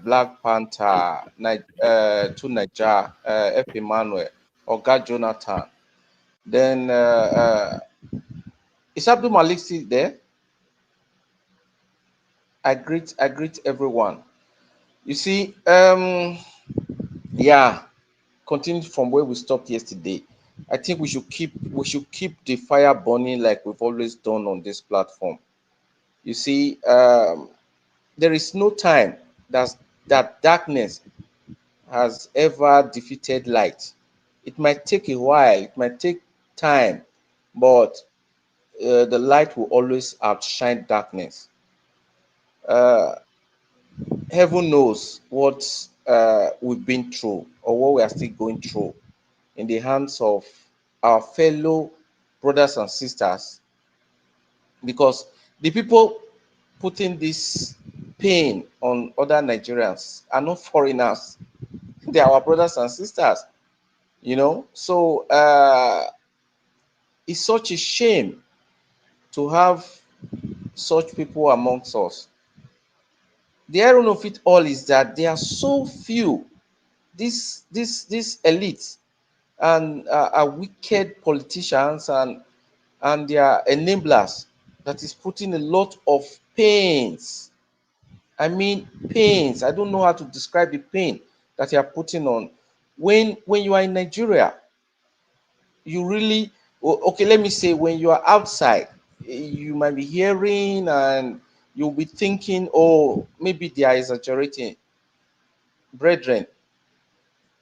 Black Panther, to Niger, F. Emmanuel, Oga Jonathan. Then, is Abdul Malik still there? I greet everyone. You see, yeah, continue from where we stopped yesterday. I think we should keep the fire burning like we've always done on this platform. You see, there is no time that darkness has ever defeated light. It might take a while, it might take time, but the light will always outshine darkness. Uh, Heaven knows what we've been through or what we are still going through in the hands of our fellow brothers and sisters, because the people putting this pain on other Nigerians are not foreigners. They are our brothers and sisters, you know. So it's such a shame to have such people amongst us. The irony of it all is that there are so few, this elite and are wicked politicians and their enablers that is putting a lot of pains. I mean pains. I don't know how to describe the pain that you are putting on. When you are in Nigeria, you really okay, let me say when you are outside, you might be hearing and you'll be thinking, oh, maybe they are exaggerating. Brethren,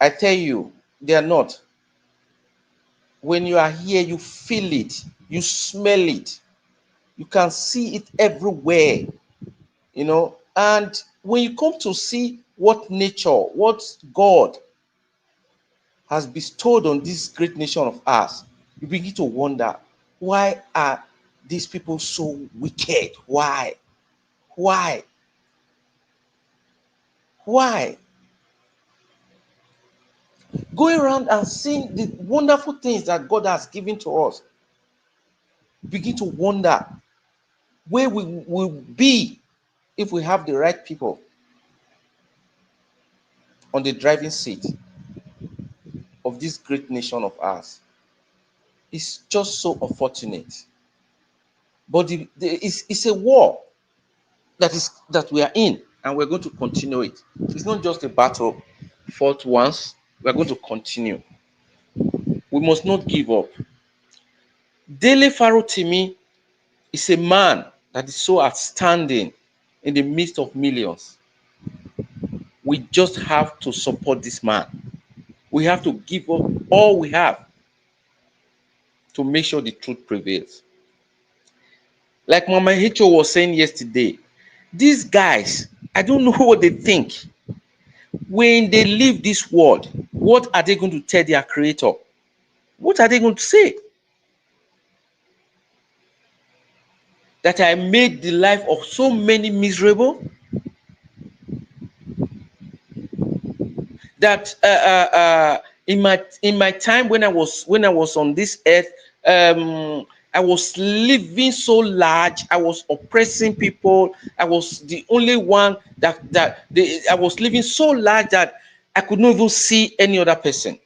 I tell you, they are not. When you are here, you feel it, you smell it, you can see it everywhere, you know. And when you come to see what nature, what God has bestowed on this great nation of ours, you begin to wonder, why are these people so wicked? Why why going around and seeing the wonderful things that God has given to us, begin to wonder where we will be if we have the right people on the driving seat of this great nation of ours. It's just so unfortunate. But it's a war that we are in, and we're going to continue it. It's not just a battle fought once. We're going to continue. We must not give up. Dele Farotimi is a man that is so outstanding in the midst of millions. We just have to support this man. We have to give up all we have to make sure the truth prevails. Like Mama Hicho was saying yesterday, these guys, I don't know what they think. When they leave this world, what are they going to tell their creator? What are they going to say? That I made the life of so many miserable? That in my time when I was on this earth, I was living so large. I was oppressing people. I was the only one I was living so large that I could not even see any other person.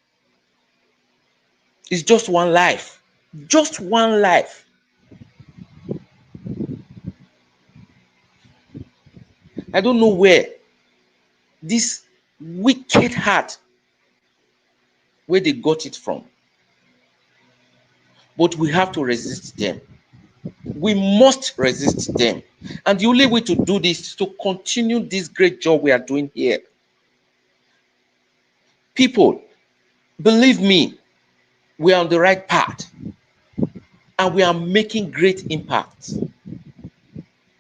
It's just one life. Just one life. I don't know where this wicked heart, where they got it from. But we have to resist them. We must resist them. And the only way to do this is to continue this great job we are doing here. People, believe me, we are on the right path and we are making great impact.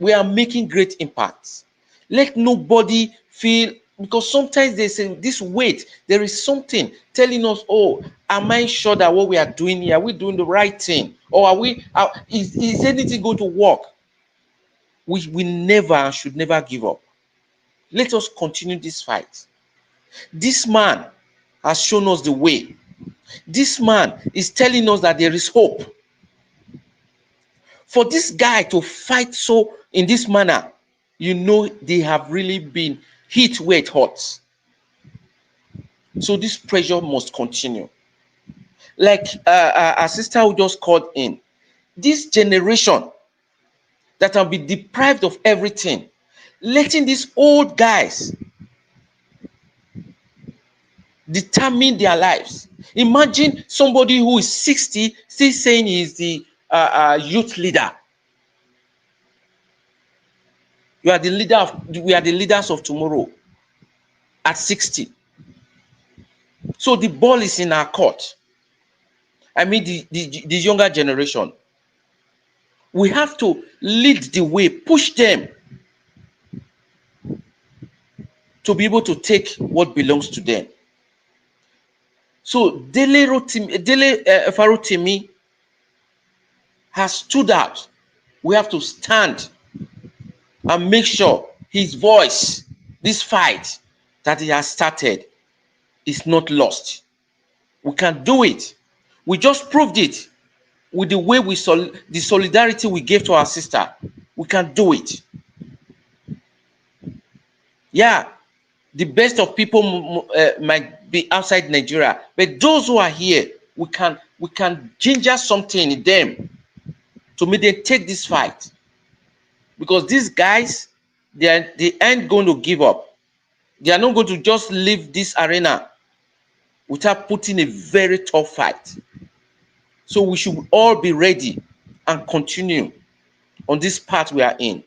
We are making great impacts. Let nobody feel, because sometimes they say this weight, there is something telling us, oh, am I sure that what we are doing here, are we doing the right thing? Or is anything going to work? We never and should never give up. Let us continue this fight. This man has shown us the way. This man is telling us that there is hope. For this guy to fight so in this manner, you know they have really been hit where it hurts. So this pressure must continue. Like our sister who just called in, this generation that have been deprived of everything, letting these old guys determine their lives. Imagine somebody who is 60 still saying he is the youth leader. You are the leader of, we are the leaders of tomorrow at 60. So the ball is in our court. I mean, the younger generation. We have to lead the way, push them to be able to take what belongs to them. So Dele Farotimi has stood out. We have to stand and make sure his voice, this fight that he has started, is not lost. We can do it. We just proved it with the way the solidarity we gave to our sister. We can do it. Yeah, the best of people might be outside Nigeria, but those who are here, we can ginger something in them to make them take this fight, because these guys, they aren't going to give up. They are not going to just leave this arena without putting a very tough fight. So we should all be ready and continue on this path we are in.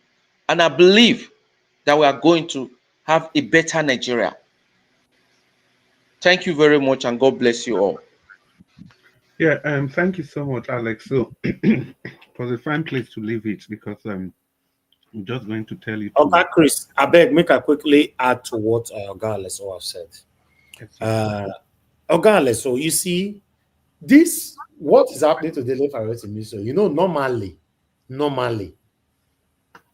And I believe that we are going to have a better Nigeria. Thank you very much, and God bless you all. Yeah, thank you so much, Alex. So it was a fine place to leave it, because I'm just going to tell you to. Okay, Chris, I beg, make I quickly add to what Oga Aleso have said. Oga Aleso, you see, this, what is happening to Dele Farotimi, so you know, normally,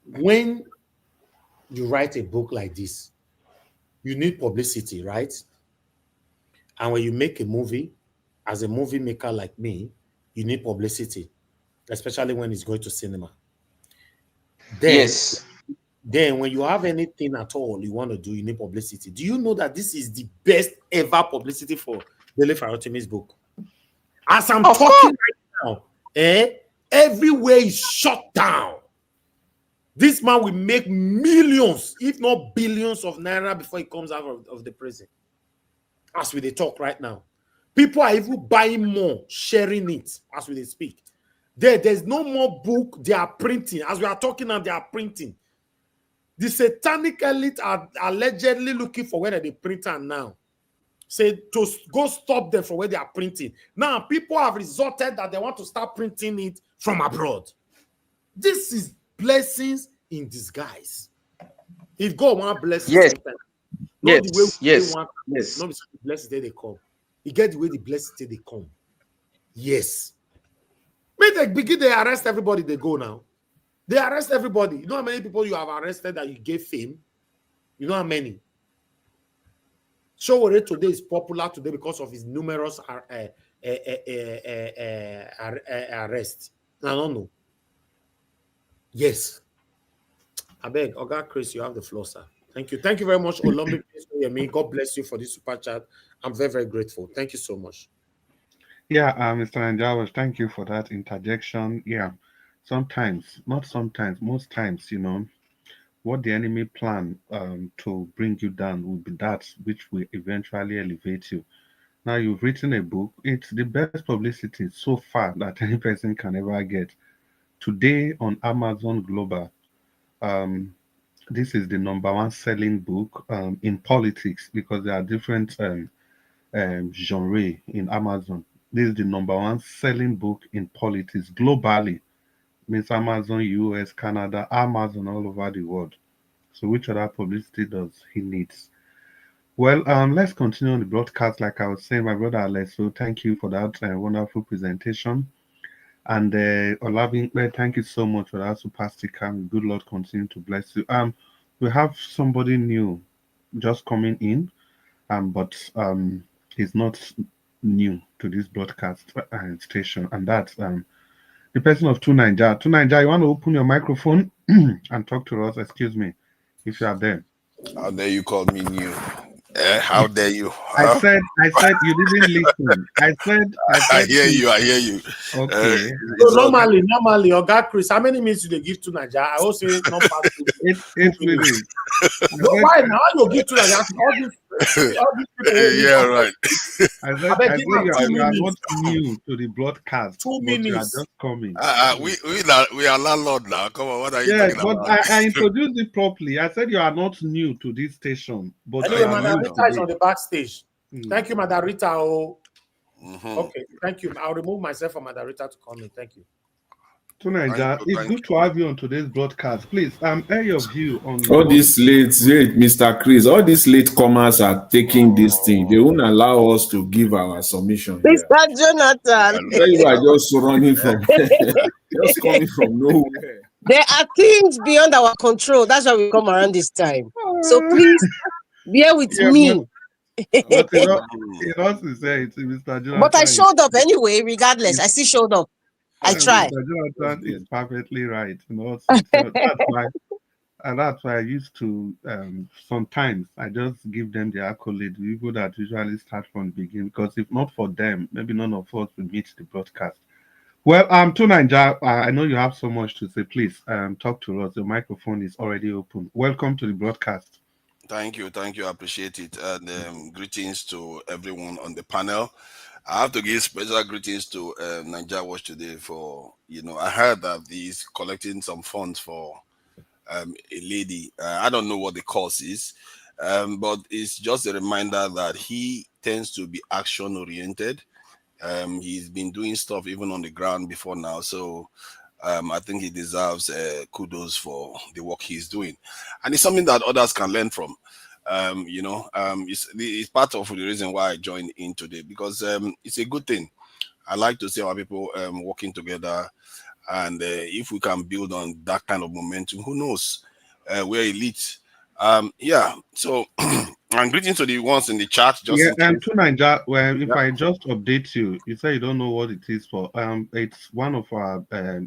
when you write a book like this, you need publicity, right? And when you make a movie, as a movie maker like me, you need publicity, especially when it's going to cinema. Then when you have anything at all you want to do, you need publicity. Do you know that this is the best ever publicity for Dele Farotimi's book? As I'm talking right now, everywhere is shut down. This man will make millions, if not billions of naira before he comes out of the prison. As we talk right now, people are even buying more, sharing it as we speak. There's no more book they are printing. As we are talking now, they are printing. The satanic elite are allegedly looking for where they printer now. Say to go stop them from where they are printing. Now people have resorted that they want to start printing it from abroad. This is blessings in disguise. If God want blessings, sometimes, not the way we want. Not the blessings they come. You get the way the blessings they come. Yes. When they begin, they arrest everybody. They go now. They arrest everybody. You know how many people you have arrested that you gave fame? You know how many? Showore today is popular today because of his numerous arrests. I don't know. Yes. I beg, Oga Chris, you have the floor, sir. Thank you. Thank you very much, Olombi. God bless you for this super chat. I'm very, very grateful. Thank you so much. Yeah, Mr. Anjawas, thank you for that interjection. Yeah, sometimes, not sometimes, most times, you know, what the enemy plan to bring you down will be that which will eventually elevate you. Now, you've written a book. It's the best publicity so far that any person can ever get. today on Amazon Global, this is the #1 selling book in politics, because there are different genre in Amazon. This is the #1 selling book in politics globally. Means Amazon, US, Canada, Amazon all over the world. So which other publicity does he needs? Well, let's continue on the broadcast. Like I was saying, my brother Alessio, thank you for that wonderful presentation. And Olabinpe, thank you so much for that super sticker. Good Lord continue to bless you. We have somebody new just coming in, but he's not new to this broadcast station, and that's the person of 2Naija. 2Naija, you want to open your microphone and talk to us? Excuse me, if you are there. How dare you call me new? How dare you? I Huh? said you didn't listen. I I hear you. I hear you. Okay. So normally, Oga Chris, how many minutes do they give to Naija? I also say not past 8 minutes. No, why now you give to Naija? All these people. Yeah, right. I said you are not new to the broadcast. 2 but you are minutes. just coming. We are landlord now. Come on, what are you Yes, talking but about? I introduced it properly. I said you are not new to this station, but Anyway, you are Madam new Rita is today. on the backstage. Thank you, Madam Rita. Mm-hmm. Okay, thank you. I'll remove myself from Madam Rita to come in. Thank you. 2Naija, it's good to have you on today's broadcast. Please, air your view on all these late, Mr. Chris, all these late comers are taking this thing. They won't allow us to give our submission here. Mr. Jonathan. You are just running from, just coming from nowhere. There are things beyond our control. That's why we come around this time. So please bear with me. But you know to say it's Mr. Jonathan. But I showed up anyway, regardless. I still showed up. I tried. Mr. Jonathan is perfectly right. That's why I used to sometimes I just give them the accolade. People that usually start from the beginning, because if not for them, maybe none of us would meet the broadcast. Well, 2Naija, I know you have so much to say. Please talk to us. The microphone is already open. Welcome to the broadcast. Thank you. I appreciate it. And greetings to everyone on the panel. I have to give special greetings to Naija Watch today for, I heard that he's collecting some funds for a lady. I don't know what the cause is, but it's just a reminder that he tends to be action oriented. He's been doing stuff even on the ground before now. So I think he deserves kudos for the work he's doing. And it's something that others can learn from. It's part of the reason why I joined in today, because it's a good thing. I like to see our people working together. And if we can build on that kind of momentum, who knows? We're elite. So and greetings to the ones in the chat. And 2Naija, well, if I just update you, you say you don't know what it is for. It's one of our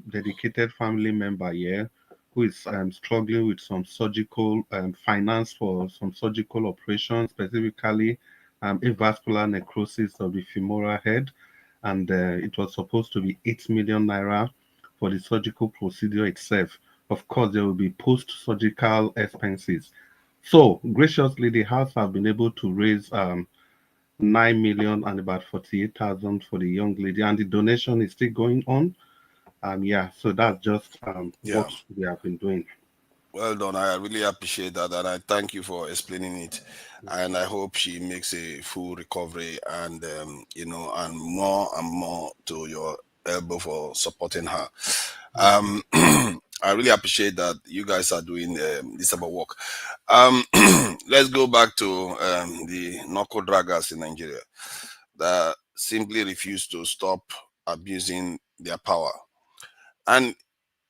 dedicated family member here who is struggling with some surgical finance for some surgical operations, specifically avascular necrosis of the femoral head, and it was supposed to be 8 million naira for the surgical procedure itself. Of course, there will be post-surgical expenses. So graciously, the house have been able to raise 9 million and about 48,000 for the young lady, and the donation is still going on. So that's just what we have been doing. Well done. I really appreciate that, and I thank you for explaining it. And I hope she makes a full recovery, and and more to your elbow for supporting her. I really appreciate that you guys are doing this about work. Let's go back to the knuckle draggers in Nigeria that simply refuse to stop abusing their power. And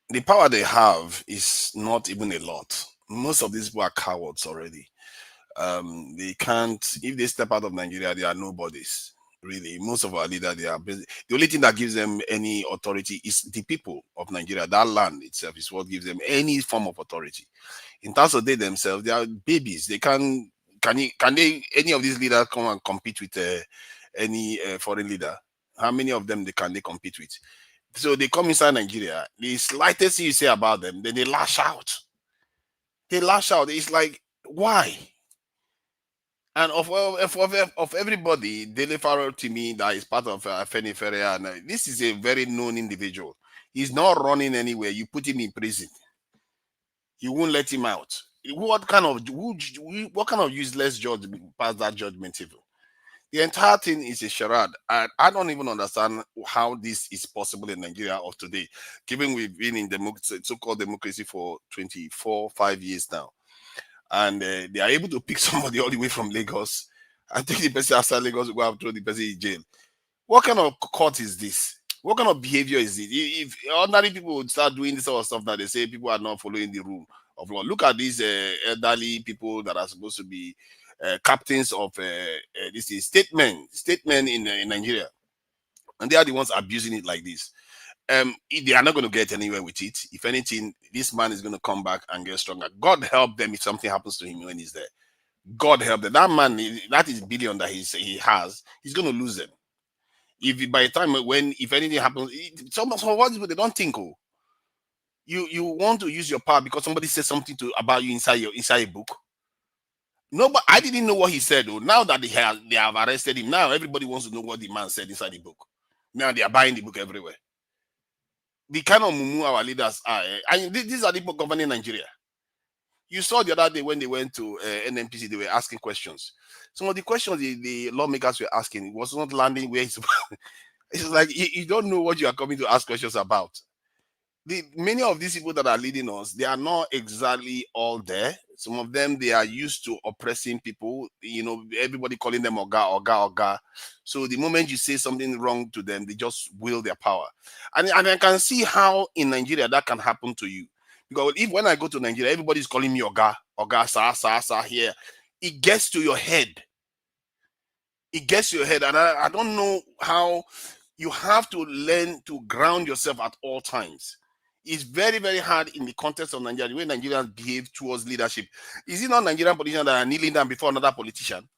the power they have is not even a lot. Most of these people are cowards already. They can't, if they step out of Nigeria, they are nobodies. Really, most of our leaders, they are busy. The only thing that gives them any authority is the people of Nigeria. That land itself is what gives them any form of authority. In terms of they themselves, they are babies. They can they any of these leaders come and compete with any foreign leader? How many of them can they compete with? So they come inside Nigeria. The slightest thing you say about them, then they lash out. They lash out. It's like, why? And of everybody, Dele Farotimi, that is part of Afeni Feria, and this is a very known individual. He's not running anywhere. You put him in prison. You won't let him out. What kind of useless judge passed that judgment even? The entire thing is a charade. I don't even understand how this is possible in Nigeria of today, given we've been in so-called democracy for 5 years now. And they are able to pick somebody all the way from Lagos and take the person outside Lagos, go and throw the person in jail. What kind of court is this? What kind of behavior is it? If ordinary people would start doing this sort of stuff, that they say people are not following the rule of law. Look at these elderly people that are supposed to be captains of this is statesmen in Nigeria, and they are the ones abusing it like this. They are not going to get anywhere with it. If anything, this man is going to come back and get stronger. God help them if something happens to him when he's there. God help them. That man, that is billion that he has, he's going to lose them. If by the time if anything happens, some what people they don't think. Oh, you want to use your power because somebody said something about you inside a book. No, but I didn't know what he said. Oh, now that they have arrested him, now everybody wants to know what the man said inside the book. Now they are buying the book everywhere. The kind of mumu our leaders are, and these are the people governing Nigeria. You saw the other day when they went to NNPC, they were asking questions. Some of the questions the lawmakers were asking, it was not landing where it's. It's like you don't know what you are coming to ask questions about. Many of these people that are leading us, they are not exactly all there. Some of them, they are used to oppressing people. You know, everybody calling them oga. So the moment you say something wrong to them, they just will their power. And I can see how in Nigeria that can happen to you. Because when I go to Nigeria, everybody's calling me oga, sir here. It gets to your head. It gets to your head. And I don't know how you have to learn to ground yourself at all times. It's very, very hard in the context of Nigeria, the way Nigerians behave towards leadership. Is it not Nigerian politicians that are kneeling down before another politician?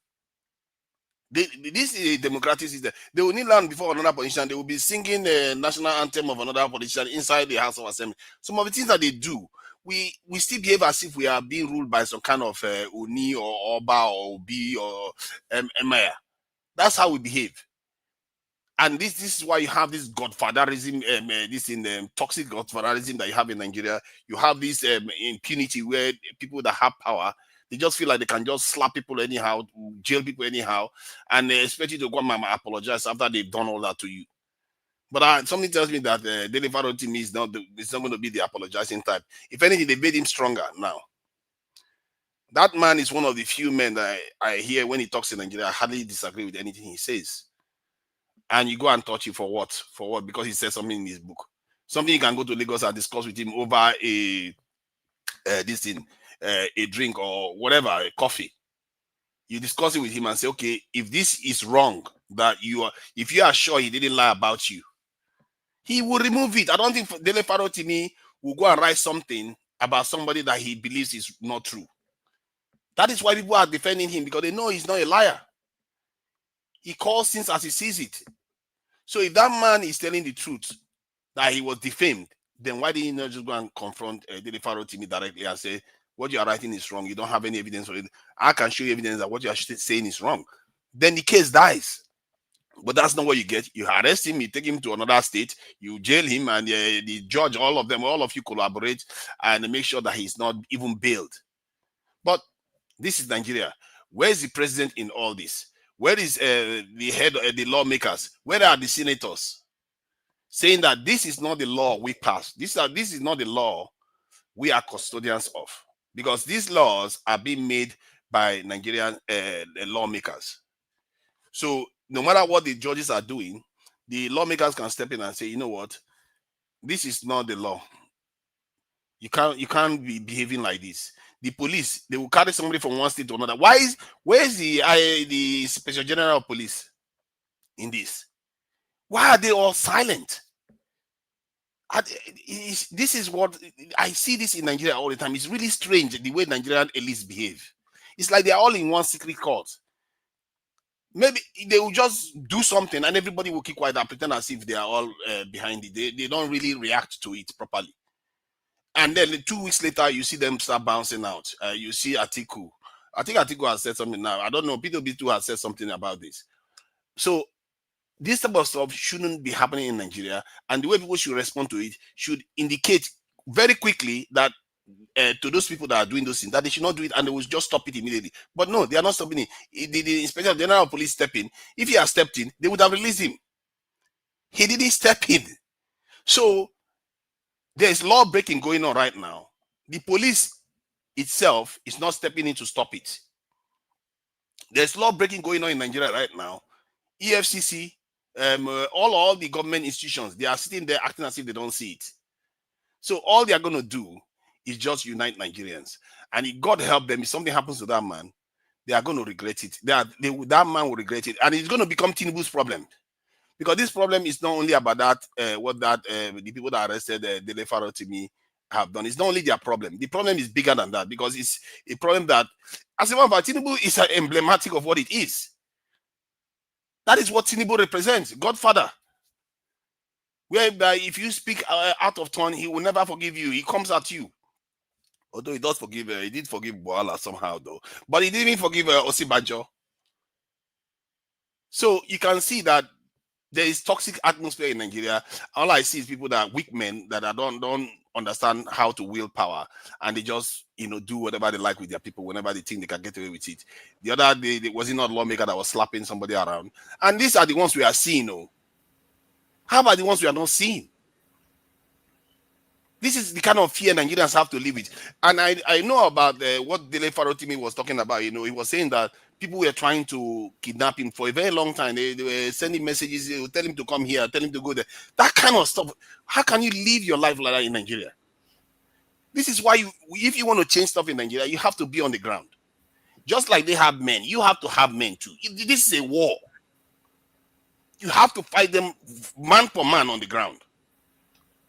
This is a democratic system. They will kneel down before another politician. They will be singing the national anthem of another politician inside the House of Assembly. Some of the things that they do, we still behave as if we are being ruled by some kind of Uni or Oba or Obi or Emir. That's how we behave. And this is why you have this godfatherism, toxic godfatherism that you have in Nigeria. You have this impunity where people that have power, they just feel like they can just slap people anyhow, jail people anyhow, and they expect you to go and apologize after they've done all that to you. But something tells me that Dele Farotimi is not going to be the apologizing type. If anything, they made him stronger now. That man is one of the few men that I hear when he talks in Nigeria. I hardly disagree with anything he says. And you go and touch it for what? For what? Because he said something in his book. Something you can go to Lagos and discuss with him over a drink or whatever, a coffee. You discuss it with him and say, okay, if this is wrong, if you are sure he didn't lie about you, he will remove it. I don't think Dele Farotimi will go and write something about somebody that he believes is not true. That is why people are defending him, because they know he's not a liar. He calls things as he sees it. So if that man is telling the truth that he was defamed, then why did he not just go and confront Dele Farotimi directly and say, what you are writing is wrong, you don't have any evidence for it, I can show you evidence that what you are saying is wrong. Then the case dies. But that's not what you get. You arrest him, you take him to another state, you jail him, and the judge, all of you collaborate and make sure that he's not even bailed. But this is Nigeria. Where is the president in all this? Where is the head of the lawmakers? Where are the senators? Saying that this is not the law we passed. This is not the law we are custodians of. Because these laws are being made by Nigerian lawmakers. So no matter what the judges are doing, the lawmakers can step in and say, you know what? This is not the law. You can't be behaving like this. The police, they will carry somebody from one state to another. Where is the Special General of Police in this? Why are they all silent? This is what I see this in Nigeria all the time. It's really strange the way Nigerian elites behave. It's like they're all in one secret court. Maybe they will just do something and everybody will keep quiet and pretend as if they are all behind it. They don't really react to it properly. And then 2 weeks later, you see them start bouncing out. You see Atiku. I think Atiku has said something now. I don't know. PWB2 has said something about this. So This type of stuff shouldn't be happening in Nigeria, and the way people should respond to it should indicate very quickly that to those people that are doing those things, that they should not do it, and they will just stop it immediately. But no, they are not stopping it. The Inspector General of Police step in. If he had stepped in, they would have released him. He didn't step in. So there is law breaking going on right now. The police itself is not stepping in to stop it. There's law breaking going on in Nigeria right now. EFCC, all the government institutions, they are sitting there acting as if they don't see it. So all they are going to do is just unite Nigerians. And if God help them, if something happens to that man, they are going to regret it. That man will regret it. And it's going to become Tinubu's problem. Because this problem is not only about that, the people that arrested Dele Farotimi have done. It's not only their problem. The problem is bigger than that, because it's a problem that, as a matter of fact, Tinubu is emblematic of what it is. That is what Tinubu represents, Godfather. Whereby if you speak out of turn, he will never forgive you. He comes at you. Although he does forgive, he did forgive Boala somehow though. But he didn't forgive Osibajo. So you can see that there is toxic atmosphere in Nigeria. All I see is people that are weak men that don't understand how to wield power, and they just do whatever they like with their people whenever they think they can get away with it. The other day, there was not a lawmaker that was slapping somebody around, and these are the ones we are seeing. Oh, how about the ones we are not seeing? This is the kind of fear Nigerians have to live with. And I know about what Dele Farotimi was talking about. He was saying that people were trying to kidnap him for a very long time. They were sending messages, they would tell him to come here, tell him to go there. That kind of stuff. How can you live your life like that in Nigeria? This is why if you want to change stuff in Nigeria, you have to be on the ground. Just like they have men, you have to have men too. This is a war. You have to fight them man for man on the ground,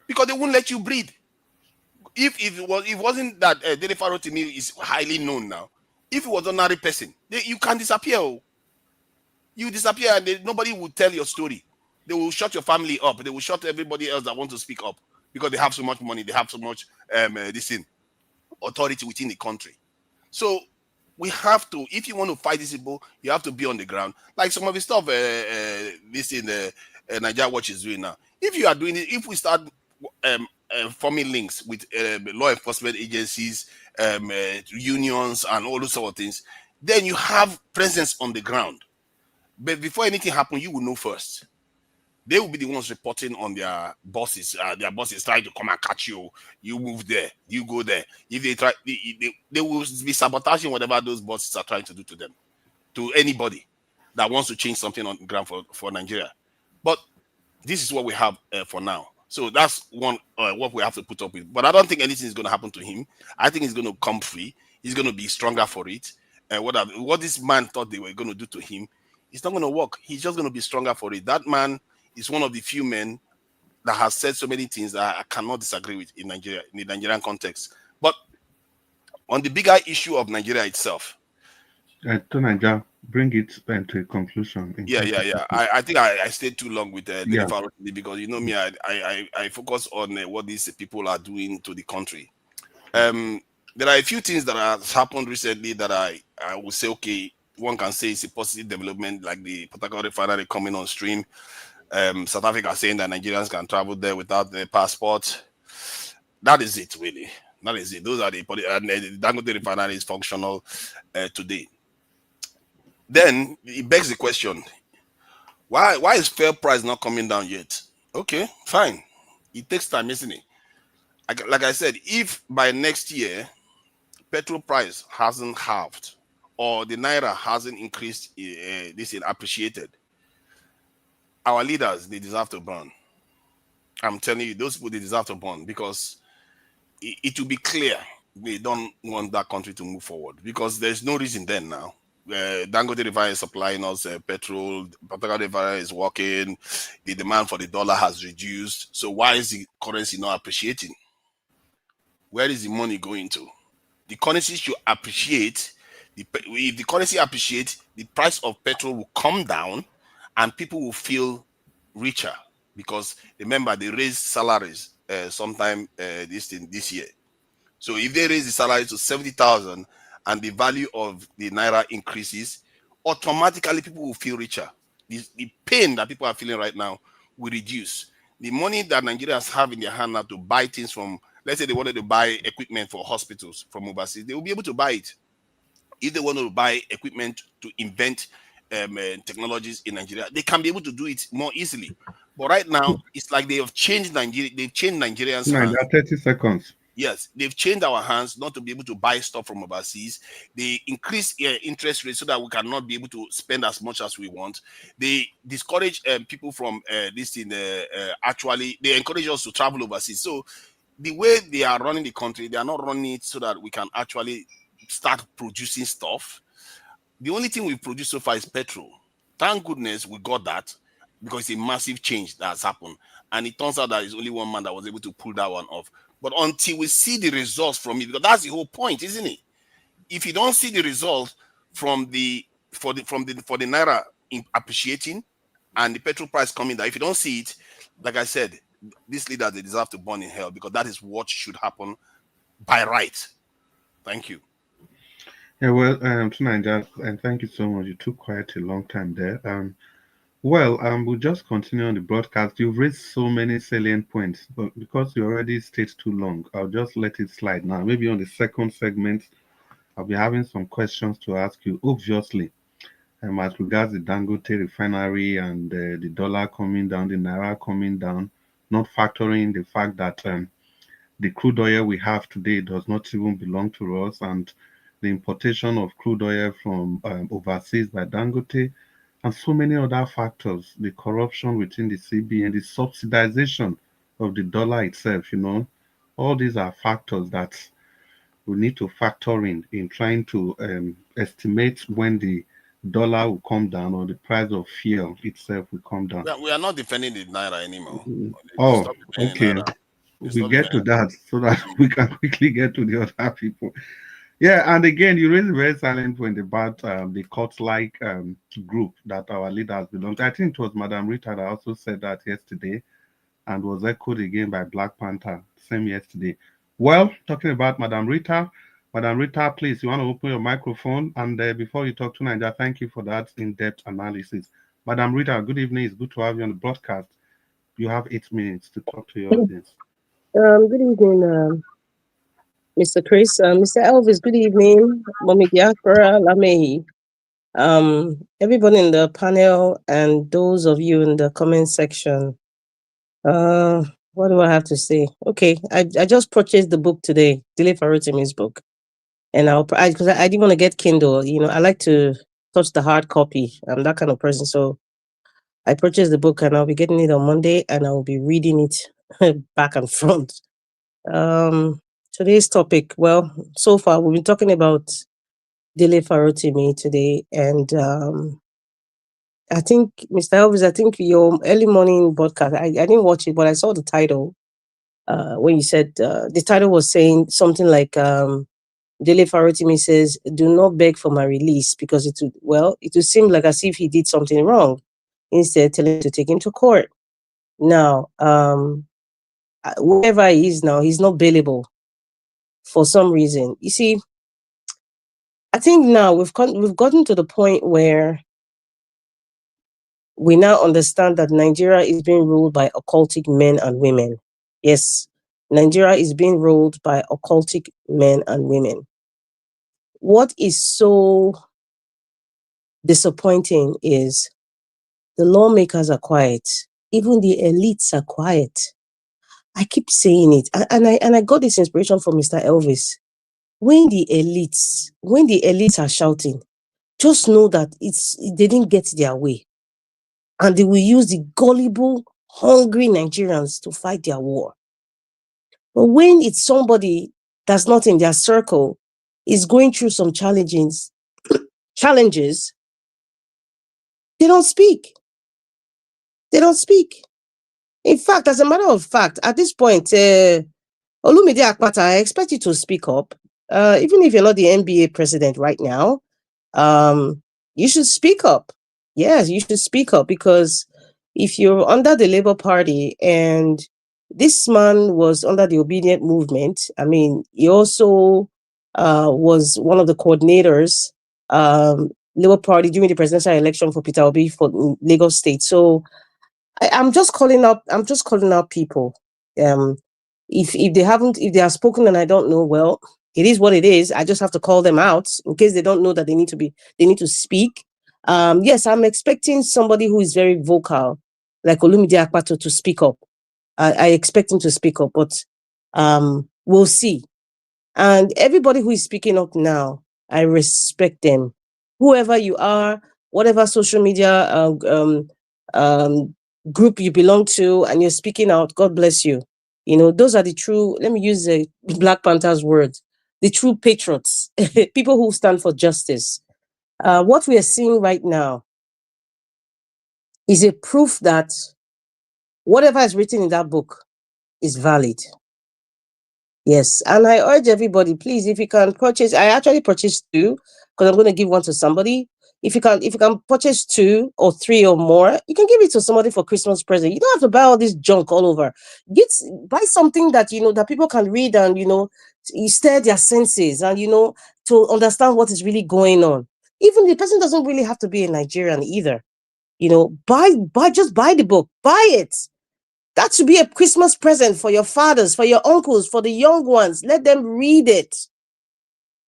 because they won't let you breathe. If it wasn't that Dele Farotimi is highly known now, if it was an ordinary person, you can disappear. You disappear, and nobody will tell your story. They will shut your family up. They will shut everybody else that wants to speak up, because they have so much money. They have so much authority within the country. So we have to, if you want to fight these people, you have to be on the ground. Like some of the stuff Nigeria Watch is doing now. If you are doing it, if we start forming links with law enforcement agencies, unions, and all those sort of things, then you have presence on the ground. But before anything happens, you will know first. They will be the ones reporting on their bosses. Their bosses trying to come and catch you. You move there, you go there. If they try, they will be sabotaging whatever those bosses are trying to do to them, to anybody that wants to change something on the ground for Nigeria. But this is what we have for now. So that's one what we have to put up with. But I don't think anything is going to happen to him. I think he's going to come free. He's going to be stronger for it. What this man thought they were going to do to him, it's not going to work. He's just going to be stronger for it. That man is one of the few men that has said so many things that I cannot disagree with in Nigeria, in the Nigerian context. But on the bigger issue of Nigeria itself, to Nigeria, bring it to a conclusion. Yeah. I think I stayed too long with Dele Farotimi, because you know me, I focus on what these people are doing to the country. There are a few things that have happened recently that I would say, okay, one can say it's a positive development, like the Port Harcourt refinery coming on stream. South Africa saying that Nigerians can travel there without their passport. That is it, really. That is it. Those are the Dangote refinery is functional today. Then it begs the question: why is fair price not coming down yet? Okay, fine. It takes time, isn't it? Like I said, if by next year petrol price hasn't halved or the naira hasn't increased, this is appreciated, our leaders, they deserve to burn. I'm telling you, those people, they deserve to burn, because it will be clear they don't want that country to move forward, because there's no reason then now. Dangote refinery is supplying us petrol, Port refinery is working, the demand for the dollar has reduced. So why is the currency not appreciating? Where is the money going to? The currency should appreciate. If the currency appreciates, the price of petrol will come down and people will feel richer, because remember, they raised salaries sometime this year. So if they raise the salary to 70,000 and the value of the naira increases, automatically people will feel richer. the pain that people are feeling right now will reduce. The money that Nigerians have in their hand now to buy things from, let's say they wanted to buy equipment for hospitals from overseas, they will be able to buy it. If they want to buy equipment to invent technologies in Nigeria, they can be able to do it more easily. But right now, it's like they have changed Nigeria. They've changed Nigerians' hands. 30 seconds. Yes, they've changed our hands not to be able to buy stuff from overseas. They increase interest rates so that we cannot be able to spend as much as we want. They discourage people from this thing. Actually, they encourage us to travel overseas. So the way they are running the country, they are not running it so that we can actually start producing stuff. The only thing we've produced so far is petrol. Thank goodness we got that, because it's a massive change that has happened. And it turns out that it's only one man that was able to pull that one off. But until we see the results from it, because that's the whole point, isn't it? If you don't see the results from the naira appreciating and the petrol price coming down, if you don't see it, like I said, these leaders, they deserve to burn in hell, because that is what should happen by right. Thank you. Yeah, well, Tunanja, and thank you so much. You took quite a long time there. We'll just continue on the broadcast. You've raised so many salient points, but because you already stayed too long, I'll just let it slide now. Maybe on the second segment, I'll be having some questions to ask you, obviously, as regards the Dangote refinery and the dollar coming down, the naira coming down, not factoring the fact that the crude oil we have today does not even belong to us, and the importation of crude oil from overseas by Dangote, and so many other factors, the corruption within the CBN, the subsidization of the dollar itself, all these are factors that we need to factor in trying to estimate when the dollar will come down or the price of fuel itself will come down. We are not defending the naira anymore. Oh, okay. We get to that so that we can quickly get to the other people. Yeah, and again, you raised a very silent point about the cult-like group that our leaders belong to. I think it was Madam Rita that also said that yesterday, and was echoed again by Black Panther, same yesterday. Well, talking about Madam Rita, please, you want to open your microphone? And before you talk to Nigeria, thank you for that in-depth analysis. Madam Rita, good evening. It's good to have you on the broadcast. You have 8 minutes to talk to your audience. Good evening, Mr. Chris. Mr. Elvis, good evening. Mommy Diaspora, Lamehi. Everybody in the panel and those of you in the comment section. What do I have to say? Okay, I just purchased the book today, Dele Farotimi's book. And because I didn't want to get Kindle. I like to touch the hard copy. I'm that kind of person. So I purchased the book and I'll be getting it on Monday and I'll be reading it back and front. Today's topic, well, so far we've been talking about Dele Farotimi today, and I think, Mr. Elvis, I think your early morning broadcast, I didn't watch it, but I saw the title when you said, the title was saying something like, Dele Farotimi says, do not beg for my release, because it would seem like as if he did something wrong, instead telling him to take him to court. Now, wherever he is now, he's not bailable for some reason. You see, I think now we've gotten to the point where we now understand that Nigeria is being ruled by occultic men and women. Yes, Nigeria is being ruled by occultic men and women. What is so disappointing is the lawmakers are quiet. Even the elites are quiet. I keep saying it. And I got this inspiration from Mr. Elvis. When the elites are shouting, just know that they didn't get their way. And they will use the gullible, hungry Nigerians to fight their war. But when it's somebody that's not in their circle, is going through some challenges, they don't speak. They don't speak. In fact, as a matter of fact, at this point, Olumide Akpata, I expect you to speak up. Even if you're not the NBA president right now, you should speak up. Yes, you should speak up, because if you're under the Labour Party and this man was under the Obedient Movement, I mean, he also was one of the coordinators Labour Party during the presidential election for Peter Obi for Lagos State. So I'm just calling out people. If they have spoken and I don't know, well, it is what it is. I just have to call them out in case they don't know that they need to speak. Yes, I'm expecting somebody who is very vocal, like Olumide Akpato, to speak up. I expect him to speak up, but we'll see. And everybody who is speaking up now, I respect them. Whoever you are, whatever social media group you belong to, and you're speaking out, God bless you. Those are the true, let me use the Black Panther's words, the true patriots, people who stand for justice. What we are seeing right now is a proof that whatever is written in that book is valid. Yes, and I urge everybody, please, if you can purchase, I actually purchased 2 because I'm going to give one to somebody. If you can purchase 2 or 3 or more, you can give it to somebody for Christmas present. You don't have to buy all this junk all over. Buy something that that people can read and you stir their senses and to understand what is really going on. Even the person doesn't really have to be a Nigerian either. Just buy the book, buy it. That should be a Christmas present for your fathers, for your uncles, for the young ones. Let them read it.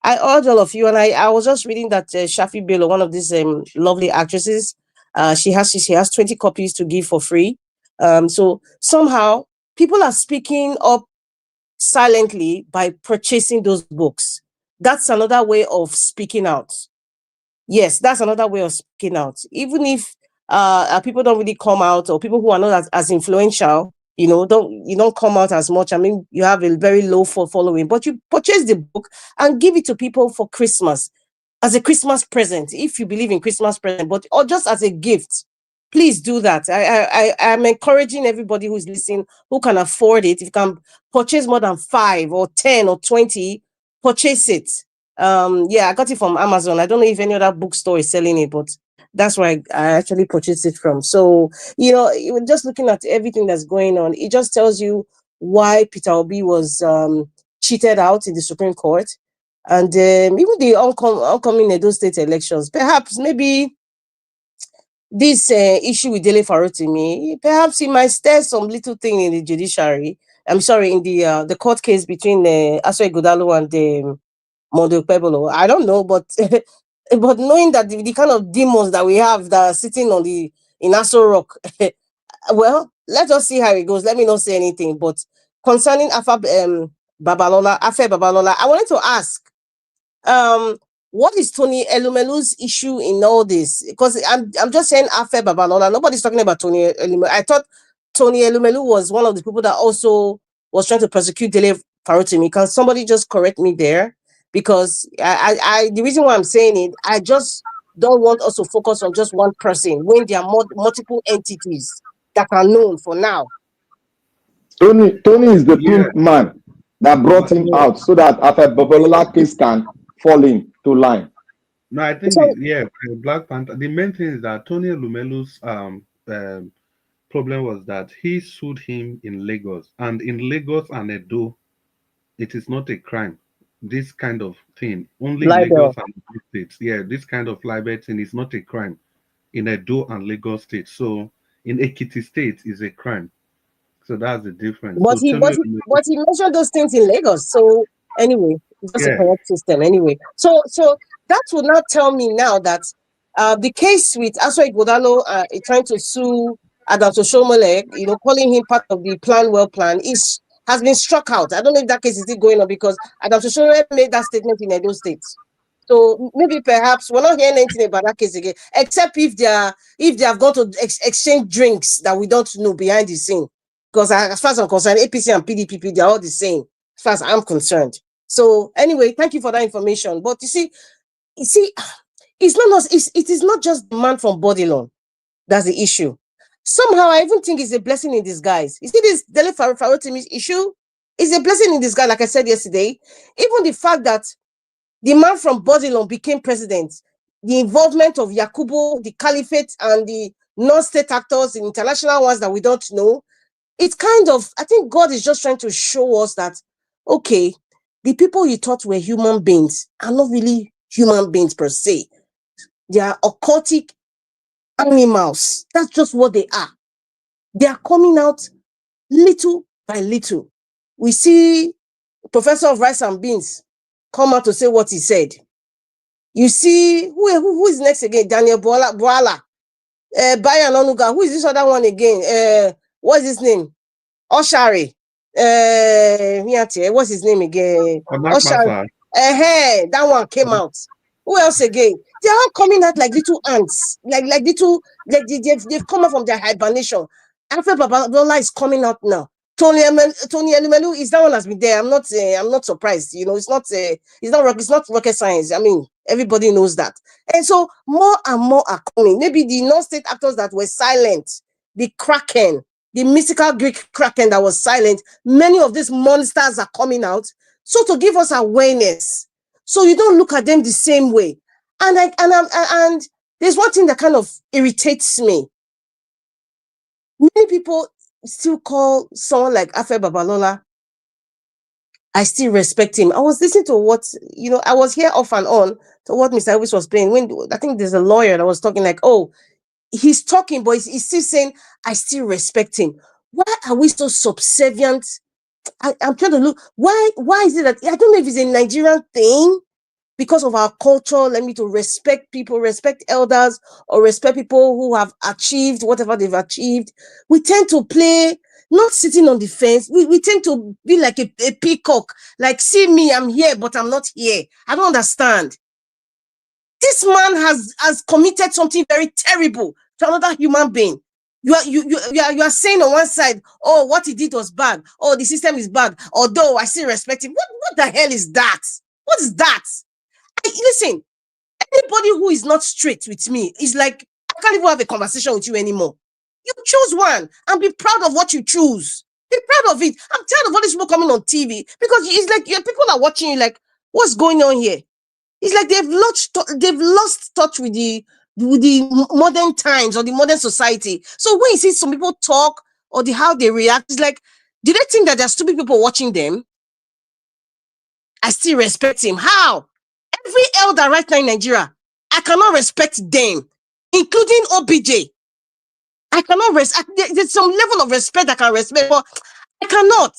I urge all of you, and I was just reading that Shafi Bello, one of these lovely actresses, she has 20 copies to give for free. So somehow people are speaking up silently by purchasing those books. That's another way of speaking out. Yes, that's another way of speaking out. Even if people don't really come out, or people who are not as influential, don't come out as much. I mean, you have a very low following, but you purchase the book and give it to people for Christmas as a Christmas present, if you believe in Christmas present, or just as a gift. Please do that. I am encouraging everybody who's listening, who can afford it. If you can purchase more than 5 or 10 or 20, purchase it. I got it from Amazon. I don't know if any other bookstore is selling it, but that's where I actually purchased it from. So, just looking at everything that's going on, it just tells you why Peter Obi was cheated out in the Supreme Court. And even the upcoming Edo State elections, perhaps maybe this issue with Dele Farotimi, perhaps it might stir some little thing in the judiciary. I'm sorry, in the court case between Aso Ighodalo and Mondo Pebolo. I don't know, but but knowing that the kind of demons that we have that are sitting in Aso Rock, well, let us see how it goes. Let me not say anything. But concerning Afe Babalola, I wanted to ask, what is Tony Elumelu's issue in all this? Because I'm just saying Afe Babalola. Nobody's talking about Tony Elumelu. I thought Tony Elumelu was one of the people that also was trying to prosecute Dele Farotimi. Can somebody just correct me there? Because the reason why I'm saying it, I just don't want us to focus on just one person when there are multiple entities that are known for now. Tony is the pimp man that brought him out so that after Babalola case can fall into line. No, I think Black Panther. The main thing is that Tony Elumelu's problem was that he sued him in Lagos, and in Lagos and Edo, it is not a crime. This kind of thing only in Lagos and Edo states. Yeah, this kind of libel thing is not a crime in Edo and Lagos states. So in Ekiti state is a crime. So that's the difference. But he mentioned those things in Lagos. So anyway, just a correct system. Anyway, so that would not tell me now that the case with Aso Ighodalo trying to sue Adams Oshomole, calling him part of the plan has been struck out. I don't know if that case is still going on because Adams Oshomole made that statement in Edo State. So maybe perhaps we're not hearing anything about that case again, except if they have gone to exchange drinks that we don't know behind the scene. Because as far as I'm concerned, APC and PDP, they're all the same, as far as I'm concerned. So anyway, thank you for that information. But you see, it's not us. It is not just demand from Babalola. That's the issue. Somehow, I even think it's a blessing in disguise. You see, this Dele Farotimi issue is a blessing in disguise. Like I said yesterday, even the fact that the man from Babalola became president, the involvement of Yakubu, the Caliphate, and the non-state actors, the international ones that we don't know. It's kind of, I think God is just trying to show us that, okay, the people you thought were human beings are not really human beings per se. They are occultic animals. That's just what they are. They are coming out little by little. We see Professor of Rice and Beans come out to say what he said. You see, who is next again? Daniel Boala. Bayan Onuga. Who is this other one again? What's his name? Oshari. What's his name again? Oshari. That one came out. Who else again? They are all coming out like little ants, like they've come out from their hibernation. Alfred Babalola is coming out now. Tony Elumelu is that one has been there. I'm not surprised. You know, it's not rocket science. I mean, everybody knows that. And so more and more are coming. Maybe the non-state actors that were silent, the Kraken, the mystical Greek Kraken that was silent, many of these monsters are coming out. So to give us awareness, so you don't look at them the same way. And there's one thing that kind of irritates me. Many people still call someone like Afe Babalola. I still respect him. I was listening to what, I was here off and on to what Mr. Elvis was playing. When I think there's a lawyer that was talking like, oh, he's talking, but he's still saying, I still respect him. Why are we so subservient? I'm trying to look. Why is it that, I don't know if it's a Nigerian thing, because of our culture, to respect people, respect elders, or respect people who have achieved whatever they've achieved. We tend to play, not sitting on the fence. We tend to be like a peacock. Like, see me, I'm here, but I'm not here. I don't understand. This man has committed something very terrible to another human being. You are saying on one side, oh, what he did was bad. Oh, the system is bad. Although I still respect him. What the hell is that? What is that? Listen, anybody who is not straight with me is like, I can't even have a conversation with you anymore. You choose one and be proud of what you choose. Be proud of it. I'm tired of all these people coming on TV because it's like people are watching you like, what's going on here? It's like they've lost touch with the modern times or the modern society. So when you see some people talk or how they react, it's like, do they think that there's stupid people watching them? I still respect him. How? Every elder right now in Nigeria, I cannot respect them, including OBJ. I cannot respect. There's some level of respect I can respect, but I cannot.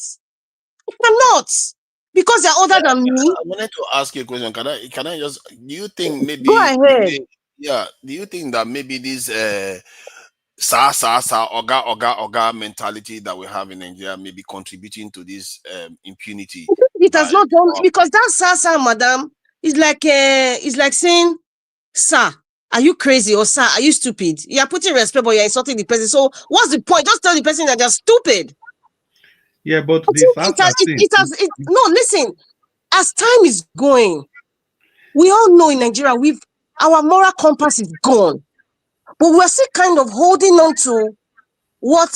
Because they're older than me. I wanted to ask you a question. Can I just, do you think maybe, go ahead. Do you think that maybe this oga mentality that we have in Nigeria may be contributing to this impunity? It has not done, because that sir, madam, is like saying, sir, are you crazy? Or sir, are you stupid? You are putting respect, but you're insulting the person. So what's the point? Just tell the person that they're stupid. Yeah, but no, listen. As time is going, we all know in Nigeria, our moral compass is gone. But we're still kind of holding on to what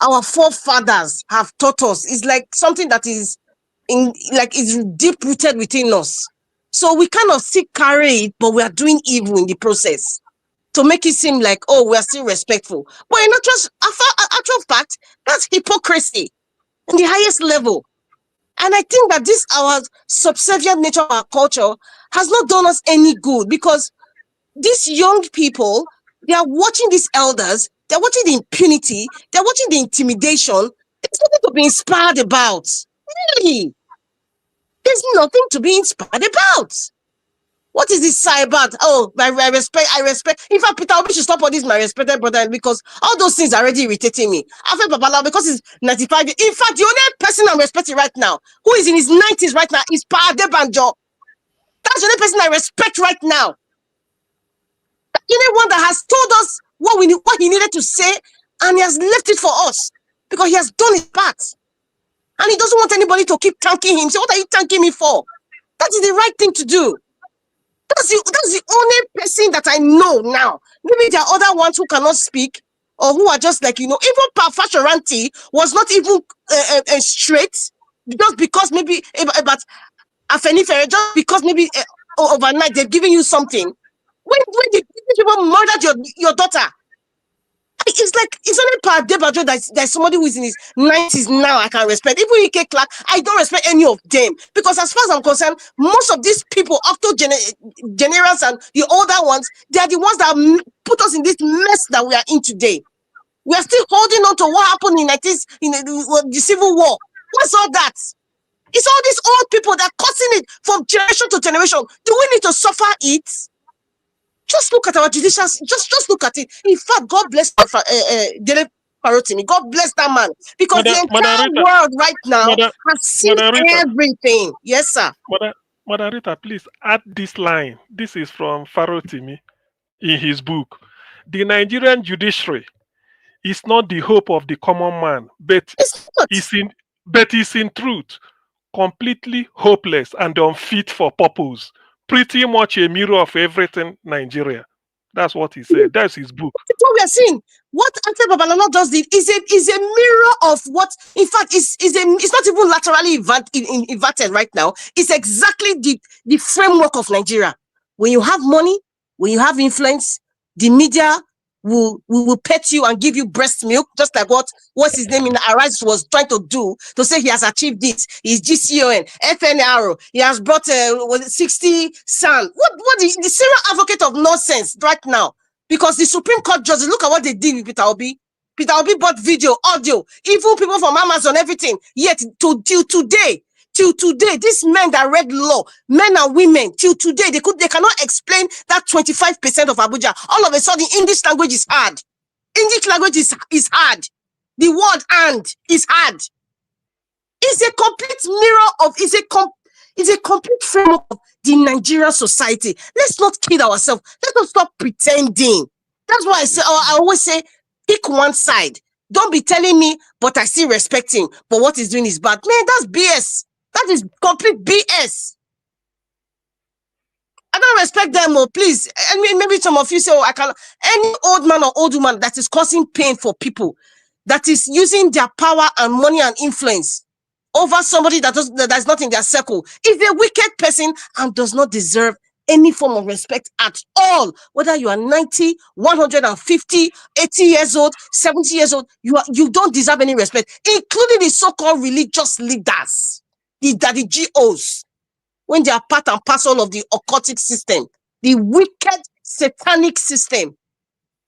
our forefathers have taught us. It's like something that is is deep rooted within us. So we kind of still carry it, but we are doing evil in the process to make it seem like, oh, we are still respectful. But in actual fact, that's hypocrisy in the highest level. And I think that our subservient nature of our culture has not done us any good, because these young people, they are watching these elders, they're watching the impunity, they're watching the intimidation. There's nothing to be inspired about. Really. There's nothing to be inspired about. What is this side about? Oh, I respect. In fact, Peter Obi should stop all this, my respected brother, because all those things are already irritating me. Afe Babalola, because he's 95. In fact, the only person I'm respecting right now, who is in his 90s right now, is Pa Adebanjo. That's the only person I respect right now. Anyone that has told us what he needed to say, and he has left it for us, because he has done his part. And he doesn't want anybody to keep thanking him. So what are you thanking me for? That is the right thing to do. That's the only person that I know now. Maybe there are other ones who cannot speak, or who are just like, even Fashoranti was not even straight, just because maybe about Afenifere, just because maybe overnight they've given you something. When the people murdered your daughter, it's only Pa Adebanjo that's somebody who is in his 90s now I can respect. Even Ike Clark, I don't respect any of them, because as far as I'm concerned, most of these people, generals and the older ones, they are the ones that put us in this mess that we are in today. We are still holding on to what happened in the Civil War. What's all that? It's all these old people that are causing it from generation to generation. Do we need to suffer it? Just look at our judicial. Just look at it. In fact, God bless Dele Farotimi. God bless that man, because the entire world right now has seen everything. Yes, sir. Mother Rita, please add this line. This is from Farotimi in his book. The Nigerian judiciary is not the hope of the common man, but is in truth completely hopeless and unfit for purpose. Pretty much a mirror of everything Nigeria. That's what he said. That's his book. That's what we are seeing. What Babalola does is a mirror of what, in fact, it's not even laterally inverted right now. It's exactly the framework of Nigeria. When you have money, when you have influence, the media will pet you and give you breast milk, just like what's his name in the Arise was trying to do, to say he has achieved this. He's GCON, FNRO. He has brought 60 SAN. What the serial advocate of nonsense right now? Because the Supreme Court judges, look at what they did with Peter Obi. Peter Obi bought video, audio, even people from Amazon, everything. Yet till today, these men that read law, men and women, till today, they cannot explain that 25% of Abuja. All of a sudden, English language is hard. English language is hard. The word "and" is hard. It's a complete mirror of, it's a complete framework of the Nigerian society. Let's not kid ourselves. Let's not stop pretending. That's why I always say, pick one side. Don't be telling me, but I still respect him, but what he's doing is bad. Man, that's BS. That is complete BS. I don't respect them, please. I mean, maybe some of you say, I can't. Any old man or old woman that is causing pain for people, that is using their power and money and influence over somebody that's not in their circle, is a wicked person and does not deserve any form of respect at all. Whether you are 90, 150, 80 years old, 70 years old, you don't deserve any respect, including the so-called religious leaders, the GOs, when they are part and parcel of the occultic system, the wicked satanic system.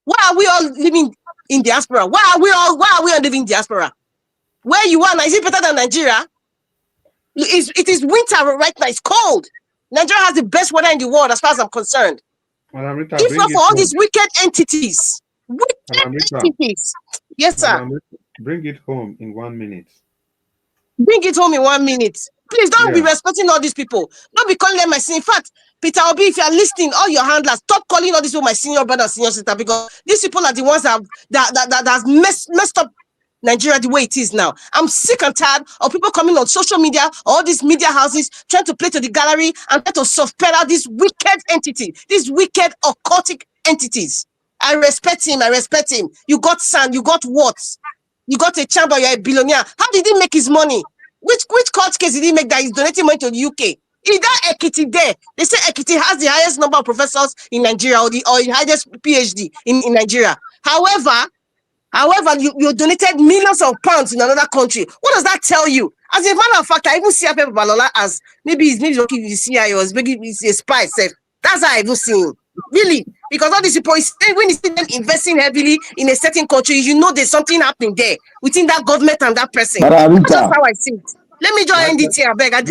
Why are we all living in diaspora? Why are we all living in diaspora? Where you are now, is it better than Nigeria? It is winter right now, it's cold. Nigeria has the best weather in the world as far as I'm concerned. Rita, if not for all these wicked entities. Yes, sir. Bring it home in 1 minute. Bring it home in 1 minute. Please don't be respecting all these people. Don't be calling them my senior. In fact, Peter Obi, if you are listening, all your handlers, stop calling all these people my senior brother, senior sister, because these people are the ones that has messed up Nigeria the way it is now. I'm sick and tired of people coming on social media, all these media houses, trying to play to the gallery and try to soft-pedal these wicked entities, these wicked occultic entities. I respect him. You got sand, you got what? You got a chamber, you're a billionaire. How did he make his money? Which court case did he make that he's donating money to the UK? Is that Ekiti there? They say Ekiti has the highest number of professors in Nigeria, or the highest PhD in Nigeria. However, you donated millions of pounds in another country. What does that tell you? As a matter of fact, I even see Babalola as maybe he's working with the CIA or maybe he's a spy. That's how I even see him. Really, because all these people, when you see them investing heavily in a certain country, you know there's something happening there within that government and that person. That's just how I see it. Let me just end it here, I beg. I'm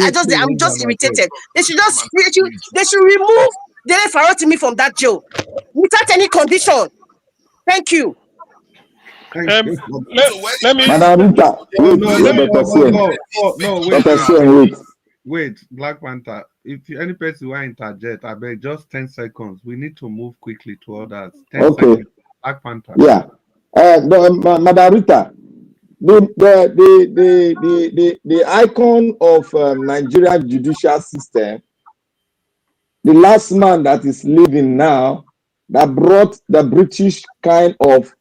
just irritated. They should remove Dele Farotimi from that jail without any condition. Thank you. Let me. Madam Rita, wait, Black Panther. If any person will interject, I beg just 10 seconds. We need to move quickly to others. 10 seconds. Black Panther. Yeah. Madam Rita, the icon of Nigerian judicial system, the last man that is living now, that brought the British kind of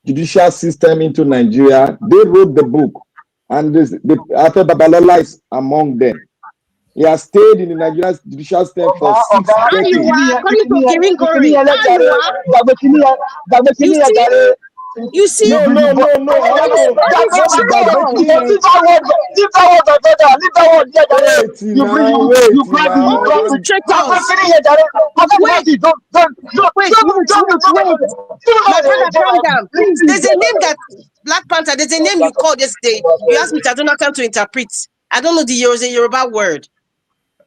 judicial system into Nigeria, they wrote the book, and Afe Babalola is among them. He has stayed in the Nigerian judicial system for 6 decades. You see, No. what is What is so wrong? Leave that word, my brother. Leave that word here, Jare. wait You bring now, you brought it, you All brought these it. I'm traitors. sitting here, Jare. Forget Wait, about it. wait. My brother, calm down, please. There's a name that Black Panther. There's a name you called yesterday. You asked Mr. Jonathan to interpret. I don't know the Yoruba word.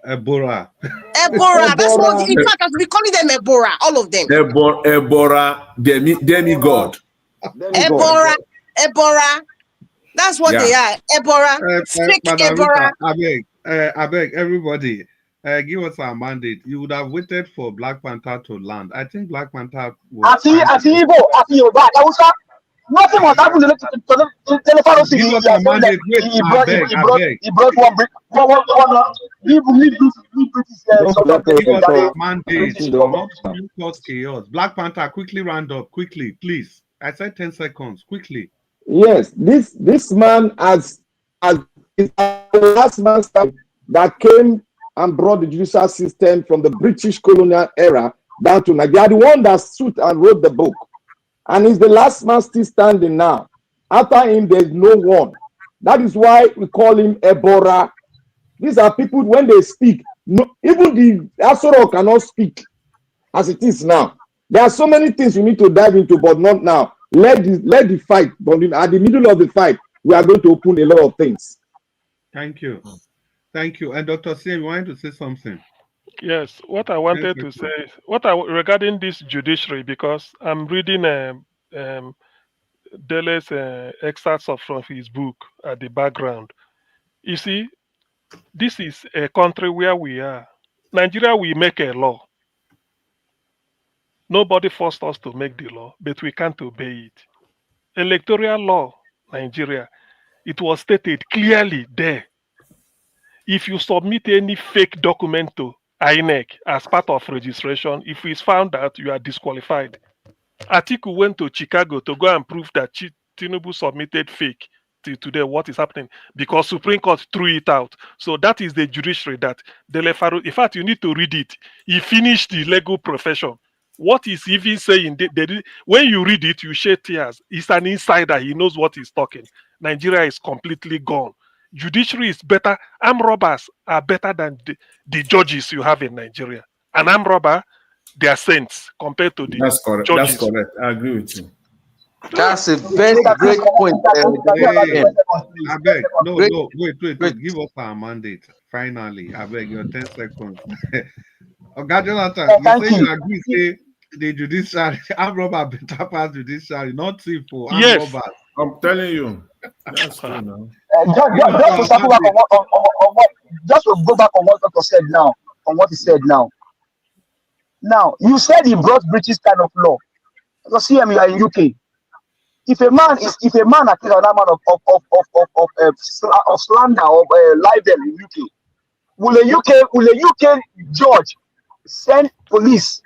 Ebora. Ebora. That's what. In fact, I should be calling them Ebora. All of them. Ebora, demigod. Ebora. That's what they are. Ebora. Fake Madam Ebora. Rita, I beg, everybody, give us our mandate. You would have waited for Black Panther to land. I think Black Panther was. Nothing was happening to the Farotimi. Give us our mandate. Wait, He brought one. Leave Give us our mandate. Not to cause chaos. Black Panther, quickly round up. Quickly, please. I said 10 seconds. Quickly. Yes, this man is the last man that came and brought the judicial system from the British colonial era down to Nigeria. The one that stood and wrote the book. And he's the last man still standing now. After him, there's no one. That is why we call him Ebora. These are people, when they speak, even the Asoro cannot speak as it is now. There are so many things we need to dive into, but not now. Let the fight, but at the middle of the fight, we are going to open a lot of things. Thank you. Thank you. And Dr. Sim, you wanted to say something? Yes, what I wanted to say, regarding this judiciary, because I'm reading Dele's excerpts from his book at the background. You see, this is a country where we are. Nigeria, we make a law. Nobody forced us to make the law, but we can't obey it. Electoral law, Nigeria, it was stated clearly there. If you submit any fake document to INEC as part of registration, if it's found out, you are disqualified. Atiku went to Chicago to go and prove that Tinubu submitted fake. Till today, what is happening? Because Supreme Court threw it out. So that is the judiciary that Dele Faro. In fact, you need to read it. He finished the legal profession. What is even saying? When you read it, you shed tears. He's an insider. He knows what he's talking. Nigeria is completely gone. Judiciary is better. Armed robbers are better than the judges you have in Nigeria. An armed robber, they are saints compared to the judges. That's correct. I agree with you. That's a very great point. I beg. No, wait. Give us our mandate. Finally, I beg your 10 seconds. Okay, Jonathan, you say you agree, say the judiciary, armed robber better pass judiciary, not simple armed robbers. I'm telling you. That's true now. Just to go back on what Dr. said now, on what he said now. Now, you said he brought British kind of law. Because see, you are in UK. If a man accuses another man of slander or libel in UK, will a UK judge send police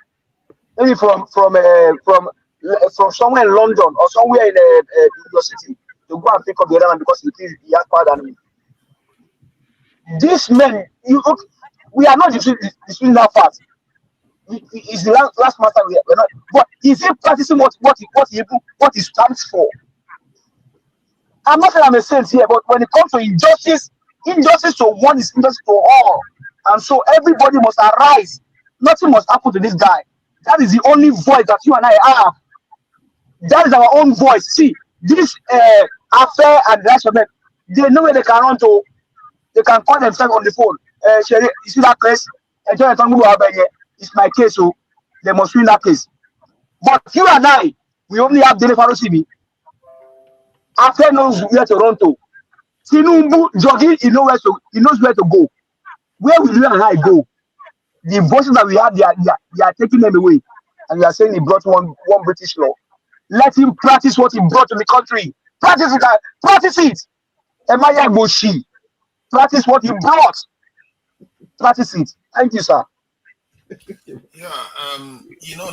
maybe from somewhere in London or somewhere in your city to go and pick up the other man because he has power than him? These men, we are not disputing that fact. It's the last matter we're not. But is he practicing what he stands for? I'm not saying I'm a saint here, but when it comes to injustice to one is injustice to all, and so everybody must arise. Nothing must happen to this guy. That is the only voice that you and I have. That is our own voice. See, this affair and the rest of them, they know where they can run to. They can call themselves on the phone. Sherry, you see that case? It's my case, so they must win that case. But you and I, we only have Dele Farotimi. After knows where to run to. Tinubu jogging, he knows where to go. Where will you and I go? The voices that we have, they are taking them away. And we are saying he brought one British law. Let him practice what he brought to the country. Practice it. Practice it. Emaya Goshi. Practice what he brought. Practice it. Thank you, sir. Yeah,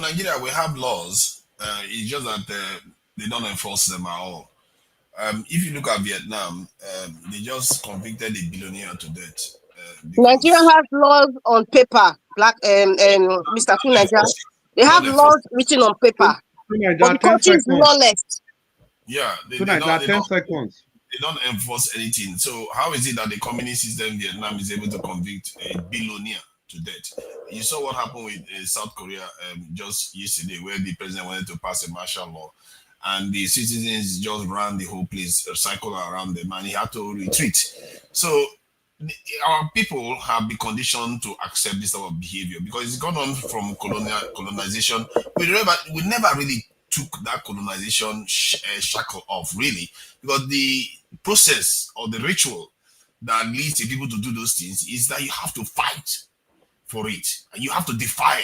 Nigeria, we have laws. It's just that they don't enforce them at all. If you look at Vietnam, they just convicted a billionaire to death. Nigeria has laws on paper. Mr. Kunaja, they have laws written on paper, but the country is lawless. Yeah, So like that 10 seconds. They don't enforce anything. So how is it that the communist system in Vietnam is able to convict a billionaire to death? You saw what happened with South Korea just yesterday, where the president wanted to pass a martial law, and the citizens just ran the whole place, cycled around them, and he had to retreat. So our people have been conditioned to accept this type of behavior because it's gone on from colonization. We never really took that colonization shackle off, really, because the process or the ritual that leads the people to do those things is that you have to fight for it, and you have to defy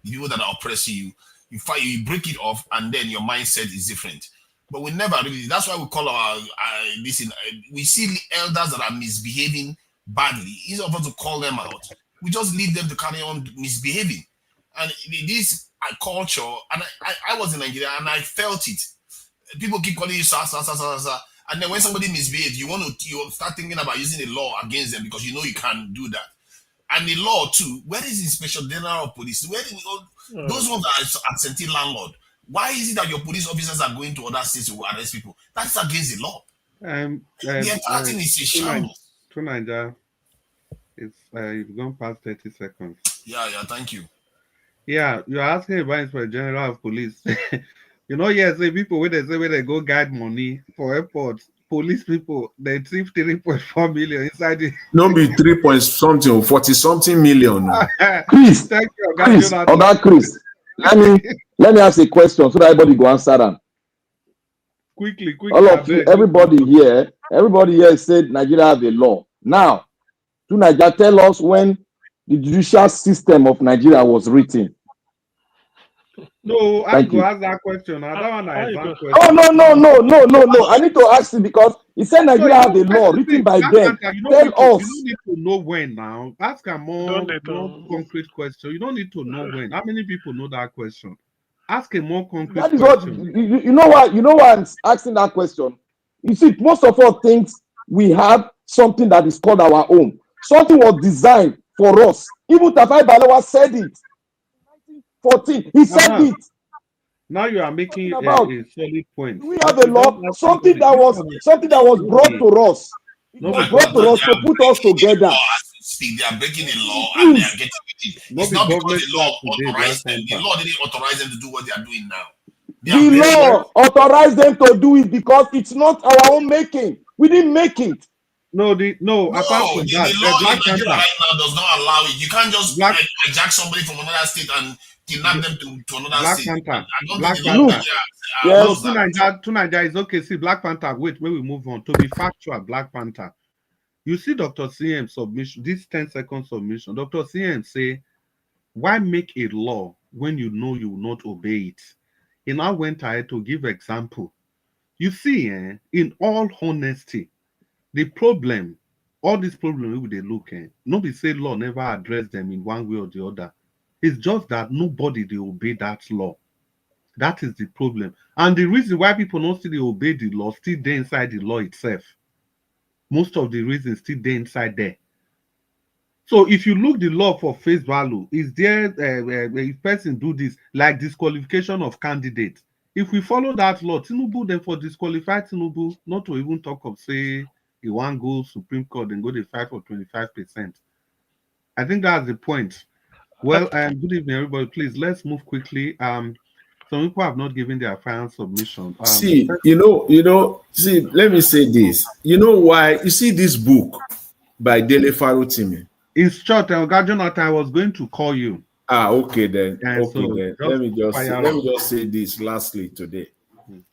the people that are oppressing you. You fight, you break it off, and then your mindset is different. But we never really. That's why we call our listen. We see elders that are misbehaving badly. Instead of us to call them out, we just leave them to carry on misbehaving. And this culture, and I was in Nigeria and I felt it. People keep calling you sir, sir, sir, sir, sir. And then when somebody misbehaves, you start thinking about using the law against them because you know you can't do that. And the law too. Where is the Inspector General of Police? Where is those ones that are absentee landlord? Why is it that your police officers are going to other states to arrest people? That's against the law. The entire thing is a shambles. It's gone past 30 seconds. Yeah, thank you. Yeah, you're asking about Inspector General of Police. Yes, the people where they go guide money for airports, police people, they thief 3.4 million inside the No be 3 point something, 40 something million. Chris, thank you, Chris, let me ask a question so that everybody go answer them. Quickly. All of you, everybody here said Nigeria have a law. Now, to Nigeria, tell us when the judicial system of Nigeria was written. No, I go ask that question. I don't want to ask that question. Oh, no. I need to ask you because he said Nigeria have a law written by them. Tell us. You don't need to know when now. Ask a more concrete question. You don't need to know when. How many people know that question? Ask a more concrete That is question. what you know why I'm asking that question. You see, most of all things we have something that is called our own. Something was designed for us. Even Tafai Balewa said it. 1914, he said it. Now you are making a solid point. We have a law, something that was brought to us. It was brought to us to put us together. They are breaking the law and they are getting it. It's not because the law authorized them. The law didn't authorize them to do what they are doing now. The law authorized them to do it because it's not our own making. We didn't make it. Apart from that, the law in Nigeria right now does not allow it. You can't just hijack somebody from another state and kidnap them to another state. To Nigeria is okay. See, Black Panther. Wait, when we move on to be factual, Black Panther. You see, Dr. CM submission. This 10-second submission. Dr. CM say, "Why make a law when you know you will not obey it?" He now went ahead to give example. You see, in all honesty, the problem, all these problems they look at, nobody say law never address them in one way or the other. It's just that nobody they obey that law. That is the problem. And the reason why people don't still obey the law still there inside the law itself. Most of the reasons still there inside there. So if you look the law for face value, is there a person do this like disqualification of candidates? If we follow that law, Tinubu then for disqualify Tinubu, not to even talk of say he want go Supreme Court and go to fight for 25%. I think that's the point. Well, good evening, everybody. Please let's move quickly. Some people have not given their final submission. See, let me say this. You know why? You see this book by Dele Farotimi. It's short. Jonathan, I was going to call you. Okay then. Let me just say this lastly today.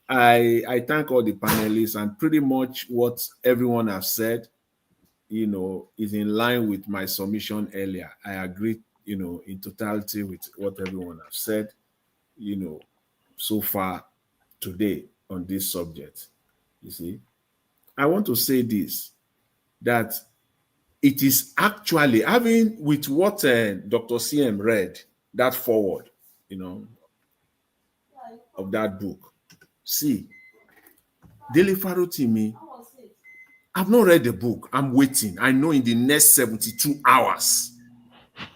I thank all the panelists, and pretty much what everyone has said, is in line with my submission earlier. I agree, in totality with what everyone has said, so far today on this subject. You see, I want to say this, that it is actually, having with what Dr. CM read, that forward, of that book. See, Dele Farotimi, I've not read the book. I'm waiting. I know in the next 72 hours,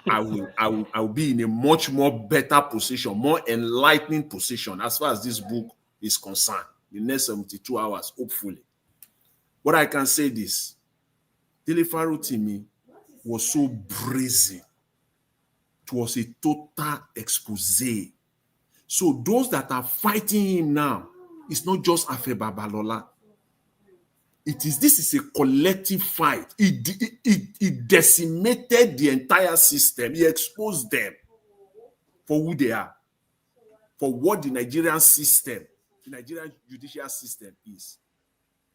I will be in a much more better position, more enlightening position as far as this book is concerned. the next 72 hours, hopefully. But I can say this, Dele Farotimi was so brazen. It was a total expose. So those that are fighting him now, it's not just Afe Babalola. This is a collective fight. It decimated the entire system. He exposed them for who they are, for what the Nigerian system, the Nigerian judicial system is.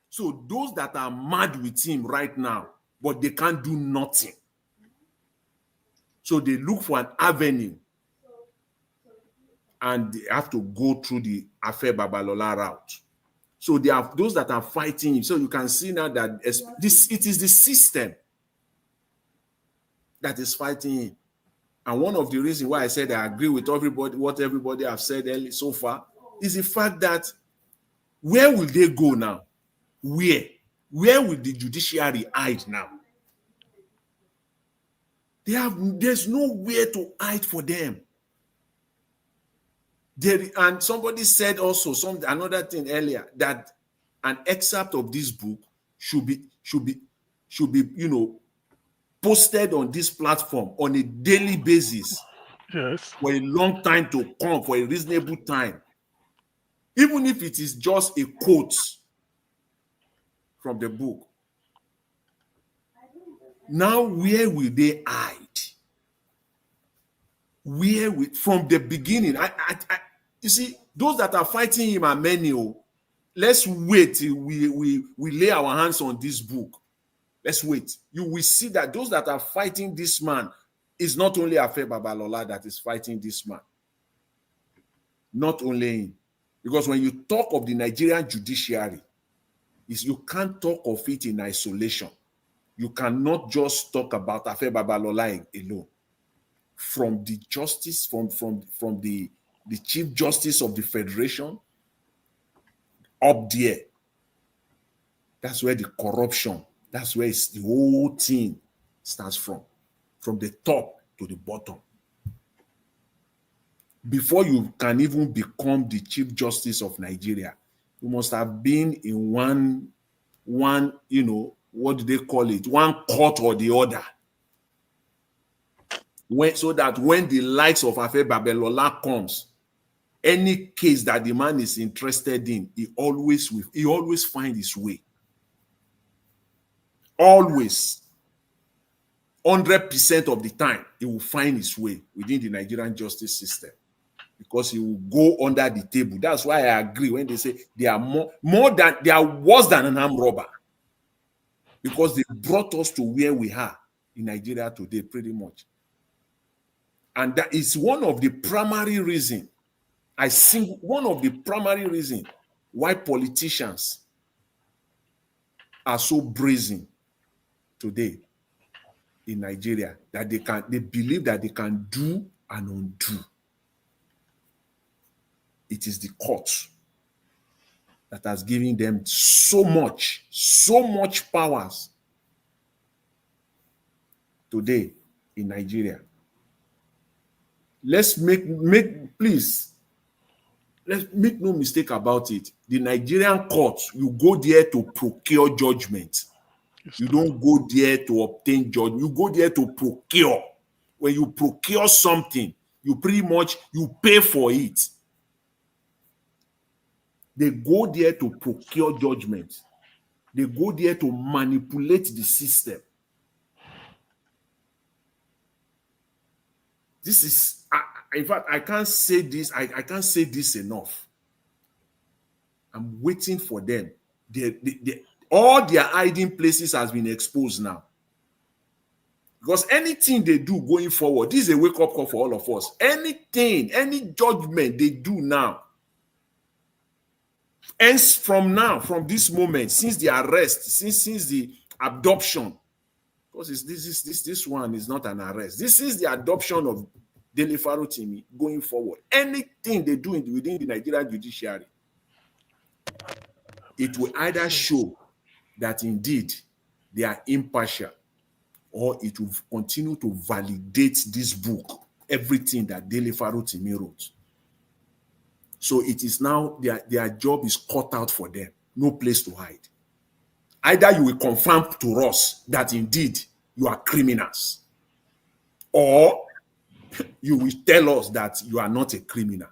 So those that are mad with him right now, but they can't do nothing. So they look for an avenue and they have to go through the Afe Babalola route. So they are those that are fighting him. So you can see now that it is the system that is fighting him. And one of the reasons why I said I agree with everybody, what everybody have said so far, is the fact that where will they go now? Where will the judiciary hide now? There's nowhere to hide for them. And somebody said also another thing earlier, that an excerpt of this book should be posted on this platform on a daily basis. Yes. For a long time to come, for a reasonable time. Even if it is just a quote from the book. Now, where will they hide? From the beginning? You see, those that are fighting him are many. Let's wait till we lay our hands on this book. Let's wait. You will see that those that are fighting this man is not only Afe Babalola that is fighting this man. Not only him. Because when you talk of the Nigerian judiciary, you can't talk of it in isolation. You cannot just talk about Afe Babalola alone. From the justice, from the Chief Justice of the Federation up there. That's where the corruption, that's where the whole thing starts from the top to the bottom. Before you can even become the Chief Justice of Nigeria, you must have been in one, what do they call it? One court or the other. So that when the likes of Afe Babalola comes, any case that the man is interested in, he always finds his way. Always. 100% of the time, he will find his way within the Nigerian justice system. Because he will go under the table. That's why I agree when they say they are they are worse than an armed robber. Because they brought us to where we are in Nigeria today, pretty much. And that is one of the primary reasons, one of the primary reasons why politicians are so brazen today in Nigeria, that they believe that they can do and undo. It is the court that has given them so much powers today in Nigeria. Let's make no mistake about it. The Nigerian courts, you go there to procure judgment. You don't go there to obtain judgment. You go there to procure. When you procure something, you pay for it. They go there to procure judgment. They go there to manipulate the system. This is, in fact, I can't say this. I can't say this enough. I'm waiting for them. All their hiding places has been exposed now. Because anything they do going forward, this is a wake-up call for all of us. Anything, any judgment they do now, ends from this moment, since the arrest, since the adoption, because this one is not an arrest. This is the adoption of Dele Farotimi going forward. Anything they do within the Nigerian judiciary, it will either show that indeed they are impartial, or it will continue to validate this book, everything that Dele Farotimi wrote. So it is now their job is cut out for them. No place to hide. Either you will confirm to us that indeed you are criminals, or you will tell us that you are not a criminal.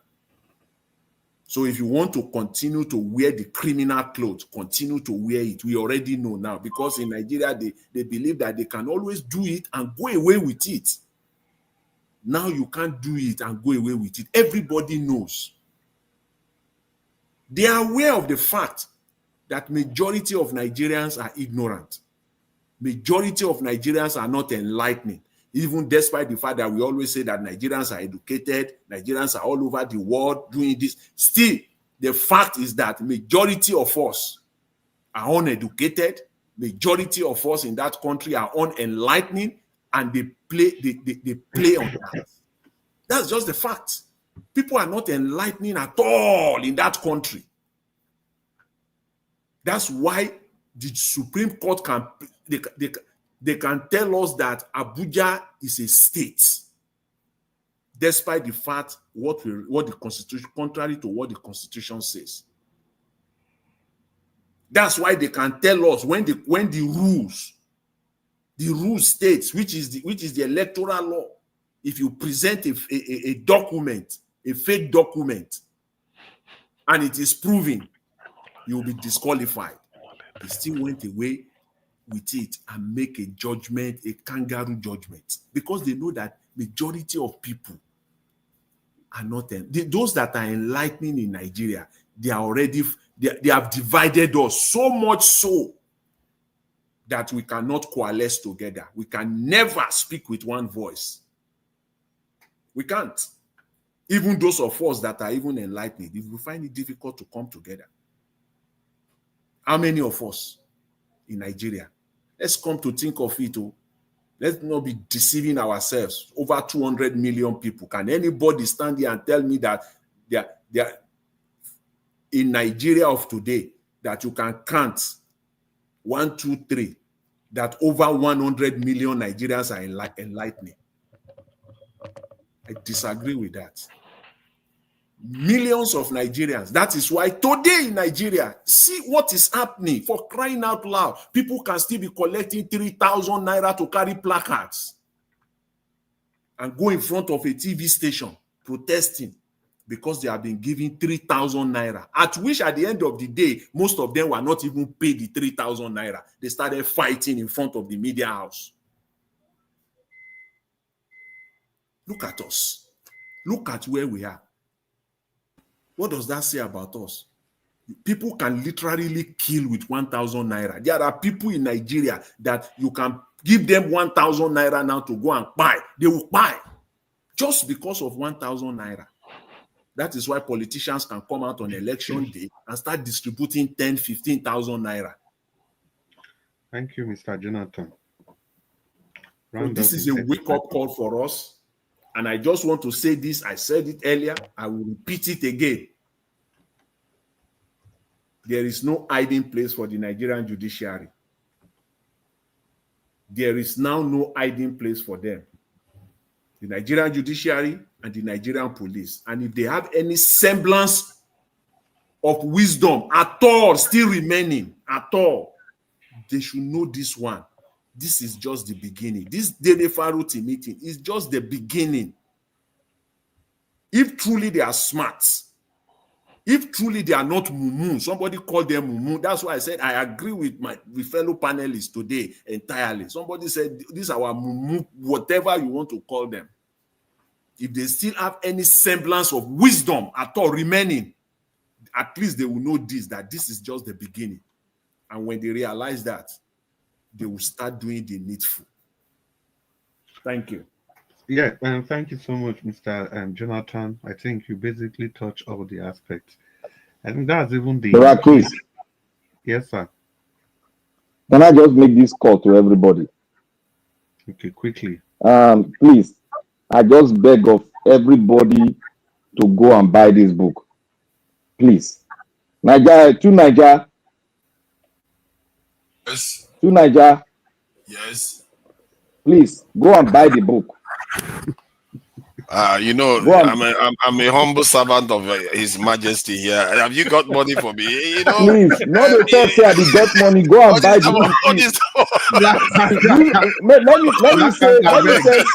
So if you want to continue to wear the criminal clothes, continue to wear it. We already know now, because in Nigeria, they believe that they can always do it and go away with it. Now you can't do it and go away with it. Everybody knows. They are aware of the fact that majority of Nigerians are ignorant. Majority of Nigerians are not enlightening, even despite the fact that we always say that Nigerians are educated, Nigerians are all over the world doing this. Still, the fact is that majority of us are uneducated, majority of us in that country are unenlightening, and they play on that. That's just the fact. People are not enlightening at all in that country. That's why the Supreme Court they can tell us that Abuja is a state, despite the fact what the Constitution, contrary to what the Constitution says. That's why they can tell us when the rules states, which is the electoral law. If you present a document, a fake document, and it is proven, you will be disqualified. They still went away with it and make a judgment, a kangaroo judgment, because they know that majority of people are not those that are enlightening in Nigeria. They are already they have divided us so much so that we cannot coalesce together. We can never speak with one voice. We can't. Even those of us that are even enlightened, if we find it difficult to come together. How many of us in Nigeria? Let's come to think of it. Let's not be deceiving ourselves. Over 200 million people. Can anybody stand here and tell me that they are in Nigeria of today, that you can count 1, 2, 3, that over 100 million Nigerians are enlightening? I disagree with that. Millions of Nigerians. That is why today in Nigeria, see what is happening. For crying out loud, people can still be collecting 3,000 naira to carry placards and go in front of a TV station protesting because they have been given 3,000 naira, at which at the end of the day, most of them were not even paid the 3,000 naira. They started fighting in front of the media house. Look at us. Look at where we are. What does that say about us? People can literally kill with 1,000 naira. There are people in Nigeria that you can give them 1,000 naira now to go and buy. They will buy just because of 1,000 naira. That is why politicians can come out on election day and start distributing 10, 15,000 naira. Thank you, Mr. Jonathan. So this is a wake-up call for us. And I just want to say this. I said it earlier. I will repeat it again. There is no hiding place for the Nigerian judiciary. There is now no hiding place for them. The Nigerian judiciary and the Nigerian police. And if they have any semblance of wisdom at all still remaining, at all, they should know this one. This is just the beginning. This Dele Farotimi meeting is just the beginning. If truly they are smart, if truly they are not mumu, somebody called them mumu. That's why I said I agree with my fellow panelists today entirely. Somebody said these are our mumu, whatever you want to call them. If they still have any semblance of wisdom at all remaining, at least they will know this, that this is just the beginning. And when they realize that, they will start doing the needful. Thank you. Yeah, and thank you so much, Mr. Jonathan. I think you basically touch all the aspects. I think that's even the... Chris. Yes, sir. Can I just make this call to everybody? Okay, quickly. Please, I just beg of everybody to go and buy this book. Please. Nigeria, to Nigeria. Yes. To Nigeria. Yes. Please, go and buy the book. You know, Go on. I'm a humble servant of His Majesty here. Have you got money for me? You know, Please, not the talk say I dey get money. Go and what buy is the that? book. What is Black Panther. Let me Black say, Panther, I beg.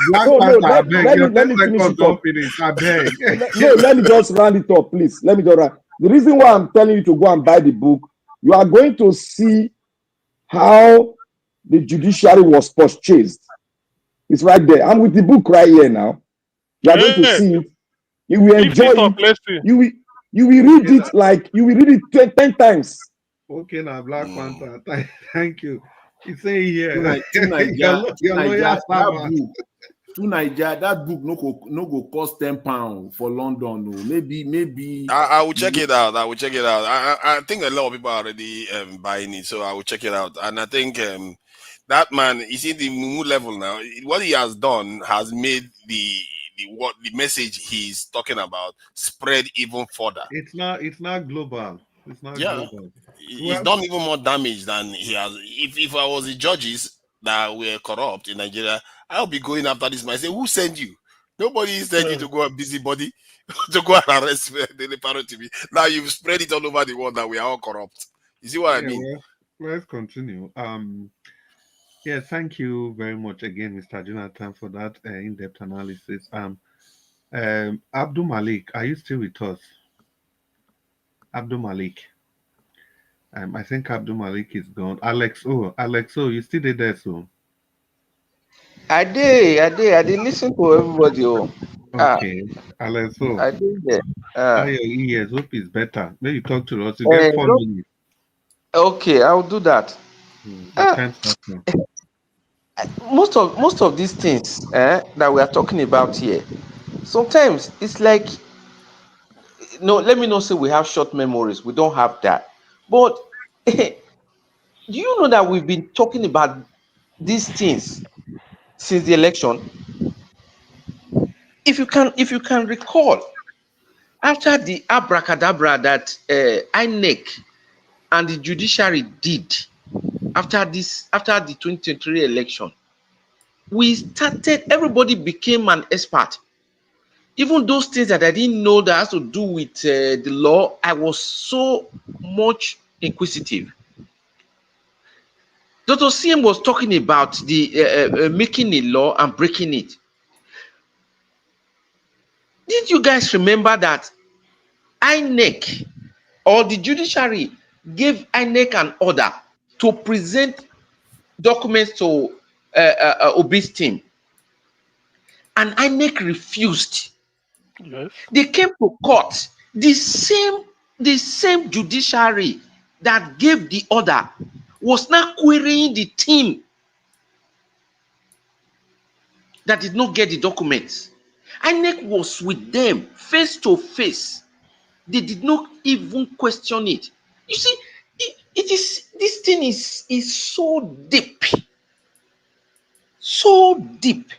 Black no, Panther, I let, beg. let Your me let 10 me finish seconds it don't up. finish. I beg. No, let me just round it up, please. Let me just round. The reason why I'm telling you to go and buy the book, you are going to see how the judiciary was purchased. It's right there. I'm with the book right here now. You are going to Yeah. see it. You will Lift enjoy it up. it. Let's see. You will read it like you will read it 10 times. Okay, now Black Panther. Thank you. He's saying here. To Your lawyer Naija, that servant. book. To Naija, that book no go cost £10 for London. No. Maybe. I will check it out. I will check it out. I think a lot of people are already buying it, so I will check it out. And I think that man is in the Mumu level now. What he has done has made the message he's talking about spread even further. It's not global. It's not Yeah, global. he's Well, done even more damage than he has. If I was the judges that were corrupt in Nigeria, I'll be going after this man. I say, who sent you? Nobody sent you to go and busybody to go and arrest Dele Farotimi. Now you've spread it all over the world that we are all corrupt. You see what I yeah, mean? well, let's continue. Yeah, thank you very much again, Mr. Jonathan, for that in-depth analysis. Abdul Malik, are you still with us? Abdul Malik. I think Abdul Malik is gone. Alex O, you still there, so? I did listen to everybody. Oh. Okay, Alex O. I did there. How your ears? Hope it's better. Maybe talk to us. You get 4 minutes. Okay, I'll do that. The time starts now. Most of these things that we are talking about here, sometimes it's like, no, let me not say we have short memories. We don't have that. But do you know that we've been talking about these things since the election? If you can recall, after the abracadabra that INEC and the judiciary did after the 2023 election, everybody became an expert. Even those things that I didn't know that has to do with the law, I was so much inquisitive. Dr. CM was talking about the making a law and breaking it. Did you guys remember that INEC or the judiciary gave INEC an order to present documents to Obi's team, and INEC refused? Yes. They came to court. The same judiciary that gave the order was now querying the team that did not get the documents. INEC was with them face to face. They did not even question it. You see, this thing is so deep, so deep.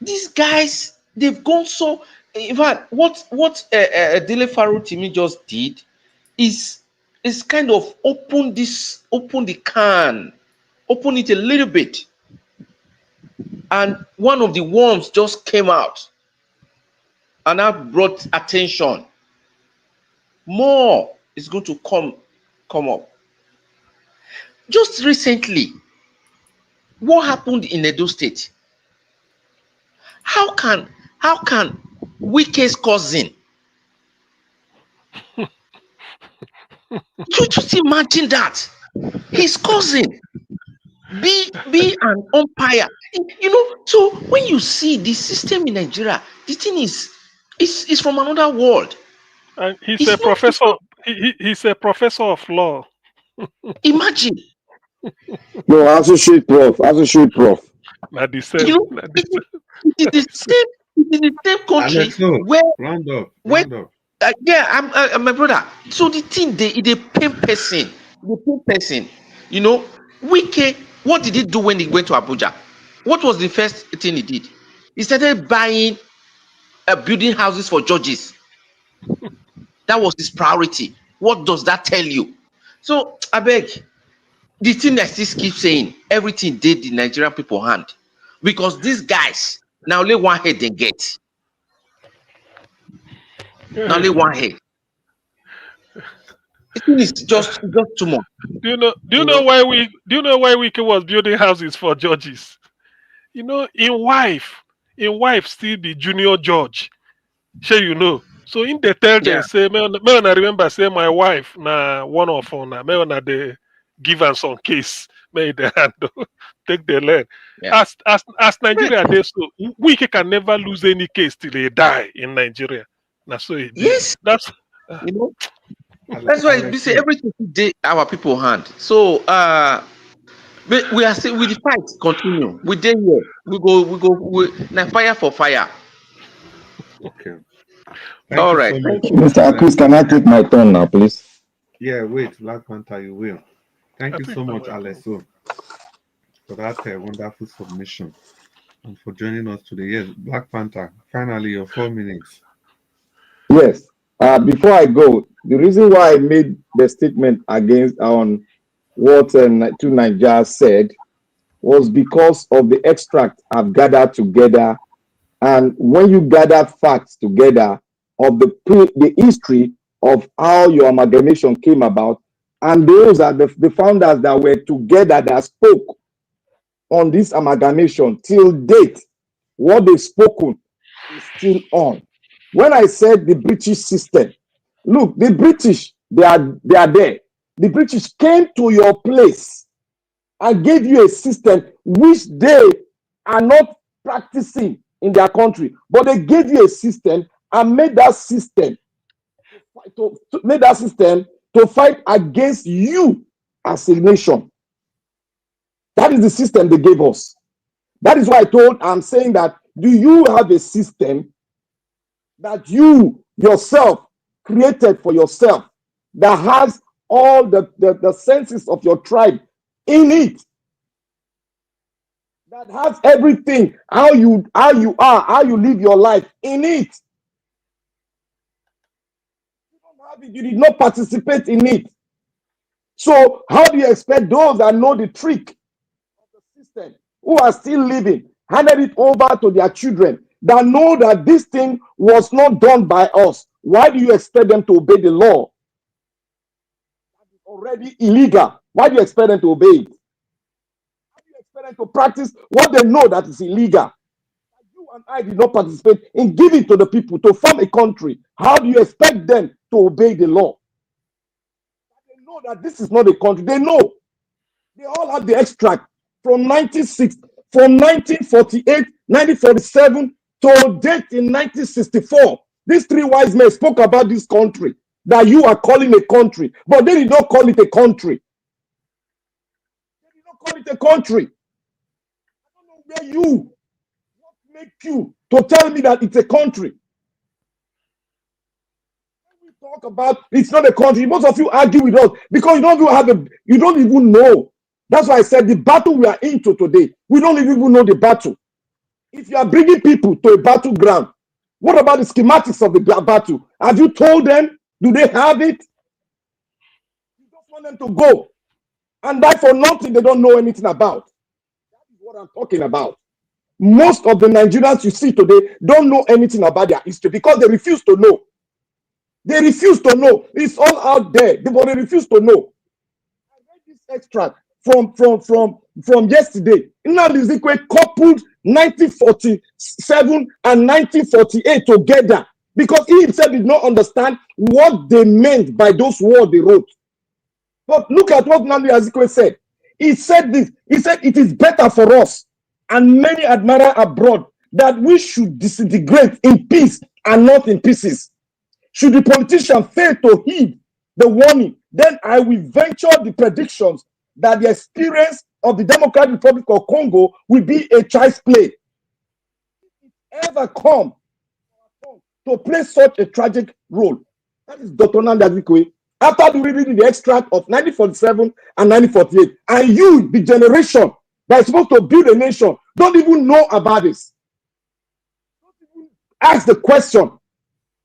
These guys, they've gone so. In fact, what Dele Farotimi just did is kind of open the can, open it a little bit, and one of the worms just came out, and that brought attention. More is going to come up. Just recently, what happened in Edo State? How can Wike's cousin, just imagine that his cousin be an umpire? You know, so when you see the system in Nigeria, the thing is from another world. And he's It's a not, professor. He's a professor of law. imagine. No, associate prof. Not the You same. know, Not the it is the same country Alex O, where round up. yeah, I'm my brother. So the thing they pain person, You know, Wike, what did he do when he went to Abuja? What was the first thing he did? He started buying building houses for judges. That was his priority. What does that tell you? So I beg, the thing I still keep saying, everything did the Nigerian people hand. because these guys now only one head they get. Now only one head. It's just too much. Do you know why Wiki was building houses for judges? You know, in wife still be junior judge. Sure, you know. So in the tell them Yeah. say, me I remember say my wife na one of her na me na the give am some case, may the handle take the learn. Yeah. As Nigeria they so Wiki can never lose any case till they die in Nigeria. Now so it did. Yes. That's You know. That's why we say everything today our people hand. So we are still with the fight continue. We dey here. We now fire for fire. Okay. All You right. so Thank much. you. Mr. Chris, can I take my turn now, please? Yeah, wait, Black Panther, you will. Thank I you think so I'm much, welcome. Alesso, for that wonderful submission and for joining us today. Yes, Black Panther, finally your 4 minutes. Yes. Before I go, the reason why I made the statement against on what two Nigerians said was because of the extract I've gathered together. And when you gather facts together of the history of how your amalgamation came about, and those are the founders that were together that spoke on this amalgamation till date, what they've spoken is still on. When I said the British system, look, the British, they are there. The British came to your place and gave you a system which they are not practicing in their country, but they gave you a system and made that system to fight against you as a nation. That is the system they gave us. That is why I'm saying that, do you have a system that you yourself created for yourself that has all the senses of your tribe in it? That has everything, how you are, how you live your life in it. You don't have it, you did not participate in it. So how do you expect those that know the trick of the system, who are still living, handed it over to their children, that know that this thing was not done by us? Why do you expect them to obey the law? That is already illegal. Why do you expect them to obey it? How do you expect them to practice what they know that is illegal? You and I did not participate in giving to the people to form a country. How do you expect them to obey the law? They know that this is not a country. They know. They all have the extract from 1948, 1947 to date in 1964. These three wise men spoke about this country that you are calling a country, but they did not call it a country. They did not call it a country. I don't know what make you to tell me that it's a country. When we talk about it's not a country, most of you argue with us because you don't even know. That's why I said the battle we are into today, we don't even know the battle. If you are bringing people to a battleground, what about the schematics of the battle? Have you told them? Do they have it? You just want them to go and die for nothing they don't know anything about. That is what I'm talking about. Most of the Nigerians you see today don't know anything about their history because they refuse to know. They refuse to know. It's all out there, but they refuse to know. I read this extract from yesterday. Nnamdi Ezekwe coupled 1947 and 1948 together because he himself did not understand what they meant by those words they wrote. But look at what Nnamdi Ezekwe said. He said this. He said it is better for us and many admirers abroad that we should disintegrate in peace and not in pieces. Should the politician fail to heed the warning, then I will venture the predictions that the experience of the Democratic Republic of Congo will be a child's play. If it ever come to play such a tragic role, that is Dr. Nnamdi Ezekwe. After reading the extract of 1947 and 1948, and you, the generation that is supposed to build a nation, don't even know about this. Don't even ask the question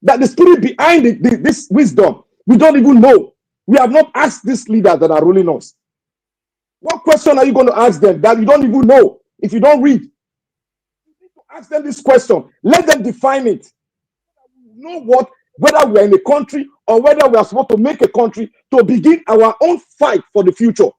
that the spirit behind this wisdom, we don't even know. We have not asked these leaders that are ruling us. What question are you going to ask them that you don't even know if you don't read? Ask them this question. Let them define it. Know what, whether we are in a country or whether we are supposed to make a country to begin our own fight for the future.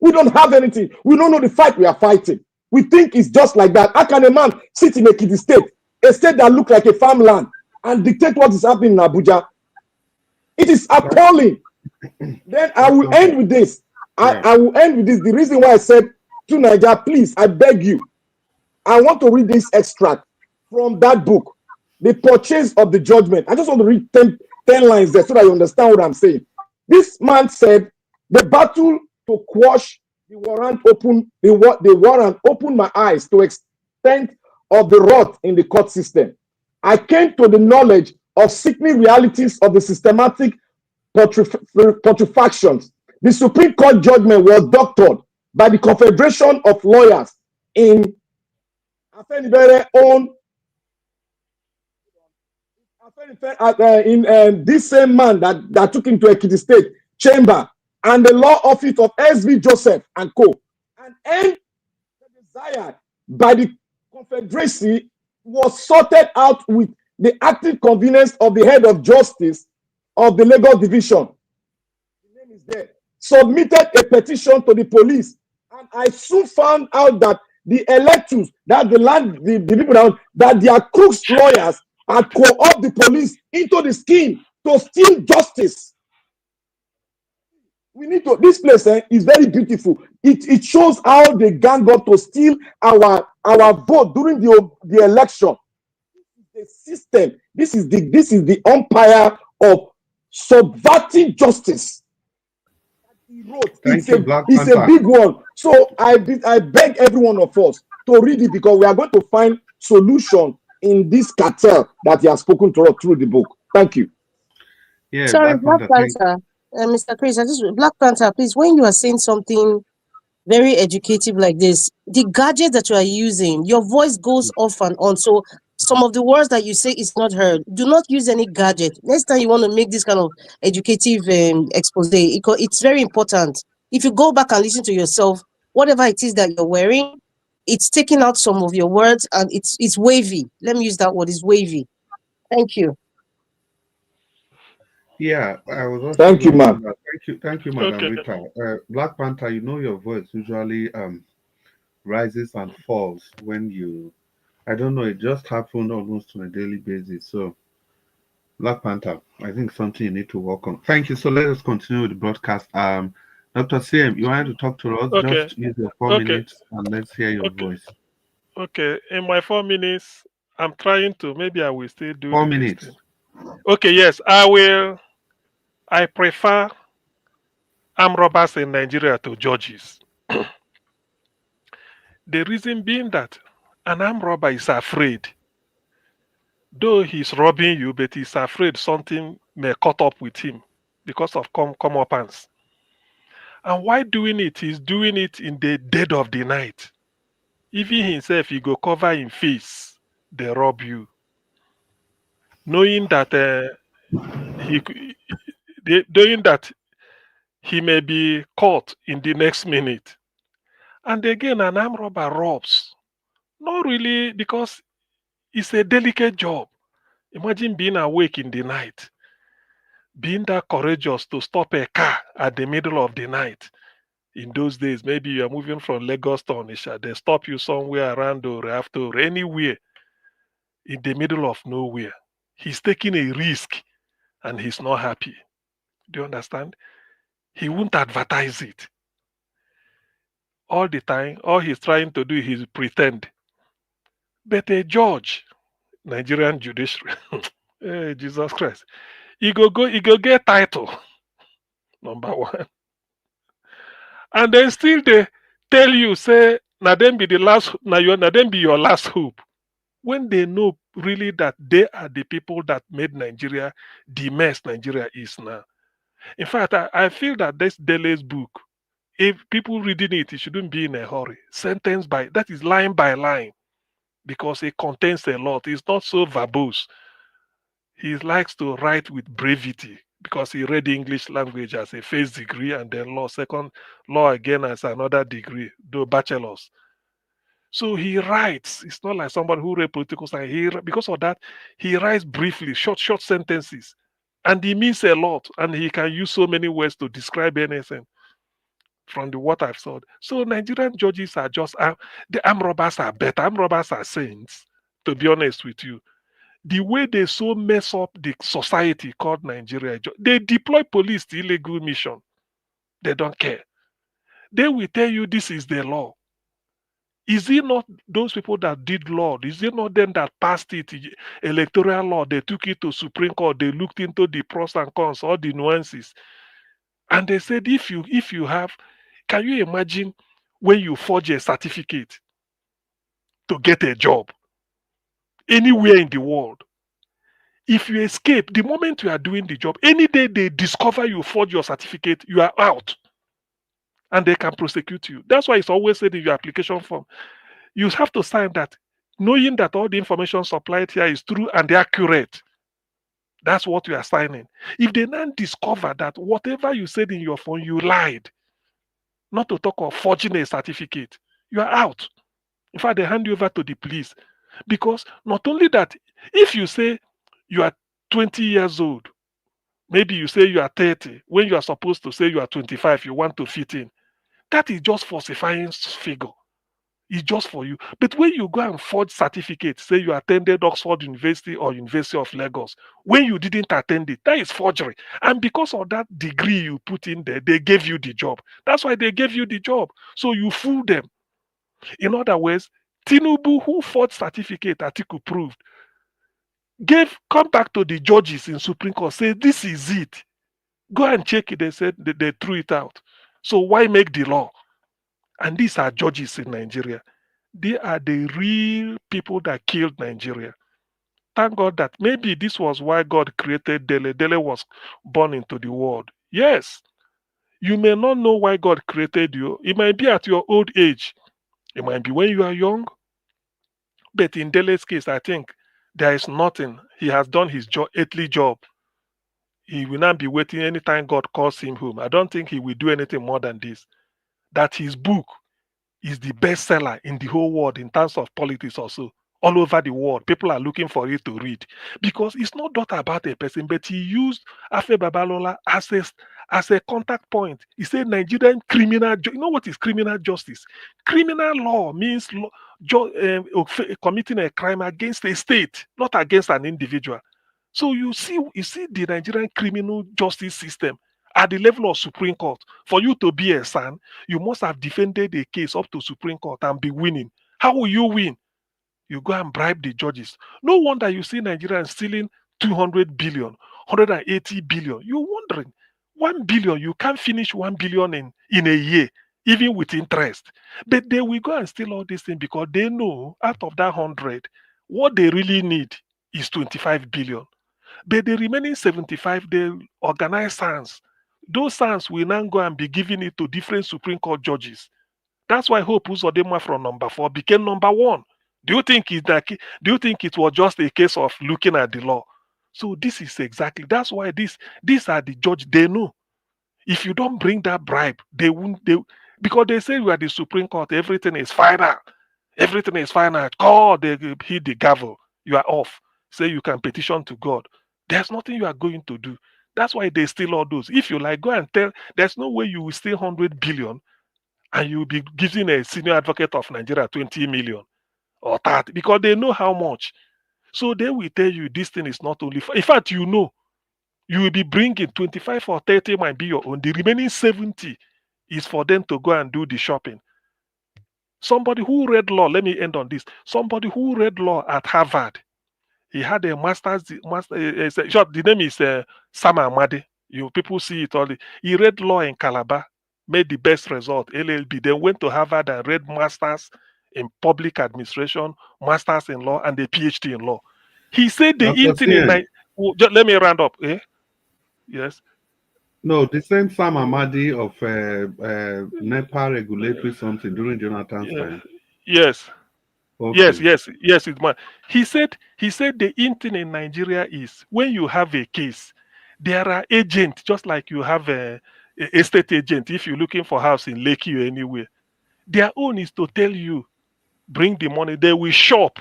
We don't have anything. We don't know the fight we are fighting. We think it's just like that. How can a man sit in Ekiti state, a state that looks like a farmland, and dictate what is happening in Abuja? It is appalling. Then I will end with this. I will end with this. The reason why I said to Nigeria, please, I beg you, I want to read this extract from that book, The Purchase of the Judgment. I just want to read 10 lines there so that you understand what I'm saying. This man said, the battle to quash the warrant opened my eyes to extent of the rot in the court system. I came to the knowledge of sickening realities of the systematic putrefactions. The Supreme Court judgment was doctored by the Confederation of Lawyers in this same man that took him to Ekiti State Chamber and the law office of S.V. Joseph and Co. An end desired by the Confederacy was sorted out with the active convenience of the head of justice of the Lagos Division. The name is there. Submitted a petition to the police, and I soon found out that the electors, that the people that their crooks lawyers had co-opted the police into the scheme to steal justice. We need to. This place is very beautiful. It shows how they gang up to steal our vote during the election. The system. This is the umpire of subverting justice. It's a big one. So I beg every one of us to read it, because we are going to find solution in this cartel that he has spoken to us through the book. Thank you. Yeah, sorry, Black Panther, Mr. Chris, Black Panther, please, when you are saying something very educative like this, the gadget that you are using, your voice goes off and on. So some of the words that you say is not heard. Do not use any gadget. Next time you want to make this kind of educative expose, it's very important. If you go back and listen to yourself, whatever it is that you're wearing, it's taking out some of your words and it's wavy. Let me use that word, it's wavy. Thank you. Yeah, I was also thank you, ma'am. Thank you, Madam Rita. Black Panther, you know your voice usually rises and falls when you, I don't know, it just happened almost on a daily basis. So, Black Panther, I think something you need to work on. Thank you. So let us continue with the broadcast. Dr. CM, you wanted to talk to us? Okay. Just use your 4 minutes and let's hear your voice. Okay, in my 4 minutes, I'm trying to, maybe I will still do 4 minutes. Okay, yes, I will. I prefer armed robbers in Nigeria to judges. The reason being that an armed robber is afraid. Though he's robbing you, but he's afraid something may cut up with him because of comeuppance. And why doing it? He's doing it in the dead of the night. Even himself, he go cover him face, they rob you. Knowing that he may be caught in the next minute. And again, an armed robber robs. Not really, because it's a delicate job. Imagine being awake in the night, being that courageous to stop a car at the middle of the night. In those days, maybe you are moving from Lagos to Onitsha, they stop you somewhere around or after or anywhere in the middle of nowhere. He's taking a risk and he's not happy. Do you understand? He won't advertise it. All the time, all he's trying to do is pretend. But a judge, Nigerian judiciary, hey, Jesus Christ, he go get title, number one. And then still they tell you, say, now them be your last hope. When they know really that they are the people that made Nigeria the mess Nigeria is now. In fact, I feel that this Dele's book, if people reading it, it shouldn't be in a hurry. Sentence by, that is line by line, because it contains a lot. It's not so verbose. He likes to write with brevity because he read English language as a first degree and then law again as another degree, though bachelor's. So he writes. It's not like somebody who read political science. Because of that, he writes briefly, short sentences. And he means a lot. And he can use so many words to describe anything from the what I've saw. So Nigerian judges are just, the armed robbers are better. Armed robbers are saints, to be honest with you. The way they so mess up the society called Nigeria, they deploy police to illegal mission. They don't care. They will tell you this is the law. Is it not those people that did law? Is it not them that passed it, electoral law? They took it to Supreme Court. They looked into the pros and cons, all the nuances, and they said if you have, can you imagine when you forge a certificate to get a job anywhere in the world? If you escape, the moment you are doing the job, any day they discover you forge your certificate, you are out, and they can prosecute you. That's why it's always said in your application form, you have to sign that, knowing that all the information supplied here is true and accurate. That's what you are signing. If they now discover that whatever you said in your phone, you lied, not to talk of forging a certificate, you are out. In fact, they hand you over to the police. Because not only that, if you say you are 20 years old, maybe you say you are 30, when you are supposed to say you are 25, you want to fit in, that is just falsifying figure. It's just for you. But when you go and forge certificates, say you attended Oxford University or University of Lagos, when you didn't attend it, that is forgery. And because of that degree you put in there, they gave you the job. That's why they gave you the job. So you fool them. In other words, Tinubu, who forged certificate, Atiku proved, come back to the judges in Supreme Court, say this is it. Go and check it. They said they threw it out. So why make the law? And these are judges in Nigeria. They are the real people that killed Nigeria. Thank God that maybe this was why God created Dele. Dele was born into the world. Yes, you may not know why God created you. It might be at your old age. It might be when you are young. But in Dele's case, I think there is nothing. He has done his earthly job. He will not be waiting anytime God calls him home. I don't think he will do anything more than this. That his book is the bestseller in the whole world in terms of politics also. All over the world, people are looking for it to read because it's not just about a person, but he used Afe Babalola as a contact point. He said Nigerian criminal. You know what is criminal justice? Criminal law means committing a crime against a state, not against an individual. So you see the Nigerian criminal justice system at the level of Supreme Court. For you to be a son, you must have defended a case up to Supreme Court and be winning. How will you win? You go and bribe the judges. No wonder you see Nigerians stealing 200 billion, 180 billion. You're wondering, 1 billion, you can't finish 1 billion in a year, even with interest. But they will go and steal all these things because they know out of that 100, what they really need is 25 billion. But the remaining 75, they organize SANS. Those SANS will now go and be giving it to different Supreme Court judges. That's why Hope Uzodinma from number 4 became number 1. Do you think it was just a case of looking at the law? So this is exactly, that's why these are the judges. They know. If you don't bring that bribe, they won't, because they say you are the Supreme Court, everything is final. Everything is final. God, they hit the gavel. You are off. Say you can petition to God. There's nothing you are going to do. That's why they steal all those. If you like, go and tell, there's no way you will steal 100 billion and you'll be giving a senior advocate of Nigeria 20 million or 30 because they know how much. So they will tell you this thing is not only, in fact, you know, you will be bringing 25 or 30 might be your own. The remaining 70 is for them to go and do the shopping. Somebody who read law, let me end on this. Somebody who read law at Harvard, he had a master's, the name is Sam Amadi. People see it all. He read law in Calabar, made the best result, LLB. Then went to Harvard and read masters in public administration, masters in law, and a PhD in law. He said the internet. Let me round up. Yes. No, the same Sam Amadi of NEPA regulatory something during Jonathan's time. Yes. Okay. Yes, it's man. He said the thing in Nigeria is when you have a case, there are agents, just like you have a estate agent if you're looking for house in Lekki or anywhere. Their own is to tell you bring the money, they will shop.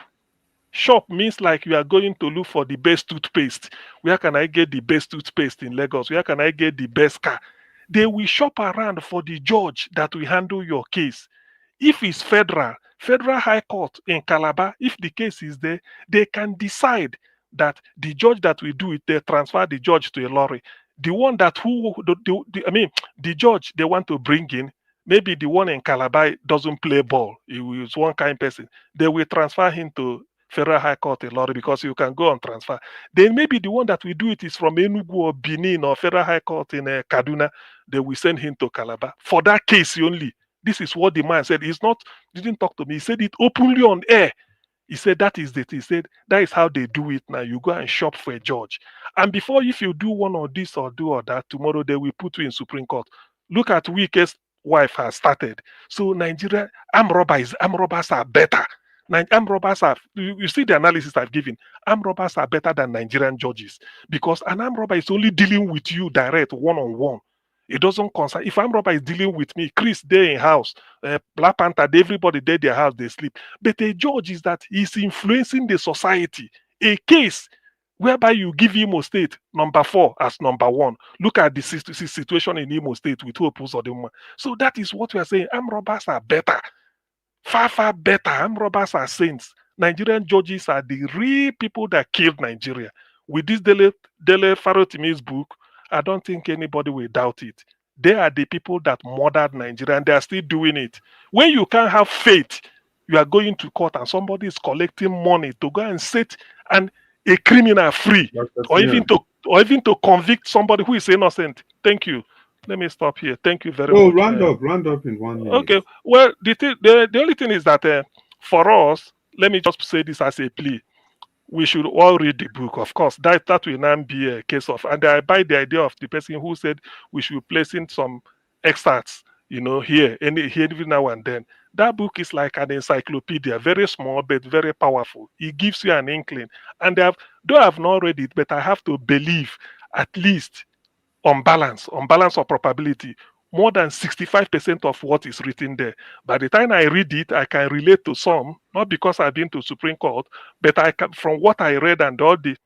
Shop means like you are going to look for the best toothpaste. Where can I get the best toothpaste in Lagos? Where can I get the best car? They will shop around for the judge that will handle your case. If it's federal high court in Calabar, if the case is there, they can decide that the judge that will do it, they transfer the judge to a lorry. The one that I mean, the judge they want to bring in, maybe the one in Calabar doesn't play ball. He is one kind person. They will transfer him to Federal High Court in Lorry because you can go on transfer. Then maybe the one that will do it is from Enugu or Benin or Federal High Court in Kaduna. They will send him to Calabar for that case only. This is what the man said. He's not didn't talk to me. He said it openly on air. He said that is it. He said that is how they do it now. You go and shop for a judge. And before, if you do one or this or do or that, tomorrow they will put you in Supreme Court. Look at Wike's wife has started. So Nigeria, armed robbers are better. Armed robbers are, you see the analysis I've given. Armed robbers are better than Nigerian judges because an armed robber is only dealing with you direct, one on one. It doesn't concern. If armed robber is dealing with me, Chris, they in house, Black Panther, everybody they their house, they sleep. But a judge is that he's influencing the society. A case whereby you give Imo State number 4 as number 1. Look at the situation in Imo State with Hope Uzodinma. So that is what we are saying. Armed robbers are better. Far, far better. Armed robbers are saints. Nigerian judges are the real people that killed Nigeria. With this Dele Farotimi's book, I don't think anybody will doubt it. They are the people that murdered Nigeria and they are still doing it. When you can't have faith, you are going to court and somebody is collecting money to go and set and a criminal free or even to convict somebody who is innocent. Thank you. Let me stop here. Thank you very Oh, much. round up in 1 minute. Okay. Well, the only thing is that for us, let me just say this as a plea. We should all read the book, of course. That will not be a case of, and I buy the idea of the person who said we should place in some extracts, here every now and then. That book is like an encyclopedia, very small but very powerful. It gives you an inkling. And though I've not read it, but I have to believe at least on balance of probability, more than 65% of what is written there. By the time I read it, I can relate to some, not because I've been to Supreme Court, but I can, from what I read and all the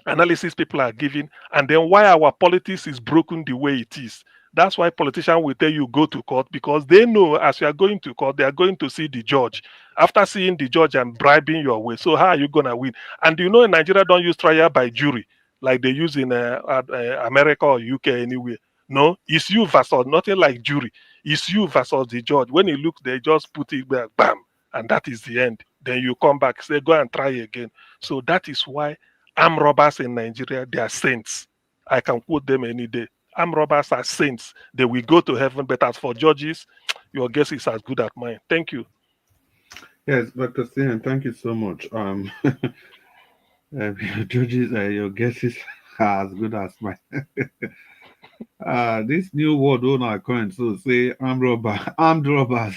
analysis people are giving, and then why our politics is broken the way it is. That's why politicians will tell you go to court because they know as you are going to court, they are going to see the judge. After seeing the judge and bribing your way, so how are you gonna win? And in Nigeria don't use trial by jury like they use in America or UK anywhere. No, it's you versus nothing like jury. It's you versus the judge. When you look, they just put it back, bam, and that is the end. Then you come back, say go and try again. So that is why armed robbers in Nigeria, they are saints. I can quote them any day. Armed robbers are saints. They will go to heaven. But as for judges, your guess is as good as mine. Thank you. Yes, Dr. Stephen, thank you so much. Judges, your guesses are as good as mine. This new word on our coin, so say armed robbers,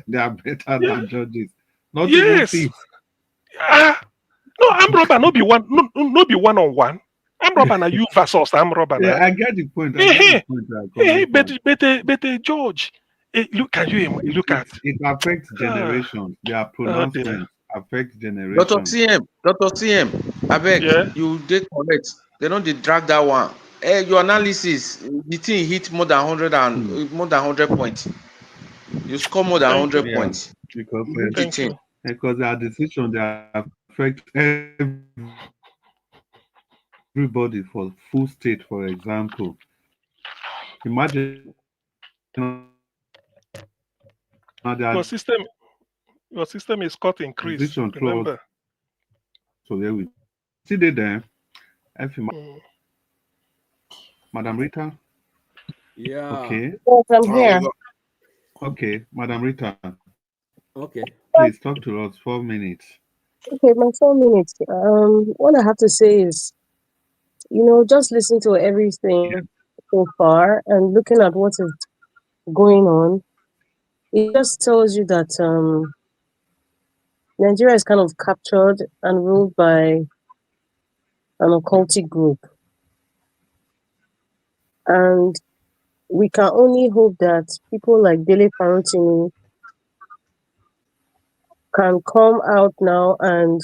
they are better than judges. Not even Yes. thief. No, armed robber no be one, no be one on one. Armed robber na you versus armed robber. Yeah, I get the point. I get the point. But a judge, look at you. Look at it affects generations. Their pronouncements affect Dr. generations. CM, I beg Yeah. you dey correct. They don't dey drag that one. Your analysis, the thing hit more than 100 and more than 100 points. You score more than 100 points. Because You do the thing. because our decision they affect everybody for full state, for example. Imagine your system is cut in Chris. Remember. So there we see there. Madam Rita. Yeah. Okay. Yes, I'm here. Okay, Madam Rita. Okay. Please talk to us 4 minutes. Okay, my 4 minutes. What I have to say is, just listen to everything so far and looking at what is going on, it just tells you that Nigeria is kind of captured and ruled by an occultic group. And we can only hope that people like Dele Farotimi can come out now and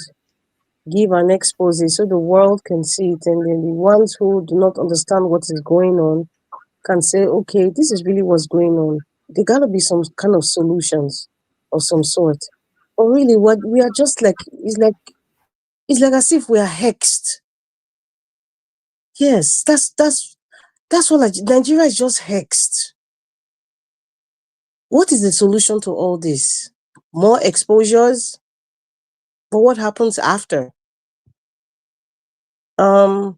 give an expose so the world can see it, and then the ones who do not understand what is going on can say, okay, this is really what's going on. There gotta be some kind of solutions of some sort. But really, what we are just like, it's like as if we are hexed. Yes, that's what Nigeria is just hexed. What is the solution to all this? More exposures? But what happens after? I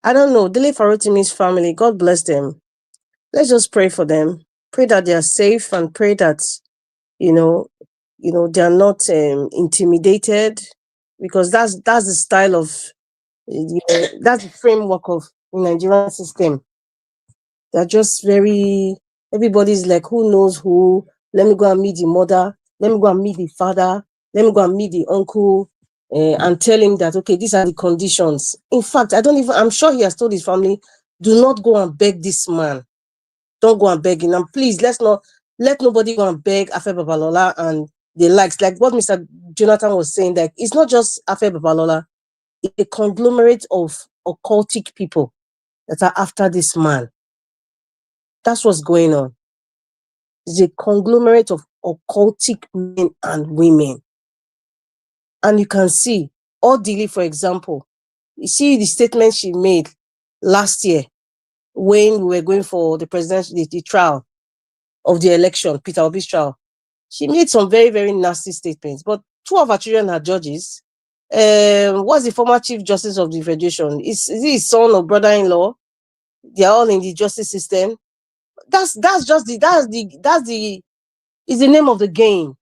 don't know. Dele Farotimi's family, God bless them. Let's just pray for them. Pray that they are safe and pray that, you know, they are not intimidated, because that's the style of, that's the framework of the Nigerian system. They're just very, everybody's like, who knows who? Let me go and meet the mother. Let me go and meet the father. Let me go and meet the uncle and tell him that, okay, these are the conditions. In fact, I'm sure he has told his family, do not go and beg this man. Don't go and beg him. And please, let nobody go and beg Afe Babalola and the likes. Like what Mr. Jonathan was saying, that it's not just Afe Babalola, it's a conglomerate of occultic people that are after this man. That's what's going on. It's a conglomerate of occultic men and women. And you can see, Dele, for example, you see the statement she made last year when we were going for the presidential, the trial of the election, Peter Obi's trial. She made some very, very nasty statements. But two of her children are judges. What's the former Chief Justice of the Federation? Is he his son or brother-in-law? They are all in the justice system. That's the name of the game.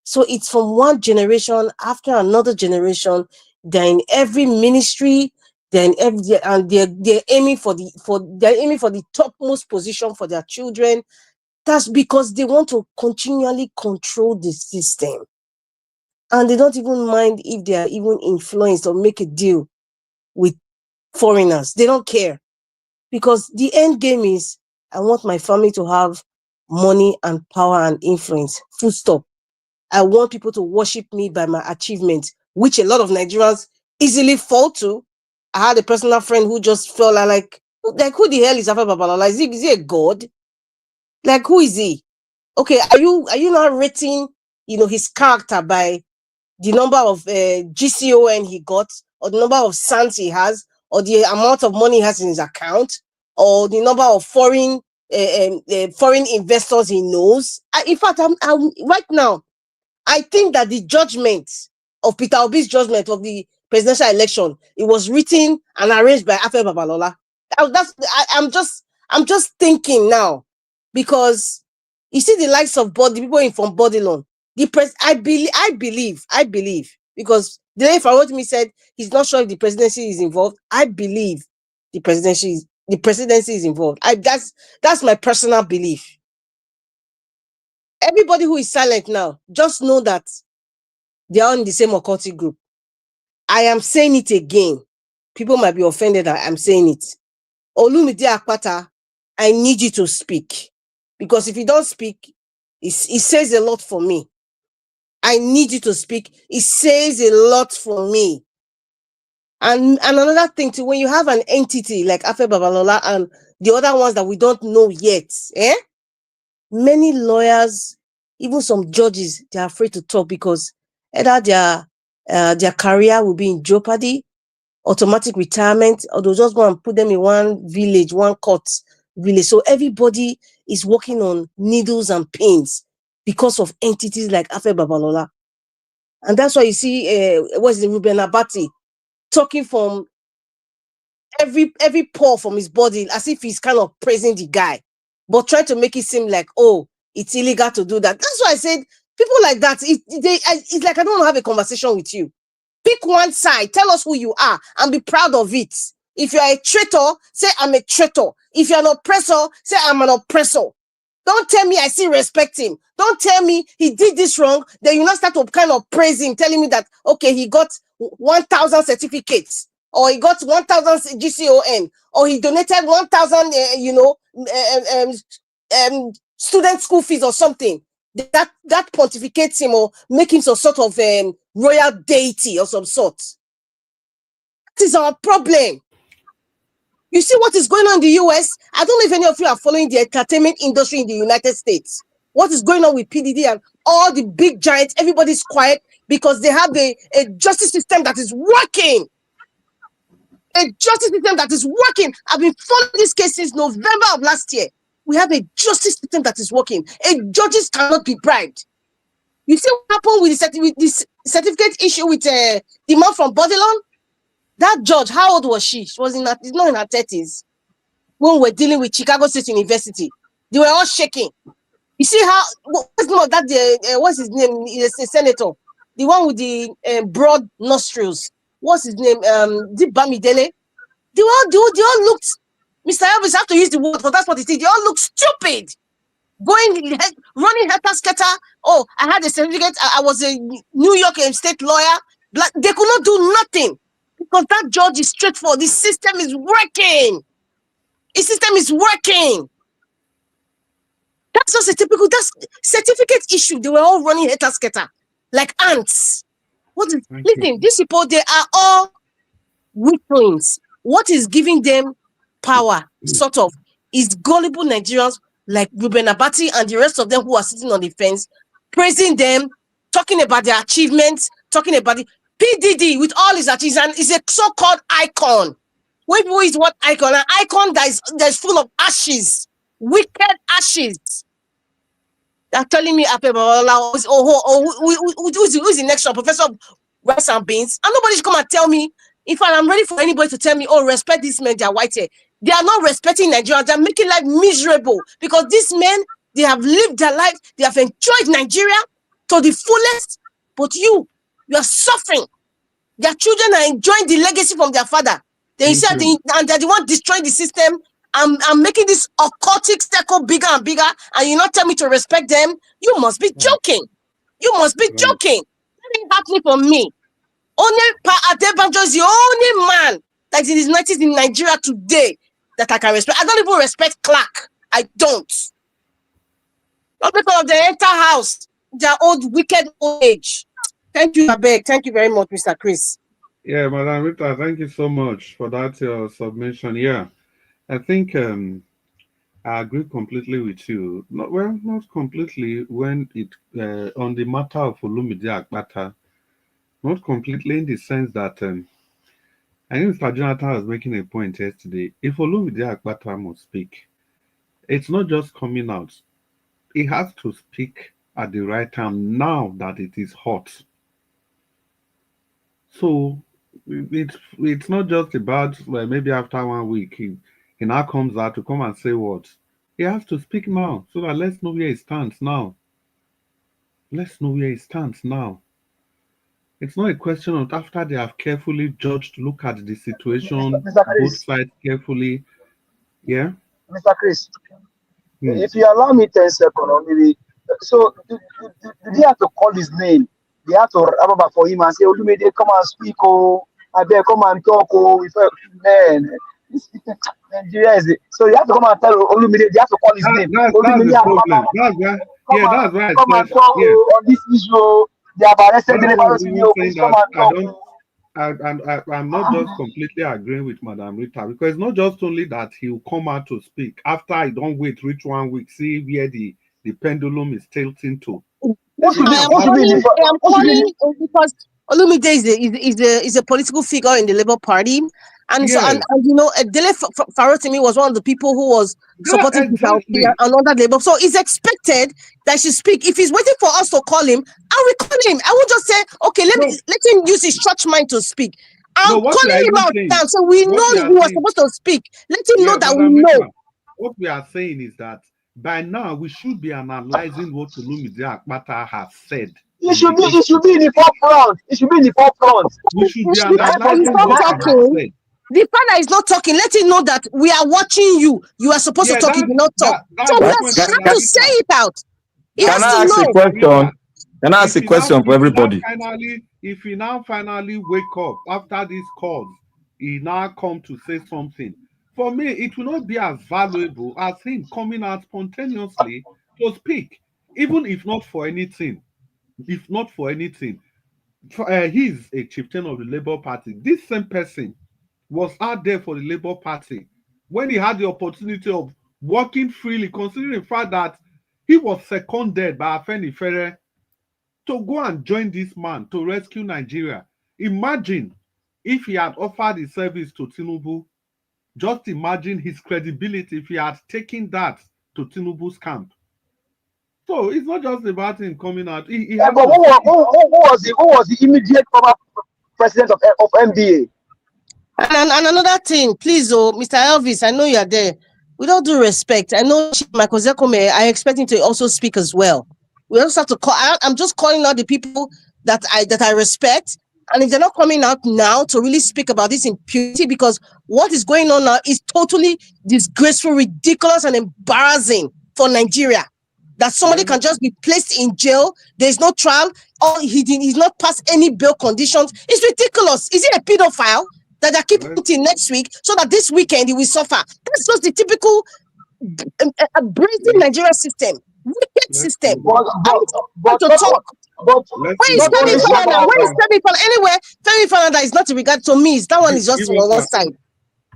So it's from one generation after another generation. They're in every ministry. They're in every, and they're aiming for the topmost position for their children. That's because they want to continually control the system. And they don't even mind if they are even influenced or make a deal with foreigners. They don't care. Because the end game is, I want my family to have money and power and influence. Full stop. I want people to worship me by my achievements, which a lot of Nigerians easily fall to. I had a personal friend who just felt like who the hell is Afe Babalola? Is he a god? Like, who is he? Okay, are you not rating, his character by the number of GCON he got, or the number of sons he has, or the amount of money he has in his account, or the number of foreign investors he knows? In fact, I'm right now, I think that the judgment of Peter Obi's judgment of the presidential election, it was written and arranged by Afe Babalola. I'm just thinking now, because you see the likes of the people in from Bodilon. I believe, because Dele Farotimi said he's not sure if the presidency is involved. I believe the presidency is involved. That's my personal belief. Everybody who is silent now, just know that they are in the same occultic group. I am saying it again. People might be offended that I'm saying it. Olumide Akpata, I need you to speak. Because if you don't speak, it says a lot for me. I need you to speak. It says a lot for me. And another thing too, when you have an entity like Afe Babalola and the other ones that we don't know yet, many lawyers, even some judges, they're afraid to talk because either their career will be in jeopardy, automatic retirement, or they'll just go and put them in one village, one court village. So everybody is working on needles and pins because of entities like Afe Babalola. And that's why you see, what's the Ruben Abati talking from every pore from his body as if he's kind of praising the guy, but trying to make it seem like, oh, it's illegal to do that. That's why I said people like that, it's like I don't want to have a conversation with you. Pick one side, tell us who you are, and be proud of it. If you're a traitor, say I'm a traitor. If you're an oppressor, say I'm an oppressor. Don't tell me I still respect him. Don't tell me he did this wrong. Then you not start to kind of praise him, telling me that, okay, he got 1,000 certificates, or he got 1,000 GCON, or he donated 1,000, student school fees or something. that pontificates him or make him some sort of royal deity of some sort. That is our problem. You see what is going on in the US? I don't know if any of you are following the entertainment industry in the United States. What is going on with PDD and all the big giants? Everybody's quiet because they have a justice system that is working. A justice system that is working. I've been following this case since November of last year. We have a justice system that is working. Judges cannot be bribed. You see what happened with the certificate issue with the man from Babalola? That judge, how old was she? She was not in her 30s. When we were dealing with Chicago State University, they were all shaking. You see how, what's his name? He's a senator. The one with the broad nostrils. What's his name? Dele. They all looked, Mr. Elvis, I have to use the word because that's what it is. They all look stupid. Running helter-skelter. Oh, I had a certificate. I was a New York state lawyer. They could not do nothing because that judge is straightforward. The system is working. The system is working. That's just a typical, that's certificate issue. They were all running helter-skelter like ants. Listen, these people, they are all weaklings. What is giving them power, sort of, is gullible Nigerians like Ruben Abati and the rest of them who are sitting on the fence, praising them, talking about their achievements, talking about the PDD with all his achievements, is a so-called icon. Wait, who is what icon? An icon that is full of ashes, wicked ashes. They're telling me Babalola who's the next one, Professor of Rice and Beans, and nobody should come and tell me. In fact, I'm ready for anybody to tell me, oh, respect these men, they are white hair. They are not respecting Nigeria. They're making life miserable because these men, they have lived their life. They have enjoyed Nigeria to the fullest. But you are suffering. Their children are enjoying the legacy from their father. They said, and they're the one destroying the system. I'm making this occultic circle bigger and bigger, and you not tell me to respect them. You must be joking. You must be joking. That ain't happening for me. Only Pa Adebanjo is the only man that is in his 90s in Nigeria today that I can respect. I don't even respect Clark. I don't. Not because of the entire house, their old wicked old age. Thank you, Abeg. Thank you very much, Mr. Chris. Yeah, Madam Rita, thank you so much for that submission. Yeah, I think I agree completely with you. Not completely when it on the matter of Olumide Akpata. Not completely in the sense that I think Mr. Jonathan was making a point yesterday. If Olumide Akpata must speak, it's not just coming out. He has to speak at the right time now that it is hot. So it's not just about maybe after 1 week he now comes out to come and say what. He has to speak now so that let's know where he stands now. Let's know where he stands now. It's not a question of after they have carefully judged, look at the situation, both sides carefully. Yeah? Mr. Chris, if you allow me 10 seconds, or maybe, so do they have to call his name? They have to rub up for him and say, Olumide, come and speak, oh, I beg, come and talk, oh, man. Nigeria is it. So you have to come and tell Olumide, they have to call his name. That's the problem. That's why come and talk on this issue. They have arrested Dele. Come and talk. I'm not just completely agreeing with Madam Rita because it's not just only that he'll come out to speak after I don't wait reach 1 week, see where the pendulum is tilting to. I'm calling because Olumide is a political figure in the Labour Party, and yes. So and you know, Dele Farotimi was one of the people who was supporting another Labour. So it's expected that she speak. If he's waiting for us to call him, I will call him. I will just say, okay, let him use his church mind to speak. I'm calling him out now, so we know he was supposed to speak. Let him know that we know. What we are saying is that by now we should be analyzing what Olumide Akpata has said. It should be in the forefront. It should be in the forefront. We should be analyzing what he has said. The father is not talking. Let him know that we are watching you. You are supposed to talk. You do not talk. So we have to say it out. Can I ask a question? Can I ask a question for everybody? If he now finally wake up after these calls, he now come to say something. For me, it will not be as valuable as him coming out spontaneously to speak. Even if not for anything, he's a chieftain of the Labour Party. This same person was out there for the Labour Party when he had the opportunity of working freely, considering the fact that he was seconded by Afenifere to go and join this man to rescue Nigeria. Imagine if he had offered his service to Tinubu. Just imagine his credibility if he had taken that to Tinubu's camp. So it's not just about him coming out. He Yeah, has but to who was the immediate former president of MBA? And another thing, please, Mr. Elvis, I know you are there. With all due respect, I know Michael Zekome, I expect him to also speak as well. We also have to call. I'm just calling out the people that I respect, and if they're not coming out now to really speak about this impunity, because what is going on now is totally disgraceful, ridiculous, and embarrassing for Nigeria. That somebody can just be placed in jail. There's no trial. Or he's not passed any bail conditions. It's ridiculous. Is he a pedophile that they keep putting next week so that this weekend he will suffer? That's just the typical brazen Nigerian system, wicked system. But to talk. Where is Femi Falana? Where is Femi Falana? Anyway, Femi Falana is not in regard to me. That one is just on one side.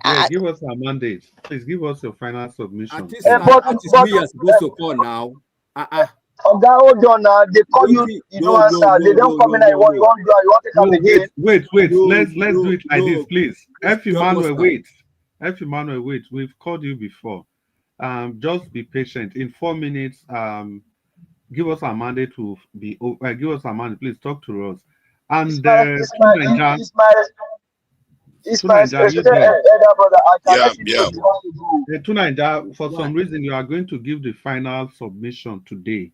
Yeah, give us a mandate. Please give us your final submission. That is me you're supposed to call now. Oga, hold on now. They call you, you don't answer. They don't come in and you want to come again. Wait. Let's do it like this, please. F. Emmanuel, wait. We've called you before. Just be patient. In 4 minutes, give us a mandate to be. Give us a mandate. Please talk to us. And for some reason, you are going to give the final submission today.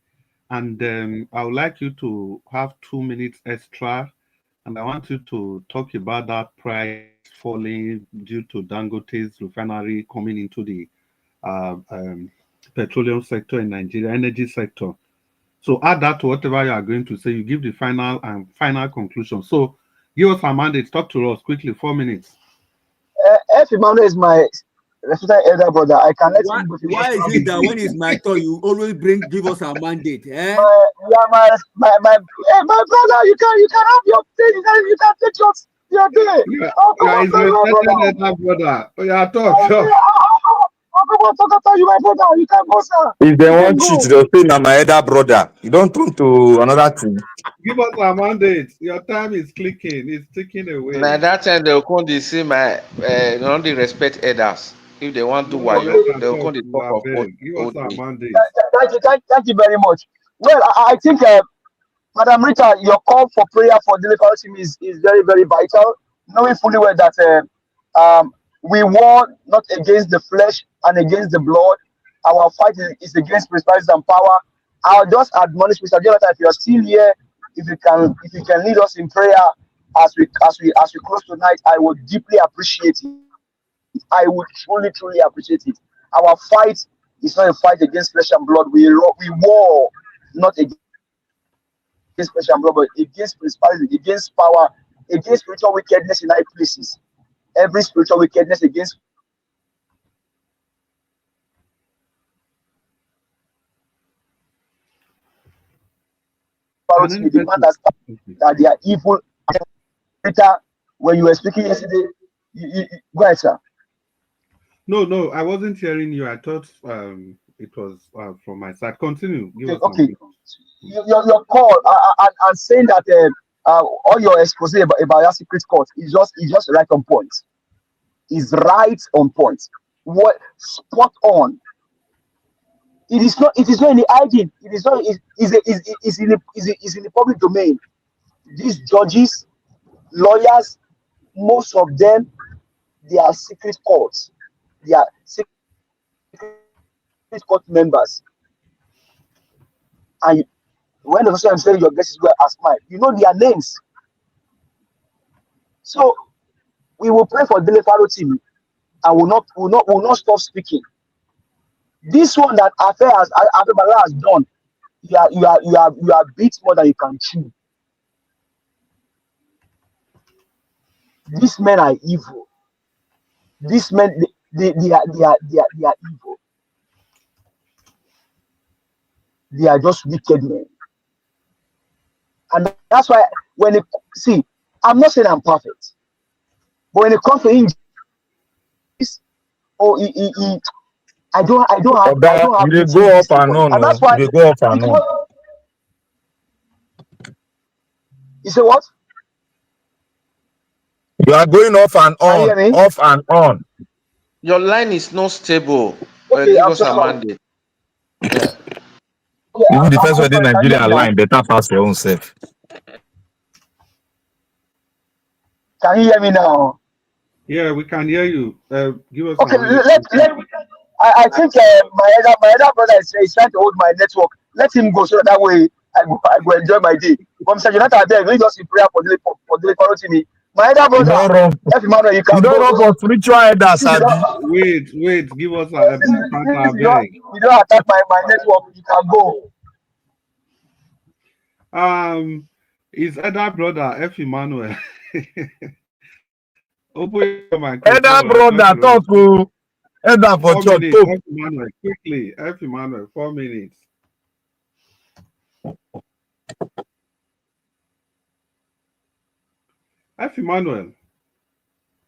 And I would like you to have 2 minutes extra. And I want you to talk about that price falling due to Dangote's refinery coming into the petroleum sector in Nigeria, energy sector. So add that to whatever you are going to say. You give the final conclusion. So give us a mandate. Talk to us quickly, 4 minutes. F. Emmanuel is my respected elder brother. I can let him go. Why is it that when it's my turn, you always give us a mandate? My brother, you can have your thing. You can take your day. Guys, elder brother. Yeah, talk. You my brother. You can go, sir. If they want cheat, they'll say, "Now my elder brother." You don't turn to another thing. Give us a mandate. Your time is clicking. It's ticking away. Now that time they'll come to see my don't they respect elders. If they want to they'll come to talk of give us a mandate. Thank you very much. Well, I think Madam Rita, your call for prayer for Dele Farotimi is very, very vital, knowing fully well that we war not against the flesh and against the blood. Our fight is against principalities and power. I'll just admonish Mr. Jonathan, if you're still here, if you can lead us in prayer as we close tonight, I would deeply appreciate it. I would truly appreciate it. Our fight is not a fight against flesh and blood. We war not against flesh and blood, but against principalities, against power, against spiritual wickedness in high places. Every spiritual wickedness against that they are evil. When you were speaking yesterday, go ahead, sir. No, I wasn't hearing you. I thought it was from my side. Continue. Okay. Your call and saying that all your expose about your secret court is just right on point. Is right on point. What spot on? It is not any hiding. It is not. Is in the public domain. These judges, lawyers, most of them, they are secret courts. They are secret court members. And when the person saying your guess is well as mine, you know their names. So we will pray for Dele Farotimi and will not stop speaking. This one that Babalola has done, you are beat more than you can chew. These men are evil. These men they are evil. they are just wicked men. And that's why when it see, I'm not saying I'm perfect, but when it comes to injustice, oh, I Oga, don't you have dey anything go to up say and for it. on, And that's no. You why dey go up and on. because you say what? You are going off and Can you hear on, me? off and on. Your line is not stable. Okay, Give I'm us so a sorry. mandate. Yeah. Okay, Even the I'm first so wedding sorry. Can you hear Nigeria me now? line better pass your own self. Can you hear me now? Yeah, we can hear you. Give us a Okay, minute. let I think my elder brother is trying to hold my network. Let him go so that way I go enjoy my day. From Mr. Jonathan, there, lead us in prayer for the Farotimi. My elder You brother, don't run. F. Emmanuel, you You can don't go. run for spiritual elders, Since you don't, Abi. Wait. Give us a since beg. you don't attack my network, you can go. His other brother, F. Emmanuel. Open your Elder microphone and talk brother, to us. talk to elder for 4 church, minutes, talk. F. Emmanuel. Quickly, F. Emmanuel, 4 minutes. F. Emmanuel.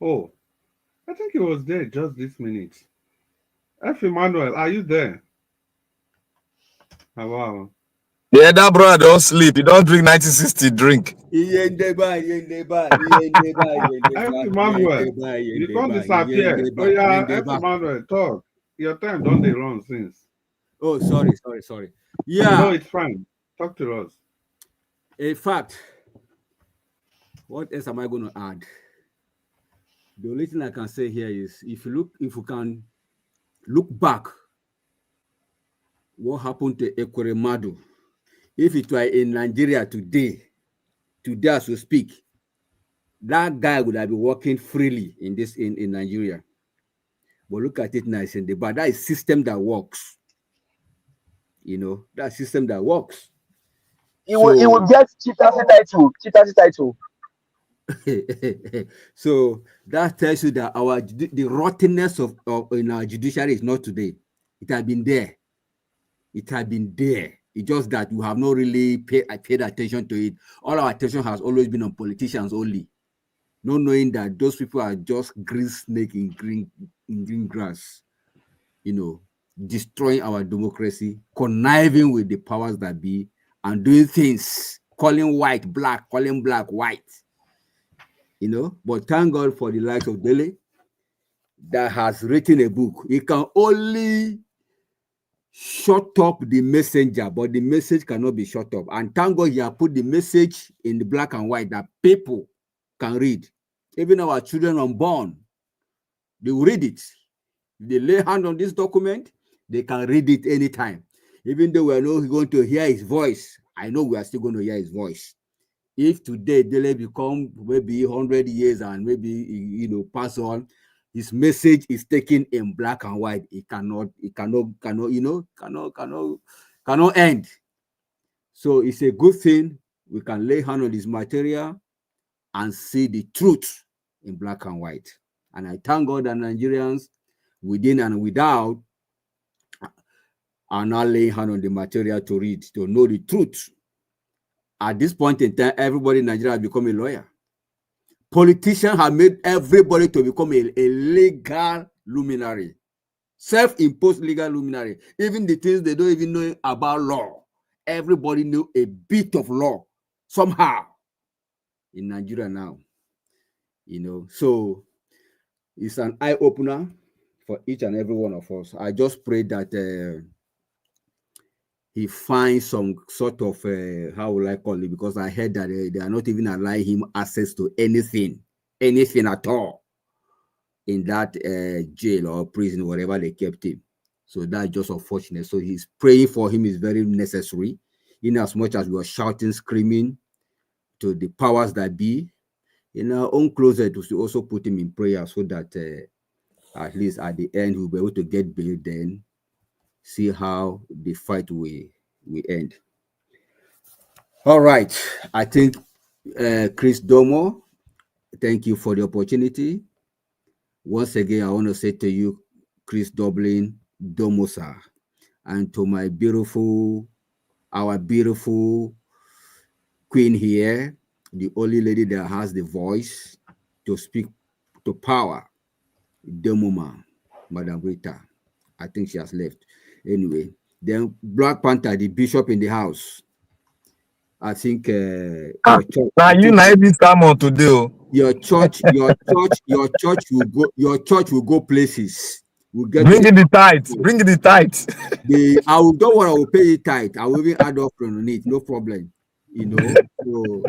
Oh, I think he was there just this minute. F. Emmanuel, are you there? Oh, wow. The elder brother don't sleep. He don't drink 1960 drink. F. Emmanuel, you can't disappear. Oh, yeah, F. Emmanuel, talk. Your time don't they run since. Oh, sorry. No, Yeah, it's fine. Talk to us. in fact, what else am I going to add? The only thing I can say here is if you can look back, what happened to Ekweremadu? If it were in Nigeria today as we speak, that guy would have been working freely in Nigeria. But look at it now, it's in the bar. That is system that works. That system that works. He will get chieftaincy title. So that tells you that the rottenness of in our judiciary is not today. It had been there. It's just that we have not really paid attention to it. All our attention has always been on politicians only, not knowing that those people are just green snake in green grass, destroying our democracy, conniving with the powers that be, and doing things, calling white black, calling black white. But thank God for the likes of Dele that has written a book. He can only shut up the messenger, but the message cannot be shut up. And thank God he has put the message in the black and white that people can read. Even our children unborn, they will read it. If they lay hand on this document, they can read it anytime. Even though we are not going to hear his voice, I know we are still going to hear his voice. If today Dele become maybe 100 years and maybe pass on, his message is taken in black and white. It cannot end. So it's a good thing we can lay hand on this material and see the truth in black and white. And I thank God that Nigerians within and without are now laying hand on the material to read, to know the truth. At this point in time, everybody in Nigeria has become a lawyer. Politicians have made everybody to become a legal luminary, self-imposed legal luminary. Even the things they don't even know about law, everybody knew a bit of law somehow in Nigeria now. So it's an eye-opener for each and every one of us. I just pray that he finds some sort of, how will I call it? Because I heard that they are not even allowing him access to anything at all in that jail or prison, wherever they kept him. So that's just unfortunate. So he's praying for him is very necessary, in as much as we are shouting, screaming to the powers that be. In our own closet, we should also put him in prayer so that at least at the end we'll be able to get bail, then see how the fight will end. All right. I think Chris Domo, thank you for the opportunity. Once again, I want to say to you, Chris Dublin, Domo sir, and to my beautiful our beautiful queen here, the only lady that has the voice to speak to power, Demuma, Madam Rita. I think she has left. Anyway, then Black Panther, the bishop in the house. I think your church. Now you know this sermon today. Oh. Your church will go places. We'll get bring it the tithe. Bring it the tithe. Don't worry, I will pay it tight. I will even add offering on it, no problem. You know. So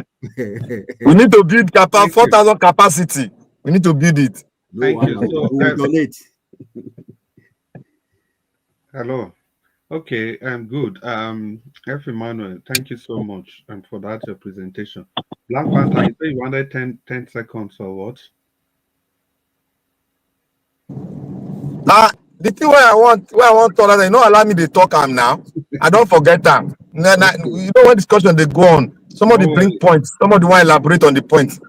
we need to build 4,000 capacity. We need to build it. No, Thank you. we will donate. Hello. Okay, good. F. Emmanuel, thank you so much for that your presentation. Black Panther, you say you wanted 10 seconds or what? The thing where I want to you know, allow me to talk now. I don't forget them. You know when discussion they go on, somebody bring points, somebody want to elaborate on the point.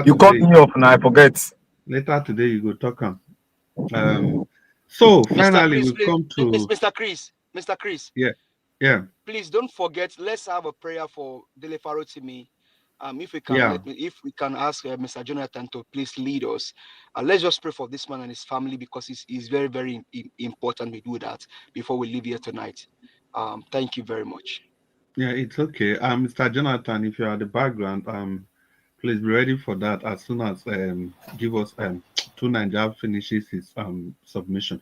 You cut me off now, I forget. Later today you go talk on. So finally we've come to Mr. Chris. Yeah. Please don't forget. Let's have a prayer for Dele Farotimi. If we can ask Mr. Jonathan to please lead us, let's just pray for this man and his family, because it's very, very important we do that before we leave here tonight. Thank you very much. Yeah, it's okay. Mr. Jonathan, if you're at the background, please be ready for that as soon as give us 2Naija finishes his submission.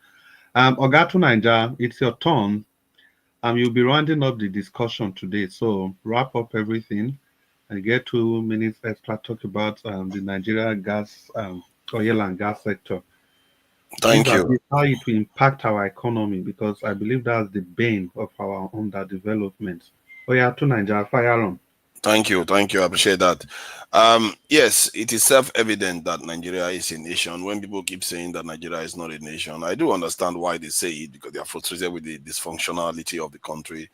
Oga 2Naija, it's your turn. You'll be rounding up the discussion today, so wrap up everything and get 2 minutes extra talk about the Nigeria gas, oil and gas sector. Thank you. How it will impact our economy, because I believe that's the bane of our underdevelopment. Oh yeah, 2Naija, fire on. Thank you. I appreciate that. Yes, it is self-evident that Nigeria is a nation. When people keep saying that Nigeria is not a nation, I do understand why they say it, because they are frustrated with the dysfunctionality of the country.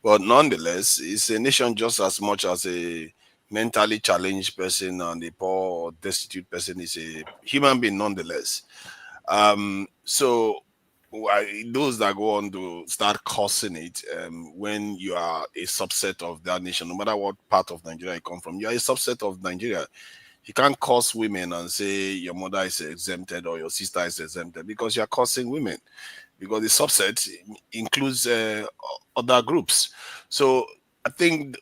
But nonetheless, it's a nation just as much as a mentally challenged person and a poor or destitute person is a human being nonetheless. So those that go on to start cursing it, when you are a subset of that nation, no matter what part of Nigeria you come from, you are a subset of Nigeria. You can't curse women and say your mother is exempted or your sister is exempted, because you are cursing women, because the subset includes other groups. So I think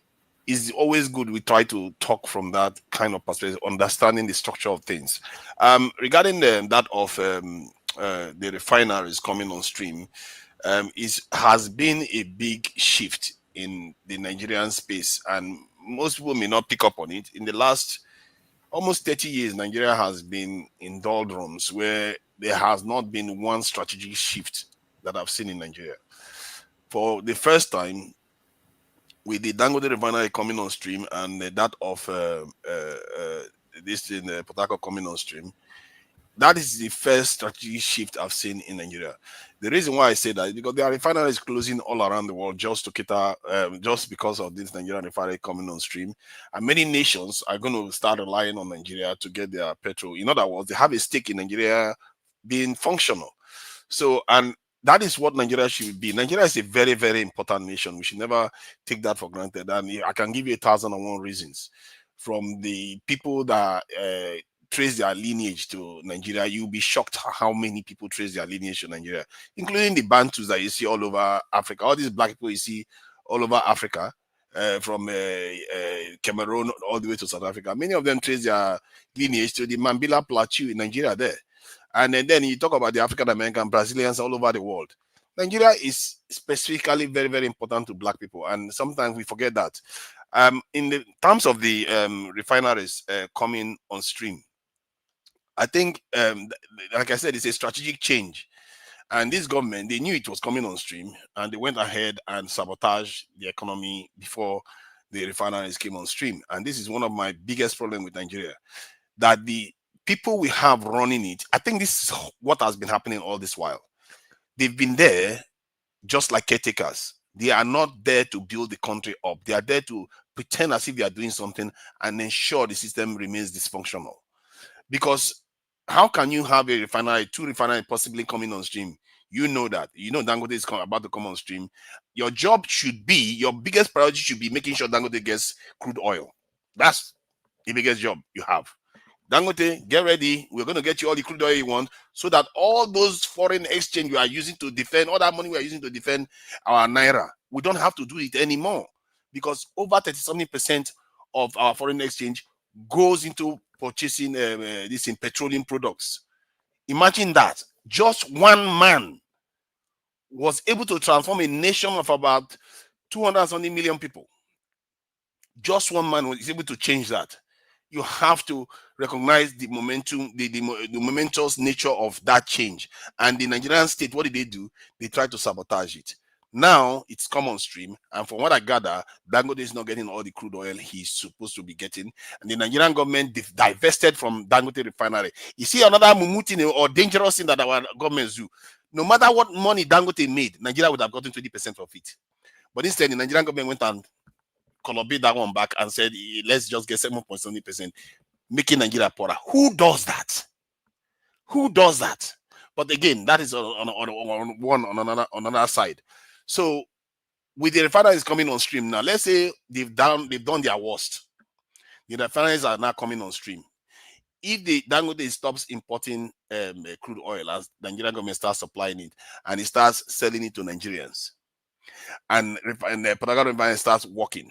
it's always good we try to talk from that kind of perspective, understanding the structure of things. Regarding that of the refineries coming on stream, has been a big shift in the Nigerian space, and most people may not pick up on it. In the last almost 30 years, Nigeria has been in doldrums where there has not been one strategic shift that I've seen in Nigeria. For the first time, with the Dangote refinery coming on stream and that of this in Port Harcourt coming on stream, that is the first strategic shift I've seen in Nigeria. The reason why I say that is because there are refineries closing all around the world just to cater, just because of this Nigerian refinery coming on stream. And many nations are going to start relying on Nigeria to get their petrol. In other words, they have a stake in Nigeria being functional. So, and that is what Nigeria should be. Nigeria is a very, very important nation. We should never take that for granted. And I can give you 1,001 reasons. From the people that trace their lineage to Nigeria, you'll be shocked how many people trace their lineage to Nigeria, including the Bantus that you see all over Africa. All these black people you see all over Africa, from Cameroon all the way to South Africa. Many of them trace their lineage to the Mambila Plateau in Nigeria there. And then you talk about the African American, Brazilians all over the world. Nigeria is specifically very, very important to black people, and sometimes we forget that. In the terms of the refineries coming on stream, I think, like I said, it's a strategic change. And this government, they knew it was coming on stream, and they went ahead and sabotaged the economy before the refineries came on stream. And this is one of my biggest problems with Nigeria, that the people we have running it, I think this is what has been happening all this while. They've been there just like caretakers. They are not there to build the country up. They are there to pretend as if they are doing something and ensure the system remains dysfunctional. Because how can you have a refinery, 2 refineries possibly coming on stream? You know that. You know Dangote is about to come on stream. Your job should be, your biggest priority should be making sure Dangote gets crude oil. That's the biggest job you have. Dangote, get ready. We're going to get you all the crude oil you want, so that all those foreign exchange you are using to defend, all that money we are using to defend our naira, we don't have to do it anymore, because over 30-something% of our foreign exchange goes into purchasing this in petroleum products. Imagine that. Just one man was able to transform a nation of about 200 million people. Just one man was able to change that. You have to recognize the momentum, the momentous nature of that change. And the Nigerian state, what did they do? They tried to sabotage it. Now it's come on stream, and from what I gather, Dangote is not getting all the crude oil he's supposed to be getting, and the Nigerian government divested from Dangote refinery. You see another mumuti or dangerous thing that our governments do. No matter what money Dangote made, Nigeria would have gotten 20% of it. But instead, the Nigerian government went and colored that one back and said, let's just get 7.70%, making Nigeria poorer. Who does that? Who does that? But again, that is on another side. So with the refineries coming on stream now, let's say they've done their worst. The refineries are now coming on stream. If the Dangote stops importing crude oil, as the Nigerian government starts supplying it and it starts selling it to Nigerians, and the Patagon refinery starts working,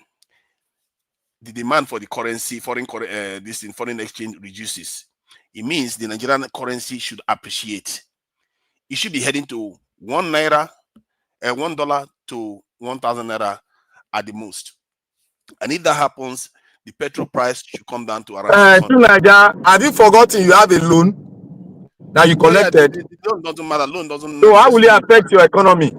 the demand for the currency, foreign exchange reduces. It means the Nigerian currency should appreciate. It should be heading to $1 to 1,000 naira at the most. And if that happens, the petrol price should come down to around 600. Have you forgotten you have a loan that you collected? The loan doesn't matter. Loan doesn't. So how will it affect your economy?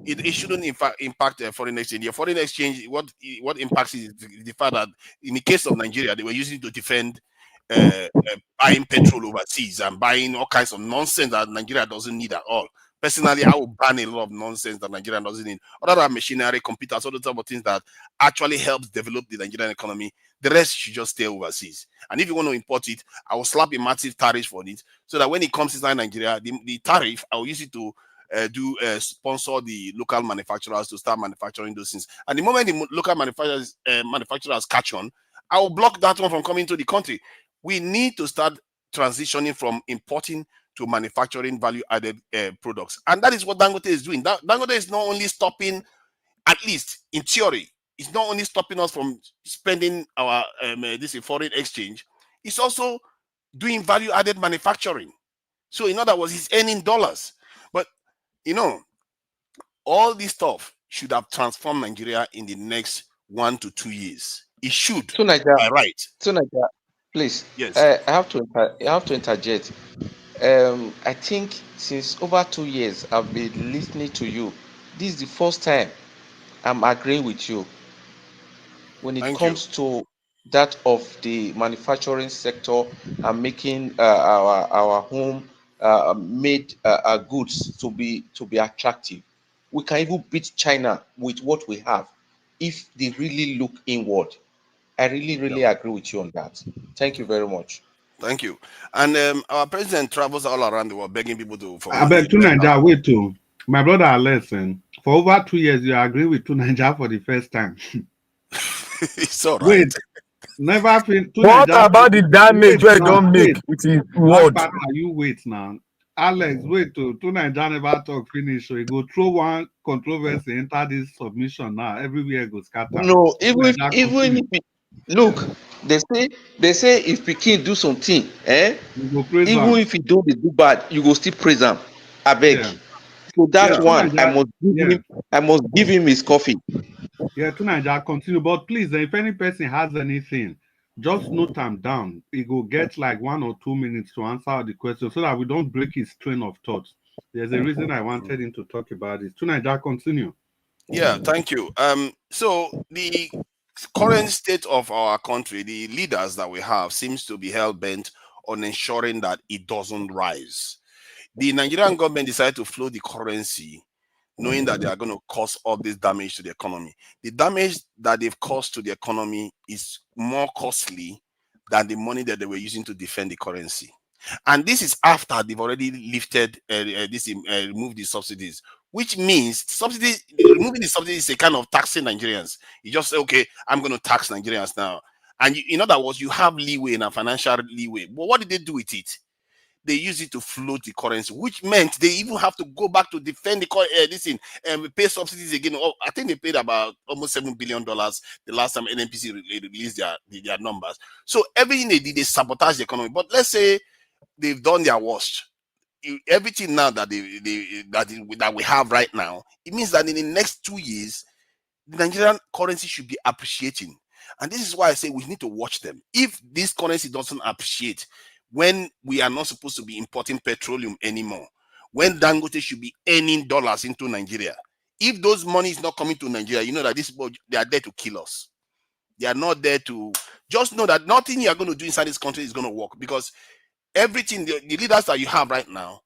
It shouldn't impact foreign exchange. Your foreign exchange, what impacts is the fact that in the case of Nigeria, they were using it to defend buying petrol overseas and buying all kinds of nonsense that Nigeria doesn't need at all. Personally, I would ban a lot of nonsense that Nigeria doesn't need. Other than machinery, computers, all the type of things that actually helps develop the Nigerian economy. The rest should just stay overseas. And if you want to import it, I will slap a massive tariff for it, so that when it comes inside Nigeria, the tariff, I will use it to sponsor the local manufacturers to start manufacturing those things. And the moment the local manufacturers catch on, I will block that one from coming to the country. We need to start transitioning from importing to manufacturing value-added products. And that is what Dangote is doing. Dangote is not only stopping, at least in theory, it's not only stopping us from spending our this foreign exchange, it's also doing value-added manufacturing. So in other words, he's earning dollars. But you know, all this stuff should have transformed Nigeria in the next 1 to 2 years. It should. To Nigeria, by right. To Nigeria, please. Yes. I have to interject. I think since over 2 years I've been listening to you. This is the first time I'm agreeing with you when it comes to that of the manufacturing sector and making our home made goods to be attractive. We can even beat China with what we have if they really look inward. I really agree with you on that. Thank you very much. Thank you. And our president travels all around the world begging people for I money. bet Tunaja, wait to my brother listen. For over 2 years, you agree with Tunaja for the first time. It's all right. Wait, never been. What about the damage where don't make with his word? Are you wait now? Alex, wait to Tunaja never talk finish. So he go throw one controversy enter this submission now. Everywhere goes scatter. No, even if look, they say if Pikin do something, even if he do bad, you go still praise him. I beg. Yeah. So that one, I must give him his coffee. Yeah, Tunaja, continue. But please, if any person has anything, just note them down. He go get like 1 or 2 minutes to answer the question so that we don't break his train of thoughts. There's a reason I wanted him to talk about this. Tunaja, continue. Yeah, thank you. So the current state of our country, the leaders that we have, seems to be hell-bent on ensuring that it doesn't rise. The Nigerian government decided to float the currency, knowing that they are going to cause all this damage to the economy. The damage that they've caused to the economy is more costly than the money that they were using to defend the currency. And this is after they've already lifted removed the subsidies, which means removing the subsidies is a kind of taxing Nigerians. You just say, okay, I'm going to tax Nigerians now. And in other words, you have leeway in a financial leeway. But what did they do with it? They use it to float the currency, which meant they even have to go back to defend this thing and pay subsidies again. Oh, I think they paid about almost $7 billion the last time NNPC released their numbers. So everything they did, they sabotage the economy. But let's say they've done their worst. Everything now that that we have right now, it means that in the next 2 years, the Nigerian currency should be appreciating. And this is why I say we need to watch them. If this currency doesn't appreciate, when we are not supposed to be importing petroleum anymore, when Dangote should be earning dollars into Nigeria, if those money is not coming to Nigeria, you know that they are there to kill us. They are not there to just know that nothing you are going to do inside this country is going to work, because everything, the leaders that you have right now,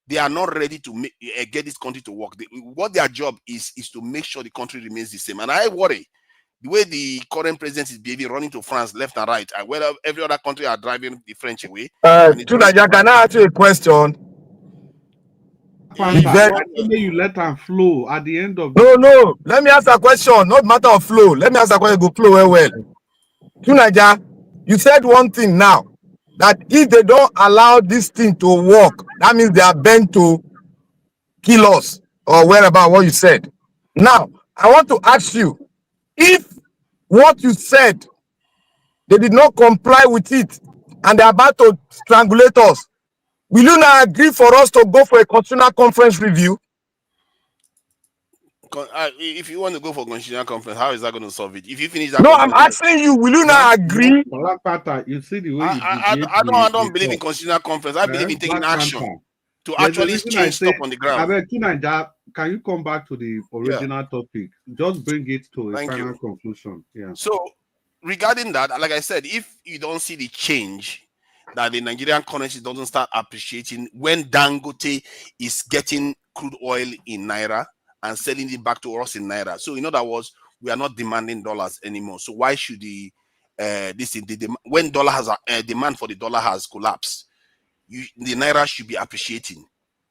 they are not ready to get this country to work. What their job is to make sure the country remains the same. And I worry the way the current president is behaving, running to France left and right, and whether every other country are driving the French away. Tunaja, can I ask you a question? You let them flow at the end of No. Let me ask a question. Not matter of flow. Let me ask a question. Go flow well. Tunaja, you said one thing now, that if they don't allow this thing to work, that means they are bent to kill us or wherever what you said. Now, I want to ask you, if what you said, they did not comply with it and they're about to strangulate us, will you not agree for us to go for a constitutional conference review? If you want to go for constitutional conference, how is that going to solve it? If you finish that, no, I'm asking you, will you not agree? Black Panther, you see the way I don't believe in constitutional conference. I believe in taking action to actually change stuff on the ground. Can you come back to the original topic? Just bring it to a final conclusion. Yeah. So regarding that, like I said, if you don't see the change, that the Nigerian currency doesn't start appreciating when Dangote is getting crude oil in Naira and selling it back to us in Naira. So in other words, we are not demanding dollars anymore. So why should when dollar has demand for the dollar has collapsed, the Naira should be appreciating.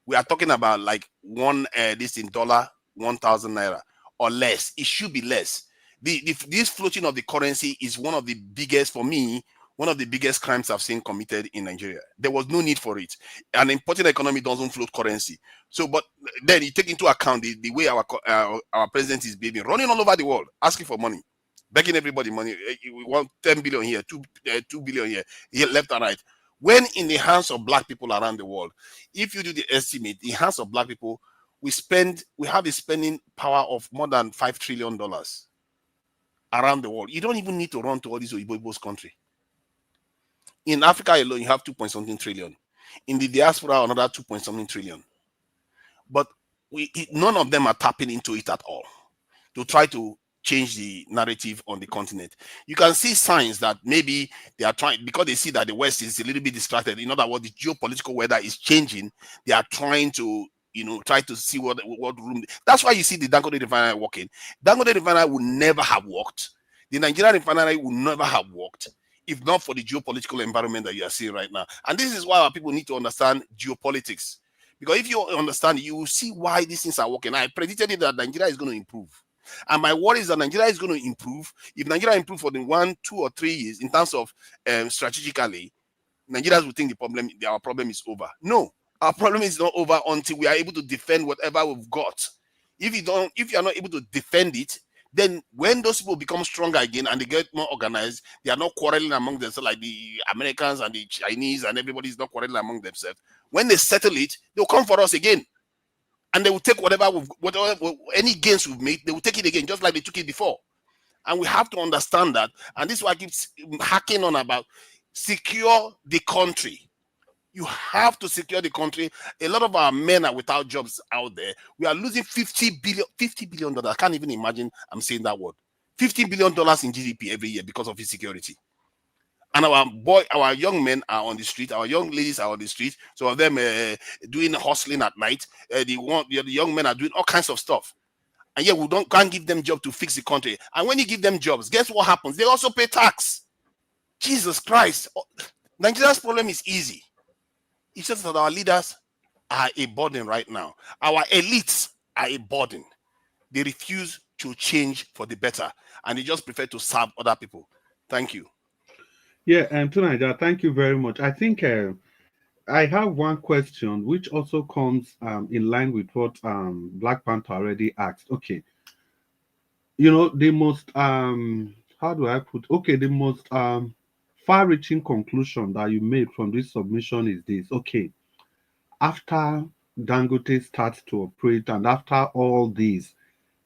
We are talking about like dollar 1,000 Naira or less. It should be less. This floating of the currency is one of the biggest, for me, one of the biggest crimes I've seen committed in Nigeria. There was no need for it. An importing economy doesn't float currency. So, but then you take into account the way our president is behaving, running all over the world, asking for money, begging everybody money. We want 10 billion here, 2 billion here, left and right. When in the hands of black people around the world, if you do the estimate, in the hands of black people, we have a spending power of more than $5 trillion around the world. You don't even need to run to all these Oyibo's country. In Africa alone, you have 2.something trillion. In the diaspora, another 2.something trillion. But none of them are tapping into it at all to try to change the narrative on the continent. You can see signs that maybe they are trying, because they see that the West is a little bit distracted. In other words, the geopolitical weather is changing. They are trying to, try to see what room. That's why you see the Dangote refinery working. Dangote refinery would never have worked. The Nigerian refinery would never have worked if not for the geopolitical environment that you are seeing right now. And this is why our people need to understand geopolitics. Because if you understand, you will see why these things are working. I predicted it that Nigeria is going to improve. And my worry is that Nigeria is going to improve. If Nigeria improves for the 1, 2, or 3 years in terms of strategically, Nigerians will think our problem is over. No, our problem is not over until we are able to defend whatever we've got. If you are not able to defend it, then when those people become stronger again and they get more organized, they are not quarreling among themselves like the Americans and the Chinese and everybody is not quarreling among themselves. When they settle it, they'll come for us again. And they will take whatever any gains we've made, they will take it again, just like they took it before. And we have to understand that. And this is why I keep hacking on about secure the country. You have to secure the country. A lot of our men are without jobs out there. We are losing $50 billion. I can't even imagine I'm saying that word. $50 billion in GDP every year because of insecurity. And our young men are on the street. Our young ladies are on the street. Some of them doing hustling at night. The young men are doing all kinds of stuff. And yet we can't give them jobs to fix the country. And when you give them jobs, guess what happens? They also pay tax. Jesus Christ. Nigeria's problem is easy. It's just that our leaders are a burden right now. Our elites are a burden. They refuse to change for the better, and they just prefer to serve other people. Thank you. Yeah, Tunaja, thank you very much. I think I have one question which also comes in line with what Black Panther already asked. Okay, the most how do I put, okay, the most far-reaching conclusion that you made from this submission is this. Okay, after Dangote starts to operate and after all this,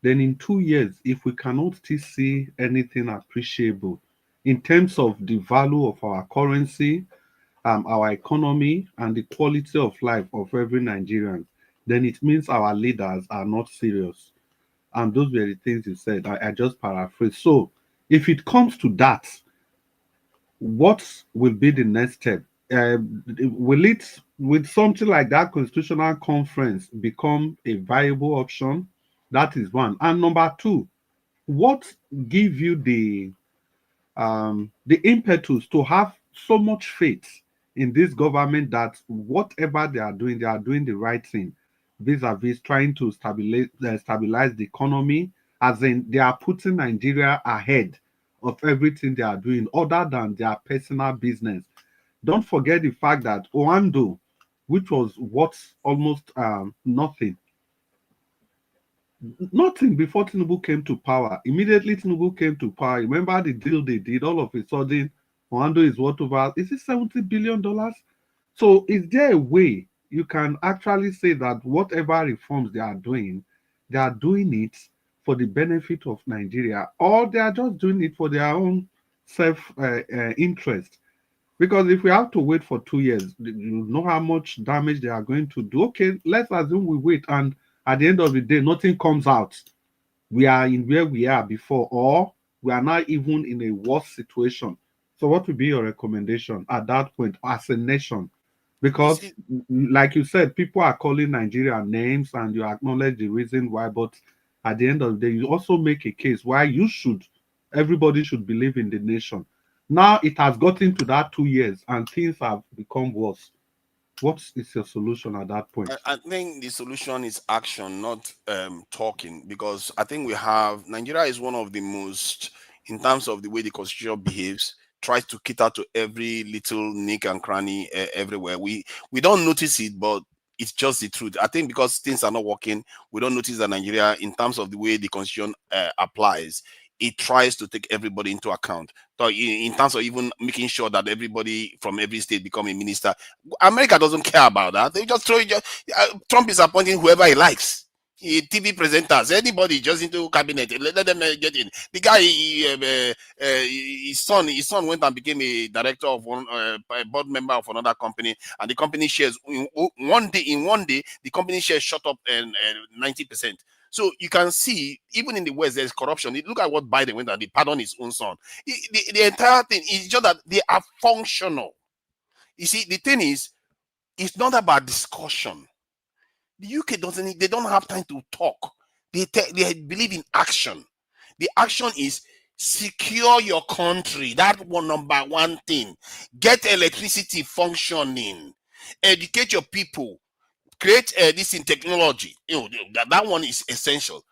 then in 2 years, if we cannot still see anything appreciable in terms of the value of our currency, our economy, and the quality of life of every Nigerian, then it means our leaders are not serious. And those were the things you said. I just paraphrase. So, if it comes to that, what will be the next step? Will it, with something like that constitutional conference, become a viable option? That is one. And number two, what give you the impetus to have so much faith in this government that whatever they are doing the right thing, vis-a-vis trying to stabilize the economy, as in they are putting Nigeria ahead of everything they are doing, other than their personal business. Don't forget the fact that Oando, which was worth almost nothing before Tinubu came to power. Immediately Tinubu came to power. Remember the deal they did? All of a sudden, Oando is worth over, is it $70 billion? So is there a way you can actually say that whatever reforms they are doing it for the benefit of Nigeria, or they are just doing it for their own self interest? Because if we have to wait for 2 years, you know how much damage they are going to do. Okay, let's assume we wait, and at the end of the day, nothing comes out. We are in where we are before, or we are not even in a worse situation. So, what would be your recommendation at that point as a nation? You Because, see, like you said, people are calling Nigeria names, and you acknowledge the reason why. But at the end of the day, you also make a case why everybody should believe in the nation. Now it has gotten to that 2 years, and things have become worse. What is your solution at that point? I think the solution is action, not talking, because I think we have Nigeria is one of the most, in terms of the way the constitution behaves, tries to cater to every little nick and cranny everywhere. We don't notice it, but it's just the truth. I think because things are not working, we don't notice that Nigeria, in terms of the way the constitution applies, it tries to take everybody into account. So in terms of even making sure that everybody from every state become a minister, America doesn't care about that. They just throw it. Trump is appointing whoever he likes. TV presenters, anybody just into cabinet, let them get in. The guy, his son went and became a director of a board member of another company, and the company shares in one day, the company shares shot up and 90%. So you can see, even in the West, there's corruption. Look at what Biden went and he pardoned his own son. The entire thing is just that they are functional. You see, the thing is, it's not about discussion. The UK they don't have time to talk. They believe in action. The action is secure your country. That one number one thing. Get electricity functioning. Educate your people. Create this in technology. That one is essential.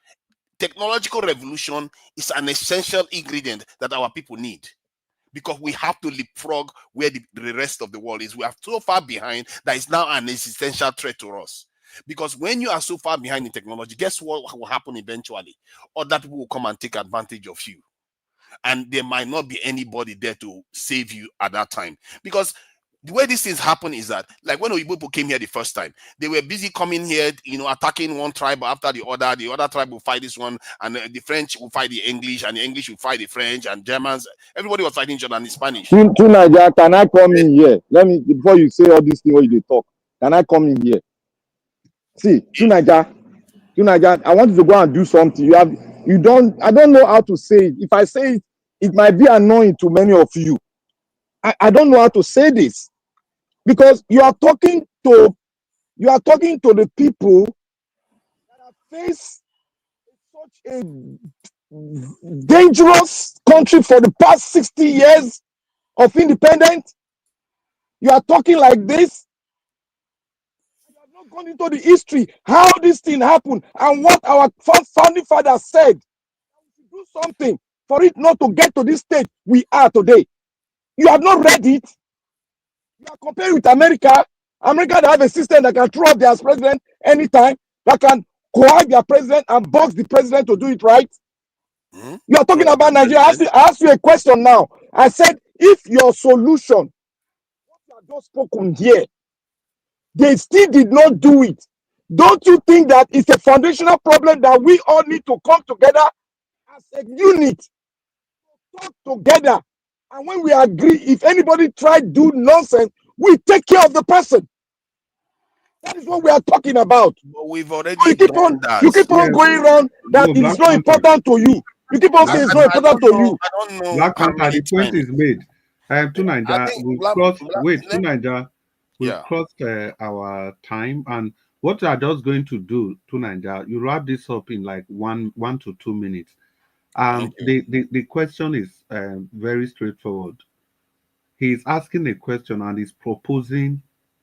Technological revolution is an essential ingredient that our people need, because we have to leapfrog where the rest of the world is. We are so far behind that it's now an existential threat to us. Because when you are so far behind in technology, guess what will happen eventually? Other people will come and take advantage of you. And there might not be anybody there to save you at that time. Because the way these things happen is that, like when Oyibo people came here the first time, they were busy coming here, attacking one tribe after the other tribe will fight this one, and the French will fight the English, and the English will fight the French, and Germans, everybody was fighting each other, and the Spanish. To Nigeria, can I come in here? Let me, before you say all these things where you talk, can I come in here? See, to Nigeria, I want you to go and do something. I don't know how to say it. If I say it, it might be annoying to many of you. I don't know how to say this, because you are talking to the people that have faced such a dangerous country for the past 60 years of independence. You are talking like this. not gone into the history, how this thing happened, and what our founding fathers said. We should do something for it not to get to this stage we are today. You have not read it. You are comparing with America. America, they have a system that can throw up their president anytime, that can coax their president and box the president to do it right. You are talking about Nigeria. I asked you a question now. I said, if your solution, what you have just spoken here, they still did not do it. Don't you think that it's a foundational problem that we all need to come together as a unit, talk together, and when we agree, if anybody try to do nonsense, we take care of the person. That is what we are talking about. But we've already you keep on going around that it is not important to you. You keep on saying it's not important to you. I don't know. Black Panther, the point is made. To Nigeria, we've crossed our time, and what we are just going to do to Nigeria, you wrap this up in like 1 to 2 minutes. The question is very straightforward. He is asking a question and is proposing,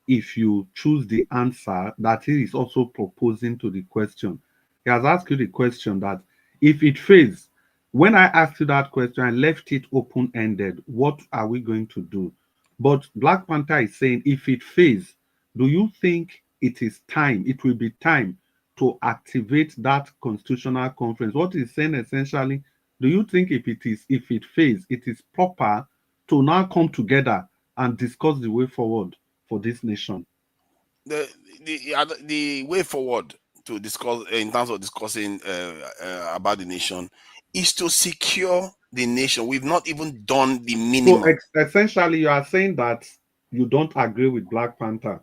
if you choose the answer, that he is also proposing to the question. He has asked you the question that if it fails, when I asked you that question, I left it open-ended. What are we going to do? But Black Panther is saying, if it fails, do you think it is time, it will be time to activate that constitutional conference? What he's saying essentially, do you think if it fails, it is proper to now come together and discuss the way forward for this nation? The way forward to discuss, in terms of discussing about the nation, is to secure the nation. We've not even done the minimum. So essentially, you are saying that you don't agree with Black Panther.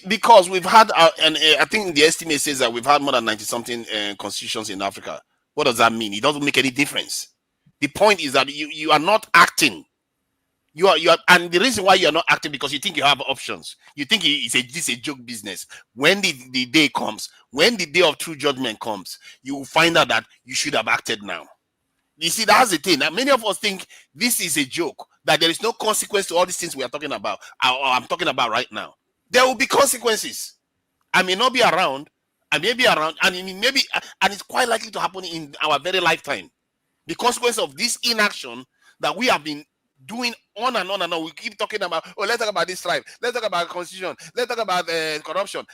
Because we've had, and I think the estimate says that we've had more than 90-something constitutions in Africa. What does that mean? It doesn't make any difference. The point is that you are not acting. You are, and the reason why you are not acting, because you think you have options. You think this is a joke business. When the day comes, when the day of true judgment comes, you will find out that you should have acted now. You see, that's the thing. Now, many of us think this is a joke, that there is no consequence to all these things we are talking about, or I'm talking about right now. There will be consequences. I may not be around. I may be around, and it's quite likely to happen in our very lifetime. The consequence of this inaction that we have been doing on and on and on. We keep talking about, let's talk about this tribe. Let's talk about constitution. Let's talk about corruption.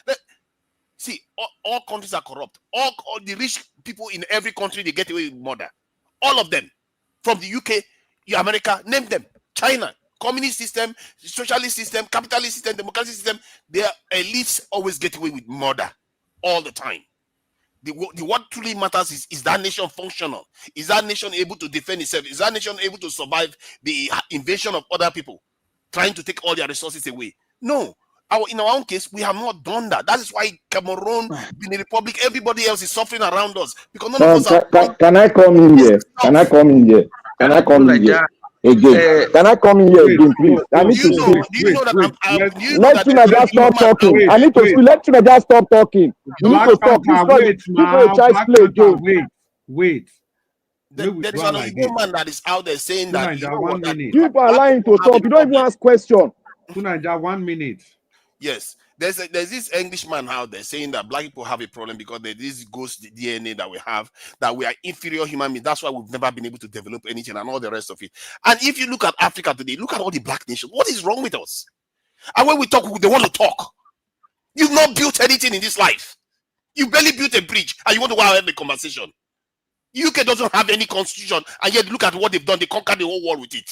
See, all countries are corrupt. All the rich people in every country, they get away with murder. All of them. From the UK, America, name them. China, communist system, socialist system, capitalist system, democratic system. Their elites always get away with murder all the time. What truly matters is that nation functional? Is that nation able to defend itself? Is that nation able to survive the invasion of other people trying to take all their resources away? No. In our own case, we have not done that. That is why Cameroon, Benin Republic, everybody else is suffering around us, because none of us are. Can I come in here? Can I come in here? Can I come in here again? Can I come in here again, please? I need to speak. Do you know that Let Tinaja stop talking. I need to speak. Let Tinaja stop talking. You need to stop. This is not a child's play again. Wait. There is an woman that is out there saying that people are lying to talk. You don't even ask questions. Tunaja, 1 minute. Yes, there's this Englishman out there saying that black people have a problem because there's this ghost DNA that we have, that we are inferior human beings. That's why we've never been able to develop anything and all the rest of it. And if you look at Africa today, look at all the black nations. What is wrong with us? And when we talk, they want to talk. You've not built anything in this life. You barely built a bridge, and you want to go have a conversation. UK doesn't have any constitution, and yet look at what they've done. They conquered the whole world with it.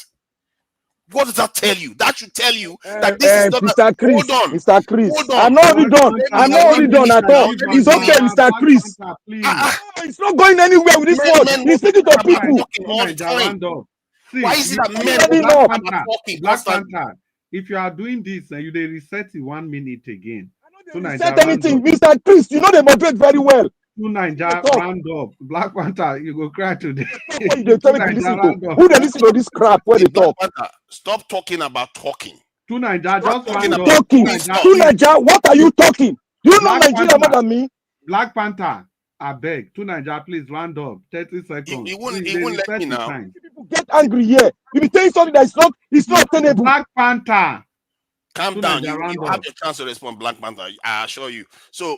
What does that tell you? That should tell you that this is not Mr. Chris. Hold on. Mr. Chris. Hold on. I'm not already done. I'm not already done at all. It's okay, Mr. Chris. It's not going anywhere with this one. He's speaking to people. Why is it that men are talking constantly? If you are doing this, and you they reset it 1 minute again. Reset anything, Mr. Chris. You know they moderate very well. Naija round up. Black Panther, you go cry today. Who they listen to this crap when they talk? Stop talking about talking. To Naija, just talking. To Naija, what are you talking? You know Nigeria more than me. Black Panther, I beg. To Naija, please round up. 30 seconds. He won't let me now. People get angry here. You be saying something that is not tenable. Black Panther. Calm down. You have a chance to respond, Black Panther. I assure you. So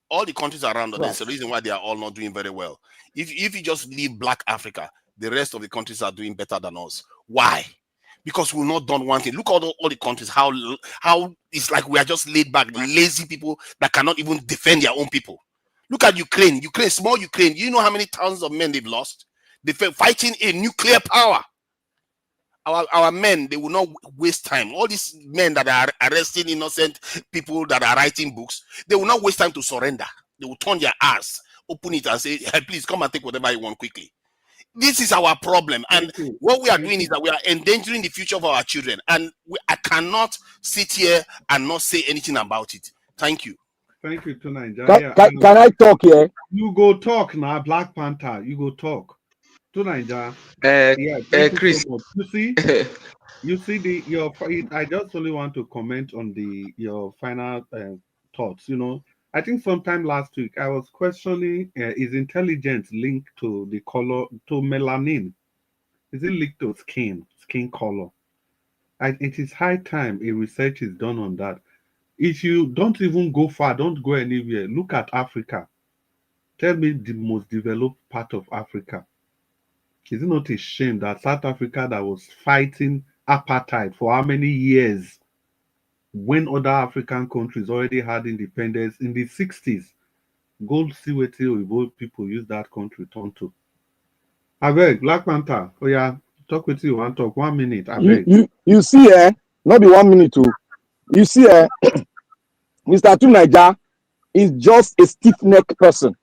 all the countries around us, there's a reason why they are all not doing very well. If you just leave Black Africa, the rest of the countries are doing better than us. Why? Because we've not done one thing. Look at all the countries, how it's like we are just laid back, lazy people that cannot even defend their own people. Look at Ukraine, small Ukraine. You know how many thousands of men they've lost? They're fighting a nuclear power. Our men, they will not waste time. All these men that are arresting innocent people that are writing books, they will not waste time to surrender. They will turn their ass, open it and say, hey, please come and take whatever you want quickly. This is our problem. And what we are doing is that we are endangering the future of our children. And I cannot sit here and not say anything about it. Thank you. Thank you, Tunanja. Can I talk here? You go talk now, Black Panther. You go talk. Tunanja. Chris. You see I just only want to comment on your final thoughts. You know, I think sometime last week I was questioning is intelligence linked to the color, to melanin? Is it linked to skin color? It is high time a research is done on that. If you don't even go far, don't go anywhere, look at Africa. Tell me the most developed part of Africa. Is it not a shame that South Africa, that was fighting apartheid for how many years, when other African countries already had independence in the 60s, go see what the people use that country turn to? I beg, Black Panther, oh yeah, talk with you and talk 1 minute. I beg. You see, not the 1 minute too. You see, Mr. Tunanja is just a stiff-necked person.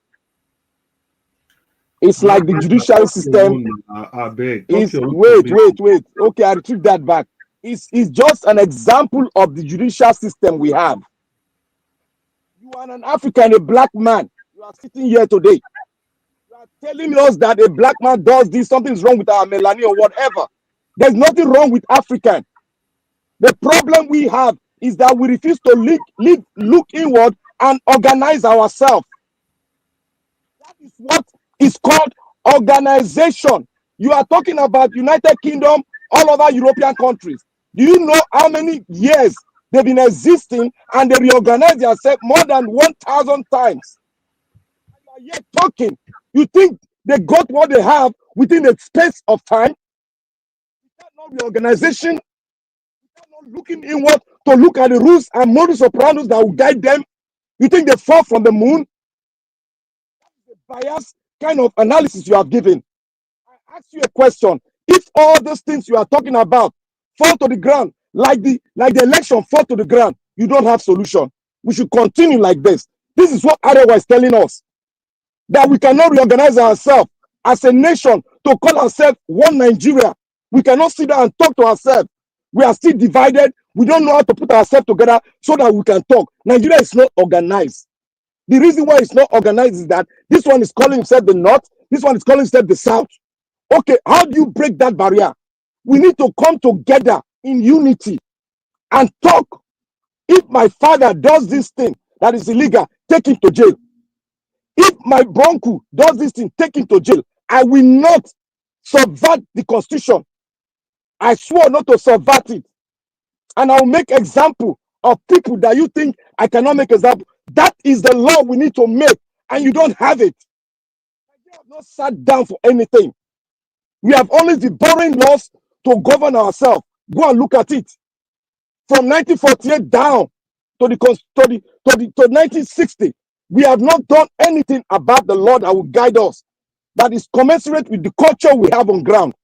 It's like the judicial system. Wait. Okay, I retrieve that back. It's just an example of the judicial system we have. You are an African, a black man. You are sitting here today. You are telling us that a black man does this, something's wrong with our melanin or whatever. There's nothing wrong with African. The problem we have is that we refuse to look inward and organize ourselves. That is what is called organization. You are talking about United Kingdom, all over European countries. Do you know how many years they've been existing and they reorganize themselves more than 1,000 times? You are yet talking. You think they got what they have within a space of time? Is that not reorganization? Is that not looking inward to look at the rules and modus operandi that will guide them? You think they fall from the moon? That is a biased kind of analysis you have given. I ask you a question. If all those things you are talking about fall to the ground, like the election fall to the ground, you don't have solution. We should continue like this. This is what Arewa is telling us, that we cannot reorganize ourselves as a nation to call ourselves one Nigeria. We cannot sit down and talk to ourselves. We are still divided. We don't know how to put ourselves together so that we can talk. Nigeria is not organized. The reason why it's not organized is that this one is calling himself the North, this one is calling himself the South. Okay, how do you break that barrier? We need to come together in unity and talk. If my father does this thing that is illegal, take him to jail. If my bronco does this thing, take him to jail. I will not subvert the constitution. I swore not to subvert it. And I'll make example of people that you think I cannot make example. That is the law we need to make, and you don't have it. We have not sat down for anything. We have always been borrowing laws to govern ourselves. Go and look at it. From 1948 down to 1960, we have not done anything about the law that will guide us, that is commensurate with the culture we have on ground.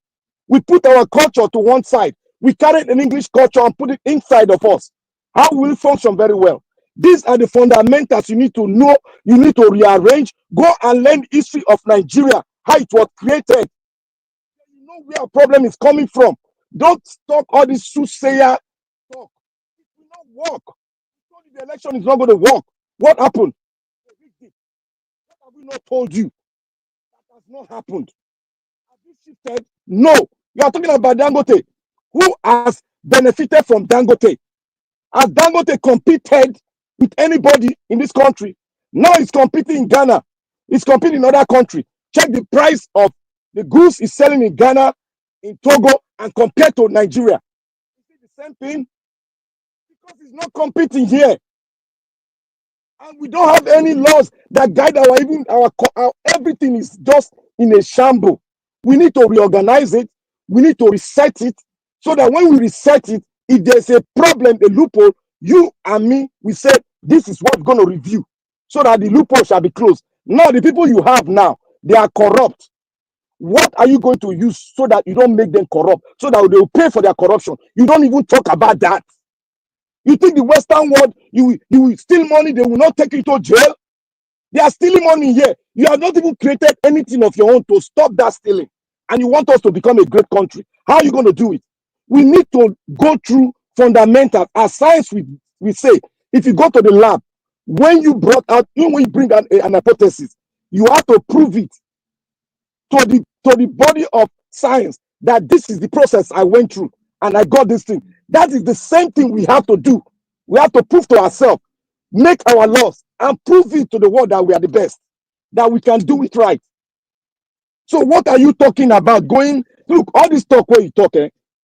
We put our culture to one side. We carried an English culture and put it inside of us. How will it function very well? These are the fundamentals you need to know. You need to rearrange. Go and learn history of Nigeria, how it was created. You know where our problem is coming from. Don't talk all this soothsayer talk. It will not work. The election is not going to work. What happened? What have we not told you? That has not happened. Have you shifted? No. You are talking about Dangote. Who has benefited from Dangote? Has Dangote competed with anybody in this country? Now it's competing in Ghana. It's competing in other countries. Check the price of the goods is selling in Ghana, in Togo, and compared to Nigeria. Is it the same thing? Because it's not competing here. And we don't have any laws that guide our everything is just in a shamble. We need to reorganize it. We need to reset it so that when we reset it, if there's a problem, a loophole, you and me, we say this is what's going to review so that the loophole shall be closed. Now, the people you have now, they are corrupt. What are you going to use so that you don't make them corrupt, so that they will pay for their corruption? You don't even talk about that. You think the Western world, you will steal money, they will not take you to jail? They are stealing money here. You have not even created anything of your own to stop that stealing. And you want us to become a great country. How are you going to do it? We need to go through fundamentals. As science, we say, if you go to the lab, when you bring out an hypothesis, you have to prove it to the body of science that this is the process I went through and I got this thing. That is the same thing we have to do. We have to prove to ourselves, make our laws, and prove it to the world that we are the best, that we can do it right. So what are you talking about? Look, all this talk where you talk,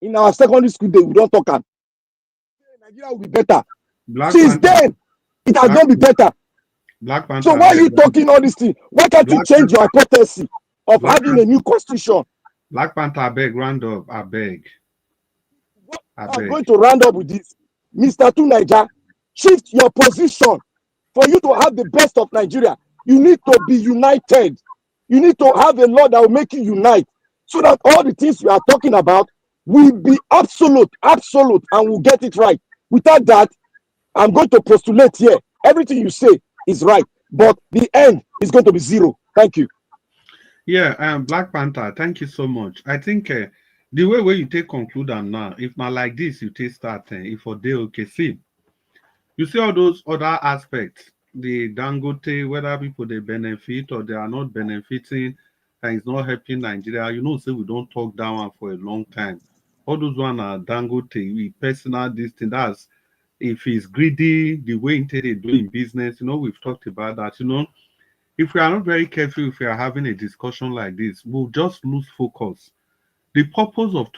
in our secondary school day, we don't talk. Nigeria will be better. Since then, it has not been better. Black Panther. So why are you talking all these things? Why can't you change your hypothesis of having a new constitution? Black Panther, I beg, round up, I beg. I'm going to round up with this. Mr. Tunaija, shift your position. For you to have the best of Nigeria, you need to be united. You need to have a law that will make you unite so that all the things we are talking about will be absolute, and we'll get it right. Without that, I'm going to postulate here. Everything you say is right, but the end is going to be zero. Thank you. Yeah, Black Panther, thank you so much. I think the way where you take conclude and now, if not like this, you take start, if for day okay, see. You see all those other aspects, the Dangote, whether people they benefit or they are not benefiting, and it's not helping Nigeria. You know, say we don't talk that one for a long time. All those one are Dangote, we personal this thing. That's if he's greedy, the way they doing business. You know, we've talked about that. You know, if we are not very careful, if we are having a discussion like this, we'll just lose focus. The purpose of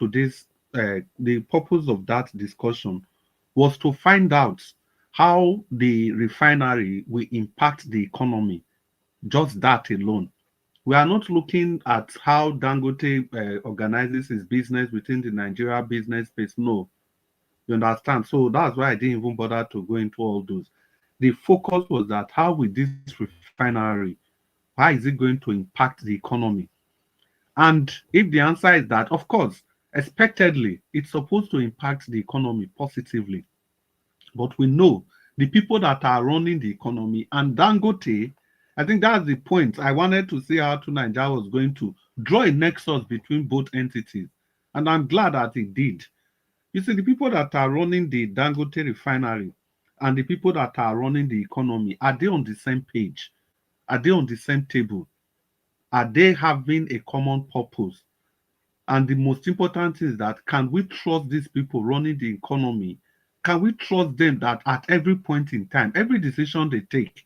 that discussion was to find out how the refinery will impact the economy. Just that alone. We are not looking at how Dangote organizes his business within the Nigeria business space. No, you understand? So that's why I didn't even bother to go into all those. The focus was that how will this refinery, how is it going to impact the economy? And if the answer is that, of course, expectedly, it's supposed to impact the economy positively. But we know the people that are running the economy and Dangote, I think that's the point. I wanted to see how Nigeria was going to draw a nexus between both entities. And I'm glad that it did. You see, the people that are running the Dangote refinery and the people that are running the economy, are they on the same page? Are they on the same table? Are they having a common purpose? And the most important thing is that can we trust these people running the economy? Can we trust them that at every point in time, every decision they take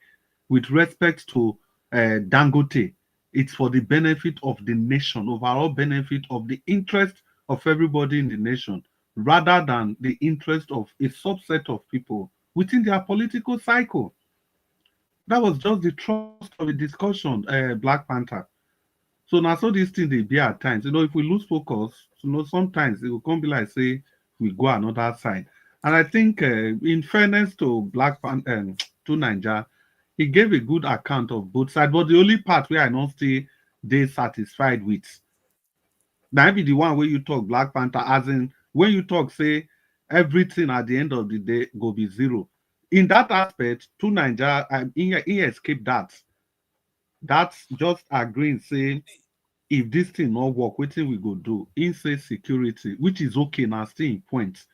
with respect to Dangote, it's for the benefit of the nation, overall benefit of the interest of everybody in the nation, rather than the interest of a subset of people within their political cycle? That was just the trust of the discussion, Black Panther. So now, so this thing they be at times. You know, if we lose focus, you know, sometimes it will come be like say we go another side. And I think, in fairness to to Niger, he gave a good account of both sides. But the only part where I not stay they satisfied with, now be the one where you talk Black Panther, as in when you talk say everything at the end of the day go be zero. In that aspect, to Niger, he escaped that. That's just agreeing, say if this thing not work, what thing we go do? Inside security, which is okay now, still in point.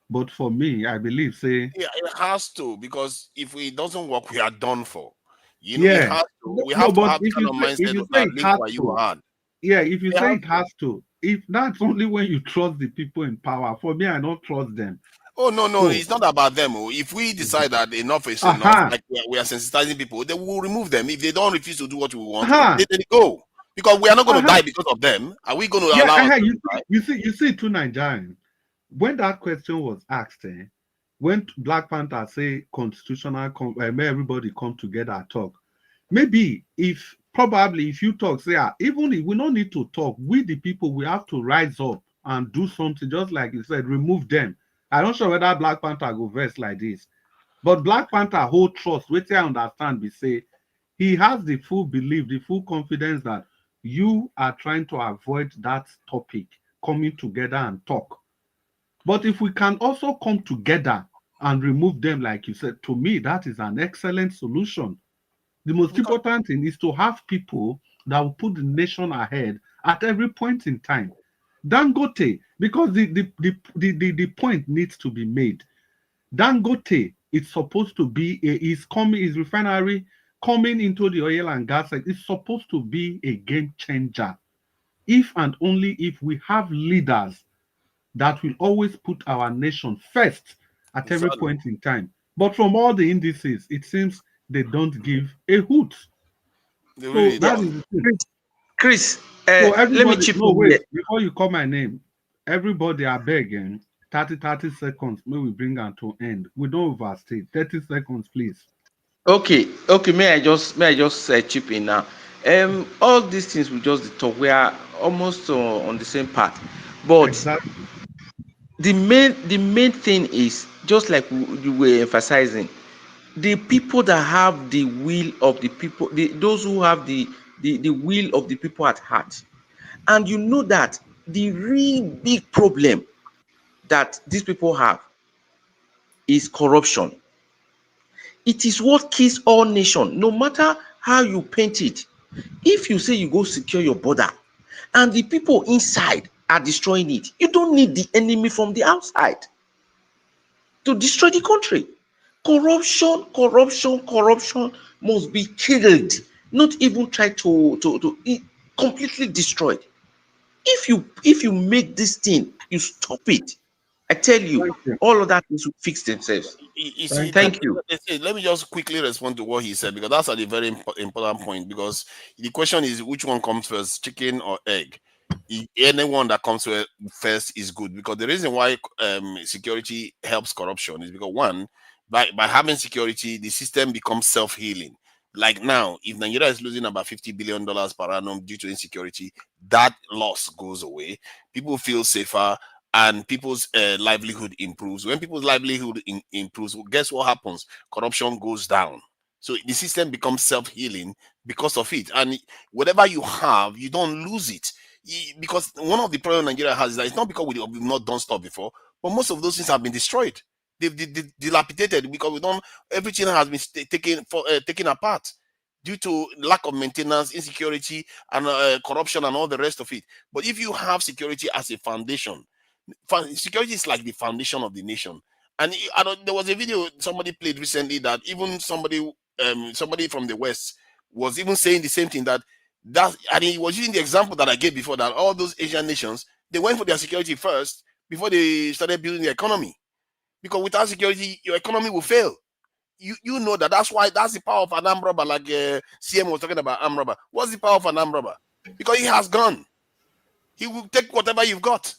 But for me, I believe, say Yeah, it has to, because if it doesn't work, we are done for. You know, it yeah, has to. We no, have to but have the kind of if mindset you say that it link has what you to, had. yeah, if you It say has it has to, if that's only when you trust the people in power. For me, I don't trust them. Oh no, So, it's not about them. Oh. If we decide that enough is enough, aha, like we are sensitizing people, then we will remove them. If they don't refuse to do what we want, aha, they go. Because we are not going to aha. die because of them. Are we going to Yeah, allow aha. ourselves to die? You see, two Nigerians. When that question was asked, when Black Panther say constitutional, may everybody come together talk. Maybe if you talk, say, even if we don't need to talk, we the people, we have to rise up and do something, just like you said, remove them. I'm not sure whether Black Panther go verse like this, but Black Panther hold trust, which I understand, we say he has the full belief, the full confidence that you are trying to avoid that topic, coming together and talk. But if we can also come together and remove them, like you said, to me, that is an excellent solution. The most important thing is to have people that will put the nation ahead at every point in time. Dangote, because the point needs to be made. Dangote is supposed to be his refinery coming into the oil and gas sector. It's supposed to be a game changer. If and only if we have leaders that will always put our nation first at every point in time. But from all the indices, it seems they don't give a hoot. They So really that don't. is the thing. Chris, So let me everybody, chip no, in wait, here. before you call my name, everybody, I beg, 30 seconds, may we bring on to end. We don't overstay. 30 seconds, please. Okay, may I just chip in now? All these things we just talk, we are almost on the same path, but exactly. the main thing is just like you were emphasizing, the people that have the will of the people, those who have the will of the people at heart. And you know that the real big problem that these people have is corruption. It is what kills all nations, no matter how you paint it. If you say you go secure your border and the people inside are destroying it, you don't need the enemy from the outside to destroy the country. Corruption must be killed, not even try to completely destroyed. If you make this thing, you stop it, I tell you, all of that things will fix themselves. You see, Thank you. let me just quickly respond to what he said, because that's a very important point. Because the question is, which one comes first, chicken or egg? Anyone that comes first is good, because the reason why security helps corruption is because, one, by having security, the system becomes self-healing. Like now, if Nigeria is losing about $50 billion per annum due to insecurity, that loss goes away. People feel safer, and people's livelihood improves. When people's livelihood improves, well, guess what happens? Corruption goes down. So the system becomes self-healing because of it. And whatever you have, you don't lose it. Because one of the problems Nigeria has is that it's not because we've not done stuff before, but most of those things have been destroyed. They've dilapidated because we don't. Everything has been taken apart due to lack of maintenance, insecurity, and corruption, and all the rest of it. But if you have security as a foundation, security is like the foundation of the nation. And there was a video somebody played recently that even somebody from the West was even saying the same thing, and he was using the example that I gave before, that all those Asian nations, they went for their security first before they started building the economy. Because without security, your economy will fail. You know that's why that's the power of an armed robber, like CM was talking about armed robber. What's the power of an armed robber? Because he has gun. He will take whatever you've got.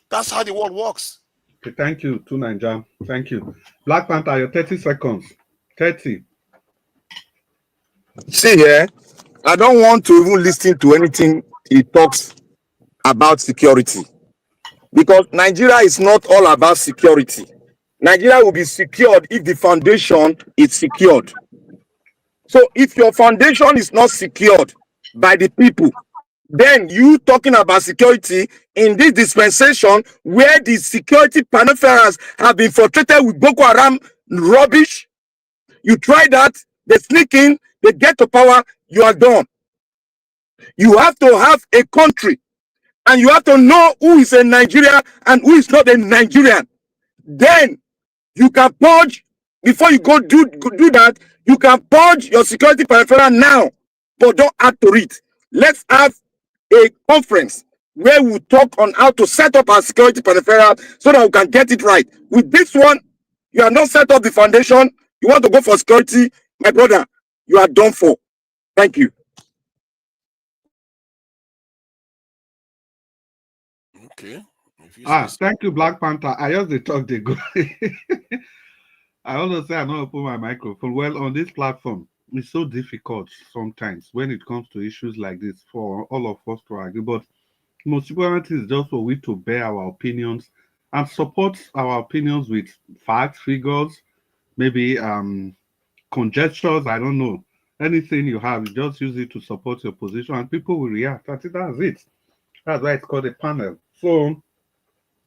That's how the world works. Okay, thank you, Tunanja. Thank you. Black Panther, your 30 seconds. 30. See, I don't want to even listen to anything he talks about security, because Nigeria is not all about security. Nigeria will be secured if the foundation is secured. So if your foundation is not secured by the people, then you talking about security in this dispensation where the security peripherals have been infiltrated with Boko Haram rubbish. You try that, they sneak in, they get to power, you are done. You have to have a country, and you have to know who is a Nigerian and who is not a Nigerian. Then you can purge, before you go do that, you can purge your security peripheral now, but don't add to it. Let's have a conference where we talk on how to set up our security peripheral so that we can get it right. With this one, you are not set up the foundation, you want to go for security, my brother, you are done for. Thank you. Okay. If you say so. Thank you, Black Panther. I just the talk they go. I also say I not open my microphone. Well, on this platform, it's so difficult sometimes when it comes to issues like this for all of us to argue. But most important is just for we to bear our opinions and support our opinions with facts, figures, maybe conjectures. I don't know. Anything you have, you just use it to support your position, and people will react. I think that's it. That's why it's called a panel. So,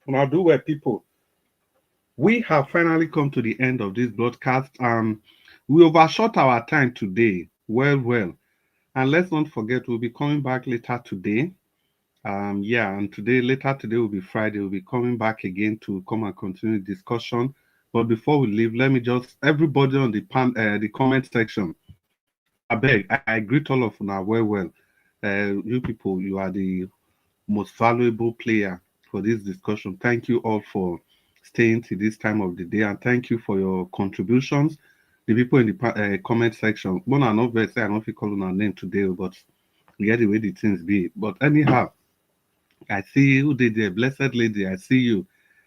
now do where people. We have finally come to the end of this broadcast. We overshot our time today. Well. And let's not forget, we'll be coming back later today. And later today will be Friday. We'll be coming back again to come and continue the discussion. But before we leave, let me just everybody on the comment section. I beg, I greet all of you now well. You people, you are the most valuable player for this discussion. Thank you all for staying to this time of the day, and thank you for your contributions. The people in the comment section, one are not very say I don't feel calling our name today, but we get the way the things be. But anyhow, I see who did there, blessed lady. I see you,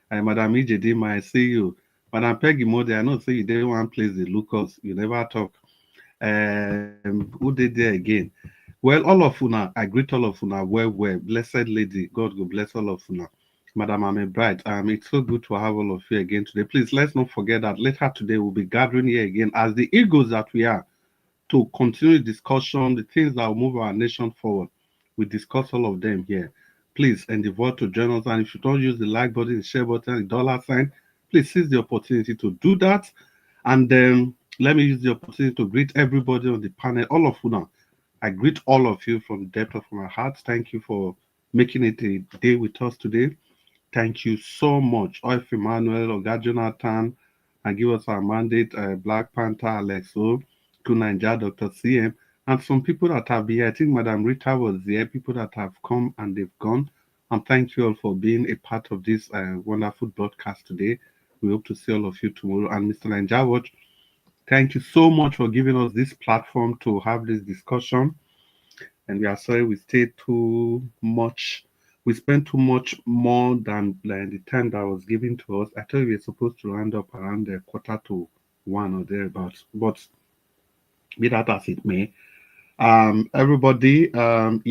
Madam Ijedima. I see you, Madam Peggy Mode. I know say you didn't one place the Lucas. You never talk. Who did there again? Well, all of you now, I greet all of you now. Well. Blessed lady, God will bless all of you now. Madam Ame Bright, it's so good to have all of you again today. Please, let's not forget that later today we'll be gathering here again as the eagles that we are to continue the discussion, the things that will move our nation forward. We discuss all of them here. Please endeavor to join us. And if you don't use the like button, the share button, the dollar sign, please seize the opportunity to do that. And then let me use the opportunity to greet everybody on the panel, all of you now. I greet all of you from the depth of my heart. Thank you for making it a day with us today. Thank you so much. Oif Emmanuel, Oga Jonathan, and give us our mandate, Black Panther, Alexo, Kunanja, Dr. CM, and some people that have been here. I think Madam Rita was there, people that have come and they've gone. And thank you all for being a part of this wonderful broadcast today. We hope to see all of you tomorrow. And Mr. Nanjawat, thank you so much for giving us this platform to have this discussion. And we are sorry we stayed too much. We spent too much more than the time that was given to us. I thought we were supposed to round up around the 1:45 or thereabouts. But be that as it may, everybody, Mr.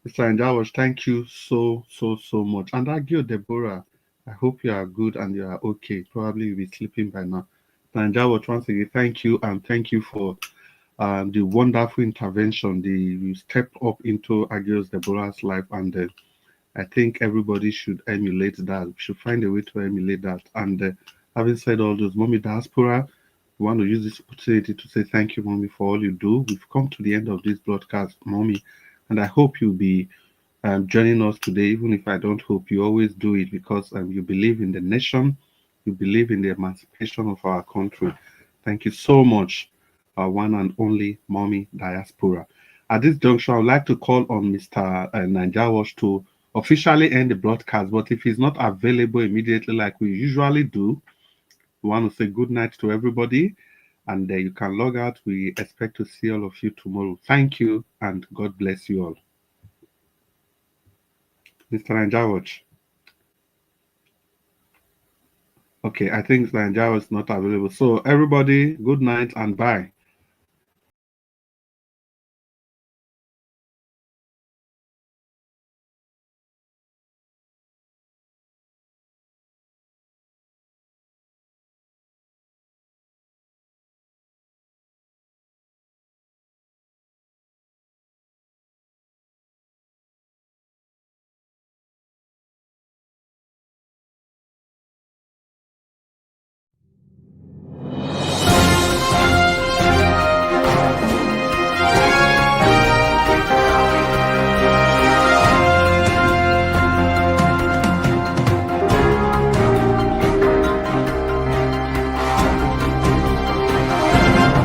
Njawash, thank you so much. And Agio Deborah, I hope you are good and you are okay. Probably you'll be sleeping by now. Mr. Njawash, once again, thank you, and thank you for the wonderful intervention. You stepped up into Agios Deborah's life, and I think everybody should emulate that. We should find a way to emulate that. And having said all those, Mommy Diaspora, we want to use this opportunity to say thank you, Mommy, for all you do. We've come to the end of this broadcast, Mommy, and I hope you'll be joining us today. Even if I don't hope, you always do it because you believe in the nation, you believe in the emancipation of our country. Thank you so much, our one and only Mommy Diaspora. At this juncture, I would like to call on Mr. Nanjawash to officially end the broadcast, but if he's not available immediately like we usually do, we want to say good night to everybody, and you can log out. We expect to see all of you tomorrow. Thank you, and God bless you all. Mr. Nanjawash. Okay, I think Nanjawash is not available. So everybody, good night and bye.